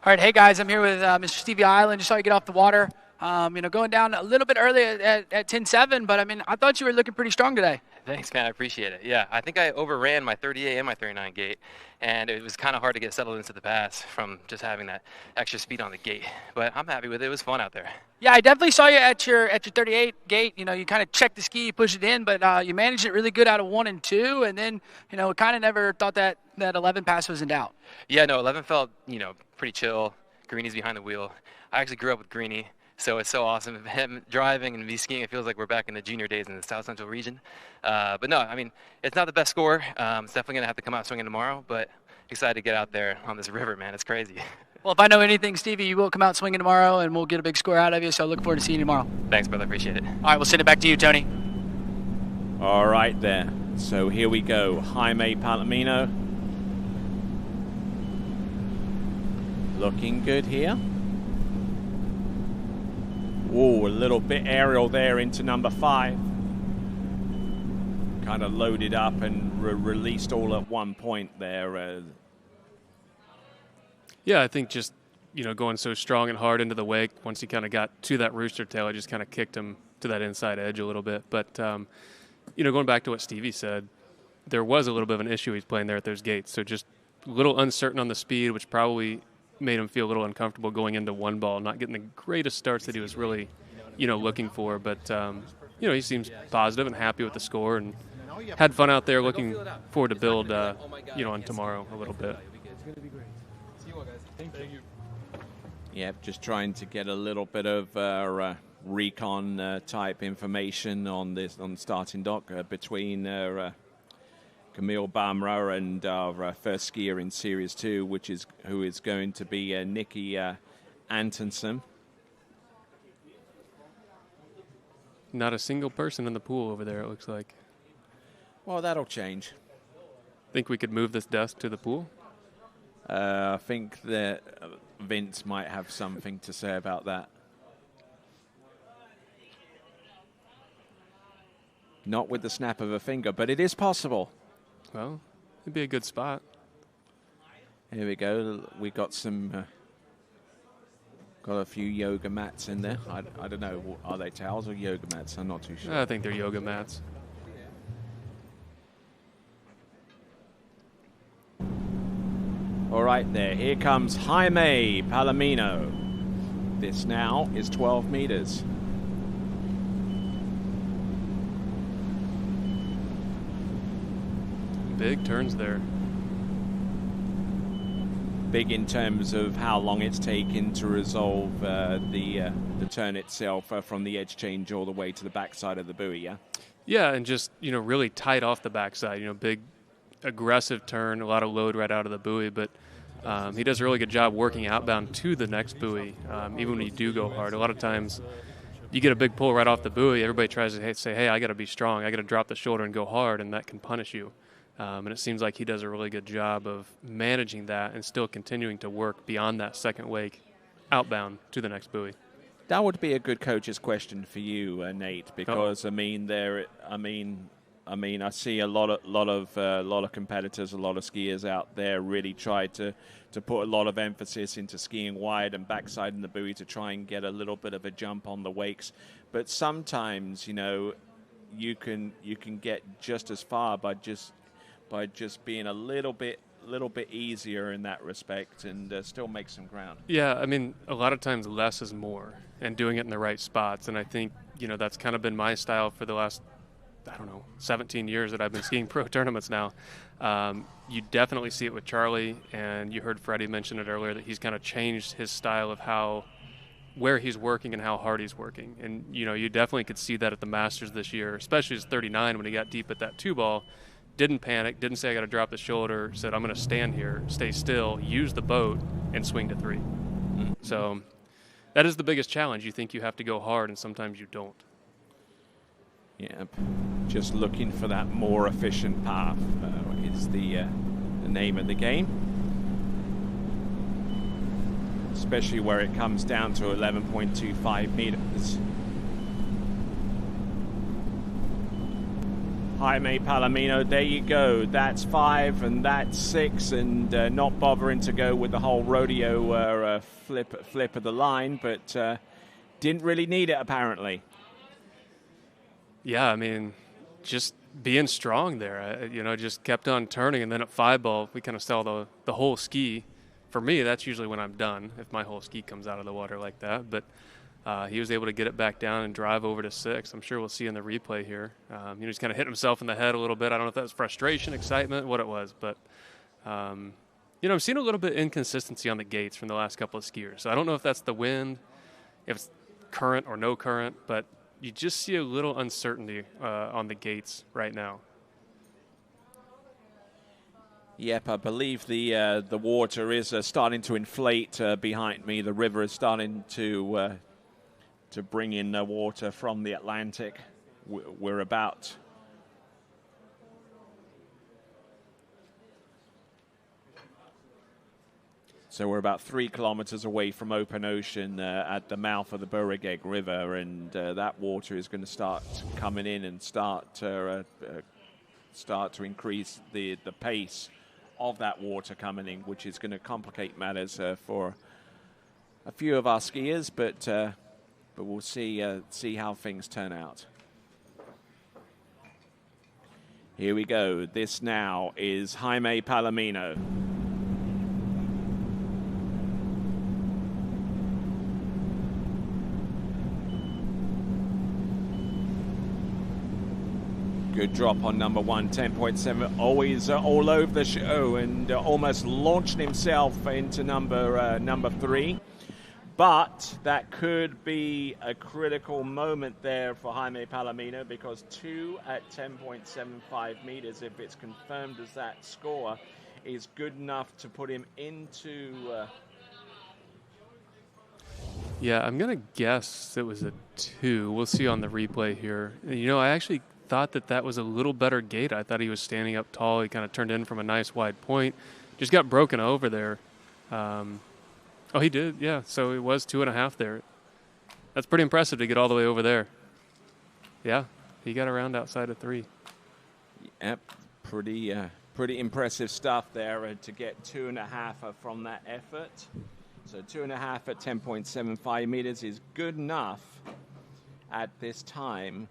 All right, hey guys, I'm here with Mr. Stevie Island. Just saw you get off the water. Going down a little bit early at 10.7, but I mean, I thought you were looking pretty strong today. Thanks, man. I appreciate it. Yeah, I think I overran my 38 and my 39 gate, and it was kind of hard to get settled into the pass from just having that extra speed on the gate. But I'm happy with it. It was fun out there. Yeah, I definitely saw you at your 38 gate. You kind of checked the ski, you pushed it in, but you managed it really good out of 1 and 2, and then kind of never thought that 11 pass was in doubt. Yeah, no, 11 felt pretty chill. Greenie's behind the wheel. I actually grew up with Greenie. So it's so awesome. Him driving and me skiing, it feels like we're back in the junior days in the South Central region. But no, I mean, it's not the best score. It's definitely going to have to come out swinging tomorrow, but excited to get out there on this river, man. It's crazy. Well, if I know anything, Stevie, you will come out swinging tomorrow, and we'll get a big score out of you, so I look forward to seeing you tomorrow. Thanks, brother. Appreciate it. All right, we'll send it back to you, Tony. All right, there. So here we go. Jaime Palomino. Looking good here. Whoa, a little bit aerial there into number 5. Kind of loaded up and released all at one point there. Yeah, I think just, going so strong and hard into the wake, once he kind of got to that rooster tail, I just kind of kicked him to that inside edge a little bit. But, going back to what Stevie said, there was a little bit of an issue he's playing there at those gates. So just a little uncertain on the speed, which probably made him feel a little uncomfortable going into one ball, not getting the greatest starts that he was really, looking for. But, he seems positive and happy with the score and had fun out there, looking forward to build, on tomorrow a little bit. It's going to be great. See you all, guys. Thank you. Yep, just trying to get a little bit of recon type information on the starting dock between Camille Bamra and our first skier in Series 2, who is going to be Nikki Antonsen. Not a single person in the pool over there, it looks like. Well, that'll change. Think we could move this desk to the pool? I think that Vince might have something to say about that. Not with the snap of a finger, but it is possible. Well, it'd be a good spot. Here we go. We got some, got a few yoga mats in there. I don't know. Are they towels or yoga mats? I'm not too sure. I think they're yoga mats. All right, there. Here comes Jaime Palomino. This now is 12 meters. Big turns there. Big in terms of how long it's taken to resolve the turn itself from the edge change all the way to the backside of the buoy, yeah? Yeah, and just, really tight off the backside. Big aggressive turn, a lot of load right out of the buoy. But he does a really good job working outbound to the next buoy, even when you do go hard. A lot of times you get a big pull right off the buoy, everybody tries to say, hey, I got to be strong, I got to drop the shoulder and go hard, and that can punish you. And it seems like he does a really good job of managing that and still continuing to work beyond that second wake outbound to the next buoy. That would be a good coach's question for you, Nate, because I see a lot of competitors, a lot of skiers out there really try to put a lot of emphasis into skiing wide and backside in the buoy to try and get a little bit of a jump on the wakes. But sometimes, you can get just as far by just being a little bit easier in that respect and still make some ground. Yeah, I mean, a lot of times less is more, and doing it in the right spots. And I think, that's kind of been my style for the last, 17 years that I've been skiing pro tournaments now. You definitely see it with Charlie, and you heard Freddie mention it earlier that he's kind of changed his style of where he's working and how hard he's working. And, you definitely could see that at the Masters this year, especially his 39 when he got deep at that 2-ball. Didn't panic, didn't say I got to drop the shoulder, said I'm going to stand here, stay still, use the boat, and swing to 3. Mm-hmm. So that is the biggest challenge. You think you have to go hard, and sometimes you don't. Yeah, just looking for that more efficient path is the name of the game. Especially where it comes down to 11.25 meters. Jaime Palomino, there you go. That's 5 and that's 6, and not bothering to go with the whole rodeo flip of the line, but didn't really need it apparently. Yeah, I mean, just being strong there. Just kept on turning, and then at 5-ball, we kind of saw the whole ski. For me, that's usually when I'm done, if my whole ski comes out of the water like that. But he was able to get it back down and drive over to 6. I'm sure we'll see in the replay here. He's kind of hit himself in the head a little bit. I don't know if that was frustration, excitement, what it was. But, I've seen a little bit of inconsistency on the gates from the last couple of skiers. So I don't know if that's the wind, if it's current or no current, but you just see a little uncertainty on the gates right now. Yep, I believe the water is starting to inflate behind me. The river is starting to bring in water from the Atlantic. We're about So we're about 3 kilometers away from open ocean at the mouth of the Beauregard River, and that water is going to start coming in and start to increase the pace of that water coming in, which is going to complicate matters for a few of our skiers, but we'll see how things turn out. Here we go. This now is Jaime Palomino. Good drop on number 1, 10.7, always all over the show, and almost launched himself into number 3. But that could be a critical moment there for Jaime Palomino, because 2 at 10.75 meters, if it's confirmed as that score, is good enough to put him into... Yeah, I'm going to guess it was a 2. We'll see on the replay here. I actually thought that was a little better gate. I thought he was standing up tall. He kind of turned in from a nice wide point. Just got broken over there. Oh, he did, yeah. So it was 2.5 there. That's pretty impressive to get all the way over there. Yeah, he got around outside of 3. Yep, pretty impressive stuff there to get 2.5 from that effort. So 2.5 at 10.75 meters is good enough at this time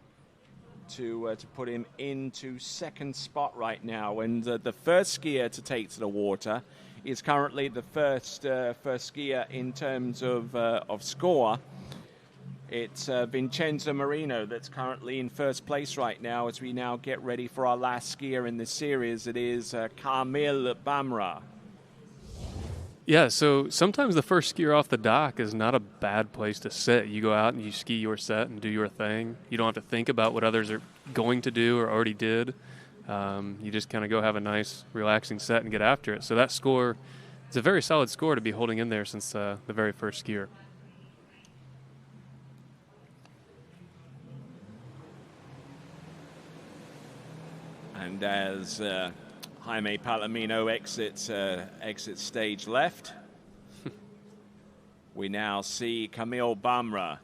to put him into second spot right now. And the first skier to take to the water is currently the first skier in terms of score. It's Vincenzo Marino that's currently in first place right now as we now get ready for our last skier in this series. It is Kamil Bamra. Yeah, so sometimes the first skier off the dock is not a bad place to sit. You go out and you ski your set and do your thing. You don't have to think about what others are going to do or already did. You just kind of go have a nice, relaxing set and get after it. So that score it's a very solid score to be holding in there since the very first skier. And as Jaime Palomino exits stage left, we now see Camille Bamra.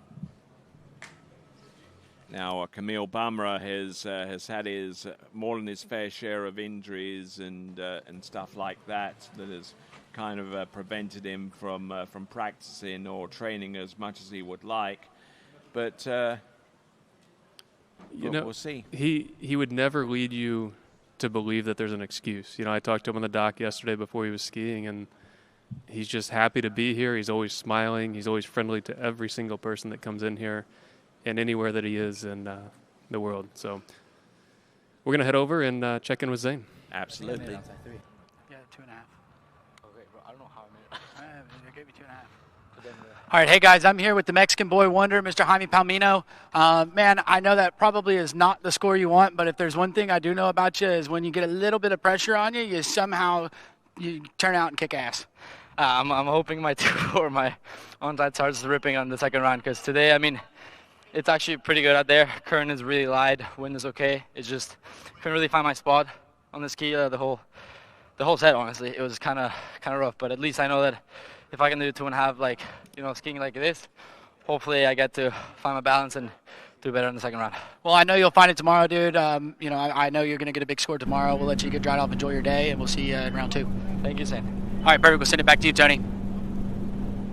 Now, Camille Bamra has had his more than his fair share of injuries and stuff like that has kind of prevented him from practicing or training as much as he would like. But we'll see. He would never lead you to believe that there's an excuse. I talked to him on the dock yesterday before he was skiing, and he's just happy to be here. He's always smiling. He's always friendly to every single person that comes in here and anywhere that he is in the world. So we're going to head over and check in with Zane. Absolutely. Yeah, 2.5. Okay, bro, I don't know how I made it. They gave me 2.5. All right, hey guys, I'm here with the Mexican boy wonder, Mr. Jaime Palomino. Man, I know that probably is not the score you want, but if there's one thing I do know about you is when you get a little bit of pressure on you, you turn out and kick ass. I'm hoping my 2 or my onside starts ripping on the second round, because today, I mean, it's actually pretty good out there. Current is really light, wind is okay. It's just couldn't really find my spot on the ski the whole set. Honestly, it was kind of rough, but at least I know that if I can do 2.5, like skiing like this, hopefully I get to find my balance and do better in the second round. Well, I know you'll find it tomorrow, dude. I know you're going to get a big score tomorrow. We'll let you get dried off, enjoy your day, and we'll see you in round 2. Thank you, Sam. All right, perfect. We'll send it back to you, Tony.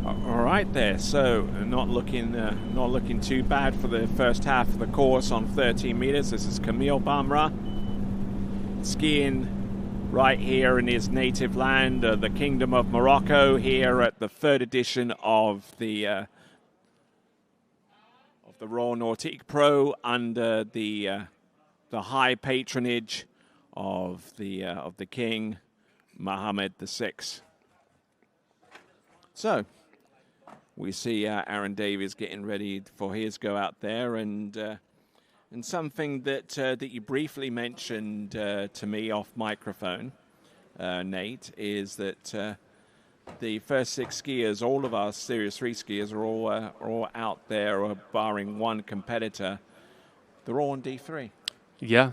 All right there. So not looking too bad for the first half of the course on 13 meters. This is Camille Bamra skiing right here in his native land, the Kingdom of Morocco, here at the 3rd edition of the Royal Nautique Pro under the high patronage of the King Mohammed VI. So we see Aaron Davies getting ready for his go out there, and something that you briefly mentioned to me off microphone, Nate, is that the first 6 skiers, all of our Series 3 skiers, are all out there, barring one competitor. They're all on D3. Yeah,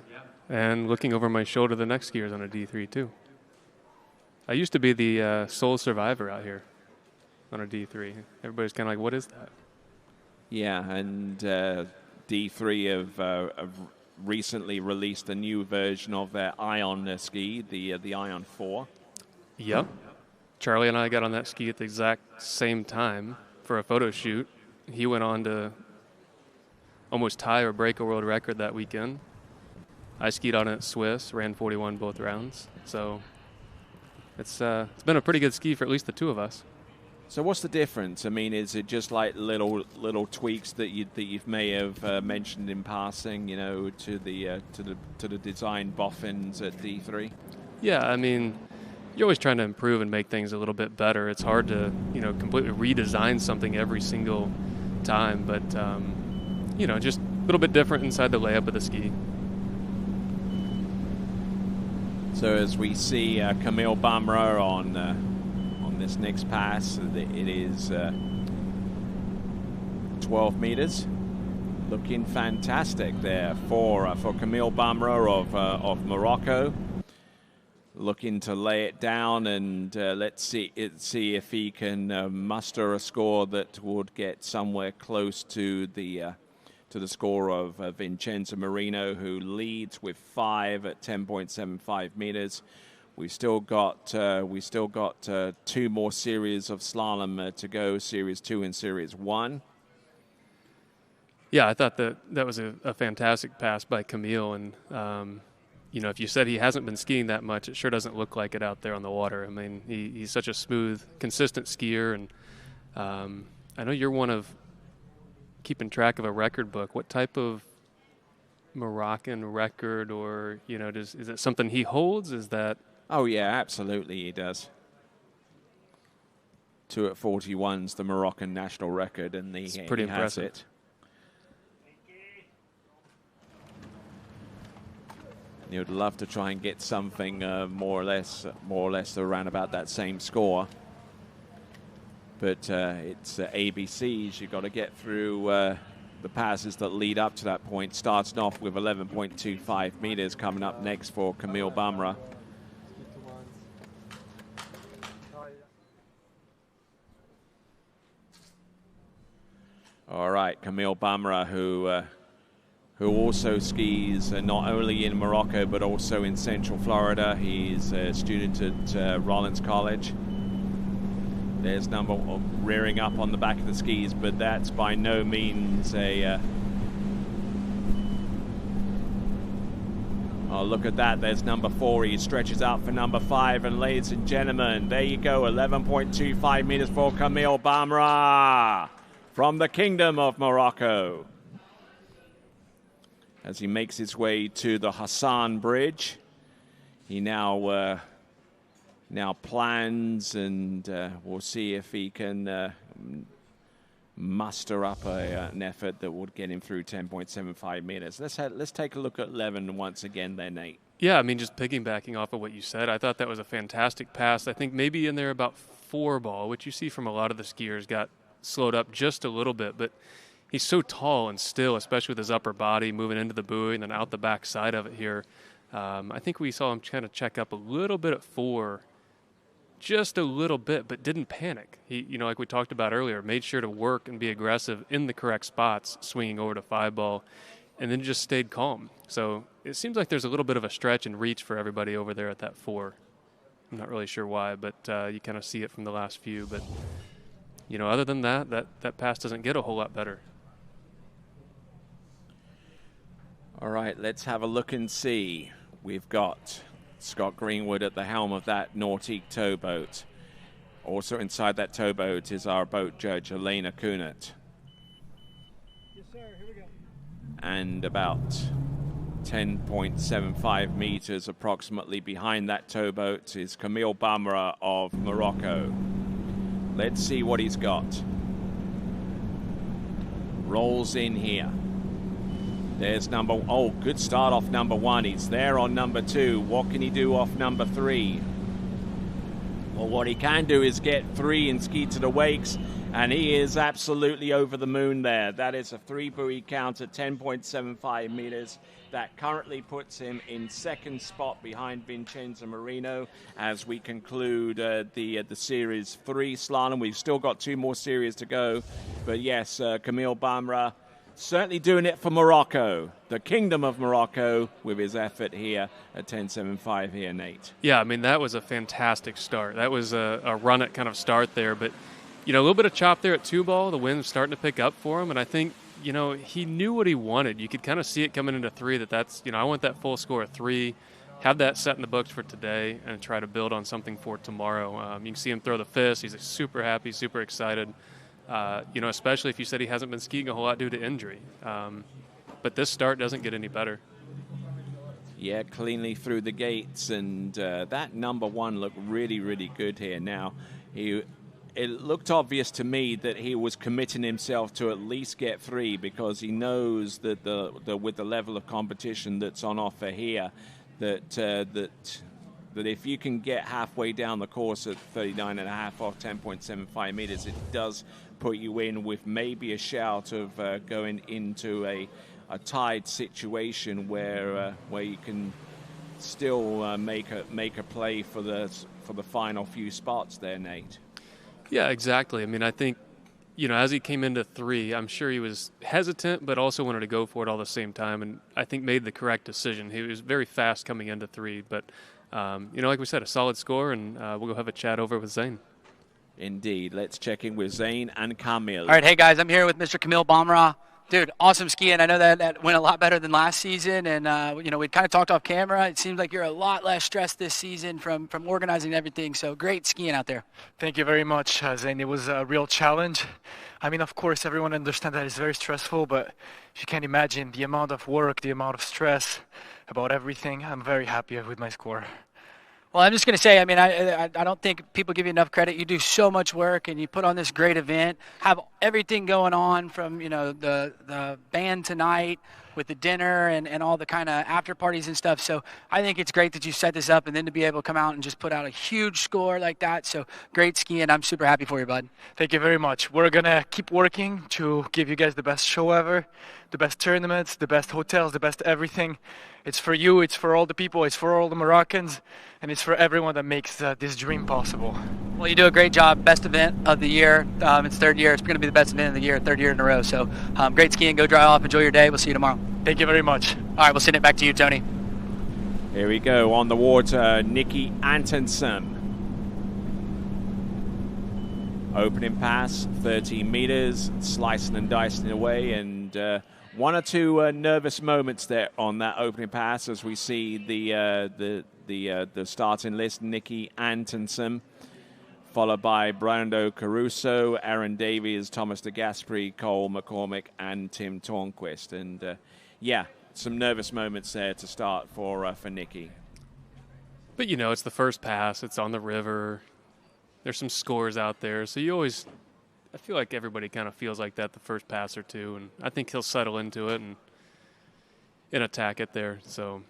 and looking over my shoulder, the next skier's on a D3 too. I used to be the sole survivor out here on a D3. Everybody's kind of like, what is that? Yeah, and D3 have recently released a new version of their Ion ski, the Ion 4. Yep. Charlie and I got on that ski at the exact same time for a photo shoot. He went on to almost tie or break a world record that weekend. I skied on it at Swiss, ran 41 both rounds. So it's been a pretty good ski for at least the 2 of us. So what's the difference? I mean, is it just like little tweaks that you may have mentioned in passing, to the design boffins at D3? Yeah, I mean, you're always trying to improve and make things a little bit better. It's hard to completely redesign something every single time, but just a little bit different inside the layup of the ski. So as we see Camille Bamra on this next pass, it is 12 meters, looking fantastic there for Camille Bamra of Morocco, looking to lay it down, and let's see if he can muster a score that would get somewhere close to the score of Vincenzo Marino, who leads with 5 at 10.75 meters. We've still got 2 more series of slalom to go, Series 2 and Series 1. Yeah, I thought that was a fantastic pass by Camille, and if you said he hasn't been skiing that much, it sure doesn't look like it out there on the water. I mean, he's such a smooth, consistent skier, and I know you're one of keeping track of a record book. What type of Moroccan record, or is it something he holds? Is that? Oh yeah, absolutely, he does. 2 at 41's the Moroccan national record, and he pretty has impressive. it. You'd love to try and get something more or less around about that same score. But it's ABCs. You've got to get through the passes that lead up to that point. Starting off with 11.25 meters coming up next for Camille Bumrah. All right, Camille Bumrah, who also skis not only in Morocco but also in Central Florida. He's a student at Rollins College. There's number rearing up on the back of the skis, but that's by no means a... oh, look at that. There's number 4. He stretches out for number 5. And ladies and gentlemen, there you go. 11.25 meters for Camille Bumrah from the Kingdom of Morocco. As he makes his way to the Hassan Bridge, he now plans, and we'll see if he can muster up an effort that would get him through 10.75 meters. Let's take a look at 11 once again there, Nate. Yeah, I mean, just piggybacking off of what you said, I thought that was a fantastic pass. I think maybe in there about 4 ball, which you see from a lot of the skiers, got slowed up just a little bit, but he's so tall and still, especially with his upper body moving into the buoy and then out the back side of it here. I think we saw him kind of check up a little bit at 4, just a little bit, but didn't panic. He, like we talked about earlier, made sure to work and be aggressive in the correct spots, swinging over to 5 ball, and then just stayed calm. So it seems like there's a little bit of a stretch and reach for everybody over there at that 4. I'm not really sure why, but you kind of see it from the last few. But other than that pass doesn't get a whole lot better. All right, let's have a look and see. We've got Scott Greenwood at the helm of that Nautique towboat. Also inside that towboat is our boat judge, Elena Kunert. Yes, sir. Here we go. And about 10.75 meters approximately behind that towboat is Camille Bumrah of Morocco. Let's see what he's got. Rolls in here. There's good start off number 1. He's there on number 2. What can he do off number 3? Well, what he can do is get 3 and ski to the wakes, and he is absolutely over the moon there. That is a 3 buoy count at 10.75 meters. That currently puts him in 2nd spot behind Vincenzo Marino as we conclude the Series 3 slalom. We've still got 2 more series to go. But yes, Camille Bumrah certainly doing it for Morocco, the Kingdom of Morocco, with his effort here at 10.75 here, Nate. Yeah, I mean, that was a fantastic start. That was a run-it kind of start there. But, a little bit of chop there at 2 ball. The wind's starting to pick up for him. And I think, he knew what he wanted. You could kind of see it coming into 3 that's, I want that full score of 3, have that set in the books for today, and try to build on something for tomorrow. You can see him throw the fist. He's super happy, super excited. Especially if you said he hasn't been skiing a whole lot due to injury. But this start doesn't get any better. Yeah, cleanly through the gates, and that number 1 looked really, really good here. Now, it looked obvious to me that he was committing himself to at least get 3, because he knows that with the level of competition that's on offer here, that if you can get halfway down the course at 39.5 off 10.75 meters, it does put you in with maybe a shout of going into a tied situation where you can still make a play for the final few spots there, Nate. Yeah, exactly. I mean, I think, as he came into 3, I'm sure he was hesitant, but also wanted to go for it all at the same time, and I think made the correct decision. He was very fast coming into 3, but, like we said, a solid score, and we'll go have a chat over with Zane. Indeed. Let's check in with Zane and Camille. All right, hey, guys, I'm here with Mr. Camille Bumrah. Dude, awesome skiing. I know that went a lot better than last season, and we kind of talked off camera. It seems like you're a lot less stressed this season from organizing everything. So great skiing out there. Thank you very much, Zane. It was a real challenge. I mean, of course, everyone understands that it's very stressful, but you can't imagine the amount of work, the amount of stress about everything. I'm very happy with my score. Well, I'm just going to say, I mean, I don't think people give you enough credit. You do so much work, and you put on this great event, have everything going on from, the band tonight, with the dinner and all the kind of after parties and stuff. So I think it's great that you set this up, and then to be able to come out and just put out a huge score like that. So great skiing. I'm super happy for you, bud. Thank you very much. We're going to keep working to give you guys the best show ever, the best tournaments, the best hotels, the best everything. It's for you, it's for all the people, it's for all the Moroccans, and it's for everyone that makes this dream possible. Well, you do a great job. Best event of the year. It's third year. It's going to be the best event of the year, third year in a row. So great skiing. Go dry off. Enjoy your day. We'll see you tomorrow. Thank you very much. All right, we'll send it back to you, Tony. Here we go on the water, Nikki Antonsen. Opening pass, 13 meters, slicing and dicing away, and one or two nervous moments there on that opening pass as we see the starting list. Nikki Antonsen, followed by Brando Caruso, Aaron Davies, Thomas de Gasperi, Cole McCormick, and Tim Tornquist. And yeah, some nervous moments there to start for Nikki. But you know, it's the first pass. It's on the river. There's some scores out there, so you always. I feel like everybody kind of feels like that the first pass or two, and I think he'll settle into it and attack it there. So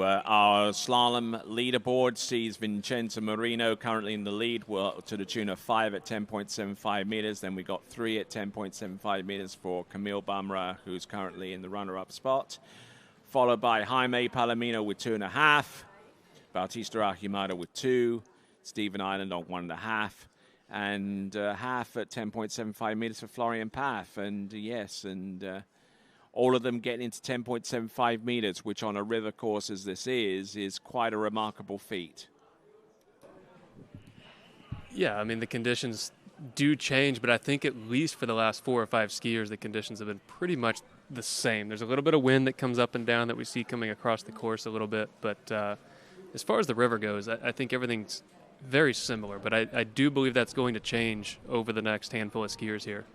our slalom leaderboard sees Vincenzo Marino currently in the lead, well, to the tune of 5 at 10.75 meters. Then we got 3 at 10.75 meters for Camille Bumrah, who's currently in the runner-up spot, followed by Jaime Palomino with 2.5, Bautista Ahumada with 2, Stephen Island on 1.5, and half at 10.75 meters for Florian Paff. And yes, and all of them getting into 10.75 meters, which on a river course as this is quite a remarkable feat. Yeah, I mean, the conditions do change, but I think at least for the last 4 or 5 skiers, the conditions have been pretty much the same. There's a little bit of wind that comes up and down that we see coming across the course a little bit, but as far as the river goes, I think everything's very similar, but I do believe that's going to change over the next handful of skiers here.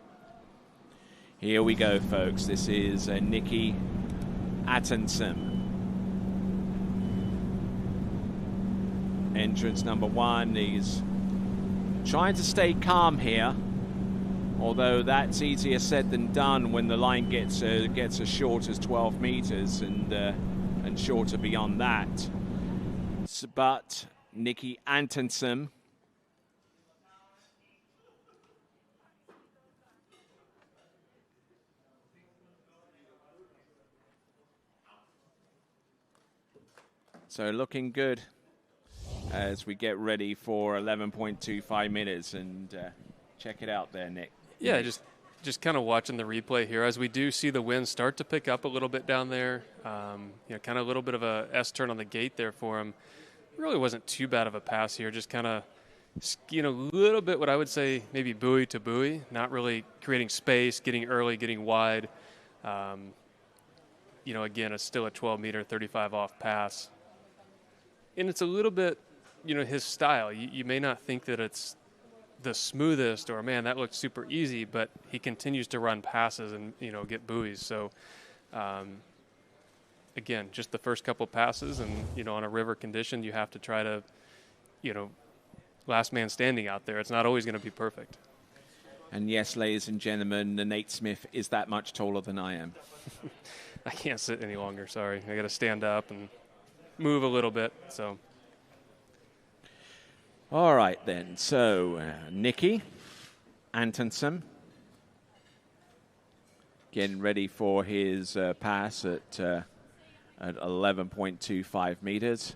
Here we go, folks. This is Nikki Antonsen. Entrance number 1. He's trying to stay calm here, although that's easier said than done when the line gets as short as 12 meters and shorter beyond that. But Nikki Antonsen so looking good as we get ready for 11.25 minutes, and check it out there, Nick. Yeah, just kind of watching the replay here as we do see the wind start to pick up a little bit down there. You know, kind of a little bit of a S-turn on the gate there for him. Really wasn't too bad of a pass here, just kind of skiing a little bit what I would say maybe buoy to buoy, not really creating space, getting early, getting wide. You know, again, it's still a 12-meter, 35 off pass. And it's a little bit, you know, his style. You may not think that it's the smoothest or, man, that looks super easy, but he continues to run passes and, you know, get buoys. So, again, just the first couple passes and, you know, on a river condition, you have to try to, you know, last man standing out there. It's not always going to be perfect. And yes, ladies and gentlemen, Nate Smith is that much taller than I am. I can't sit any longer, sorry. I got to stand up and move a little bit, so. All right, then. So, Nikki Antonsen getting ready for his pass at 11.25 meters.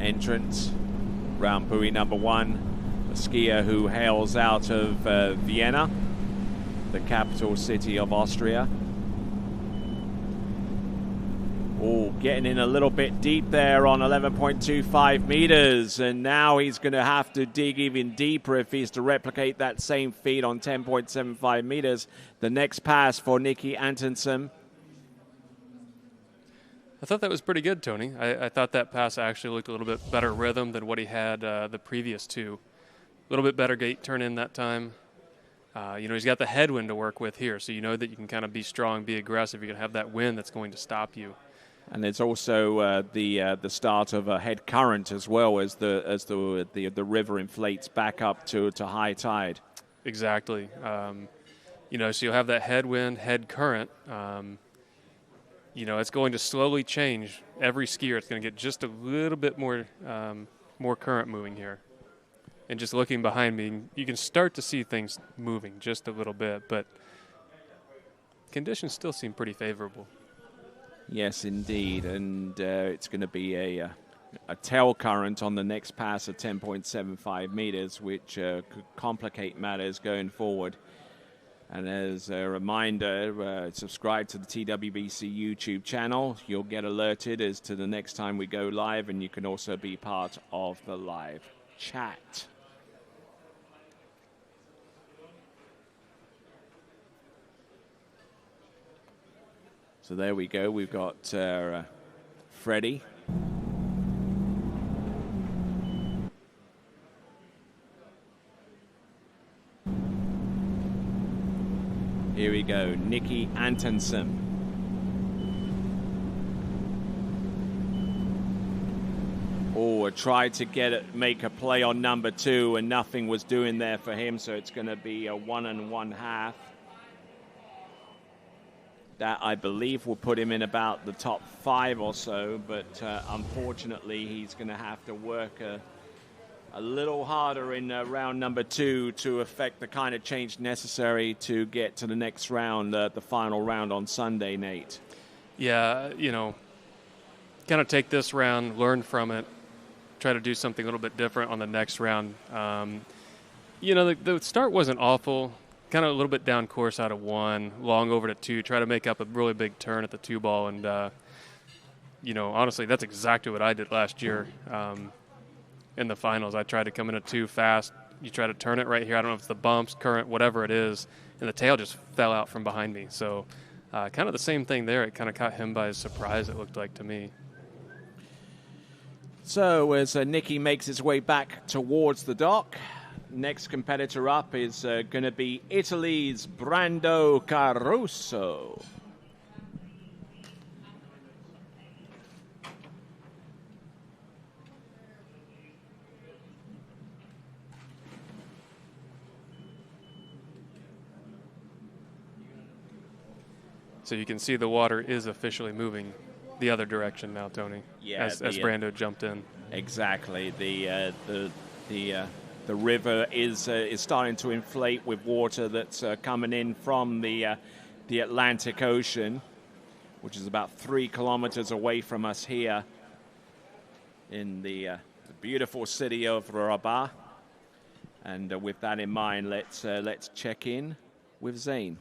Entrance, round buoy number 1, a skier who hails out of Vienna, the capital city of Austria. Oh, getting in a little bit deep there on 11.25 meters, and now he's going to have to dig even deeper if he's to replicate that same feat on 10.75 meters. The next pass for Nikki Antonsen. I thought that was pretty good, Tony. I thought that pass actually looked a little bit better rhythm than what he had the previous 2. A little bit better gate turn in that time. You know, he's got the headwind to work with here, so you know that you can kind of be strong, be aggressive. You're going to have that wind that's going to stop you. And there's also the start of a head current as well as the river inflates back up to high tide. Exactly. You know, so you'll have that headwind, head current. You know, it's going to slowly change every skier. It's going to get just a little bit more current moving here. And just looking behind me, you can start to see things moving just a little bit, but conditions still seem pretty favorable. Yes, indeed, and it's going to be a tail current on the next pass of 10.75 meters, which could complicate matters going forward. And as a reminder, subscribe to the TWBC YouTube channel. You'll get alerted as to the next time we go live, and you can also be part of the live chat. So there we go. We've got Freddie. Here we go, Nikki Antonsen. Oh, tried to make a play on number 2, and nothing was doing there for him, so it's going to be a 1 1/2. That, I believe, will put him in about the top 5 or so, but unfortunately he's going to have to work a little harder in round number 2 to affect the kind of change necessary to get to the next round, the final round on Sunday, Nate. Yeah, you know, kind of take this round, learn from it, try to do something a little bit different on the next round. You know, the start wasn't awful. Kind of a little bit down course out of 1, long over to 2, try to make up a really big turn at the 2 ball. And, you know, honestly, that's exactly what I did last year in the finals. I tried to come in at 2 fast. You try to turn it right here. I don't know if it's the bumps, current, whatever it is. And the tail just fell out from behind me. So kind of the same thing there. It kind of caught him by surprise, it looked like to me. So as Nicky makes his way back towards the dock, next competitor up is going to be Italy's Brando Caruso. So you can see the water is officially moving the other direction now, Tony. Yeah, as Brando jumped in. Exactly. The river is starting to inflate with water that's coming in from the Atlantic Ocean, which is about 3 kilometers away from us here in the beautiful city of Rabat. And with that in mind, let's check in with Zane.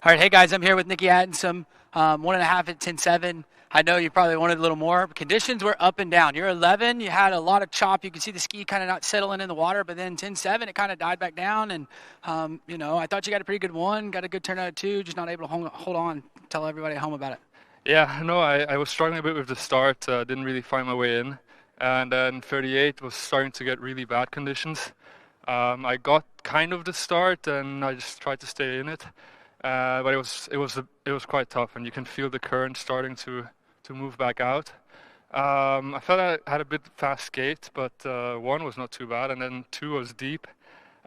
All right, hey guys, I'm here with Nikki Atkinson, 1.5 at 10.7. I know you probably wanted a little more. Conditions were up and down. You're 11. You had a lot of chop. You could see the ski kind of not settling in the water, but then 10.7, it kind of died back down. And, you know, I thought you got a pretty good 1, got a good turn out of 2, just not able to hold on. Tell everybody at home about it. Yeah, no, I was struggling a bit with the start. Didn't really find my way in. And then 38 was starting to get really bad conditions. I got kind of the start, and I just tried to stay in it. But it was quite tough, and you can feel the current starting to move back out. I felt I had a bit fast skate, but 1 was not too bad, and then 2 was deep.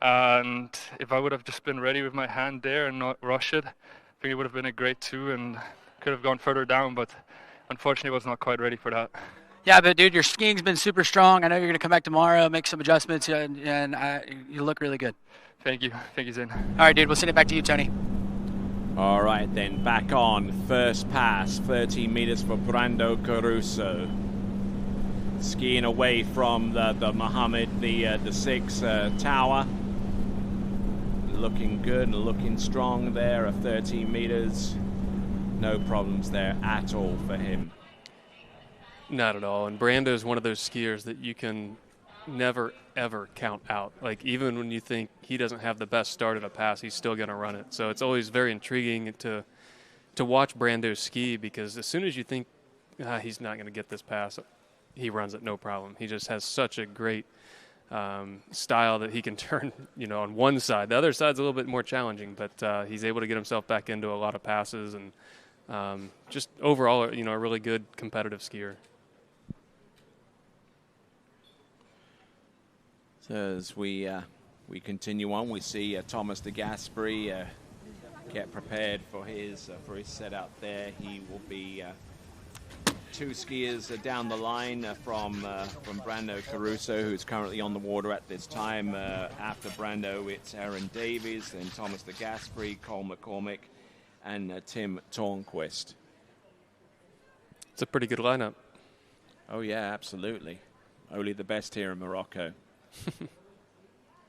And if I would have just been ready with my hand there and not rush it, I think it would have been a great 2 and could have gone further down, but unfortunately I was not quite ready for that. Yeah, but dude, your skiing's been super strong. I know you're going to come back tomorrow, make some adjustments, and you look really good. Thank you, Zane. All right, dude, we'll send it back to you, Tony. All right, then, back on. First pass, 13 meters for Brando Caruso. Skiing away from the Muhammad, the 6 tower. Looking good and looking strong there at 13 meters. No problems there at all for him. Not at all. And Brando is one of those skiers that you can never, ever count out. Like, even when you think he doesn't have the best start at a pass, he's still going to run it. So it's always very intriguing to watch Brando ski, because as soon as you think he's not going to get this pass, he runs it no problem. He just has such a great style that he can turn, on one side. The other side's a little bit more challenging, but he's able to get himself back into a lot of passes and Just overall, you know, a really good competitive skier. So as we continue on, we see Thomas de Gasperi get prepared for his set out there. He will be 2 skiers down the line from Brando Caruso, who's currently on the water at this time. After Brando, it's Aaron Davies, then Thomas de Gasperi, Cole McCormick, and Tim Tornquist. It's a pretty good lineup. Oh yeah, absolutely. Only the best here in Morocco.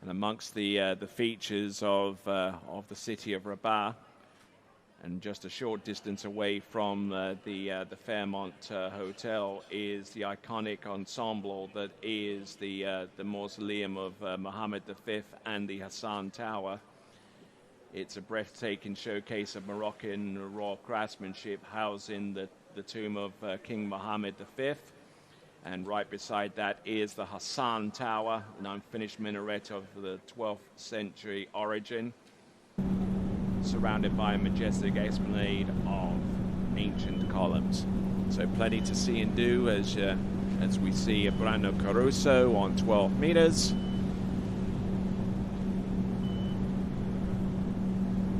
And amongst the features of the city of Rabat, and just a short distance away from the Fairmont Hotel, is the iconic ensemble that is the mausoleum of Mohammed V and the Hassan Tower. It's a breathtaking showcase of Moroccan royal craftsmanship housing the tomb of King Mohammed V. And right beside that is the Hassan Tower, an unfinished minaret of the 12th century origin, surrounded by a majestic esplanade of ancient columns. So plenty to see and do as we see Brando Caruso on 12 meters.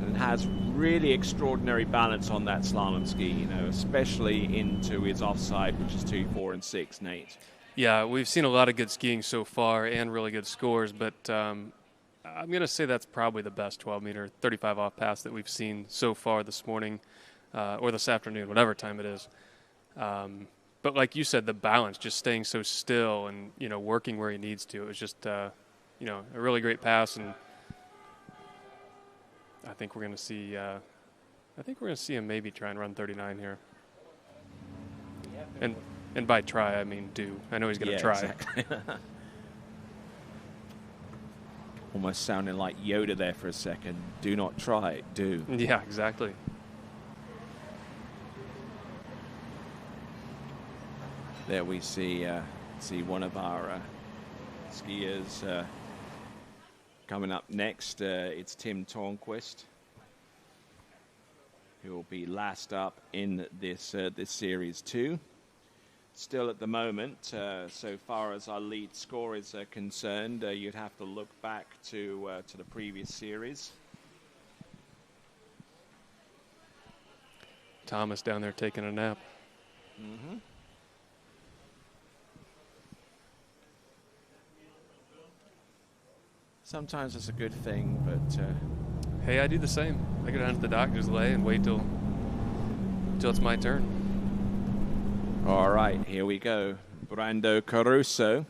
And has really extraordinary balance on that slalom ski, you know, especially into his offside, which is 2, 4, and 6, Nate. Yeah, we've seen a lot of good skiing so far and really good scores, but I'm going to say that's probably the best 12-meter 35 off pass that we've seen so far this morning or this afternoon, whatever time it is. But like you said, the balance, just staying so still and, you know, working where he needs to. It was just, you know, a really great pass, and I think we're going to see. I think we're going to see him maybe try and run 39 here. And by try, I mean do. I know he's going to try. Exactly. Almost sounding like Yoda there for a second. Do not try, do. Yeah, exactly. There we see one of our skiers coming up next. It's Tim Tornquist, who will be last up in this series 2. Still at the moment, so far as our lead score is concerned, you'd have to look back to the previous series. Thomas down there taking a nap. Mm-hmm. Sometimes it's a good thing, but hey, I do the same. I go down to the dock, just lay and wait till it's my turn. All right, here we go. Brando Caruso.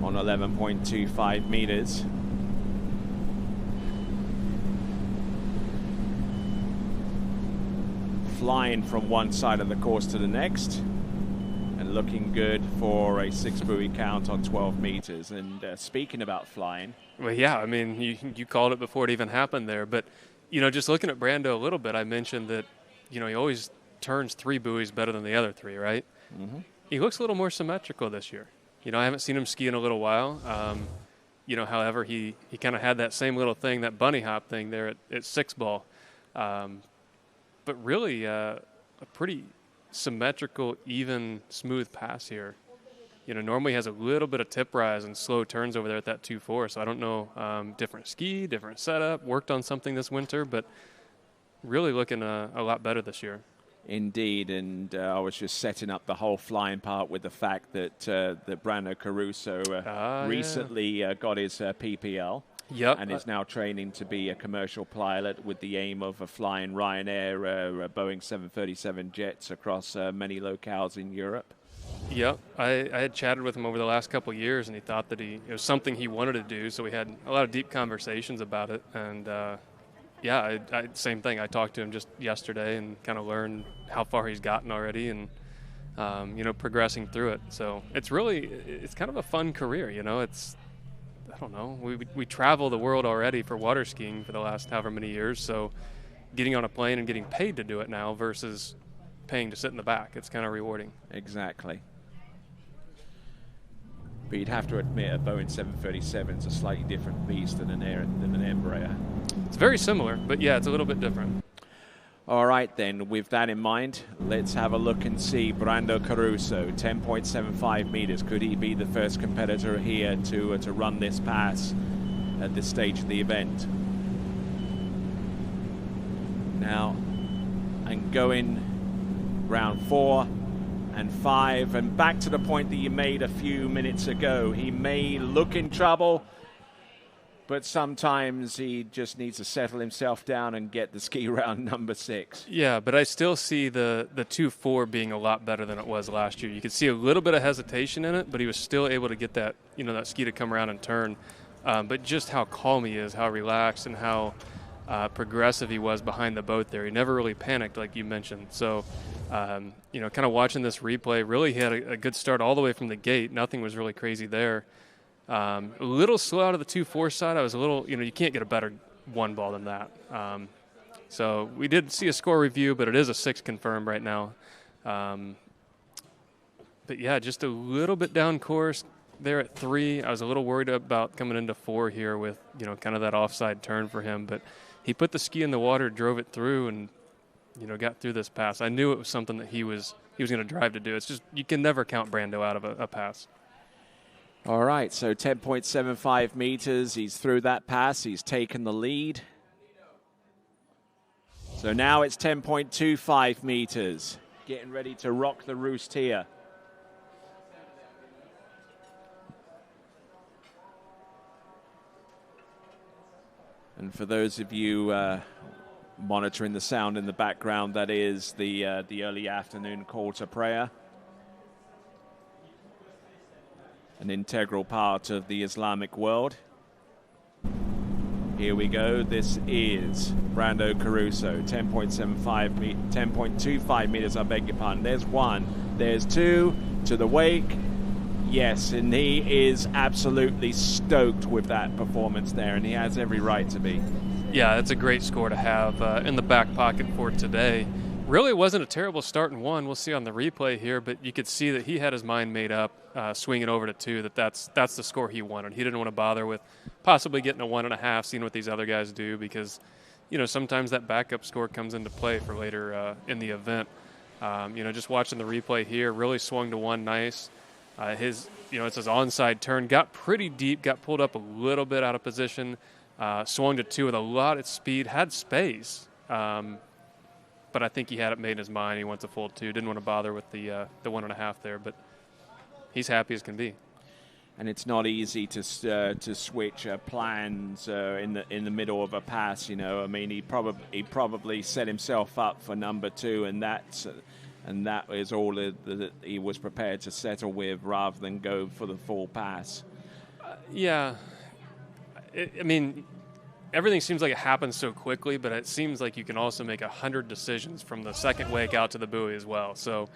On 11.25 meters. Flying from one side of the course to the next. And looking good for a 6-buoy count on 12 meters. And speaking about flying. Well, yeah, I mean, you called it before it even happened there, but you know, just looking at Brando a little bit, I mentioned that, you know, he always turns 3 buoys better than the other 3, right? Mm-hmm. He looks a little more symmetrical this year. You know, I haven't seen him ski in a little while. You know, however, he kind of had that same little thing, that bunny hop thing there at 6 ball. But really a pretty symmetrical, even, smooth pass here. You know, normally he has a little bit of tip rise and slow turns over there at that 2-4. So I don't know, different ski, different setup, worked on something this winter, but really looking a lot better this year. Indeed, and I was just setting up the whole flying part with the fact that Brando Caruso recently got his PPL. Yep. And is now training to be a commercial pilot with the aim of flying Ryanair Boeing 737 jets across many locales in Europe. Yep, I had chatted with him over the last couple of years, and he thought that it was something he wanted to do, so we had a lot of deep conversations about it. And, yeah, same thing. I talked to him just yesterday and kind of learned how far he's gotten already and, you know, progressing through it. So it's kind of a fun career, you know. I don't know, we travel the world already for water skiing for the last however many years, so getting on a plane and getting paid to do it now versus paying to sit in the back, it's kind of rewarding. Exactly. But you'd have to admit a Boeing 737 is a slightly different beast than an Embraer. It's very similar, but yeah, it's a little bit different. All right, then, with that in mind, let's have a look and see Brando Caruso, 10.75 meters. Could he be the first competitor here to run this pass at this stage of the event? Now, and going round 4 and 5, and back to the point that you made a few minutes ago. He may look in trouble, but sometimes he just needs to settle himself down and get the ski round number 6. Yeah, but I still see the 2.4 being a lot better than it was last year. You could see a little bit of hesitation in it, but he was still able to get that, that ski to come around and turn. But just how calm he is, how relaxed, and how progressive he was behind the boat there. He never really panicked, like you mentioned. So, kind of watching this replay, really he had a good start all the way from the gate. Nothing was really crazy there. A little slow out of the 2.4 side. I was a little, you can't get a better one ball than that. So we did see a score review, but it is a 6 confirmed right now. But yeah, just a little bit down course there at 3. I was a little worried about coming into 4 here with, kind of that offside turn for him. But he put the ski in the water, drove it through, and, got through this pass. I knew it was something that he was going to drive to do. It's just you can never count Brando out of a pass. All right, so 10.75 meters. He's through that pass. He's taken the lead. So now it's 10.25 meters. Getting ready to rock the roost here. And for those of you monitoring the sound in the background, that is the early afternoon call to prayer. An integral part of the Islamic world. Here we go. This is Brando Caruso, 10.25 meters, I beg your pardon. There's 1, there's 2, to the wake. Yes, and he is absolutely stoked with that performance there, and he has every right to be. Yeah, that's a great score to have in the back pocket for today. Really wasn't a terrible start in 1. We'll see on the replay here, but you could see that he had his mind made up, swinging over to 2, that's the score he wanted. He didn't want to bother with possibly getting a 1.5, seeing what these other guys do, because, sometimes that backup score comes into play for later in the event. Just watching the replay here, really swung to 1 nice. It's his onside turn, got pretty deep, got pulled up a little bit out of position, swung to 2 with a lot of speed, had space. But I think he had it made in his mind. He wants a full 2. Didn't want to bother with the 1.5 there, but he's happy as can be. And it's not easy to switch plans in the middle of a pass. I mean, he probably set himself up for number 2, and that is all that he was prepared to settle with, rather than go for the full pass. Yeah, I mean, everything seems like it happens so quickly, but it seems like you can also make 100 decisions from the second wake out to the buoy as well. So,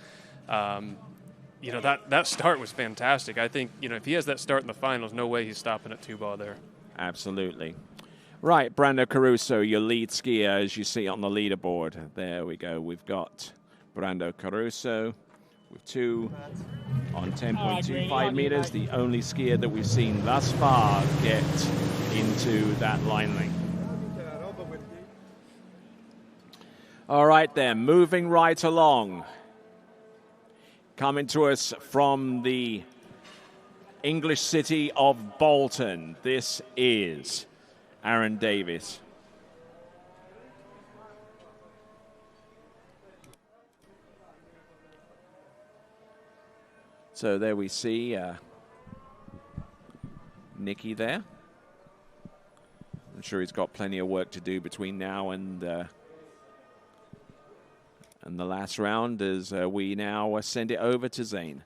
that start was fantastic. I think, if he has that start in the finals, no way he's stopping at 2-ball there. Absolutely. Right, Brando Caruso, your lead skier, as you see on the leaderboard. There we go. We've got Brando Caruso with 2 on 10.25 meters, the only skier that we've seen thus far get into that line length. All right then, moving right along. Coming to us from the English city of Bolton, this is Aaron Davis. So there we see Nicky there. I'm sure he's got plenty of work to do between now and the last round, as we now send it over to Zane.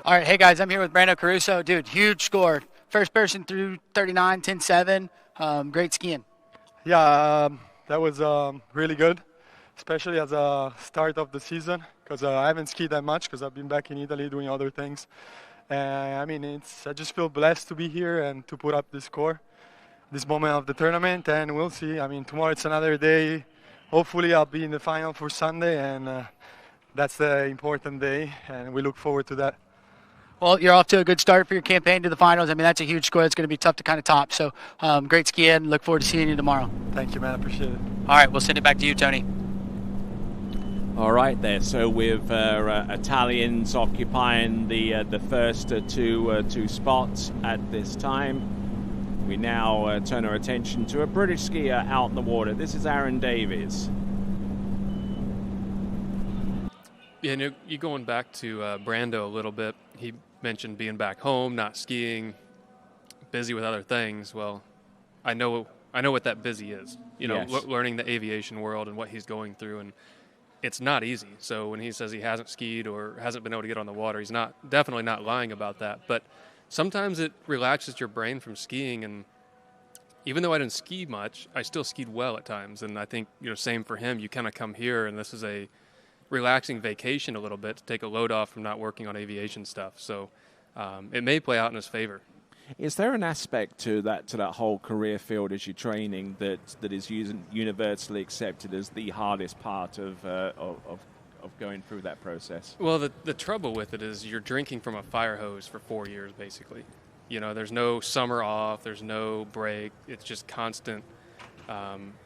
All right, hey guys, I'm here with Brando Caruso. Dude, huge score. First person through 39, 10-7. Great skiing. Yeah, that was really good, especially as a start of the season, because I haven't skied that much because I've been back in Italy doing other things. I just feel blessed to be here and to put up this score, this moment of the tournament, and we'll see. I mean, tomorrow it's another day. Hopefully I'll be in the final for Sunday, and that's the important day, and we look forward to that. Well, you're off to a good start for your campaign to the finals. I mean, that's a huge score. It's going to be tough to kind of top. So great skiing. Look forward to seeing you tomorrow. Thank you, man. I appreciate it. All right, we'll send it back to you, Tony. All right there. So with Italians occupying the first two spots at this time, we now turn our attention to a British skier out in the water. This is Aaron Davies. Yeah, and you're going back to Brando a little bit. He mentioned being back home, not skiing, busy with other things. Well, I know what that busy is. You know, Yes. learning the aviation world and what he's going through, and it's not easy. So when he says he hasn't skied or hasn't been able to get on the water, he's definitely not lying about that. But sometimes it relaxes your brain from skiing, and even though I didn't ski much, I still skied well at times. And I think, same for him. You kind of come here, and this is a relaxing vacation a little bit to take a load off from not working on aviation stuff. So it may play out in his favor. Is there an aspect to that whole career field as you're training that is universally accepted as the hardest part of going through that process? Well, the trouble with it is you're drinking from a fire hose for 4 years, basically. There's no summer off, there's no break. It's just constant.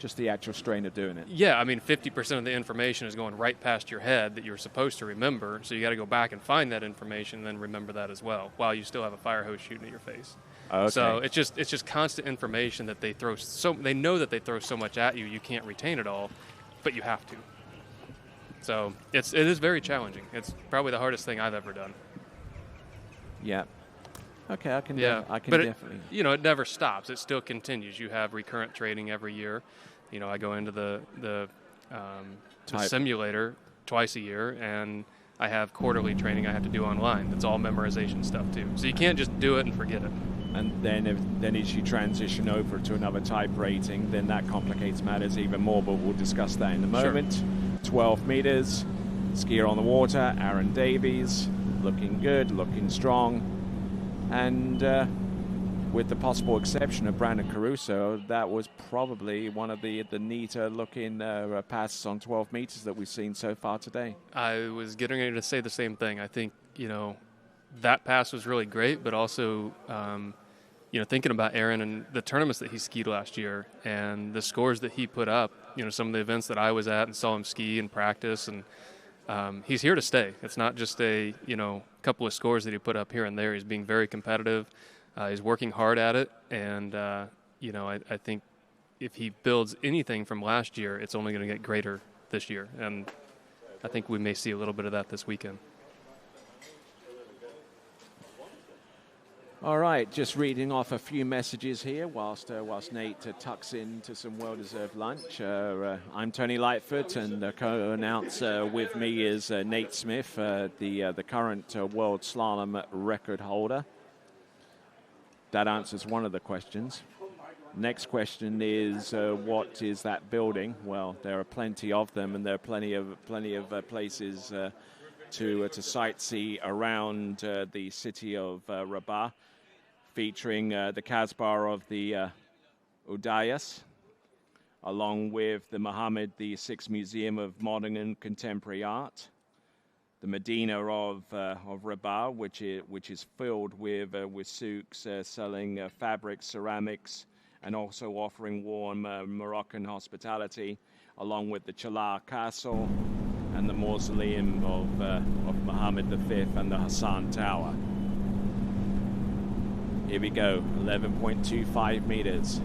Just the actual strain of doing it. Yeah, I mean, 50% of the information is going right past your head that you were supposed to remember, so you got to go back and find that information and then remember that as well, while you still have a fire hose shooting at your face. Okay. So it's just constant information that they throw. They know that they throw so much at you, you can't retain it all, but you have to. So it is very challenging. It's probably the hardest thing I've ever done. Yeah. Okay, I can but definitely. It never stops. It still continues. You have recurrent training every year. I go into the simulator twice a year, and I have quarterly training I have to do online. It's all memorization stuff too. So you can't just do it and forget it. And then as you transition over to another type rating, then that complicates matters even more, but we'll discuss that in a moment. Sure. 12 meters, skier on the water, Aaron Davies, looking good, looking strong. And with the possible exception of Brandon Caruso, that was probably one of the neater looking passes on 12 meters that we've seen so far today. I was getting ready to say the same thing. I think, that pass was really great, but also, thinking about Aaron and the tournaments that he skied last year and the scores that he put up, some of the events that I was at and saw him ski and practice, and he's here to stay. It's not just a, couple of scores that he put up here and there. He's being very competitive. He's working hard at it. And, I think if he builds anything from last year, it's only going to get greater this year. And I think we may see a little bit of that this weekend. All right, just reading off a few messages here whilst Nate tucks into some well-deserved lunch. I'm Tony Lightfoot, and the co-announcer with me is Nate Smith, the current world slalom record holder. That answers one of the questions. Next question is, what is that building? Well, there are plenty of them, and there are plenty of places to sightsee around the city of Rabat, featuring the Casbah of the Udayas, along with the Mohammed VI Museum of Modern and Contemporary Art, the Medina of Rabat, which is filled with souks selling fabrics, ceramics, and also offering warm Moroccan hospitality, along with the Chalar Castle and the mausoleum of Mohammed V and the Hassan Tower. Here we go, 11.25 meters.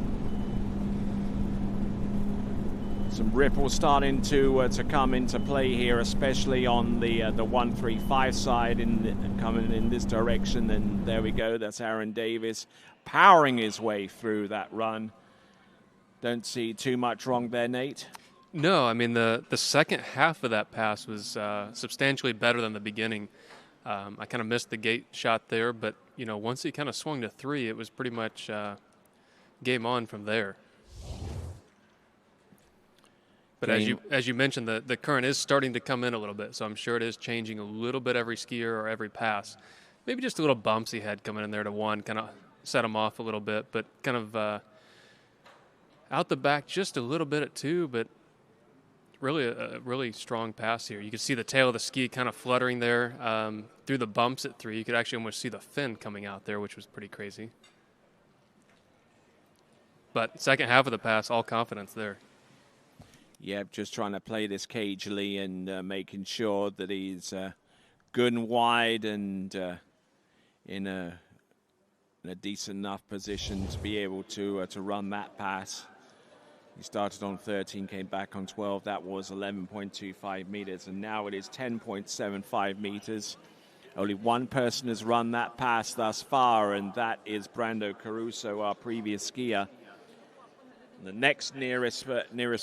Some ripples starting to come into play here, especially on the 135 side, coming in this direction. And there we go. That's Aaron Davies powering his way through that run. Don't see too much wrong there, Nate. No, I mean the second half of that pass was substantially better than the beginning. I kind of missed the gate shot there, but once he kind of swung to 3, it was pretty much game on from there. But as you mentioned, the current is starting to come in a little bit, so I'm sure it is changing a little bit every skier or every pass. Maybe just a little bumps he had coming in there to 1, kind of set him off a little bit, but kind of out the back just a little bit at 2, but really a really strong pass here. You could see the tail of the ski kind of fluttering there through the bumps at 3. You could actually almost see the fin coming out there, which was pretty crazy. But second half of the pass, all confidence there. Yeah, just trying to play this cagely and making sure that he's good and wide and in a decent enough position to be able to run that pass. He started on 13, came back on 12. That was 11.25 meters, and now it is 10.75 meters. Only one person has run that pass thus far, and that is Brando Caruso, our previous skier. The next nearest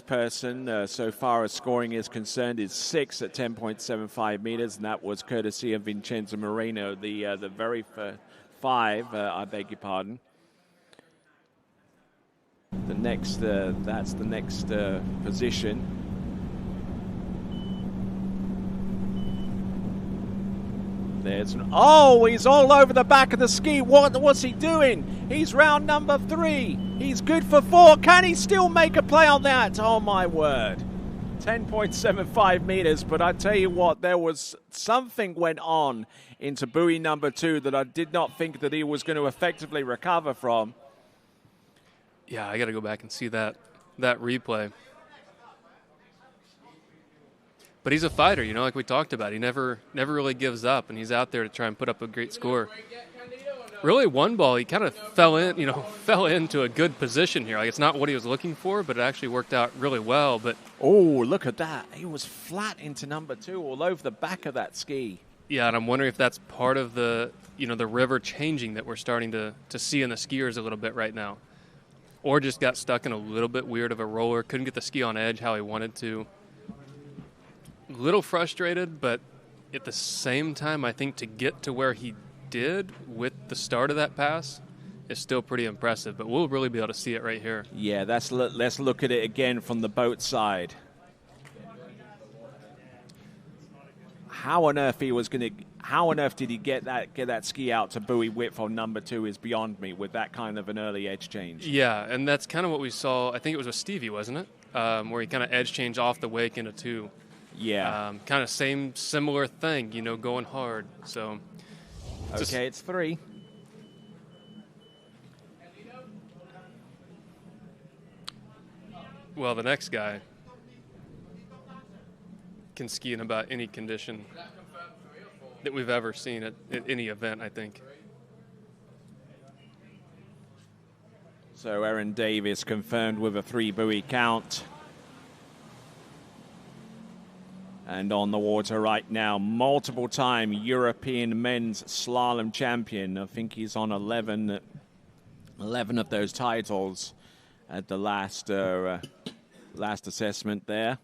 person, so far as scoring is concerned, is 6 at 10.75 meters, and that was courtesy of Vincenzo Moreno, the very 5, I beg your pardon. The next, that's the next position. There's oh, he's all over the back of the ski. What's he doing? He's round number 3. He's good for 4. Can he still make a play on that? Oh, my word. 10.75 meters, but I tell you what, there was something went on into buoy number 2 that I did not think that he was going to effectively recover from. Yeah, I got to go back and see that replay. But he's a fighter, you know, like we talked about. He never really gives up, and he's out there to try and put up a great score. Really, one ball, he kind of fell into a good position here. Like, it's not what he was looking for, but it actually worked out really well. But oh, look at that. He was flat into number 2 all over the back of that ski. Yeah, and I'm wondering if that's part of the river changing that we're starting to see in the skiers a little bit right now. Or just got stuck in a little bit weird of a roller, couldn't get the ski on edge how he wanted to. A little frustrated, but at the same time, I think to get to where he did with the start of that pass is still pretty impressive, but we'll really be able to see it right here. Yeah, let's look at it again from the boat side. How on earth did he get that ski out to buoy width on number 2 is beyond me with that kind of an early edge change. Yeah, and that's kind of what we saw. I think it was with Stevie, wasn't it? Where he kind of edge changed off the wake into 2. Yeah. Kind of similar thing, going hard. So. Okay, it's 3. Well, the next guy can ski in about any condition that we've ever seen at any event, I think. So Aaron Davis confirmed with a 3 buoy count. And on the water right now, multiple-time European men's slalom champion. I think he's on 11 of those titles at the last assessment there.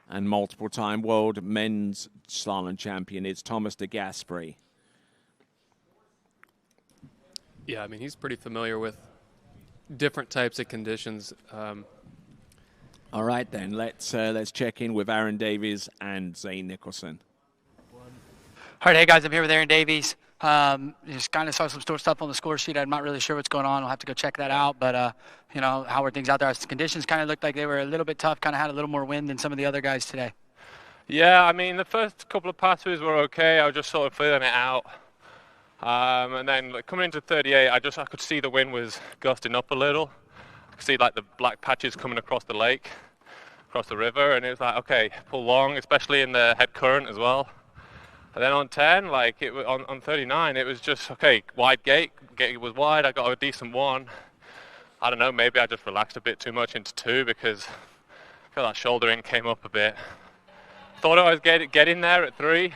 And multiple-time world men's slalom champion is Thomas de Gasperi. Yeah, I mean, he's pretty familiar with different types of conditions. All right, then, let's check in with Aaron Davies and Zane Nicholson. All right, hey, guys, I'm here with Aaron Davies. Just kind of saw some stuff on the score sheet. I'm not really sure what's going on. We'll have to go check that out. But, how were things out there? The conditions kind of looked like they were a little bit tough, kind of had a little more wind than some of the other guys today. Yeah, I mean, the first couple of passes were okay. I was just sort of feeling it out. And then coming into 38, I could see the wind was gusting up a little. I could see like the black patches coming across the lake, across the river, and it was like, okay, pull long, especially in the head current as well. And then on 10, on 39, it was just, okay, wide gate was wide, I got a decent 1. I don't know, maybe I just relaxed a bit too much into 2 because I feel that shouldering came up a bit. Thought I was getting there at 3,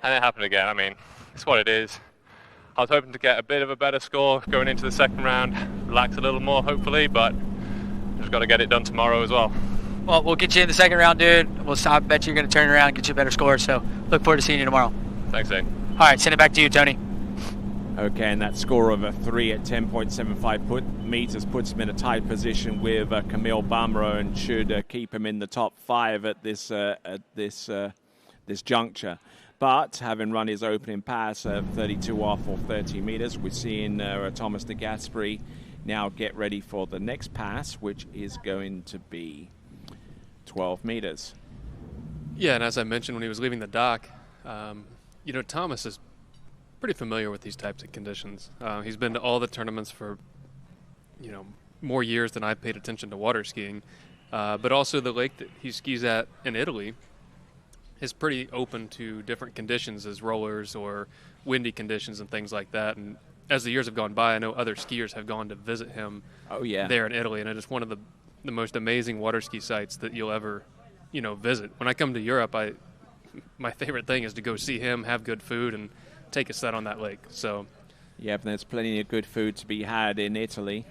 and it happened again. I mean, it's what it is. I was hoping to get a bit of a better score going into the second round, relax a little more hopefully, but just got to get it done tomorrow as well. Well, we'll get you in the second round, dude. I bet you're going to turn around and get you a better score, so look forward to seeing you tomorrow. Thanks, Zane. All right, send it back to you, Tony. Okay, and that score of a 3 at 10.75 meters puts him in a tight position with Camille Bamro and should keep him in the top 5 at this juncture. But having run his opening pass 32 off or 30 meters, we're seeing Thomas de Gasperi now get ready for the next pass, which is going to be 12 meters. Yeah, and as I mentioned when he was leaving the dock, Thomas is pretty familiar with these types of conditions. He's been to all the tournaments for, more years than I paid attention to water skiing. But also the lake that he skis at in Italy is pretty open to different conditions as rollers or windy conditions and things like that. And as the years have gone by, I know other skiers have gone to visit him there in Italy, and it is one of the most amazing water ski sites that you'll ever, visit. When I come to Europe, my favorite thing is to go see him, have good food, and take a set on that lake. So, yeah, but there's plenty of good food to be had in Italy.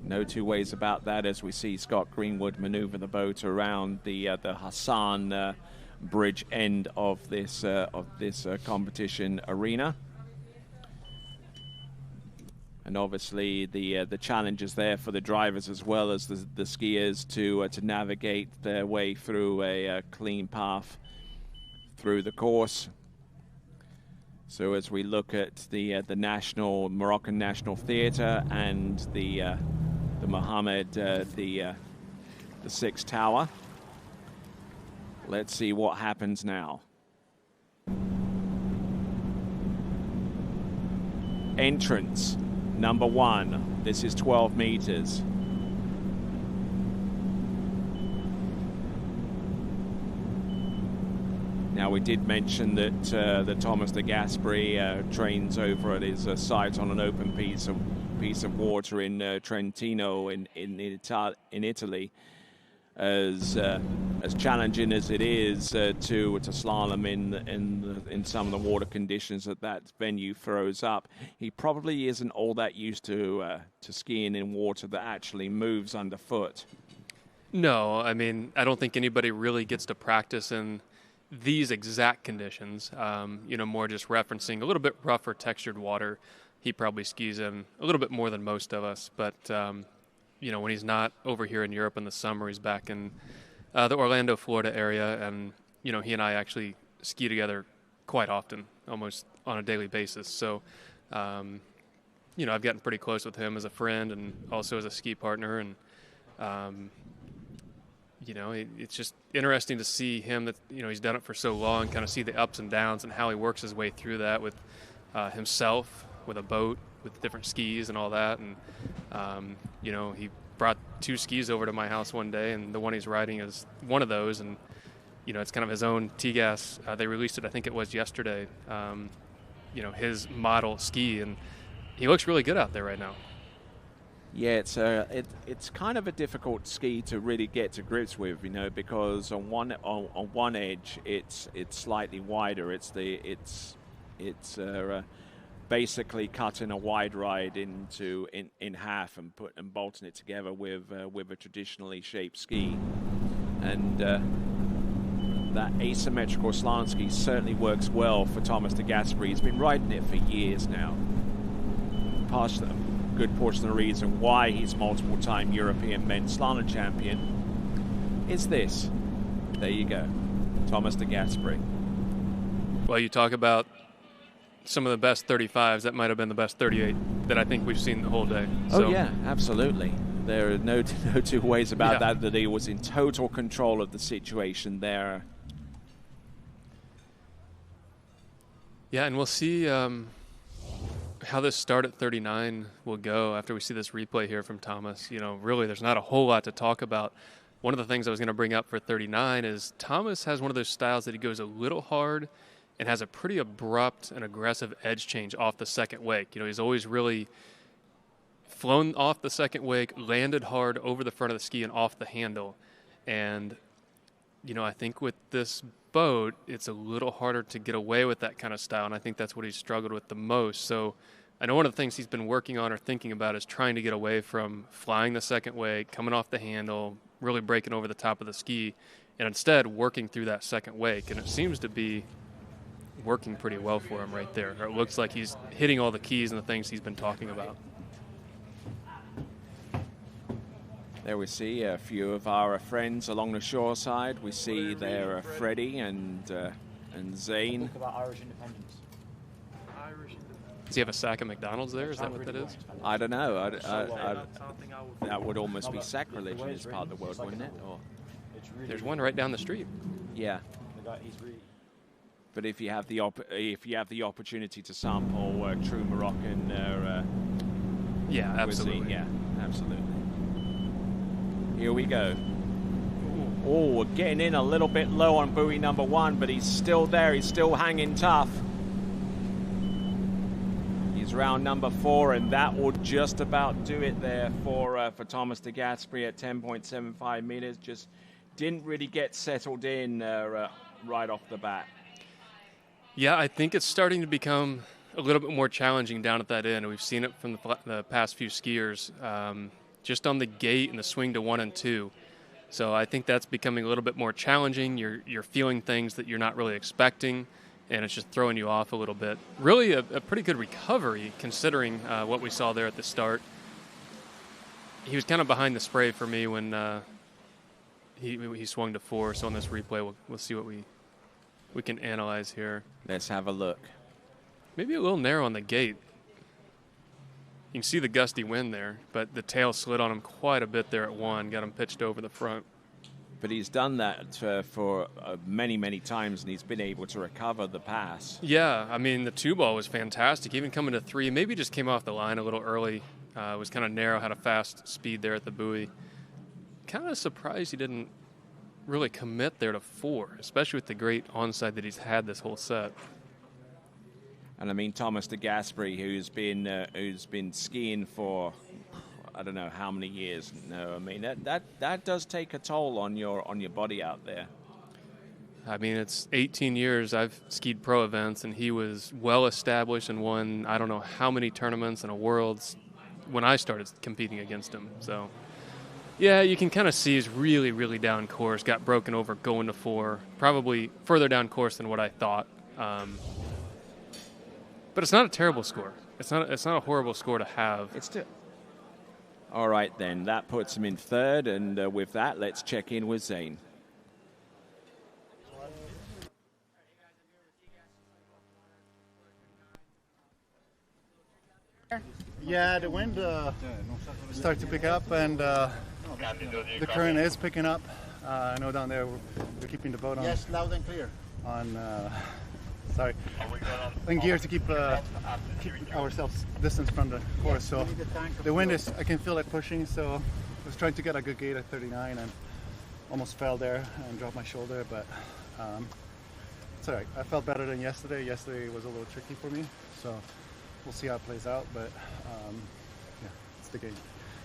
No two ways about that, as we see Scott Greenwood maneuver the boat around the Hassan Bridge end of this competition arena. And obviously the challenge is there for the drivers as well as the skiers to navigate their way through a clean path through the course. So as we look at the Moroccan National Theatre and the Mohammed, the Sixth Tower, let's see what happens now. Entrance number 1. This is 12 meters. Now, we did mention that Thomas de Gasperi trains over at his site on an open piece of water in Trentino in Italy. As challenging as it is to slalom in some of the water conditions that venue throws up, he probably isn't all that used to skiing in water that actually moves underfoot. No, I mean, I don't think anybody really gets to practice in these exact conditions. More just referencing a little bit rougher textured water. He probably skis in a little bit more than most of us, but when he's not over here in Europe in the summer, he's back in the Orlando, Florida area, and he and I actually ski together quite often, almost on a daily basis. So I've gotten pretty close with him as a friend and also as a ski partner, and it's just interesting to see him that he's done it for so long, kind of see the ups and downs and how he works his way through that with himself, with a boat, with different skis and all that. And he brought 2 skis over to my house one day, and the one he's riding is one of those, and it's kind of his own T-Gas. They released it, I think it was yesterday, his model ski, and he looks really good out there right now. Yeah, it's kind of a difficult ski to really get to grips with, because on one edge it's slightly wider. It's basically cutting a wide ride in half and bolting it together with a traditionally shaped ski, and that asymmetrical slalom ski certainly works well for Thomas de Gasperi. He's been riding it for years now. Good portion of the reason why he's multiple-time European men's slalom champion is this. There you go, Thomas de Gasperi. Well, you talk about some of the best 35s. That might have been the best 38 that I think we've seen the whole day. Oh yeah, absolutely. There are no two ways about that he was in total control of the situation there. Yeah, and we'll see how this start at 39 will go after we see this replay here from Thomas. Really, there's not a whole lot to talk about. One of the things I was going to bring up for 39 is Thomas has one of those styles that he goes a little hard and has a pretty abrupt and aggressive edge change off the second wake. He's always really flown off the second wake, landed hard over the front of the ski and off the handle. And, I think with this boat, it's a little harder to get away with that kind of style, and I think that's what he's struggled with the most. So I know one of the things he's been working on or thinking about is trying to get away from flying the second wake, coming off the handle, really breaking over the top of the ski, and instead working through that second wake. And it seems to be working pretty well for him right there. Or it looks like he's hitting all the keys and the things he's been talking about. There we see a few of our friends along the shore side. We see there Freddie and Zane. Talk about Irish independence. Does he have a sack of McDonald's there? Is that what that is? I don't know. That would almost be sacrilege in this part of the world, wouldn't it? Or There's one right down the street. Yeah. But if you have the opportunity to sample true Moroccan yeah, absolutely. cuisine, yeah, absolutely. Here we go. Oh, we're getting in a little bit low on buoy number 1, but he's still there. He's still hanging tough. He's round number 4, and that will just about do it there for Thomas de Gasperi at 10.75 meters. Just didn't really get settled in right off the bat. Yeah, I think it's starting to become a little bit more challenging down at that end. We've seen it from the past few skiers, just on the gate and the swing to 1 and 2. So I think that's becoming a little bit more challenging. You're feeling things that you're not really expecting, and it's just throwing you off a little bit. Really a pretty good recovery considering what we saw there at the start. He was kind of behind the spray for me when he swung to 4. So on this replay, we'll see what we can analyze here. Let's have a look. Maybe a little narrow on the gate. You can see the gusty wind there, but the tail slid on him quite a bit there at 1, got him pitched over the front. But he's done that for many, many times, and he's been able to recover the pass. Yeah, I mean, the 2-ball was fantastic. Even coming to 3, maybe just came off the line a little early. Was kind of narrow, had a fast speed there at the buoy. Kind of surprised he didn't really commit there to 4, especially with the great onside that he's had this whole set. And I mean, Thomas de Gasperi, who's been skiing for I don't know how many years. No, I mean that does take a toll on your body out there. I mean, it's 18 years I've skied pro events, and he was well established and won I don't know how many tournaments and a Worlds when I started competing against him. So yeah, you can kind of see he's really, really down course. Got broken over going to 4, probably further down course than what I thought. But it's not a terrible score. It's not a horrible score to have. It's still. All right, then. That puts him in 3rd, and with that, let's check in with Zane. Yeah, the wind started to pick up, and the current is picking up. I know down there we're keeping the boat on. Yes, loud and clear. Sorry, in gear to keep ourselves distance from the course. So the wind is, I can feel it pushing. So I was trying to get a good gate at 39 and almost fell there and dropped my shoulder. But it's all right. I felt better than yesterday. Yesterday was a little tricky for me. So we'll see how it plays out. But yeah, it's the game.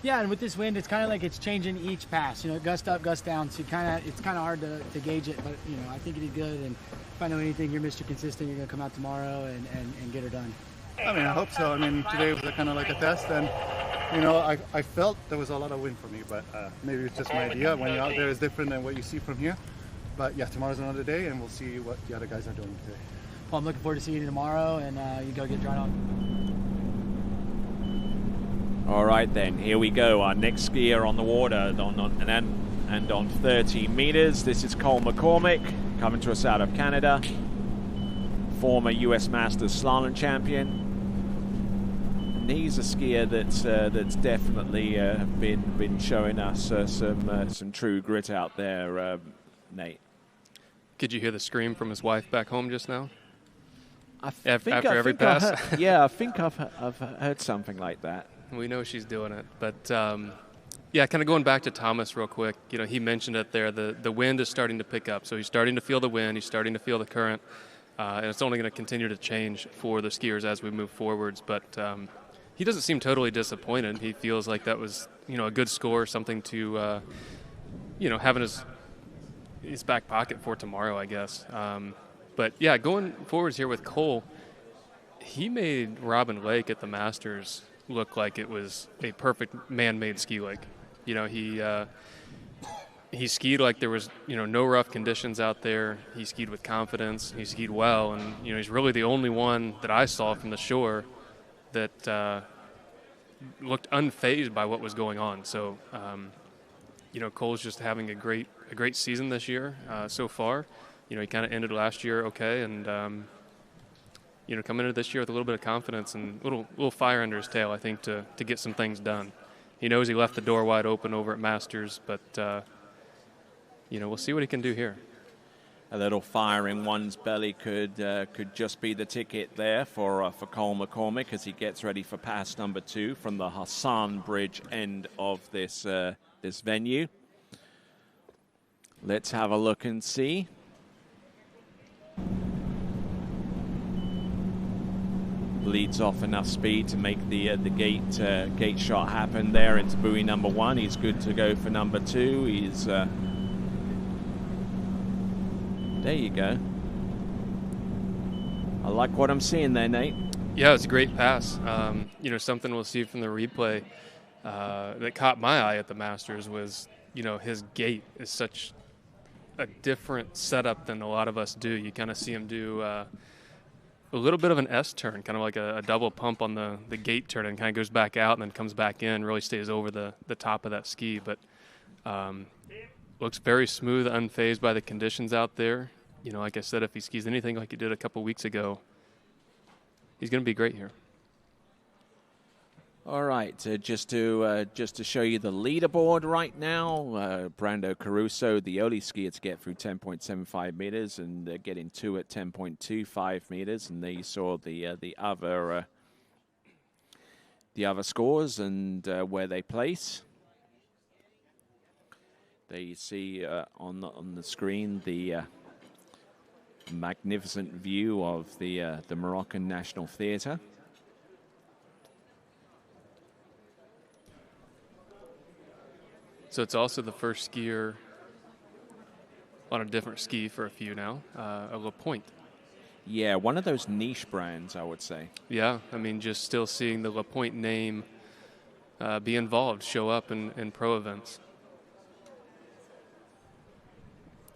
Yeah, and with this wind, it's kind of like it's changing each pass. You know, gust up, gust down. So it's kind of hard to gauge it. But you know, I think he did good. And if I know anything, you're Mr. Consistent. You're gonna come out tomorrow and get her done. I mean, I hope so. I mean, today was kind of like a test, and you know, I felt there was a lot of wind for me. But maybe it's just my idea. When you're out there, is different than what you see from here. But yeah, tomorrow's another day, and we'll see what the other guys are doing today. Well, I'm looking forward to seeing you tomorrow, and you go get dried on. All right, then. Here we go. Our next skier on the water on 30 meters. This is Cole McCormick, coming to us out of Canada. Former U.S. Masters Slalom champion. And he's a skier that's definitely been showing us some true grit out there, Nate. Could you hear the scream from his wife back home just now? After every pass? I think I've heard something like that. We know she's doing it. But, yeah, kind of going back to Thomas real quick. You know, he mentioned it there. The wind is starting to pick up. So he's starting to feel the wind. He's starting to feel the current. And it's only going to continue to change for the skiers as we move forwards. But he doesn't seem totally disappointed. He feels like that was, you know, a good score, something to, you know, have in his back pocket for tomorrow, I guess. But, yeah, going forwards here with Cole, he made Robin Lake at the Masters look like it was a perfect man-made ski lake. You know, he skied like there was, you know, no rough conditions out there. He skied with confidence. He skied well, and you know, he's really the only one that I saw from the shore that looked unfazed by what was going on. So, you know, Cole's just having a great season this year so far. You know, he kind of ended last year okay, and you know, coming into this year with a little bit of confidence and a little fire under his tail, I think, to get some things done. He knows he left the door wide open over at Masters, but, we'll see what he can do here. A little fire in one's belly could just be the ticket there for Cole McCormick as he gets ready for pass number 2 from the Hassan Bridge end of this this venue. Let's have a look and see. Leads off enough speed to make the gate shot happen there into buoy number 1. He's good to go for number 2. He's there you go. I like what I'm seeing there, Nate. Yeah, it's a great pass. Something we'll see from the replay that caught my eye at the Masters was, his gait is such a different setup than a lot of us do. You kind of see him do a little bit of an S turn, kind of like a double pump on the gate turn, and kind of goes back out and then comes back in, really stays over the top of that ski. But looks very smooth, unfazed by the conditions out there. Like I said, if he skis anything like he did a couple weeks ago, he's going to be great here. All right, just to show you the leaderboard right now, Brando Caruso, the only skier to get through 10.75 meters, and getting 2 at 10.25 meters. And there you saw the other scores and where they place. There you see on the screen the magnificent view of the Moroccan National Theatre. So it's also the first skier on a different ski for a few now, a La Pointe. Yeah, one of those niche brands, I would say. Yeah, I mean, just still seeing the La Pointe name be involved, show up in pro events.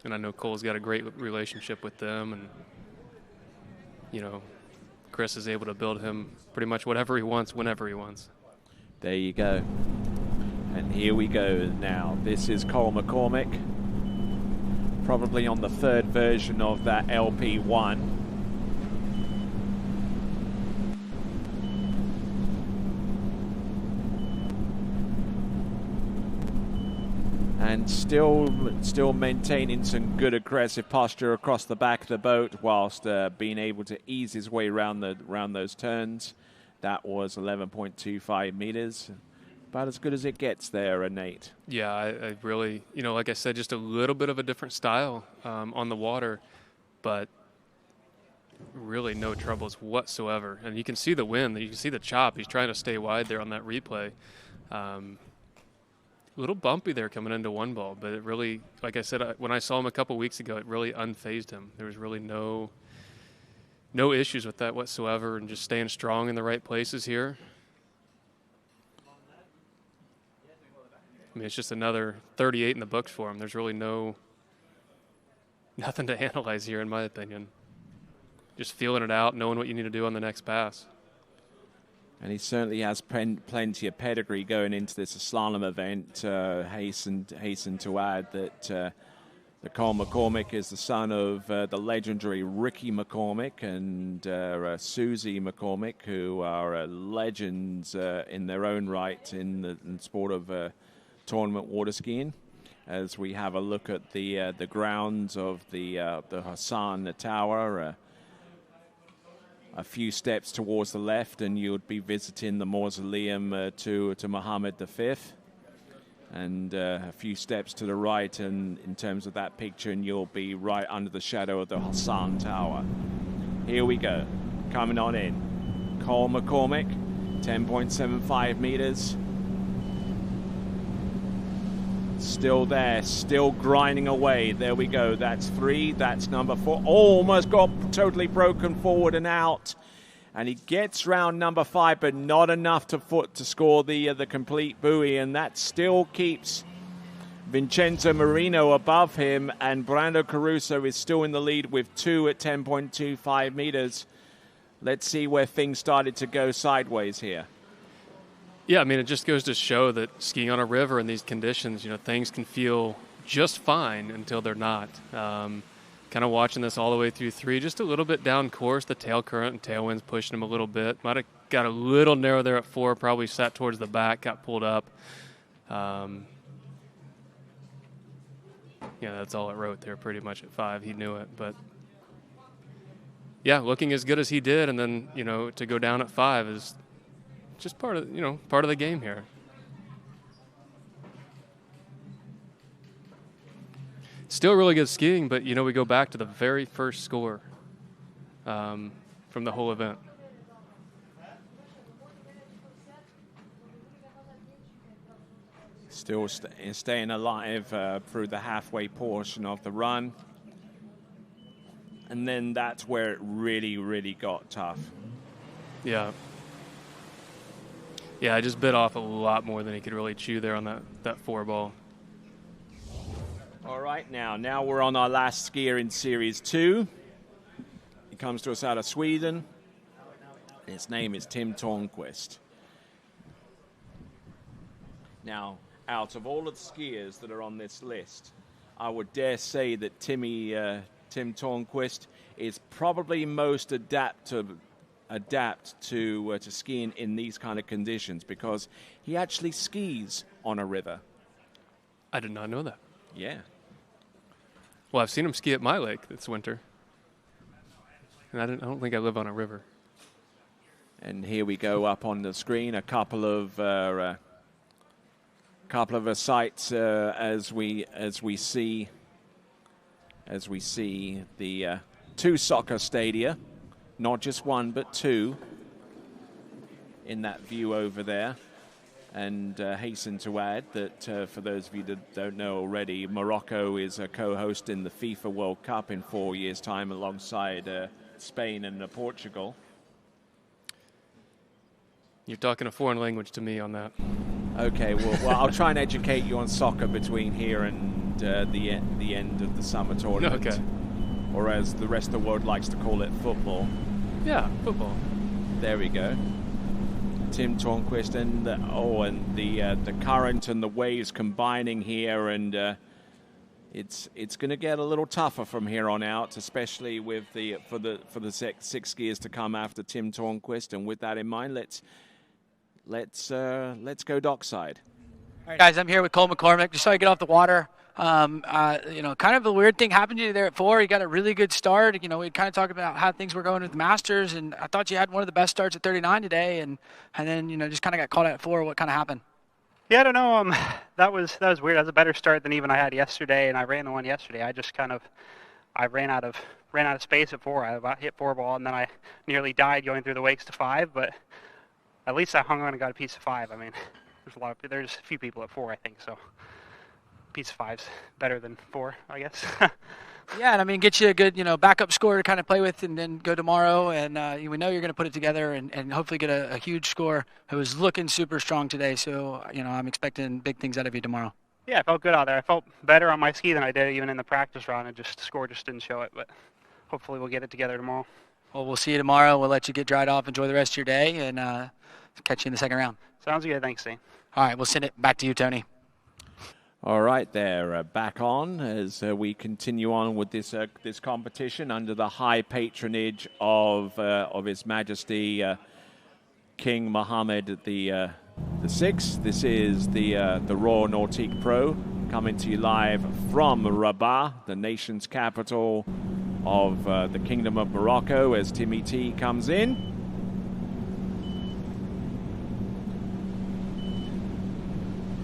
And I know Cole's got a great relationship with them, and Chris is able to build him pretty much whatever he wants, whenever he wants. There you go. And here we go now. This is Cole McCormick, probably on the 3rd version of that LP1. And still maintaining some good aggressive posture across the back of the boat, whilst being able to ease his way around those turns. That was 11.25 meters. About as good as it gets there, Nate. Yeah, I really, like I said, just a little bit of a different style on the water, but really no troubles whatsoever. And you can see the wind, you can see the chop. He's trying to stay wide there on that replay. A little bumpy there coming into one ball, but it really, like I said, when I saw him a couple weeks ago, it really unfazed him. There was really no issues with that whatsoever, and just staying strong in the right places here. I mean, it's just another 38 in the books for him. There's really nothing to analyze here, in my opinion. Just feeling it out, knowing what you need to do on the next pass. And he certainly has plenty of pedigree going into this slalom event. Hasten to add that Cole McCormick is the son of the legendary Ricky McCormick and Susie McCormick, who are legends in their own right in the sport of tournament water skiing. As we have a look at the grounds of the Hassan Tower, a few steps towards the left, and you would be visiting the mausoleum to Muhammad V. And a few steps to the right, and in terms of that picture, and you'll be right under the shadow of the Hassan Tower. Here we go, coming on in. Cole McCormick, 10.75 meters. Still there, still grinding away. There we go. That's 3. That's number 4. Almost got totally broken forward and out. And he gets round number 5, but not enough to score the complete buoy. And that still keeps Vincenzo Marino above him. And Brando Caruso is still in the lead with 2 at 10.25 meters. Let's see where things started to go sideways here. Yeah, I mean, it just goes to show that skiing on a river in these conditions, things can feel just fine until they're not. Kind of watching this all the way through 3, just a little bit down course, the tail current and tailwinds pushing him a little bit. Might have got a little narrow there at 4, probably sat towards the back, got pulled up. that's all it wrote there pretty much at 5. He knew it, but yeah, looking as good as he did, and then, to go down at 5 is just part of the game here. Still really good skiing, but, we go back to the very first score from the whole event. Still staying alive through the halfway portion of the run. And then that's where it really, really got tough. Yeah. Yeah, I just bit off a lot more than he could really chew there on that 4-ball. All right, now we're on our last skier in Series 2. He comes to us out of Sweden. His name is Tim Törnqvist. Now, out of all of the skiers that are on this list, I would dare say that Tim Törnqvist is probably most adapt to skiing in these kind of conditions, because he actually skis on a river. I did not know that. Yeah. Well, I've seen him ski at my lake this winter, and I don't think I live on a river. And here we go up on the screen, a couple of sites as we see the 2 soccer stadia, not just 1 but 2, in that view over there. And hasten to add that for those of you that don't know already, Morocco is a co-host in the FIFA World Cup in 4 years' time, alongside Spain and Portugal. You're talking a foreign language to me on that. Okay, well, I'll try and educate you on soccer between here and the end of the summer tournament. Okay. Or as the rest of the world likes to call it, football. Yeah, football. There we go. Tim Törnqvist, and the current and the waves combining here, and it's going to get a little tougher from here on out, especially with for the 6 skiers to come after Tim Törnqvist. And with that in mind, let's go dockside. All right, guys, I'm here with Cole McCormick. Just saw you get off the water. Kind of a weird thing happened to you there at 4. You got a really good start. We kind of talked about how things were going with the Masters, and I thought you had one of the best starts at 39 today, and then just kind of got caught out at 4. What kind of happened? Yeah, I don't know. That was weird. That was a better start than even I had yesterday, and I ran the one yesterday. I ran out of space at 4. I about hit 4-ball, and then I nearly died going through the wakes to 5. But at least I hung on and got a piece of 5. I mean, there's a few people at 4, I think, so. Piece of 5's better than 4, I guess. Yeah, and get you a good, backup score to kind of play with, and then go tomorrow, and we know you're going to put it together and hopefully get a huge score. It was looking super strong today, so I'm expecting big things out of you tomorrow. Yeah, I felt good out there. I felt better on my ski than I did even in the practice round, and the score just didn't show it, but hopefully we'll get it together tomorrow. Well, we'll see you tomorrow. We'll let you get dried off, enjoy the rest of your day, and catch you in the second round. Sounds good. Thanks, Steve. All right, we'll send it back to you, Tony. All right, they're back on as we continue on with this competition under the high patronage of His Majesty King Mohammed the Sixth. This is the Royal Nautique Pro, coming to you live from Rabat, the nation's capital of the Kingdom of Morocco, as Timmy T comes in.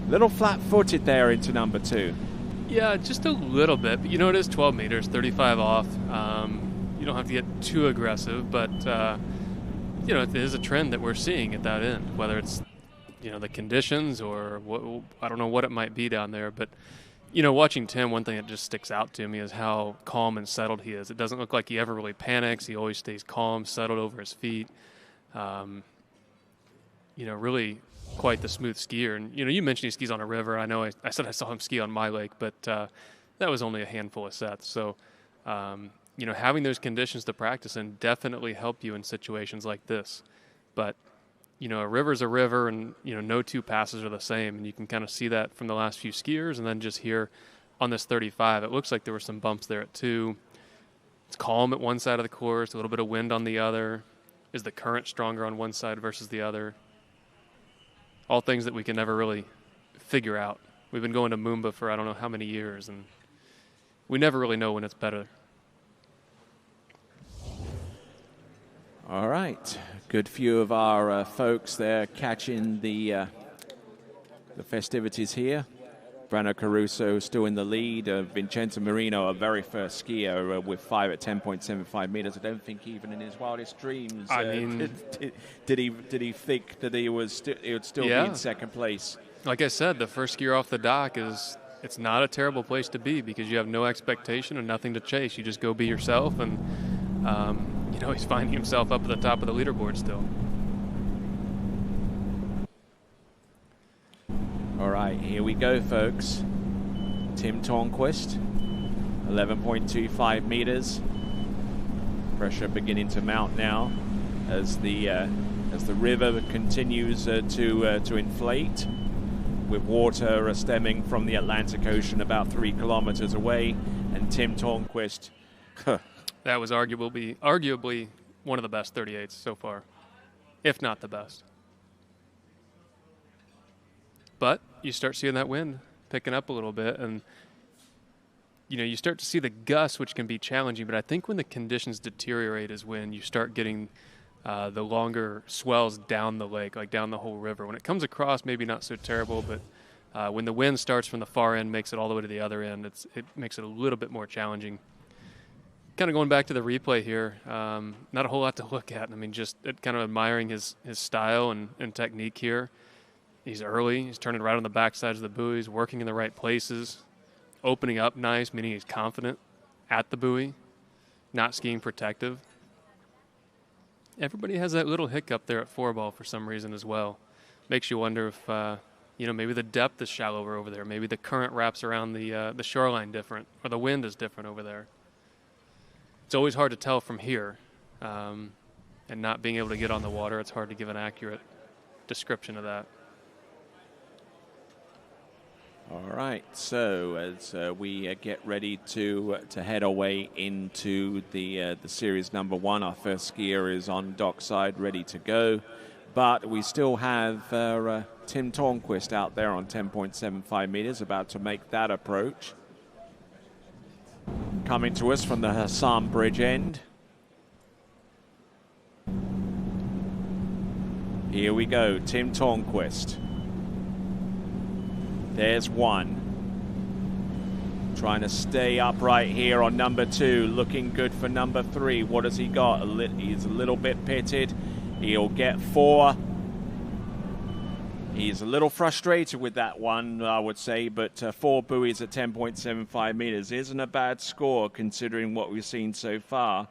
Little flat-footed there into number 2. Yeah, just a little bit. But it is 12 meters, 35 off. You don't have to get too aggressive, but it is a trend that we're seeing at that end. Whether it's the conditions or I don't know what it might be down there. But watching Tim, one thing that just sticks out to me is how calm and settled he is. It doesn't look like he ever really panics. He always stays calm, settled over his feet. Really quite the smooth skier. And you mentioned he skis on a river. I know I said I saw him ski on my lake, but that was only a handful of sets. So having those conditions to practice in definitely help you in situations like this. But a river's a river, and no 2 passes are the same, and you can kind of see that from the last few skiers. And then just here on this 35, it looks like there were some bumps there at 2. It's calm at one side of the course, a little bit of wind on the other. Is the current stronger on one side versus the other? All things that we can never really figure out. We've been going to Mumba for I don't know how many years, and we never really know when it's better. All right, good few of our folks there catching the festivities here. Brano Caruso still in the lead. Vincenzo Marino, our very first skier, with 5 at 10.75 meters. I don't think even in his wildest dreams did he think that he would still be in second place. Like I said, the first skier off the dock it's not a terrible place to be because you have no expectation and nothing to chase. You just go be yourself, and he's finding himself up at the top of the leaderboard still. All right, here we go, folks. Tim Tornquist, 11.25 meters. Pressure beginning to mount now as the river continues to inflate, with water stemming from the Atlantic Ocean about 3 kilometers away. And Tim Tornquist, that was arguably one of the best 38s so far, if not the best. But you start seeing that wind picking up a little bit, and you start to see the gusts, which can be challenging. But I think when the conditions deteriorate is when you start getting the longer swells down the lake, like down the whole river. When it comes across, maybe not so terrible, but when the wind starts from the far end, makes it all the way to the other end, it makes it a little bit more challenging. Kind of going back to the replay here, not a whole lot to look at. I mean, just kind of admiring his style and technique here. He's early. He's turning right on the back sides of the buoys, working in the right places, opening up nice, meaning he's confident at the buoy, not skiing protective. Everybody has that little hiccup there at 4-ball for some reason as well. Makes you wonder if, maybe the depth is shallower over there. Maybe the current wraps around the shoreline different, or the wind is different over there. It's always hard to tell from here, and not being able to get on the water, it's hard to give an accurate description of that. All right, so as we get ready to head our way into the series number 1, our first skier is on dockside, ready to go. But we still have Tim Tornquist out there on 10.75 meters, about to make that approach. Coming to us from the Hassan Bridge end. Here we go, Tim Tornquist. There's one. Trying to stay upright here on number 2. Looking good for number 3. What has he got? He's a little bit pitted. He'll get 4. He's a little frustrated with that one, I would say, but 4 buoys at 10.75 meters isn't a bad score considering what we've seen so far.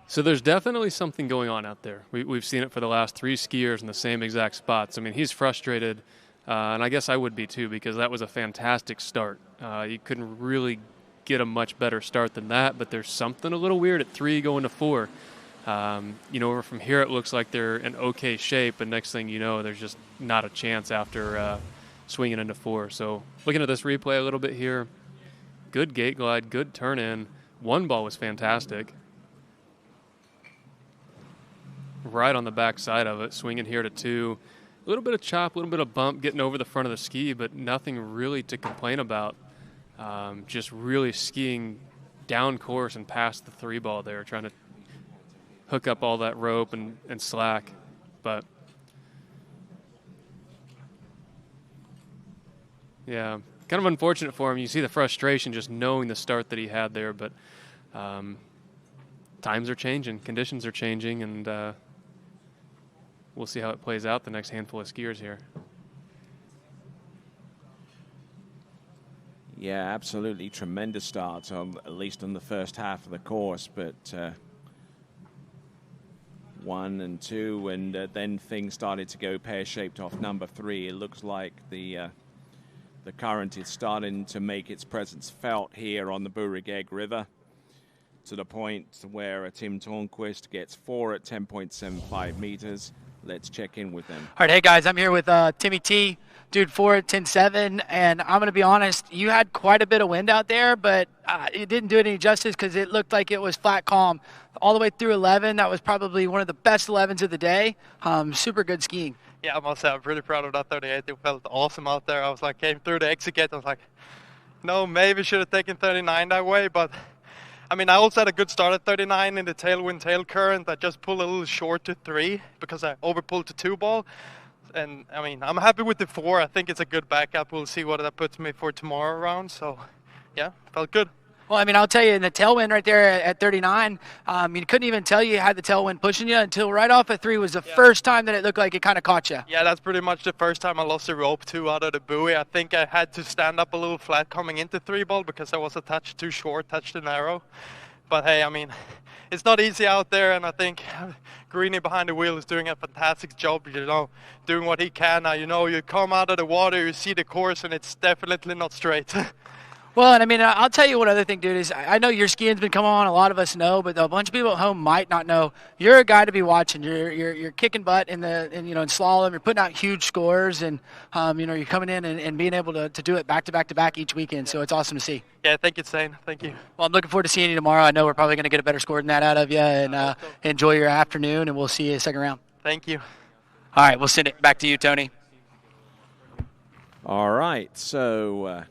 So there's definitely something going on out there. We've seen it for the last 3 skiers in the same exact spots. I mean, he's frustrated. And I guess I would be too, because that was a fantastic start. You couldn't really get a much better start than that, but there's something a little weird at 3 going to 4. From here it looks like they're in okay shape, and next thing you know, there's just not a chance after swinging into 4. So looking at this replay a little bit here, good gate glide, good turn in. 1-ball was fantastic. Right on the back side of it, swinging here to 2. A little bit of chop, a little bit of bump getting over the front of the ski, but nothing really to complain about. Just really skiing down course and past the 3-ball there, trying to hook up all that rope and slack. But, yeah, kind of unfortunate for him. You see the frustration just knowing the start that he had there, but times are changing, conditions are changing, and we'll see how it plays out the next handful of skiers here. Yeah, absolutely tremendous start, at least on the first half of the course, but 1 and 2, and then things started to go pear-shaped off number 3. It looks like the current is starting to make its presence felt here on the Burigeg River, to the point where Tim Tornquist gets 4 at 10.75 meters. Let's check in with them. All right, hey guys, I'm here with Timmy T, dude 4 at 10.7, and I'm going to be honest, you had quite a bit of wind out there, but it didn't do it any justice because it looked like it was flat calm. All the way through 11, that was probably one of the best 11s of the day. Super good skiing. Yeah, I must say, I'm pretty proud of that 38. It felt awesome out there. I was like, came through the exit gate, I was like, no, maybe should have taken 39 that way, but I mean, I also had a good start at 39 in the tailwind tail current. I just pulled a little short to 3 because I overpulled to 2 ball. And I mean, I'm happy with the 4. I think it's a good backup. We'll see what that puts me for tomorrow round. So, yeah, felt good. Well, I mean, I'll tell you, in the tailwind right there at 39, you couldn't even tell you had the tailwind pushing you until right off at 3 was the first time that it looked like it kind of caught you. Yeah, that's pretty much the first time I lost the rope too out of the buoy. I think I had to stand up a little flat coming into 3 ball because I was a touch too short, touch too narrow. But hey, I mean, it's not easy out there, and I think Greeny behind the wheel is doing a fantastic job, you know, doing what he can. Now, you know, you come out of the water, you see the course, and it's definitely not straight. Well, and I mean, I'll tell you one other thing, dude, is I know your skiing's been coming on, a lot of us know, but a bunch of people at home might not know. You're a guy to be watching. You're kicking butt in slalom. You're putting out huge scores, and you're coming in and being able to do it back to back to back each weekend. So it's awesome to see. Yeah, thank you, Zane. Thank you. Well, I'm looking forward to seeing you tomorrow. I know we're probably going to get a better score than that out of you, and enjoy your afternoon, and we'll see you second round. Thank you. All right, we'll send it back to you, Tony. All right, so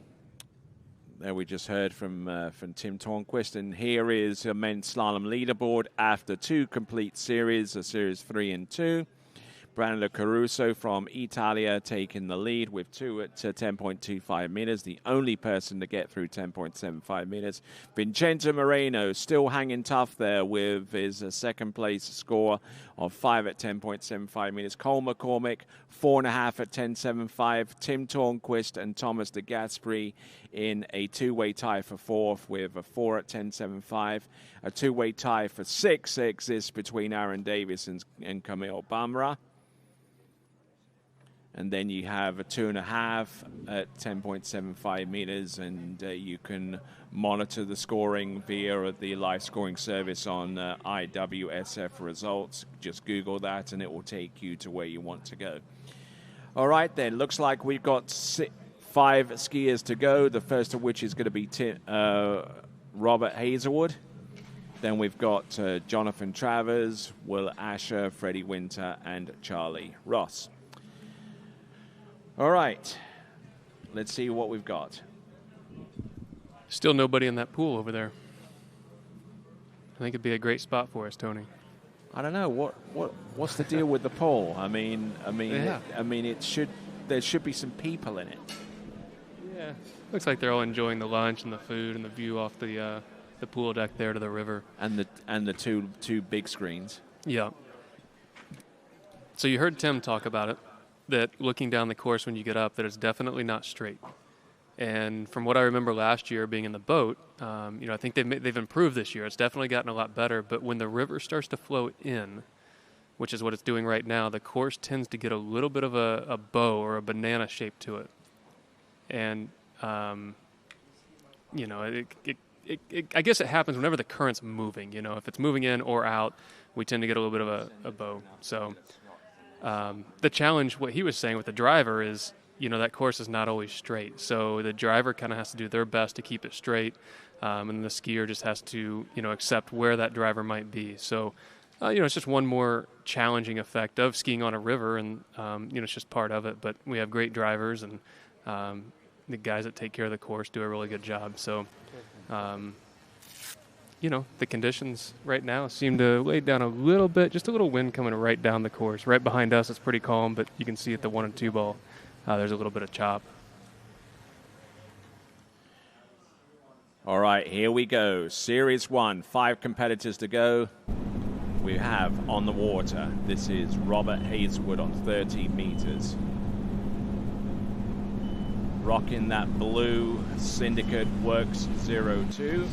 there we just heard from Tim Tornquist, and here is a men's slalom leaderboard after 2 complete series, series 3 and 2. Brandon Caruso from Italia taking the lead with 2 at 10.25 meters, the only person to get through 10.75 meters. Vincenzo Moreno still hanging tough there with his second place score of 5 at 10.75 meters. Cole McCormick, 4.5 at 10.75. Tim Tornquist and Thomas de Gasperi in a 2-way tie for 4th with a 4 at 10.75. A 2-way tie for 6th exists between Aaron Davis and Camille Bamra. And then you have a 2.5 at 10.75 meters, and you can monitor the scoring via the live scoring service on IWSF results. Just Google that, and it will take you to where you want to go. All right, then. Looks like we've got 5 skiers to go, the first of which is going to be Robert Hazelwood. Then we've got Jonathan Travers, Will Asher, Freddie Winter, and Charlie Ross. All right, let's see what we've got. Still nobody in that pool over there. I think it'd be a great spot for us, Tony. I don't know what's the deal with the pool. I mean, Yeah. There should be some people in it. Yeah, looks like they're all enjoying the lunch and the food and the view off the pool deck there to the river. And the two big screens. Yeah. So you heard Tim talk about it, that looking down the course when you get up, that it's definitely not straight. And from what I remember last year being in the boat, I think they've improved this year. It's definitely gotten a lot better. But when the river starts to flow in, which is what it's doing right now, the course tends to get a little bit of a bow or a banana shape to it. And, I guess it happens whenever the current's moving. If it's moving in or out, we tend to get a little bit of a bow. So the challenge, what he was saying with the driver is, that course is not always straight. So the driver kind of has to do their best to keep it straight, and the skier just has to, accept where that driver might be. So, it's just one more challenging effect of skiing on a river, and, it's just part of it. But we have great drivers, and the guys that take care of the course do a really good job. So, the conditions right now seem to lay down a little bit, just a little wind coming right down the course. Right behind us, it's pretty calm, but you can see at the 1 and 2 ball, there's a little bit of chop. All right, here we go. Series 1, 5 competitors to go. We have on the water. This is Robert Hazelwood on 30 meters. Rocking that blue Syndicate Works 02.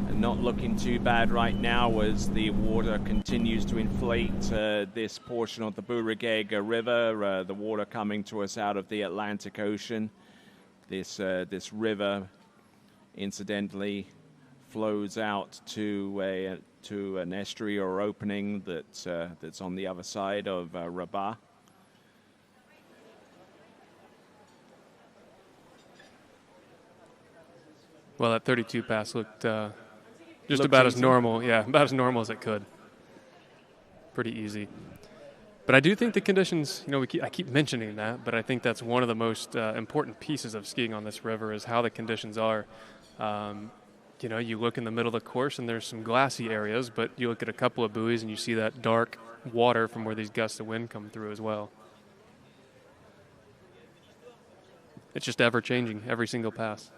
And not looking too bad right now as the water continues to inflate this portion of the Burigega River, the water coming to us out of the Atlantic Ocean. This river, incidentally, flows out to an estuary or opening that's on the other side of Rabat. Well, that 32 pass looked just about as normal. Yeah, about as normal as it could. Pretty easy. But I do think the conditions, I keep mentioning that, but I think that's one of the most important pieces of skiing on this river is how the conditions are. You look in the middle of the course and there's some glassy areas, but you look at a couple of buoys and you see that dark water from where these gusts of wind come through as well. It's just ever changing every single pass.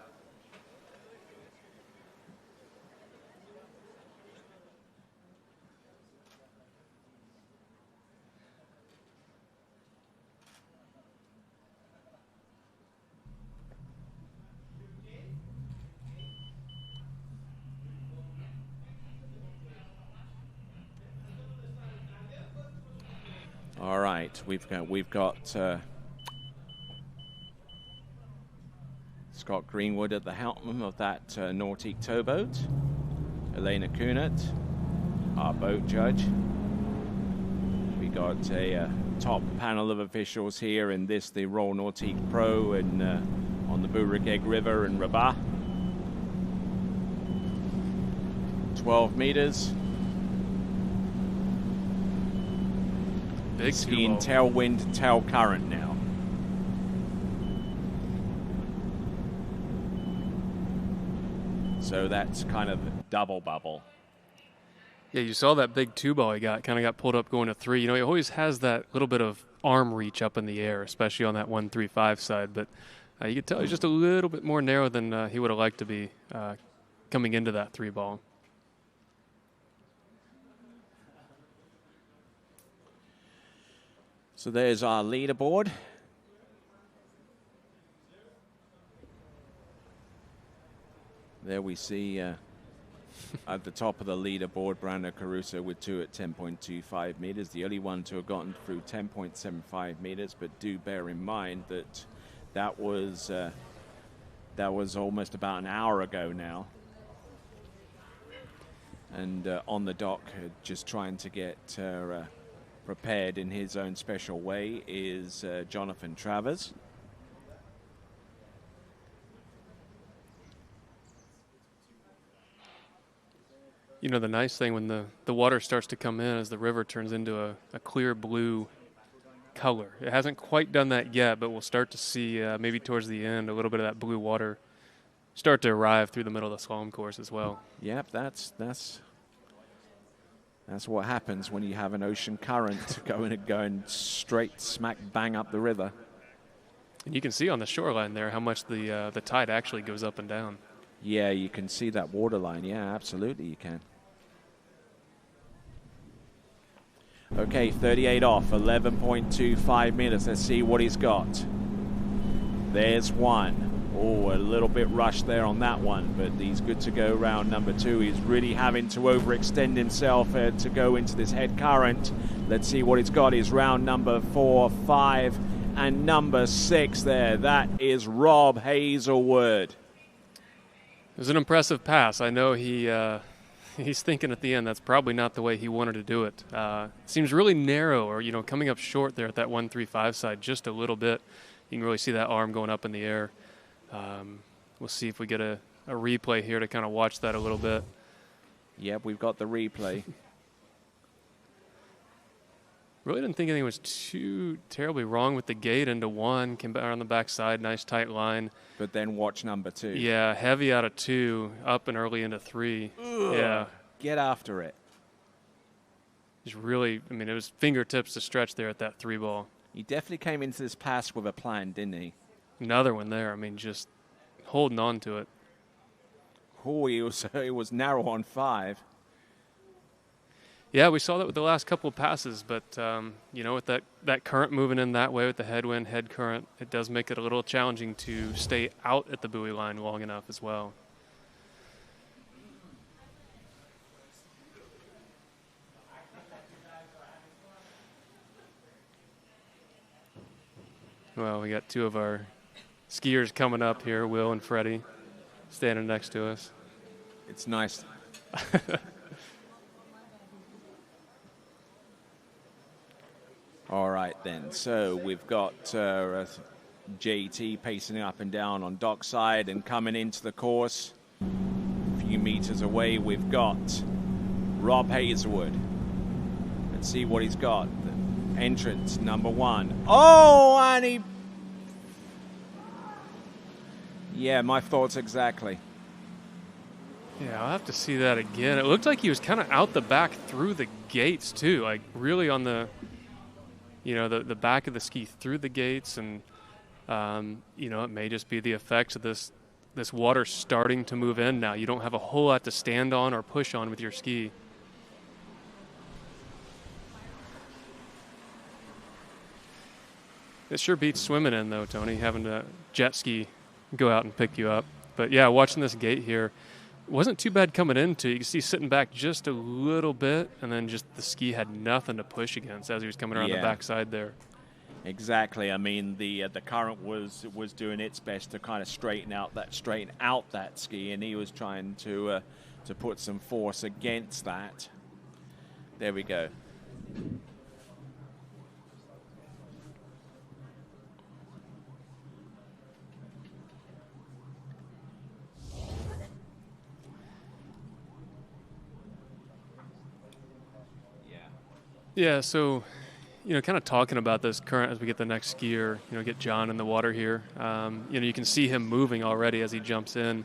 All right, we've got Scott Greenwood at the helm of that Nautique towboat. Elena Kunert, our boat judge. We got a top panel of officials here in this, the Royal Nautique Pro, and on the Bourakeg River in Rabat. 12 meters. Big skiing tailwind, tail current now. So that's kind of double bubble. Yeah, you saw that big two ball he kind of got pulled up going to 3. He always has that little bit of arm reach up in the air, especially on that 135 side. But you could tell he's just a little bit more narrow than he would have liked to be coming into that 3 ball. So there's our leaderboard. There we see at the top of the leaderboard, Brando Caruso with 2 at 10.25 meters. The only one to have gotten through 10.75 meters, but do bear in mind that that was almost about an hour ago now. And on the dock, just trying to get prepared in his own special way is Jonathan Travers. The nice thing when the water starts to come in as the river turns into a clear blue color. It hasn't quite done that yet, but we'll start to see maybe towards the end a little bit of that blue water start to arrive through the middle of the slalom course as well. Yep, that's what happens when you have an ocean current going straight smack bang up the river. And you can see on the shoreline there how much the tide actually goes up and down. Yeah, you can see that waterline. Yeah, absolutely you can. Okay, 38 off, 11.25 meters. Let's see what he's got. There's one. Oh, a little bit rushed there on that one, but he's good to go round number 2. He's really having to overextend himself to go into this head current. Let's see what he's got. He's round number 4, 5, and number 6 there. That is Rob Hazelwood. It was an impressive pass. I know he's thinking at the end that's probably not the way he wanted to do it. Seems really narrow, or coming up short there at that 135 side just a little bit. You can really see that arm going up in the air. We'll see if we get a replay here to kind of watch that a little bit. Yep, we've got the replay. Really didn't think anything was too terribly wrong with the gate into 1. Came back on the backside, nice tight line. But then watch number 2. Yeah, heavy out of 2, up and early into 3. Ugh, yeah. Get after it. Just really, it was fingertips to stretch there at that 3 ball. He definitely came into this pass with a plan, didn't he? Another one there. Just holding on to it. Oh, he was narrow on 5. Yeah, we saw that with the last couple of passes, but, with that current moving in that way with the headwind, head current, it does make it a little challenging to stay out at the buoy line long enough as well. Well, we got 2 of our skiers coming up here, Will and Freddie, standing next to us. It's nice. All right, then. So we've got JT pacing up and down on dockside and coming into the course. A few meters away, we've got Rob Hazelwood. Let's see what he's got. entrance number 1. Oh, and he... Yeah, my thoughts exactly. Yeah, I'll have to see that again. It looked like he was kind of out the back through the gates too, like really on the, the back of the ski through the gates, and it may just be the effects of this water starting to move in now. You don't have a whole lot to stand on or push on with your ski. It sure beats swimming in though, Tony, having to jet ski go out and pick you up. But yeah, watching this gate here, wasn't too bad coming into. You can see sitting back just a little bit, and then just the ski had nothing to push against as he was coming around the backside there. Exactly. I mean, the current was doing its best to kind of straighten out that ski, and he was trying to put some force against that. There we go. Yeah, so, kind of talking about this current as we get the next skier, get John in the water here. You can see him moving already as he jumps in.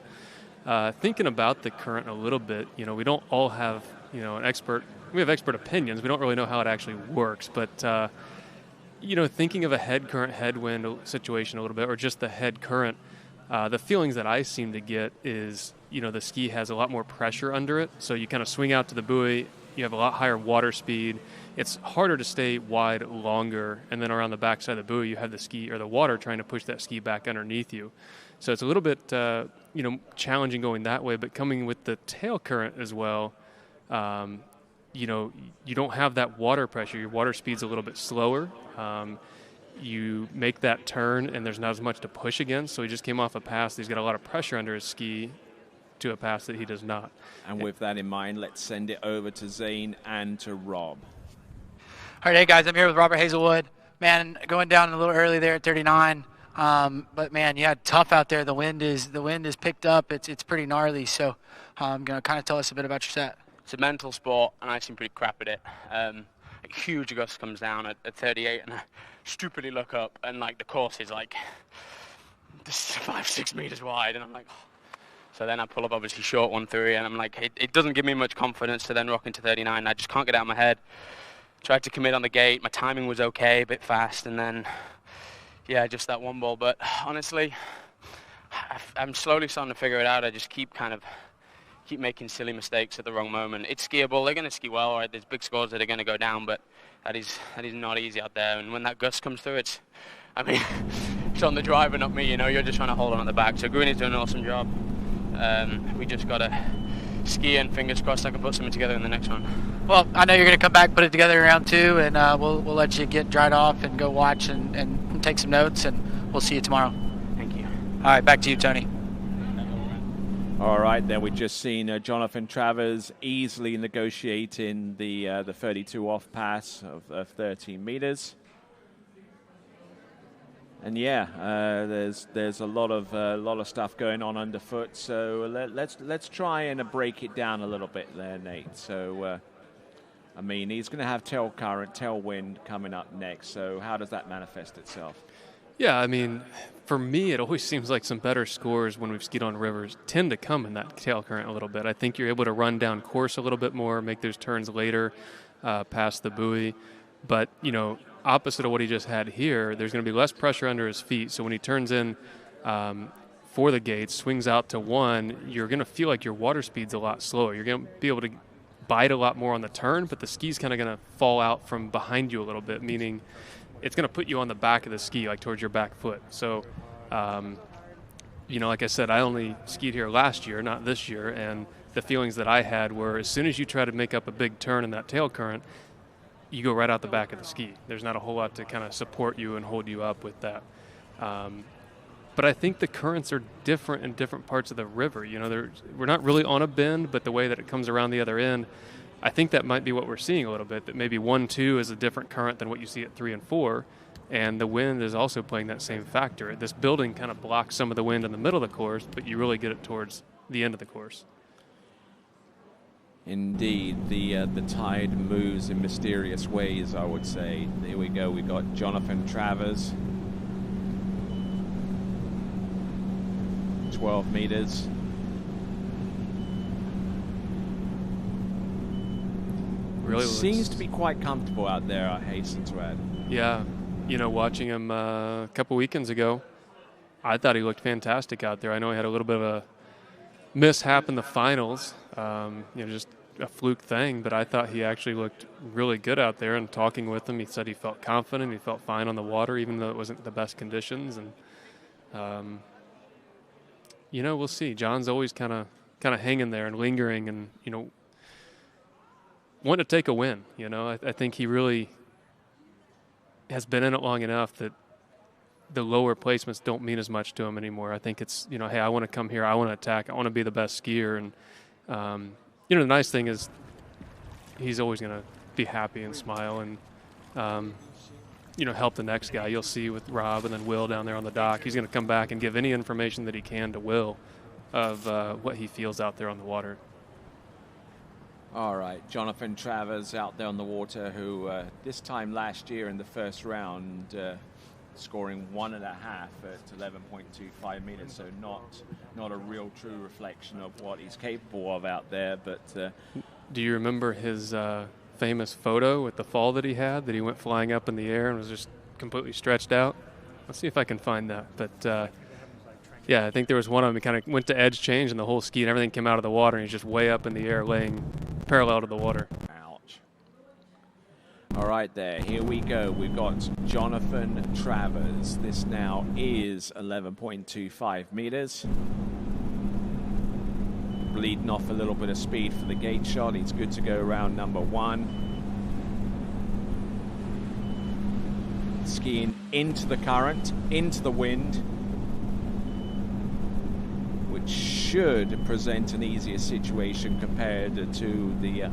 Thinking about the current a little bit, we don't all have, an expert. We have expert opinions. We don't really know how it actually works. But, thinking of a head current, headwind situation a little bit, or just the head current, the feelings that I seem to get is, the ski has a lot more pressure under it. So you kind of swing out to the buoy. You have a lot higher water speed. It's harder to stay wide longer, and then around the backside of the buoy, you have the ski or the water trying to push that ski back underneath you. So it's a little bit, challenging going that way. But coming with the tail current as well, you don't have that water pressure. Your water speed's a little bit slower. You make that turn, and there's not as much to push against. So he just came off a pass. He's got a lot of pressure under his ski to a pass that he does not. And with that in mind, let's send it over to Zane and to Rob. All right, hey guys, I'm here with Robert Hazelwood. Man, going down a little early there at 39, but man, you had tough out there. The wind is picked up. It's pretty gnarly. So, gonna kind of tell us a bit about your set. It's a mental sport, and I seem pretty crap at it. A huge gust comes down at 38, and I stupidly look up, and like the course is like 5-6 meters wide, and I'm like. So then I pull up obviously short 1-3, and I'm like, it doesn't give me much confidence to then rock into 39. I just can't get out of my head. Tried to commit on the gate. My timing was okay, a bit fast, and then, yeah, just that one ball. But honestly, I'm slowly starting to figure it out. I just keep making silly mistakes at the wrong moment. It's skiable. They're going to ski well, right? There's big scores that are going to go down, but that is not easy out there. And when that gust comes through, it's on the driver, not me. You're just trying to hold on at the back. So Greeny's doing an awesome job. We just got to ski, and fingers crossed I can put something together in the next one. Well, I know you're going to come back, put it together in round 2, and we'll let you get dried off and go watch and take some notes, and we'll see you tomorrow. Thank you. All right, back to you, Tony. All right, then we've just seen Jonathan Travers easily negotiating the 32 off pass of 13 meters. And yeah, there's a lot of stuff going on underfoot. So let's try and break it down a little bit there, Nate. So he's going to have tail current, tailwind coming up next. So how does that manifest itself? Yeah, for me, it always seems like some better scores when we've skied on rivers tend to come in that tail current a little bit. I think you're able to run down course a little bit more, make those turns later, past the buoy. But opposite of what he just had here, there's going to be less pressure under his feet. So when he turns in for the gates, swings out to 1, you're going to feel like your water speed's a lot slower. You're going to be able to bite a lot more on the turn, but the ski's kind of going to fall out from behind you a little bit, meaning it's going to put you on the back of the ski, like towards your back foot. So, like I said, I only skied here last year, not this year, and the feelings that I had were as soon as you try to make up a big turn in that tail current, you go right out the back of the ski. There's not a whole lot to kind of support you and hold you up with that. But I think the currents are different in different parts of the river. We're not really on a bend, but the way that it comes around the other end, I think that might be what we're seeing a little bit, that maybe 1-2 is a different current than what you see at 3 and 4, and the wind is also playing that same factor. This building kind of blocks some of the wind in the middle of the course, but you really get it towards the end of the course. Indeed, the tide moves in mysterious ways, I would say. Here we go. We got Jonathan Travers, 12 meters. Really seems to be quite comfortable out there, I hasten to add. Yeah, you know, watching him a couple weekends ago, I thought he looked fantastic out there. I know he had a little bit of a mishap in the finals, you know, just a fluke thing, but I thought he actually looked really good out there. And talking with him, he said he felt confident, he felt fine on the water, even though it wasn't the best conditions. And you know, we'll see. John's always kind of hanging there and lingering, and you know, wanting to take a win. You know, I think he really has been in it long enough that the lower placements don't mean as much to him anymore. I think it's, you know, hey, I want to come here, I want to attack, I want to be the best skier. And you know, the nice thing is he's always going to be happy and smile and you know, help the next guy. You'll see with Rob and then Will down there on the dock, he's going to come back and give any information that he can to Will of what he feels out there on the water. All right, Jonathan Travers out there on the water, who this time last year in the first round scoring 1.5 at 11.25 meters, so not a real true reflection of what he's capable of out there. But do you remember his famous photo with the fall that he had, that he went flying up in the air and was just completely stretched out? Let's see if I can find that. But yeah, I think there was one of them. He kind of went to edge change, and the whole ski and everything came out of the water, and he's just way up in the air, laying parallel to the water. Ouch. All right, there. Here we go. We've got Jonathan Travers. This now is 11.25 meters. Bleeding off a little bit of speed for the gate shot. He's good to go around number 1. Skiing into the current, into the wind, which should present an easier situation compared to the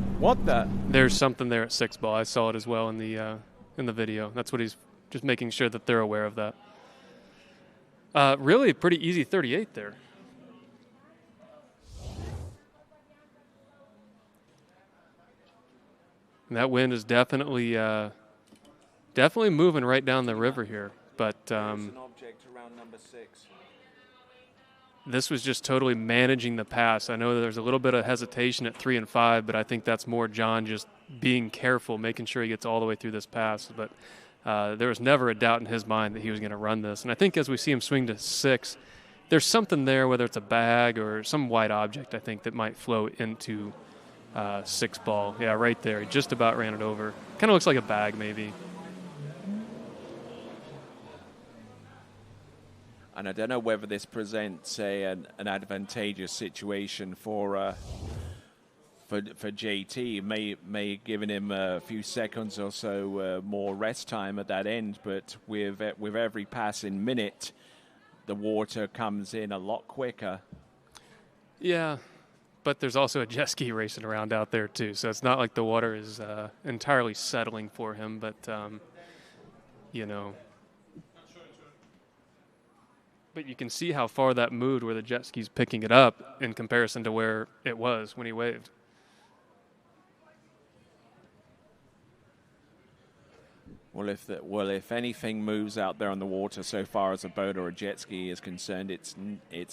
There's something there at 6 ball. I saw it as well in the video. That's what he's just making sure that they're aware of that. Really pretty easy 38 there. And that wind is definitely moving right down the river here, but an object around number 6. This was just totally managing the pass. I know there's a little bit of hesitation at 3 and 5, but I think that's more John just being careful, making sure he gets all the way through this pass. But there was never a doubt in his mind that he was going to run this. And I think as we see him swing to 6, there's something there, whether it's a bag or some white object, I think, that might flow into 6 ball. Yeah, right there. He just about ran it over. Kind of looks like a bag, maybe. And I don't know whether this presents an advantageous situation for JT. May giving him a few seconds or so more rest time at that end. But with every passing minute, the water comes in a lot quicker. Yeah, but there's also a jet ski racing around out there too. So it's not like the water is entirely settling for him. But you know. But you can see how far that moved where the jet ski's picking it up in comparison to where it was when he waved. Well, if anything moves out there on the water so far as a boat or a jet ski is concerned, it's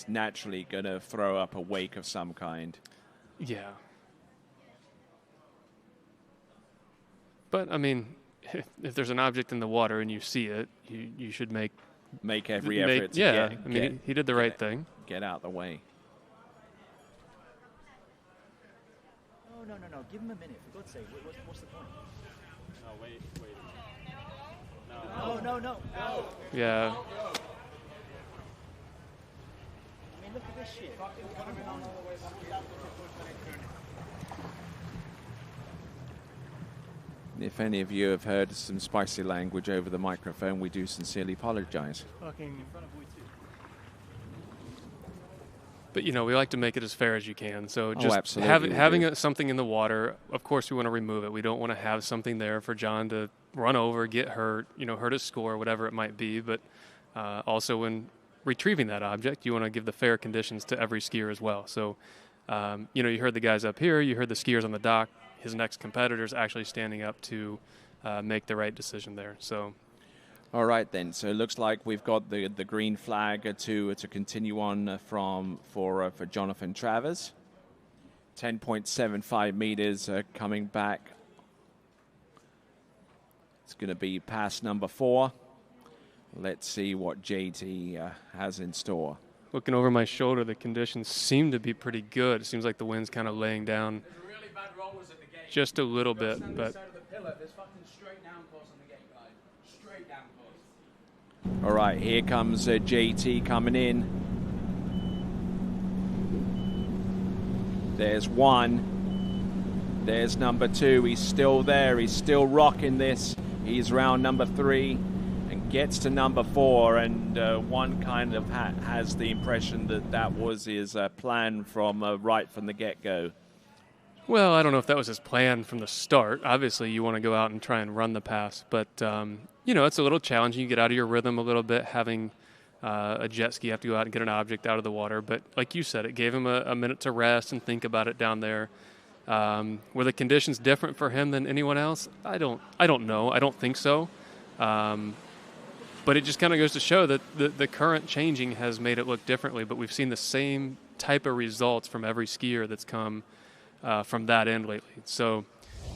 naturally going to throw up a wake of some kind. Yeah. But, I mean, if there's an object in the water and you see it, you should make every effort to he did the right thing. Get out the way. No. Give him a minute, for God's sake. What's the point? No, wait. No. Yeah. I mean, look at this shit. If any of you have heard some spicy language over the microphone, we do sincerely apologize. But, you know, we like to make it as fair as you can. So just having something in the water, of course we want to remove it. We don't want to have something there for John to run over, get hurt, hurt his score, whatever it might be. But also when retrieving that object, you want to give the fair conditions to every skier as well. So You know, you heard the guys up here, you heard the skiers on the dock. His next competitor's actually standing up to make the right decision there. So, all right then. So it looks like we've got the green flag to continue on for Jonathan Travers. 10.75 meters coming back. It's going to be pass number 4. Let's see what JT has in store. Looking over my shoulder, the conditions seem to be pretty good. It seems like the wind's kind of laying down just a little bit, but all right, here comes JT coming in. There's 1. There's number 2. He's still there. He's still rocking this. He's round number 3 and gets to number 4. And one kind of has the impression that was his plan from right from the get-go. Well, I don't know if that was his plan from the start. Obviously, you want to go out and try and run the pass. But, you know, it's a little challenging. You get out of your rhythm a little bit, having a jet ski have to go out and get an object out of the water. But like you said, it gave him a minute to rest and think about it down there. Were the conditions different for him than anyone else? I don't know. I don't think so. But it just kind of goes to show that the current changing has made it look differently. But we've seen the same type of results from every skier that's come from that end lately. So,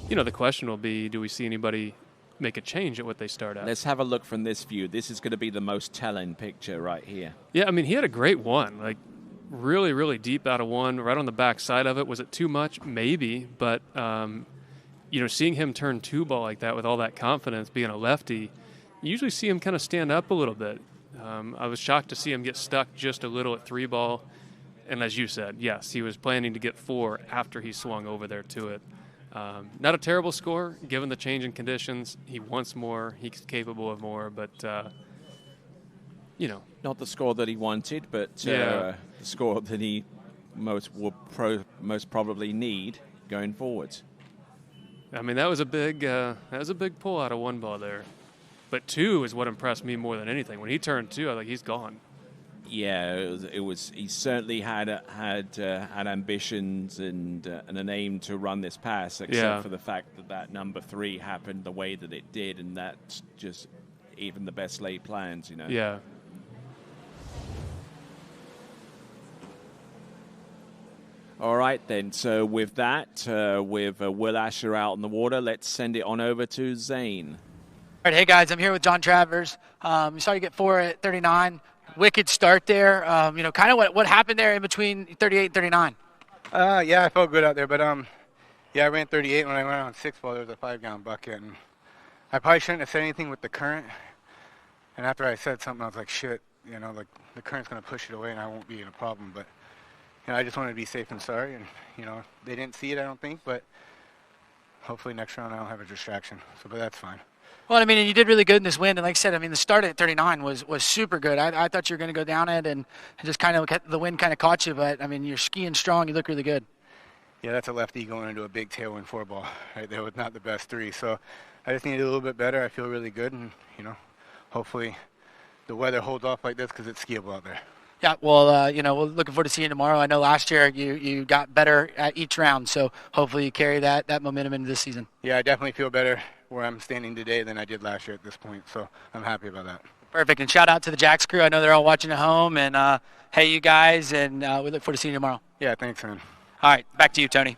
you know, the question will be, do we see anybody make a change at what they start at? Let's have a look from this view. This is going to be the most telling picture right here. Yeah, I mean, he had a great one. Like, really, really deep out of 1, right on the back side of it. Was it too much? Maybe. But, you know, seeing him turn 2-ball like that with all that confidence, being a lefty, you usually see him kind of stand up a little bit. I was shocked to see him get stuck just a little at 3-ball. And as you said, yes, he was planning to get 4 after he swung over there to it. Not a terrible score, given the change in conditions. He wants more. He's capable of more, but, you know. Not the score that he wanted, but the score that he most probably need going forwards. I mean, that was a big pull out of 1-ball there. But 2 is what impressed me more than anything. When he turned 2, I was like, he's gone. Yeah, it was. He certainly had ambitions and an aim to run this pass, except for the fact that number 3 happened the way that it did, and that's just even the best laid plans, you know. Yeah. All right, then. So with that, with Will Asher out on the water, let's send it on over to Zane. All right, hey guys, I'm here with John Travers. You saw you get 4 at 39. Wicked start there. You know, kind of what happened there in between 38 and 39? Yeah, I felt good out there, but yeah, I ran 38 when I went on 6-ball. There was a 5-gallon bucket, and I probably shouldn't have said anything with the current. And after I said something, I was like, shit, you know, like the current's gonna push it away, and I won't be in a problem. But you know, I just wanted to be safe and sorry, and you know, they didn't see it, I don't think, but hopefully next round I don't have a distraction. So, but that's fine. Well, I mean, and you did really good in this wind, and like I said, I mean, the start at 39 was super good. I thought you were going to go down it, and just kind of the wind kind of caught you, but I mean, you're skiing strong. You look really good. Yeah, that's a lefty going into a big tailwind 4-ball right there with not the best 3. So I just need to do a little bit better. I feel really good, and you know, hopefully the weather holds off like this because it's skiable out there. Yeah, well, you know, we're looking forward to seeing you tomorrow. I know last year you got better at each round, so hopefully you carry that momentum into this season. Yeah, I definitely feel better where I'm standing today than I did last year at this point, so I'm happy about that. Perfect, and shout out to the Jax crew. I know they're all watching at home, and hey, you guys, and we look forward to seeing you tomorrow. Yeah, thanks, man. All right, back to you, Tony.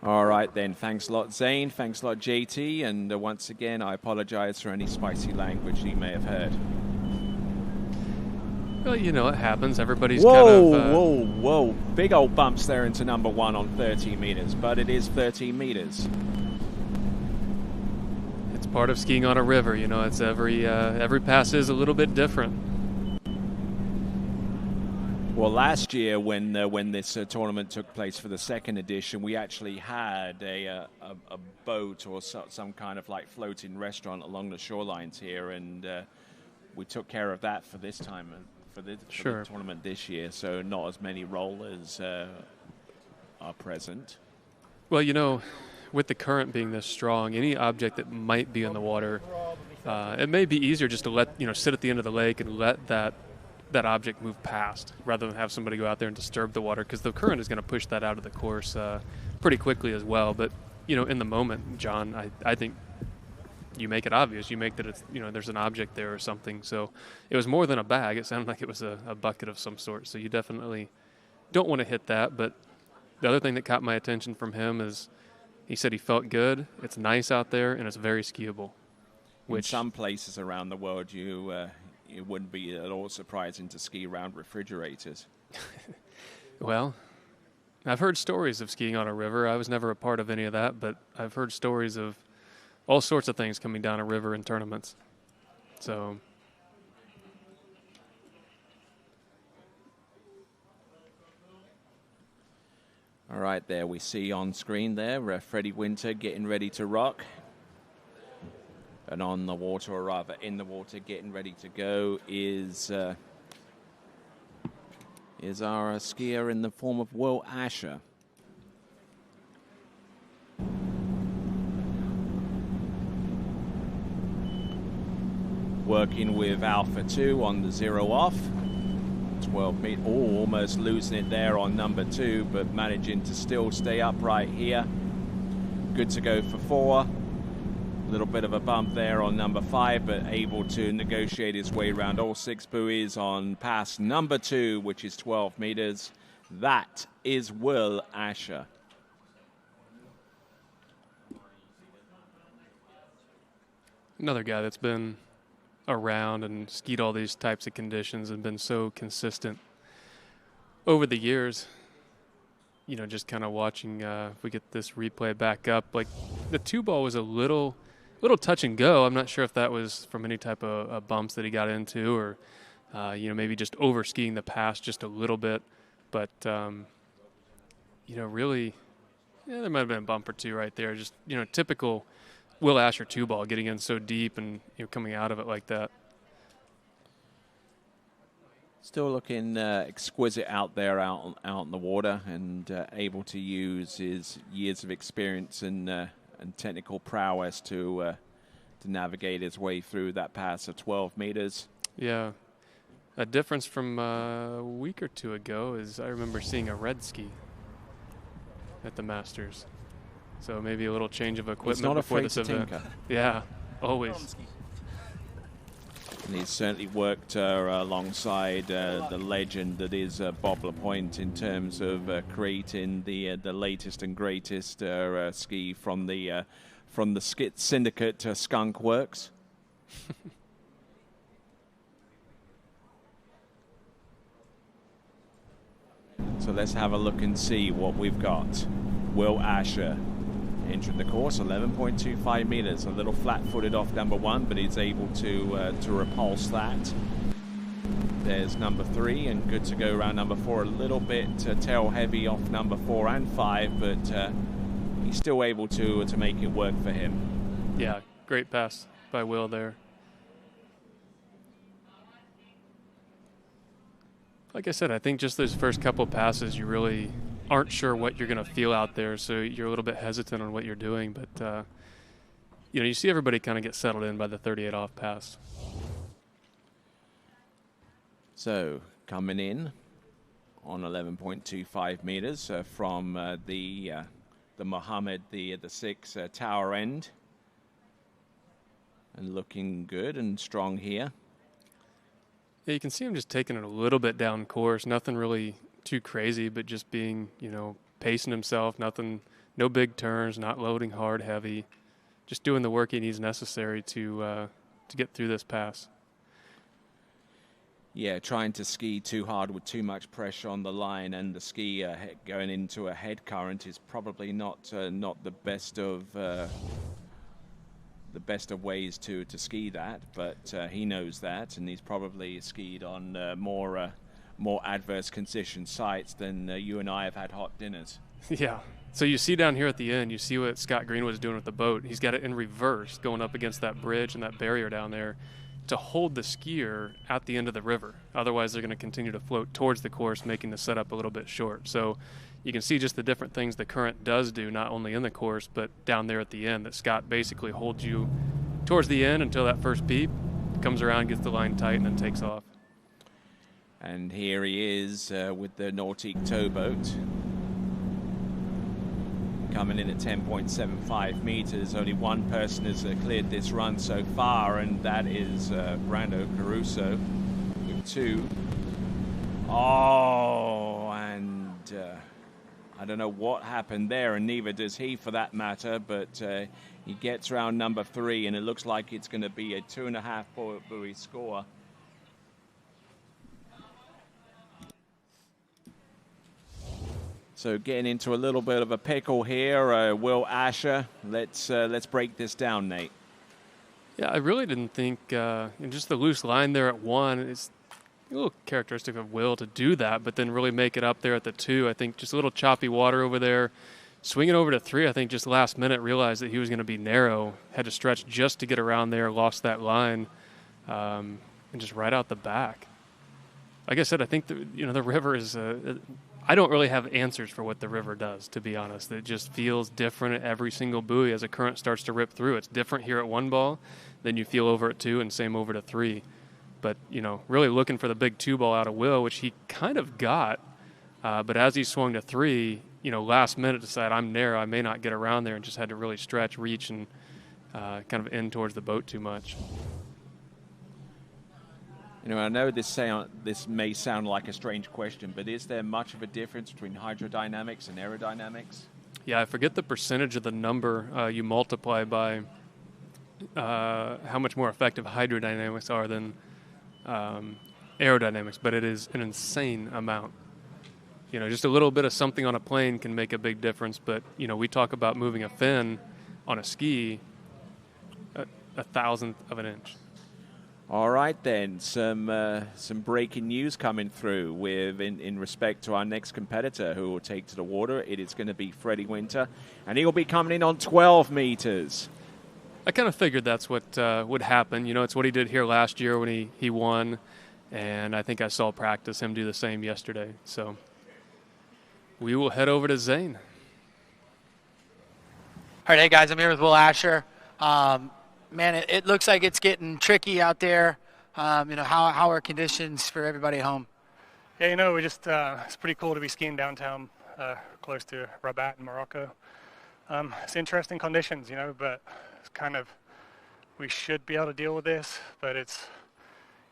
All right, then. Thanks a lot, Zane. Thanks a lot, JT. And once again, I apologize for any spicy language you may have heard. Well, you know, it happens. Everybody's whoa. Big old bumps there into number 1 on 13 meters, but it is 13 meters. It's part of skiing on a river, you know. It's every pass is a little bit different. Well, last year when this tournament took place for the 2nd edition, we actually had a boat or some kind of like floating restaurant along the shorelines here, and we took care of that for this time for the tournament this year. So not as many rollers are present. Well, you know, with the current being this strong, any object that might be in the water, it may be easier just to sit at the end of the lake and let that that object move past rather than have somebody go out there and disturb the water, because the current is going to push that out of the course pretty quickly as well. But, you know, in the moment, John, I think you make it obvious. You make that it's, you know, there's an object there or something. So it was more than a bag. It sounded like it was a bucket of some sort. So you definitely don't want to hit that. But the other thing that caught my attention from him is he said he felt good. It's nice out there, and it's very skiable. In some places around the world, it wouldn't be at all surprising to ski around refrigerators. Well, I've heard stories of skiing on a river. I was never a part of any of that, but I've heard stories of all sorts of things coming down a river in tournaments. So all right, there we see on screen there Freddie Winter getting ready to rock. And on the water, or rather in the water, getting ready to go is our skier in the form of Will Asher. Working with Alpha 2 on the 0 off. 12 meter, almost losing it there on number 2, but managing to still stay upright here. Good to go for 4. A little bit of a bump there on number 5, but able to negotiate his way around all 6 buoys on pass number 2, which is 12 meters. That is Will Asher. Another guy that's been around and skied all these types of conditions and been so consistent over the years. You know, just kind of watching, if we get this replay back up, like the 2-ball was a little touch and go. I'm not sure if that was from any type of bumps that he got into, or you know, maybe just over skiing the pass just a little bit. But you know, really, yeah, there might have been a bump or two right there. Just, you know, typical Will Asher 2-ball, getting in so deep and, you know, coming out of it like that. Still looking exquisite out there, out in the water, and able to use his years of experience and technical prowess to navigate his way through that pass of 12 meters. Yeah. A difference from a week or two ago is I remember seeing a red ski at the Masters. So maybe a little change of equipment before this event. Yeah, always. And he's certainly worked alongside the legend that is Bob LaPointe in terms of creating the latest and greatest ski from the skit syndicate Skunk Works. So let's have a look and see what we've got. Will Asher entering the course, 11.25 meters, a little flat-footed off number 1, but he's able to repulse that. There's number 3, and good to go around number 4. A little bit tail heavy off number 4 and 5, but he's still able to make it work for him. Yeah, great pass by Will there. Like I said, I think just those first couple passes, you really aren't sure what you're going to feel out there, so you're a little bit hesitant on what you're doing. But, you know, you see everybody kind of get settled in by the 38 off pass. So coming in on 11.25 meters from the Mohammed, the 6 tower end. And looking good and strong here. Yeah, you can see him just taking it a little bit down course. Nothing really too crazy, but just being, you know, pacing himself. Nothing, no big turns, not loading hard, heavy. Just doing the work he needs necessary to get through this pass. Yeah, trying to ski too hard with too much pressure on the line, and the ski going into a head current is probably not the best of ways to ski that. But he knows that, and he's probably skied on more adverse condition sites than you and I have had hot dinners. Yeah. So you see down here at the end, you see what Scott Green was doing with the boat. He's got it in reverse, going up against that bridge and that barrier down there to hold the skier at the end of the river. Otherwise, they're going to continue to float towards the course, making the setup a little bit short. So you can see just the different things the current does do, not only in the course, but down there at the end, that Scott basically holds you towards the end until that first beep, comes around, gets the line tight, and then takes off. And here he is with the Nautique towboat. Coming in at 10.75 meters. Only one person has cleared this run so far, and that is Brando Caruso with 2. Oh, and I don't know what happened there, and neither does he for that matter, but he gets around number 3, and it looks like it's going to be a 2.5 buoy score. So getting into a little bit of a pickle here, Will Asher. Let's break this down, Nate. Yeah, I really didn't think just the loose line there at 1 is a little characteristic of Will to do that, but then really make it up there at the 2. I think just a little choppy water over there. Swinging over to 3, I think just last minute realized that he was going to be narrow, had to stretch just to get around there, lost that line, and just right out the back. Like I said, I think the river is. I don't really have answers for what the river does, to be honest. It just feels different at every single buoy as a current starts to rip through. It's different here at 1 ball than you feel over at 2, and same over to 3. But, really looking for the big 2 ball out of Will, which he kind of got. But as he swung to 3, last minute decided I'm narrow, I may not get around there, and just had to really stretch, reach, and kind of in towards the boat too much. I know this may sound like a strange question, but is there much of a difference between hydrodynamics and aerodynamics? Yeah, I forget the percentage of the number you multiply by how much more effective hydrodynamics are than aerodynamics, but it is an insane amount. Just a little bit of something on a plane can make a big difference, but, we talk about moving a fin on a ski a thousandth of an inch. All right, then, some breaking news coming through in respect to our next competitor who will take to the water. It is going to be Freddie Winter, and he'll be coming in on 12 meters. I kind of figured that's what would happen. It's what he did here last year when he won, and I think I saw practice him do the same yesterday. So we will head over to Zane. All right, hey guys, I'm here with Will Asher. Man, it looks like it's getting tricky out there. How are conditions for everybody at home? Yeah, we just it's pretty cool to be skiing downtown, close to Rabat in Morocco. It's interesting conditions, but it's kind of, we should be able to deal with this, but it's,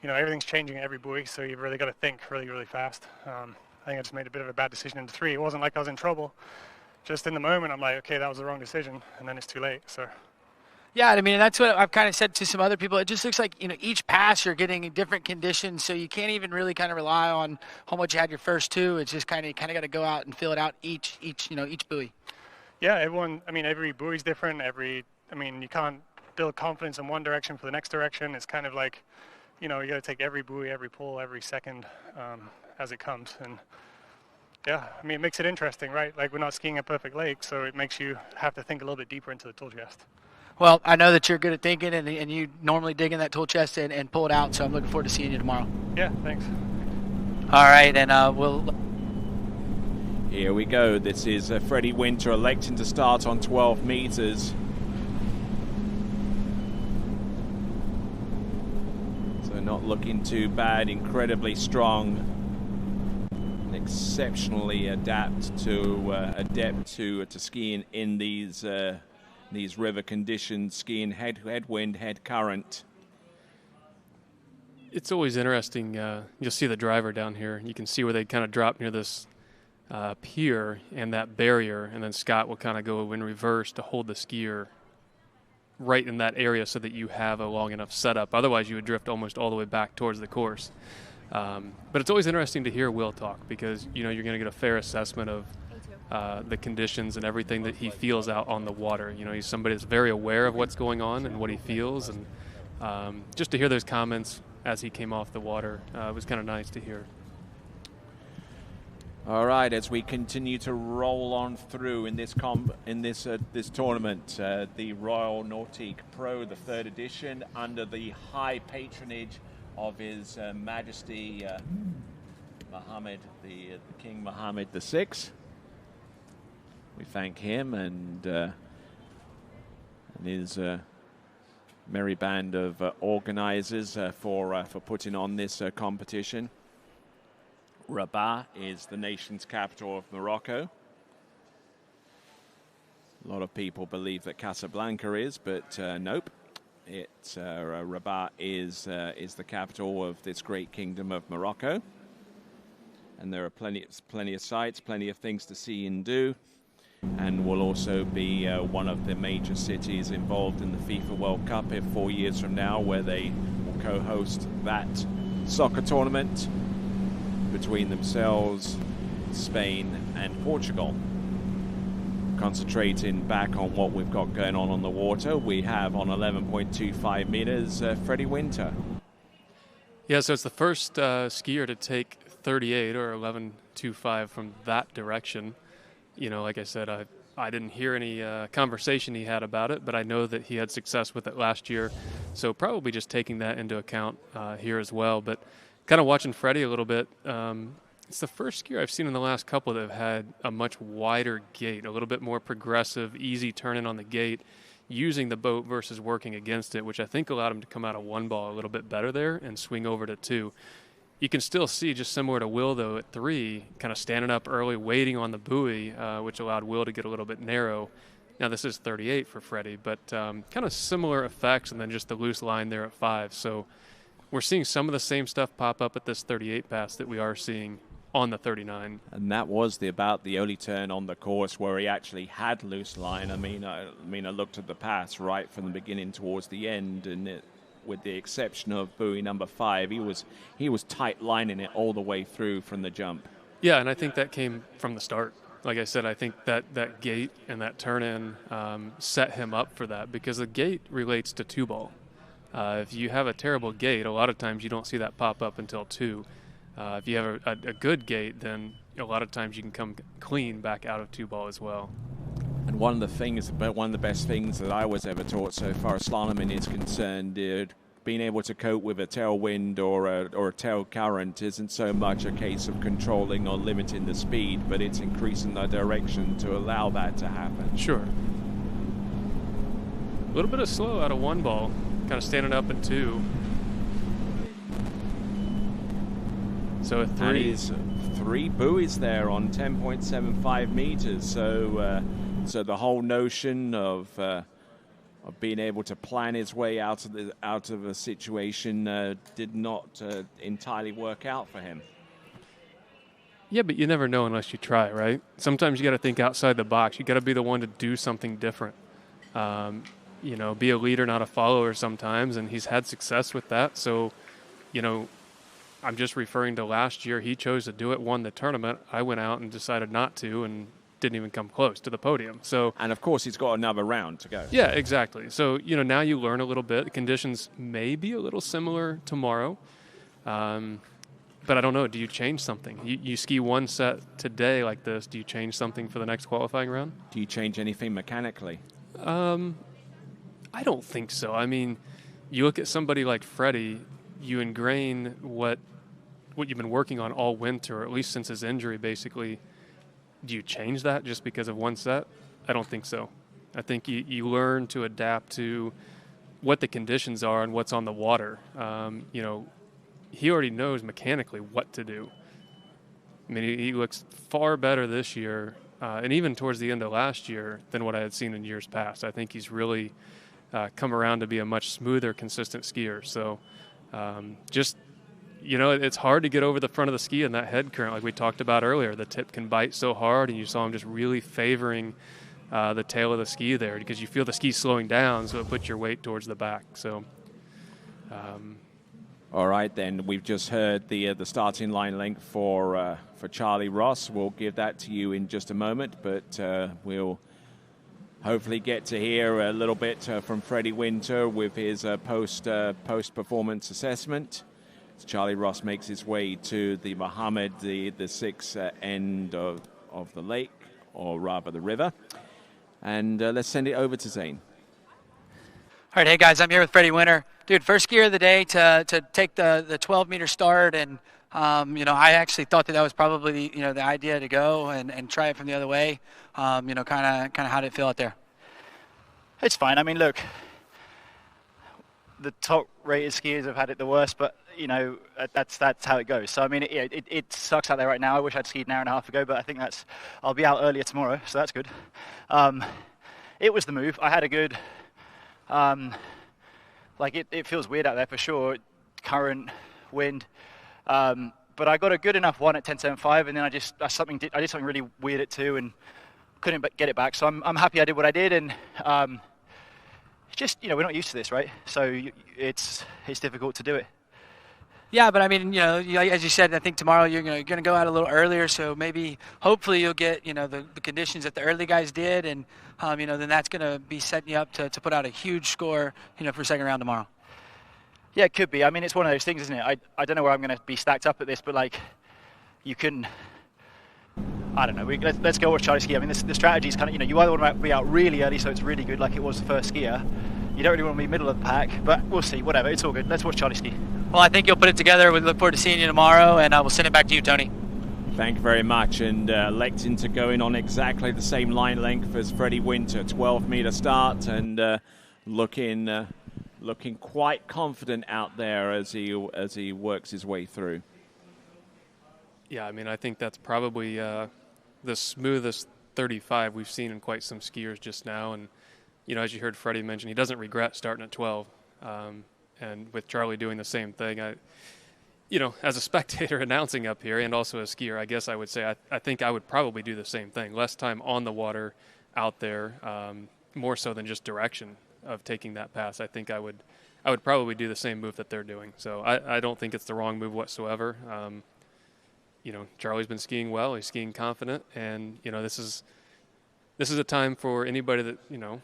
everything's changing every buoy, so you've really got to think really, really fast. I think I just made a bit of a bad decision into 3. It wasn't like I was in trouble. Just in the moment, I'm like, okay, that was the wrong decision, and then it's too late, so. Yeah, I mean, that's what I've kind of said to some other people. It just looks like, each pass you're getting in different conditions, so you can't even really kind of rely on how much you had your first 2. It's just kind of got to go out and fill it out each buoy. Yeah, every buoy's different. You can't build confidence in one direction for the next direction. It's kind of like, you got to take every buoy, every pull, every second as it comes. And yeah, it makes it interesting, right? Like, we're not skiing a perfect lake, so it makes you have to think a little bit deeper into the tool chest. Well, I know that you're good at thinking, and you normally dig in that tool chest and pull it out, so I'm looking forward to seeing you tomorrow. Yeah, thanks. All right, and we'll... Here we go. This is Freddie Winter electing to start on 12 meters. So not looking too bad, incredibly strong. And exceptionally adept to skiing in these river conditions, skiing headwind, head current. It's always interesting. You'll see the driver down here. You can see where they kind of drop near this pier and that barrier, and then Scott will kind of go in reverse to hold the skier right in that area so that you have a long enough setup. Otherwise, you would drift almost all the way back towards the course. But it's always interesting to hear Will talk because, you're going to get a fair assessment of the conditions and everything that he feels out on the water. He's somebody that's very aware of what's going on and what he feels, and just to hear those comments as he came off the water, it was kind of nice to hear. All right, as we continue to roll on through in this tournament, the Royal Nautique Pro, the 3rd edition, under the high patronage of His Majesty Mohammed, the King Mohammed VI. We thank him and his merry band of organizers for putting on this competition. Rabat is the nation's capital of Morocco. A lot of people believe that Casablanca is, but nope. Rabat is the capital of this great kingdom of Morocco. And there are plenty of sites, plenty of things to see and do. And will also be one of the major cities involved in the FIFA World Cup 4 years from now, where they will co-host that soccer tournament between themselves, Spain and Portugal. Concentrating back on what we've got going on the water, we have on 11.25 meters Freddie Winter. Yeah, so it's the first skier to take 38 or 11.25 from that direction. You know, like I said, I didn't hear any conversation he had about it, but I know that he had success with it last year. So probably just taking that into account here as well. But kind of watching Freddie a little bit, it's the first skier I've seen in the last couple that have had a much wider gate, a little bit more progressive, easy turning on the gate, using the boat versus working against it, which I think allowed him to come out of one ball a little bit better there and swing over to two. You can still see, just similar to Will, though, at 3, kind of standing up early, waiting on the buoy, which allowed Will to get a little bit narrow. Now, this is 38 for Freddie, but kind of similar effects, and then just the loose line there at 5. So we're seeing some of the same stuff pop up at this 38 pass that we are seeing on the 39. And that was about the only turn on the course where he actually had loose line. I mean, I looked at the pass right from the beginning towards the end, and with the exception of buoy number 5, he was tight lining it all the way through from the jump. Yeah, and I think that came from the start. Like I said, I think that gate and that turn in set him up for that, because the gate relates to 2-ball. If you have a terrible gate, a lot of times you don't see that pop up until 2. If you have a good gate, then a lot of times you can come clean back out of 2-ball as well. And one of the best things that I was ever taught so far as slaloming is concerned, being able to cope with a tailwind or a tail current isn't so much a case of controlling or limiting the speed, but it's increasing the direction to allow that to happen. Sure. A little bit of slow out of 1-ball, kind of standing up in 2. So a 3. And is 3 buoys there on 10.75 meters. So the whole notion of being able to plan his way out of a situation did not entirely work out for him. Yeah, but you never know unless you try, right? Sometimes you got to think outside the box. You got to be the one to do something different. Be a leader, not a follower sometimes, and he's had success with that. So, I'm just referring to last year. He chose to do it, won the tournament. I went out and decided not to, and didn't even come close to the podium. And of course, he's got another round to go. Yeah, exactly. So, now you learn a little bit. The conditions may be a little similar tomorrow. But I don't know. Do you change something? You ski one set today like this. Do you change something for the next qualifying round? Do you change anything mechanically? I don't think so. I mean, you look at somebody like Freddie, you ingrain what you've been working on all winter, or at least since his injury, basically. Do you change that just because of one set? I don't think so. I think you learn to adapt to what the conditions are and what's on the water. He already knows mechanically what to do. I mean, he looks far better this year, and even towards the end of last year, than what I had seen in years past. I think he's really come around to be a much smoother, consistent skier. So it's hard to get over the front of the ski in that head current like we talked about earlier. The tip can bite so hard, and you saw him just really favoring the tail of the ski there, because you feel the ski slowing down, so it puts your weight towards the back. So all right, then we've just heard the starting line length for Charlie Ross. We'll give that to you in just a moment, but we'll hopefully get to hear a little bit from Freddie Winter with his post-performance assessment. As Charlie Ross makes his way to the Mohammed, the 6th end of the lake, or rather the river. And let's send it over to Zane. All right, hey guys, I'm here with Freddie Winter. Dude, first skier of the day to take the 12-meter start, and I actually thought that was probably the idea to go and try it from the other way. Kind of how did it feel out there? It's fine. I mean, look, the top-rated skiers have had it the worst, but you know, that's how it goes. So I mean, it sucks out there right now. I wish I'd skied an hour and a half ago, but I think I'll be out earlier tomorrow, so that's good. It was the move. I had a good, like it feels weird out there for sure, current, wind, but I got a good enough one at 10.75, and then I did something really weird at 2 and couldn't get it back. So I'm happy I did what I did, and it's just, you know, we're not used to this, right? So it's difficult to do it. Yeah, but I mean, you know, as you said, I think tomorrow you're going to go out a little earlier, so maybe, hopefully, you'll get, you know, the conditions that the early guys did, and you know, then that's going to be setting you up to put out a huge score, you know, for second round tomorrow. Yeah, it could be. I mean, it's one of those things, isn't it? I don't know where I'm going to be stacked up at this, but like, you can. I don't know. Let's go watch Charlie ski. I mean, the strategy is kind of, you know, you either want to be out really early so it's really good, like it was the first skier. You don't really want to be middle of the pack, but we'll see. Whatever, it's all good. Let's watch Charlie ski. Well, I think you'll put it together. We look forward to seeing you tomorrow, and we'll send it back to you, Tony. Thank you very much. And Lexington going on exactly the same line length as Freddie Winter, 12-meter start, and looking quite confident out there as he works his way through. Yeah, I mean, I think that's probably the smoothest 35 we've seen in quite some skiers just now. And, you know, as you heard Freddie mention, he doesn't regret starting at 12. And with Charlie doing the same thing, you know, as a spectator announcing up here and also a skier, I guess I would say I think I would probably do the same thing. Less time on the water out there, more so than just direction of taking that pass. I think I would probably do the same move that they're doing. So I don't think it's the wrong move whatsoever. You know, Charlie's been skiing well. He's skiing confident, and you know, this is a time for anybody that, you know,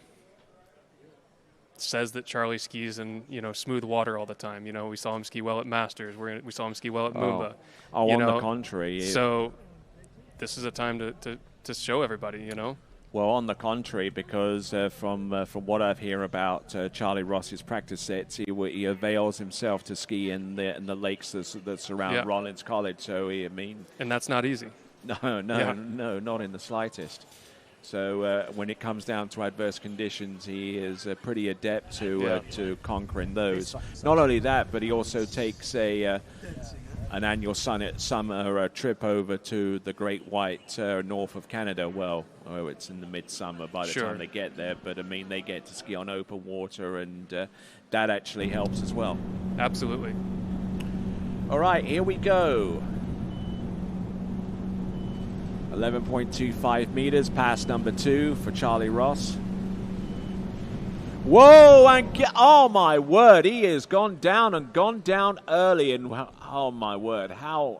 says that Charlie skis in, you know, smooth water all the time. You know, we saw him ski well at Masters. We saw him ski well at Moomba. On the contrary. So this is a time to show everybody, you know. Well, on the contrary, because from what I've heard about Charlie Ross's practice sets, he avails himself to ski in the lakes that surround Rollins College. So and that's not easy. No, not in the slightest. So when it comes down to adverse conditions, he is pretty adept to conquering those. Not only that, but he also takes an annual summer trip over to the Great White north of Canada. Well, it's in the midsummer by the time they get there, but I mean, they get to ski on open water, and that actually helps as well. Absolutely. All right, here we go. 11.25 meters past number 2 for Charlie Ross. Whoa, and oh my word, he has gone down early, and oh my word, how,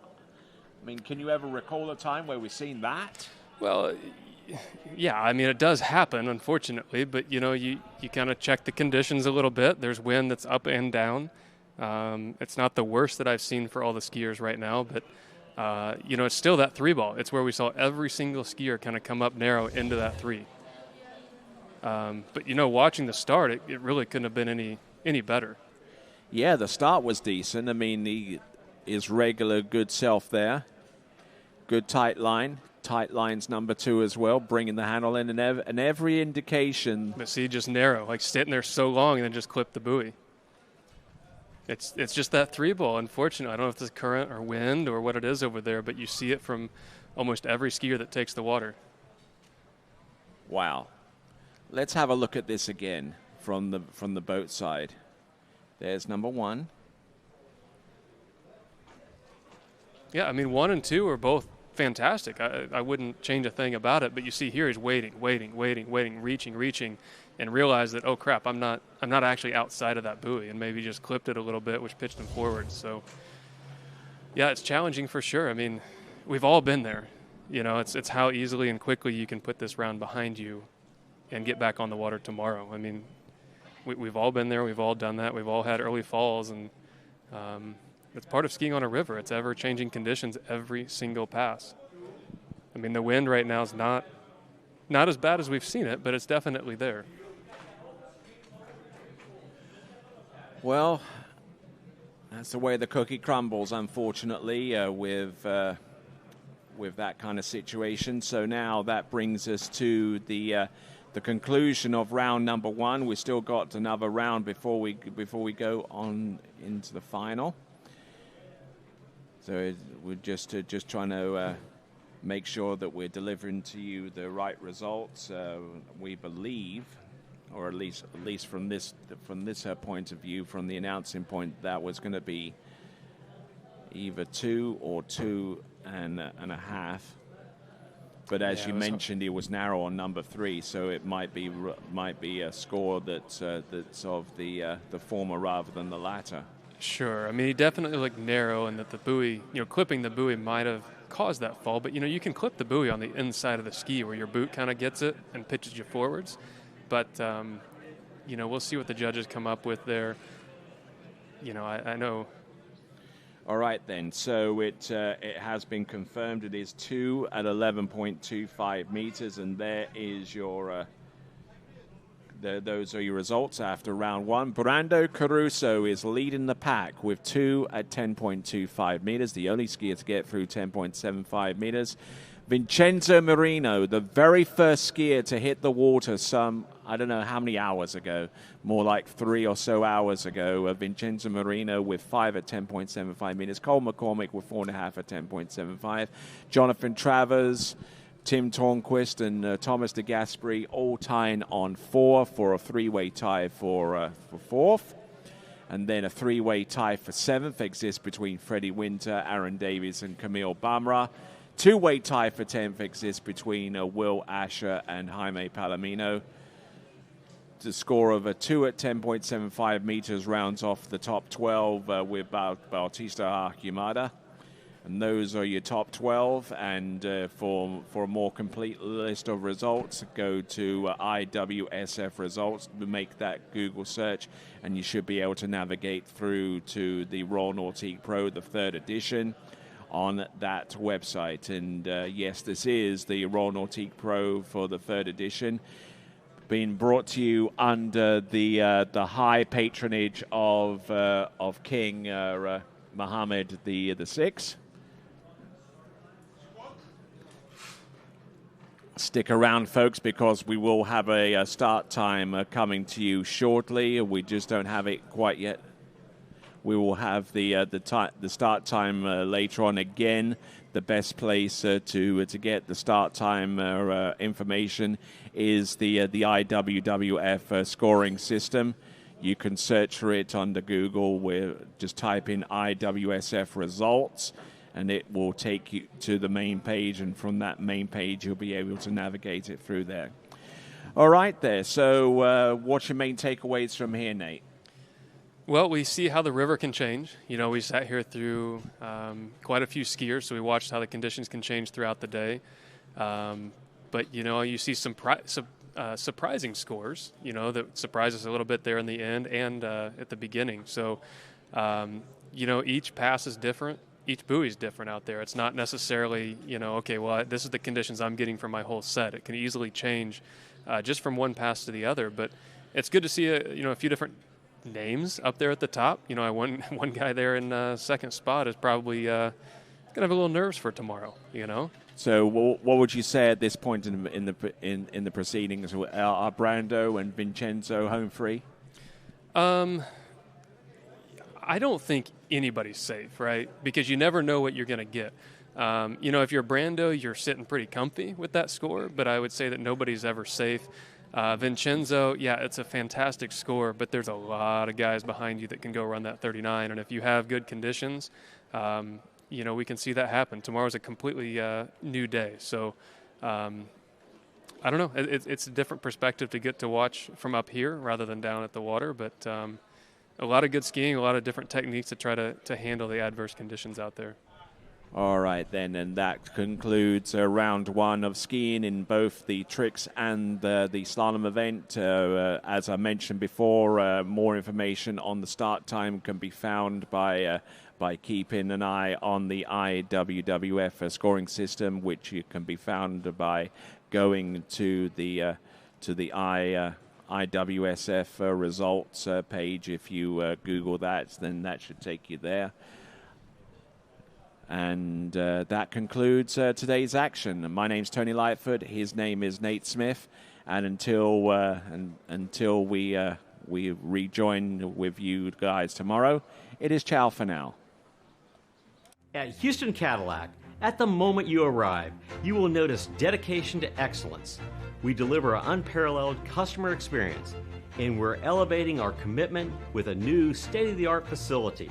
I mean, can you ever recall a time where we've seen that? Well, yeah, I mean, it does happen, unfortunately, but you know, you kind of check the conditions a little bit. There's wind that's up and down. It's not the worst that I've seen for all the skiers right now, but you know, it's still that 3-ball. It's where we saw every single skier kind of come up narrow into that 3. But, you know, watching the start, it really couldn't have been any better. Yeah, the start was decent. I mean, his regular good self there. Good tight line. Tight line's number 2 as well, bringing the handle in, and every indication. But see, just narrow, like sitting there so long and then just clip the buoy. It's just that 3-ball, unfortunately. I don't know if it's current or wind or what it is over there, but you see it from almost every skier that takes the water. Wow. Let's have a look at this again from the boat side. There's number 1. Yeah, I mean, 1 and 2 are both fantastic. I wouldn't change a thing about it, but you see here he's waiting, reaching, and realized that, oh crap, I'm not actually outside of that buoy, and maybe just clipped it a little bit, which pitched him forward. So yeah, it's challenging for sure. I mean, we've all been there. You know, it's how easily and quickly you can put this round behind you and get back on the water tomorrow. I mean, we've all been there. We've all done that. We've all had early falls, and it's part of skiing on a river. It's ever-changing conditions every single pass. I mean, the wind right now is not as bad as we've seen it, but it's definitely there. Well, that's the way the cookie crumbles, unfortunately, with that kind of situation. So now that brings us to the conclusion of round number 1. We've still got another round before we go on into the final. So we're just trying to make sure that we're delivering to you the right results. We believe, or at least from this point of view, from the announcing point, that was going to be either 2 or 2.5. But as you mentioned, it was narrow on number 3, so it might be a score that's of the former rather than the latter. Sure. I mean, he definitely looked narrow, and that the buoy, clipping the buoy might have caused that fall. But you can clip the buoy on the inside of the ski where your boot kind of gets it and pitches you forwards. But we'll see what the judges come up with there. I know. All right, then. So it has been confirmed. It is 2 at 11.25 meters, and there is your. Those are your results after round 1. Brando Caruso is leading the pack with 2 at 10.25 meters, the only skier to get through 10.75 meters. Vincenzo Marino, the very first skier to hit the water I don't know how many hours ago, more like 3 or so hours ago. Vincenzo Marino with 5 at 10.75 meters. Cole McCormick with 4.5 at 10.75. Jonathan Travers, Tim Tornquist, and Thomas de Gasperi all tying on 4 for a 3-way tie for 4th. And then a 3-way tie for 7th exists between Freddie Winter, Aaron Davies, and Camille Bamra. 2-way tie for 10th exists between Will Asher and Jaime Palomino. The score of a 2 at 10.75 meters rounds off the top 12 with Bautista Archimada. And those are your top 12. And for a more complete list of results, go to IWSF results. Make that Google search, and you should be able to navigate through to the Royal Nautique Pro, the 3rd edition, on that website. And yes, this is the Royal Nautique Pro for the 3rd edition, being brought to you under the high patronage of King Mohammed the Sixth. Stick around, folks, because we will have a start time coming to you shortly. We just don't have it quite yet. We will have the start time later on. Again, the best place to get the start time information is the IWWF scoring system. You can search for it under Google. Just type in IWSF results, and it will take you to the main page, and from that main page you'll be able to navigate it through there. All right there. So what's your main takeaways from here, Nate? Well, we see how the river can change. We sat here through quite a few skiers, so we watched how the conditions can change throughout the day. But, you see some surprising scores, that surprise us a little bit there in the end and at the beginning. So, each pass is different. Each buoy is different out there. It's not necessarily, okay, well, this is the conditions I'm getting for my whole set. It can easily change just from one pass to the other. But it's good to see, a few different names up there at the top. One guy there in second spot is probably going to have a little nerves for tomorrow, So what would you say at this point in the proceedings? Are Brando and Vincenzo home free? I don't think anybody's safe, right? Because you never know what you're going to get. If you're Brando, you're sitting pretty comfy with that score, but I would say that nobody's ever safe. Vincenzo, yeah, it's a fantastic score, but there's a lot of guys behind you that can go run that 39, and if you have good conditions, we can see that happen. Tomorrow's a completely new day, so I don't know. It's a different perspective to get to watch from up here rather than down at the water, but a lot of good skiing, a lot of different techniques to try to handle the adverse conditions out there. All right, then, and that concludes round 1 of skiing in both the tricks and the slalom event. As I mentioned before, more information on the start time can be found by keeping an eye on the IWWF scoring system, which can be found by going to the IWSF results page. If you Google that, then that should take you there. And that concludes today's action. My name's Tony Lightfoot. His name is Nate Smith. And until we rejoin with you guys tomorrow, it is ciao for now. At Houston Cadillac, at the moment you arrive, you will notice dedication to excellence. We deliver an unparalleled customer experience, and we're elevating our commitment with a new state-of-the-art facility.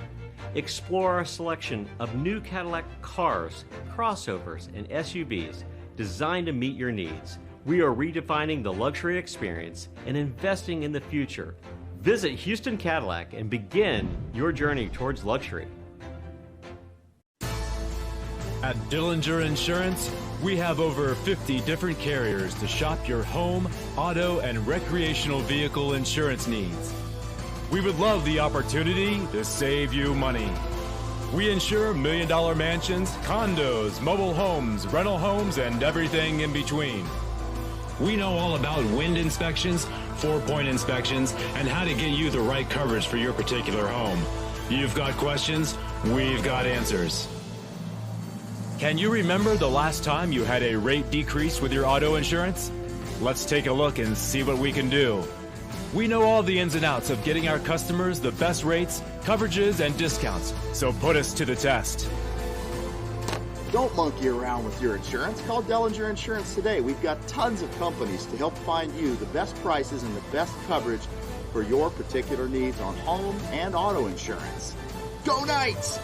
Explore our selection of new Cadillac cars, crossovers, and SUVs designed to meet your needs. We are redefining the luxury experience and investing in the future. Visit Houston Cadillac and begin your journey towards luxury. At Dillinger Insurance, we have over 50 different carriers to shop your home, auto, and recreational vehicle insurance needs. We would love the opportunity to save you money. We insure million-dollar mansions, condos, mobile homes, rental homes, and everything in between. We know all about wind inspections, 4-point inspections, and how to get you the right coverage for your particular home. You've got questions, we've got answers. Can you remember the last time you had a rate decrease with your auto insurance? Let's take a look and see what we can do. We know all the ins and outs of getting our customers the best rates, coverages, and discounts, so put us to the test. Don't monkey around with your insurance. Call Dillinger Insurance today. We've got tons of companies to help find you the best prices and the best coverage for your particular needs on home and auto insurance. Go Knights!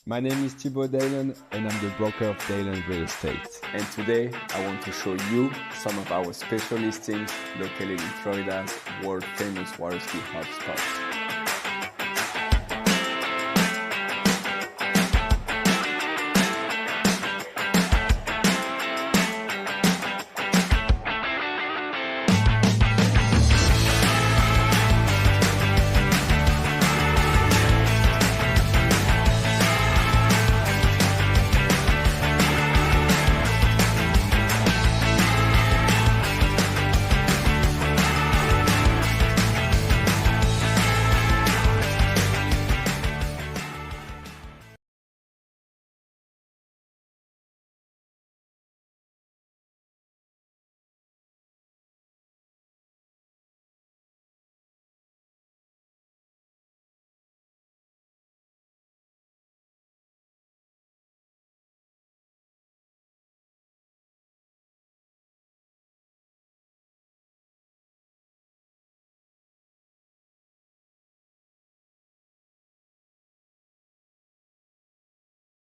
My name is Thibaut Dalen and I'm the broker of Dalen Real Estate. And today I want to show you some of our special listings located in Florida's world famous Waterski hotspots.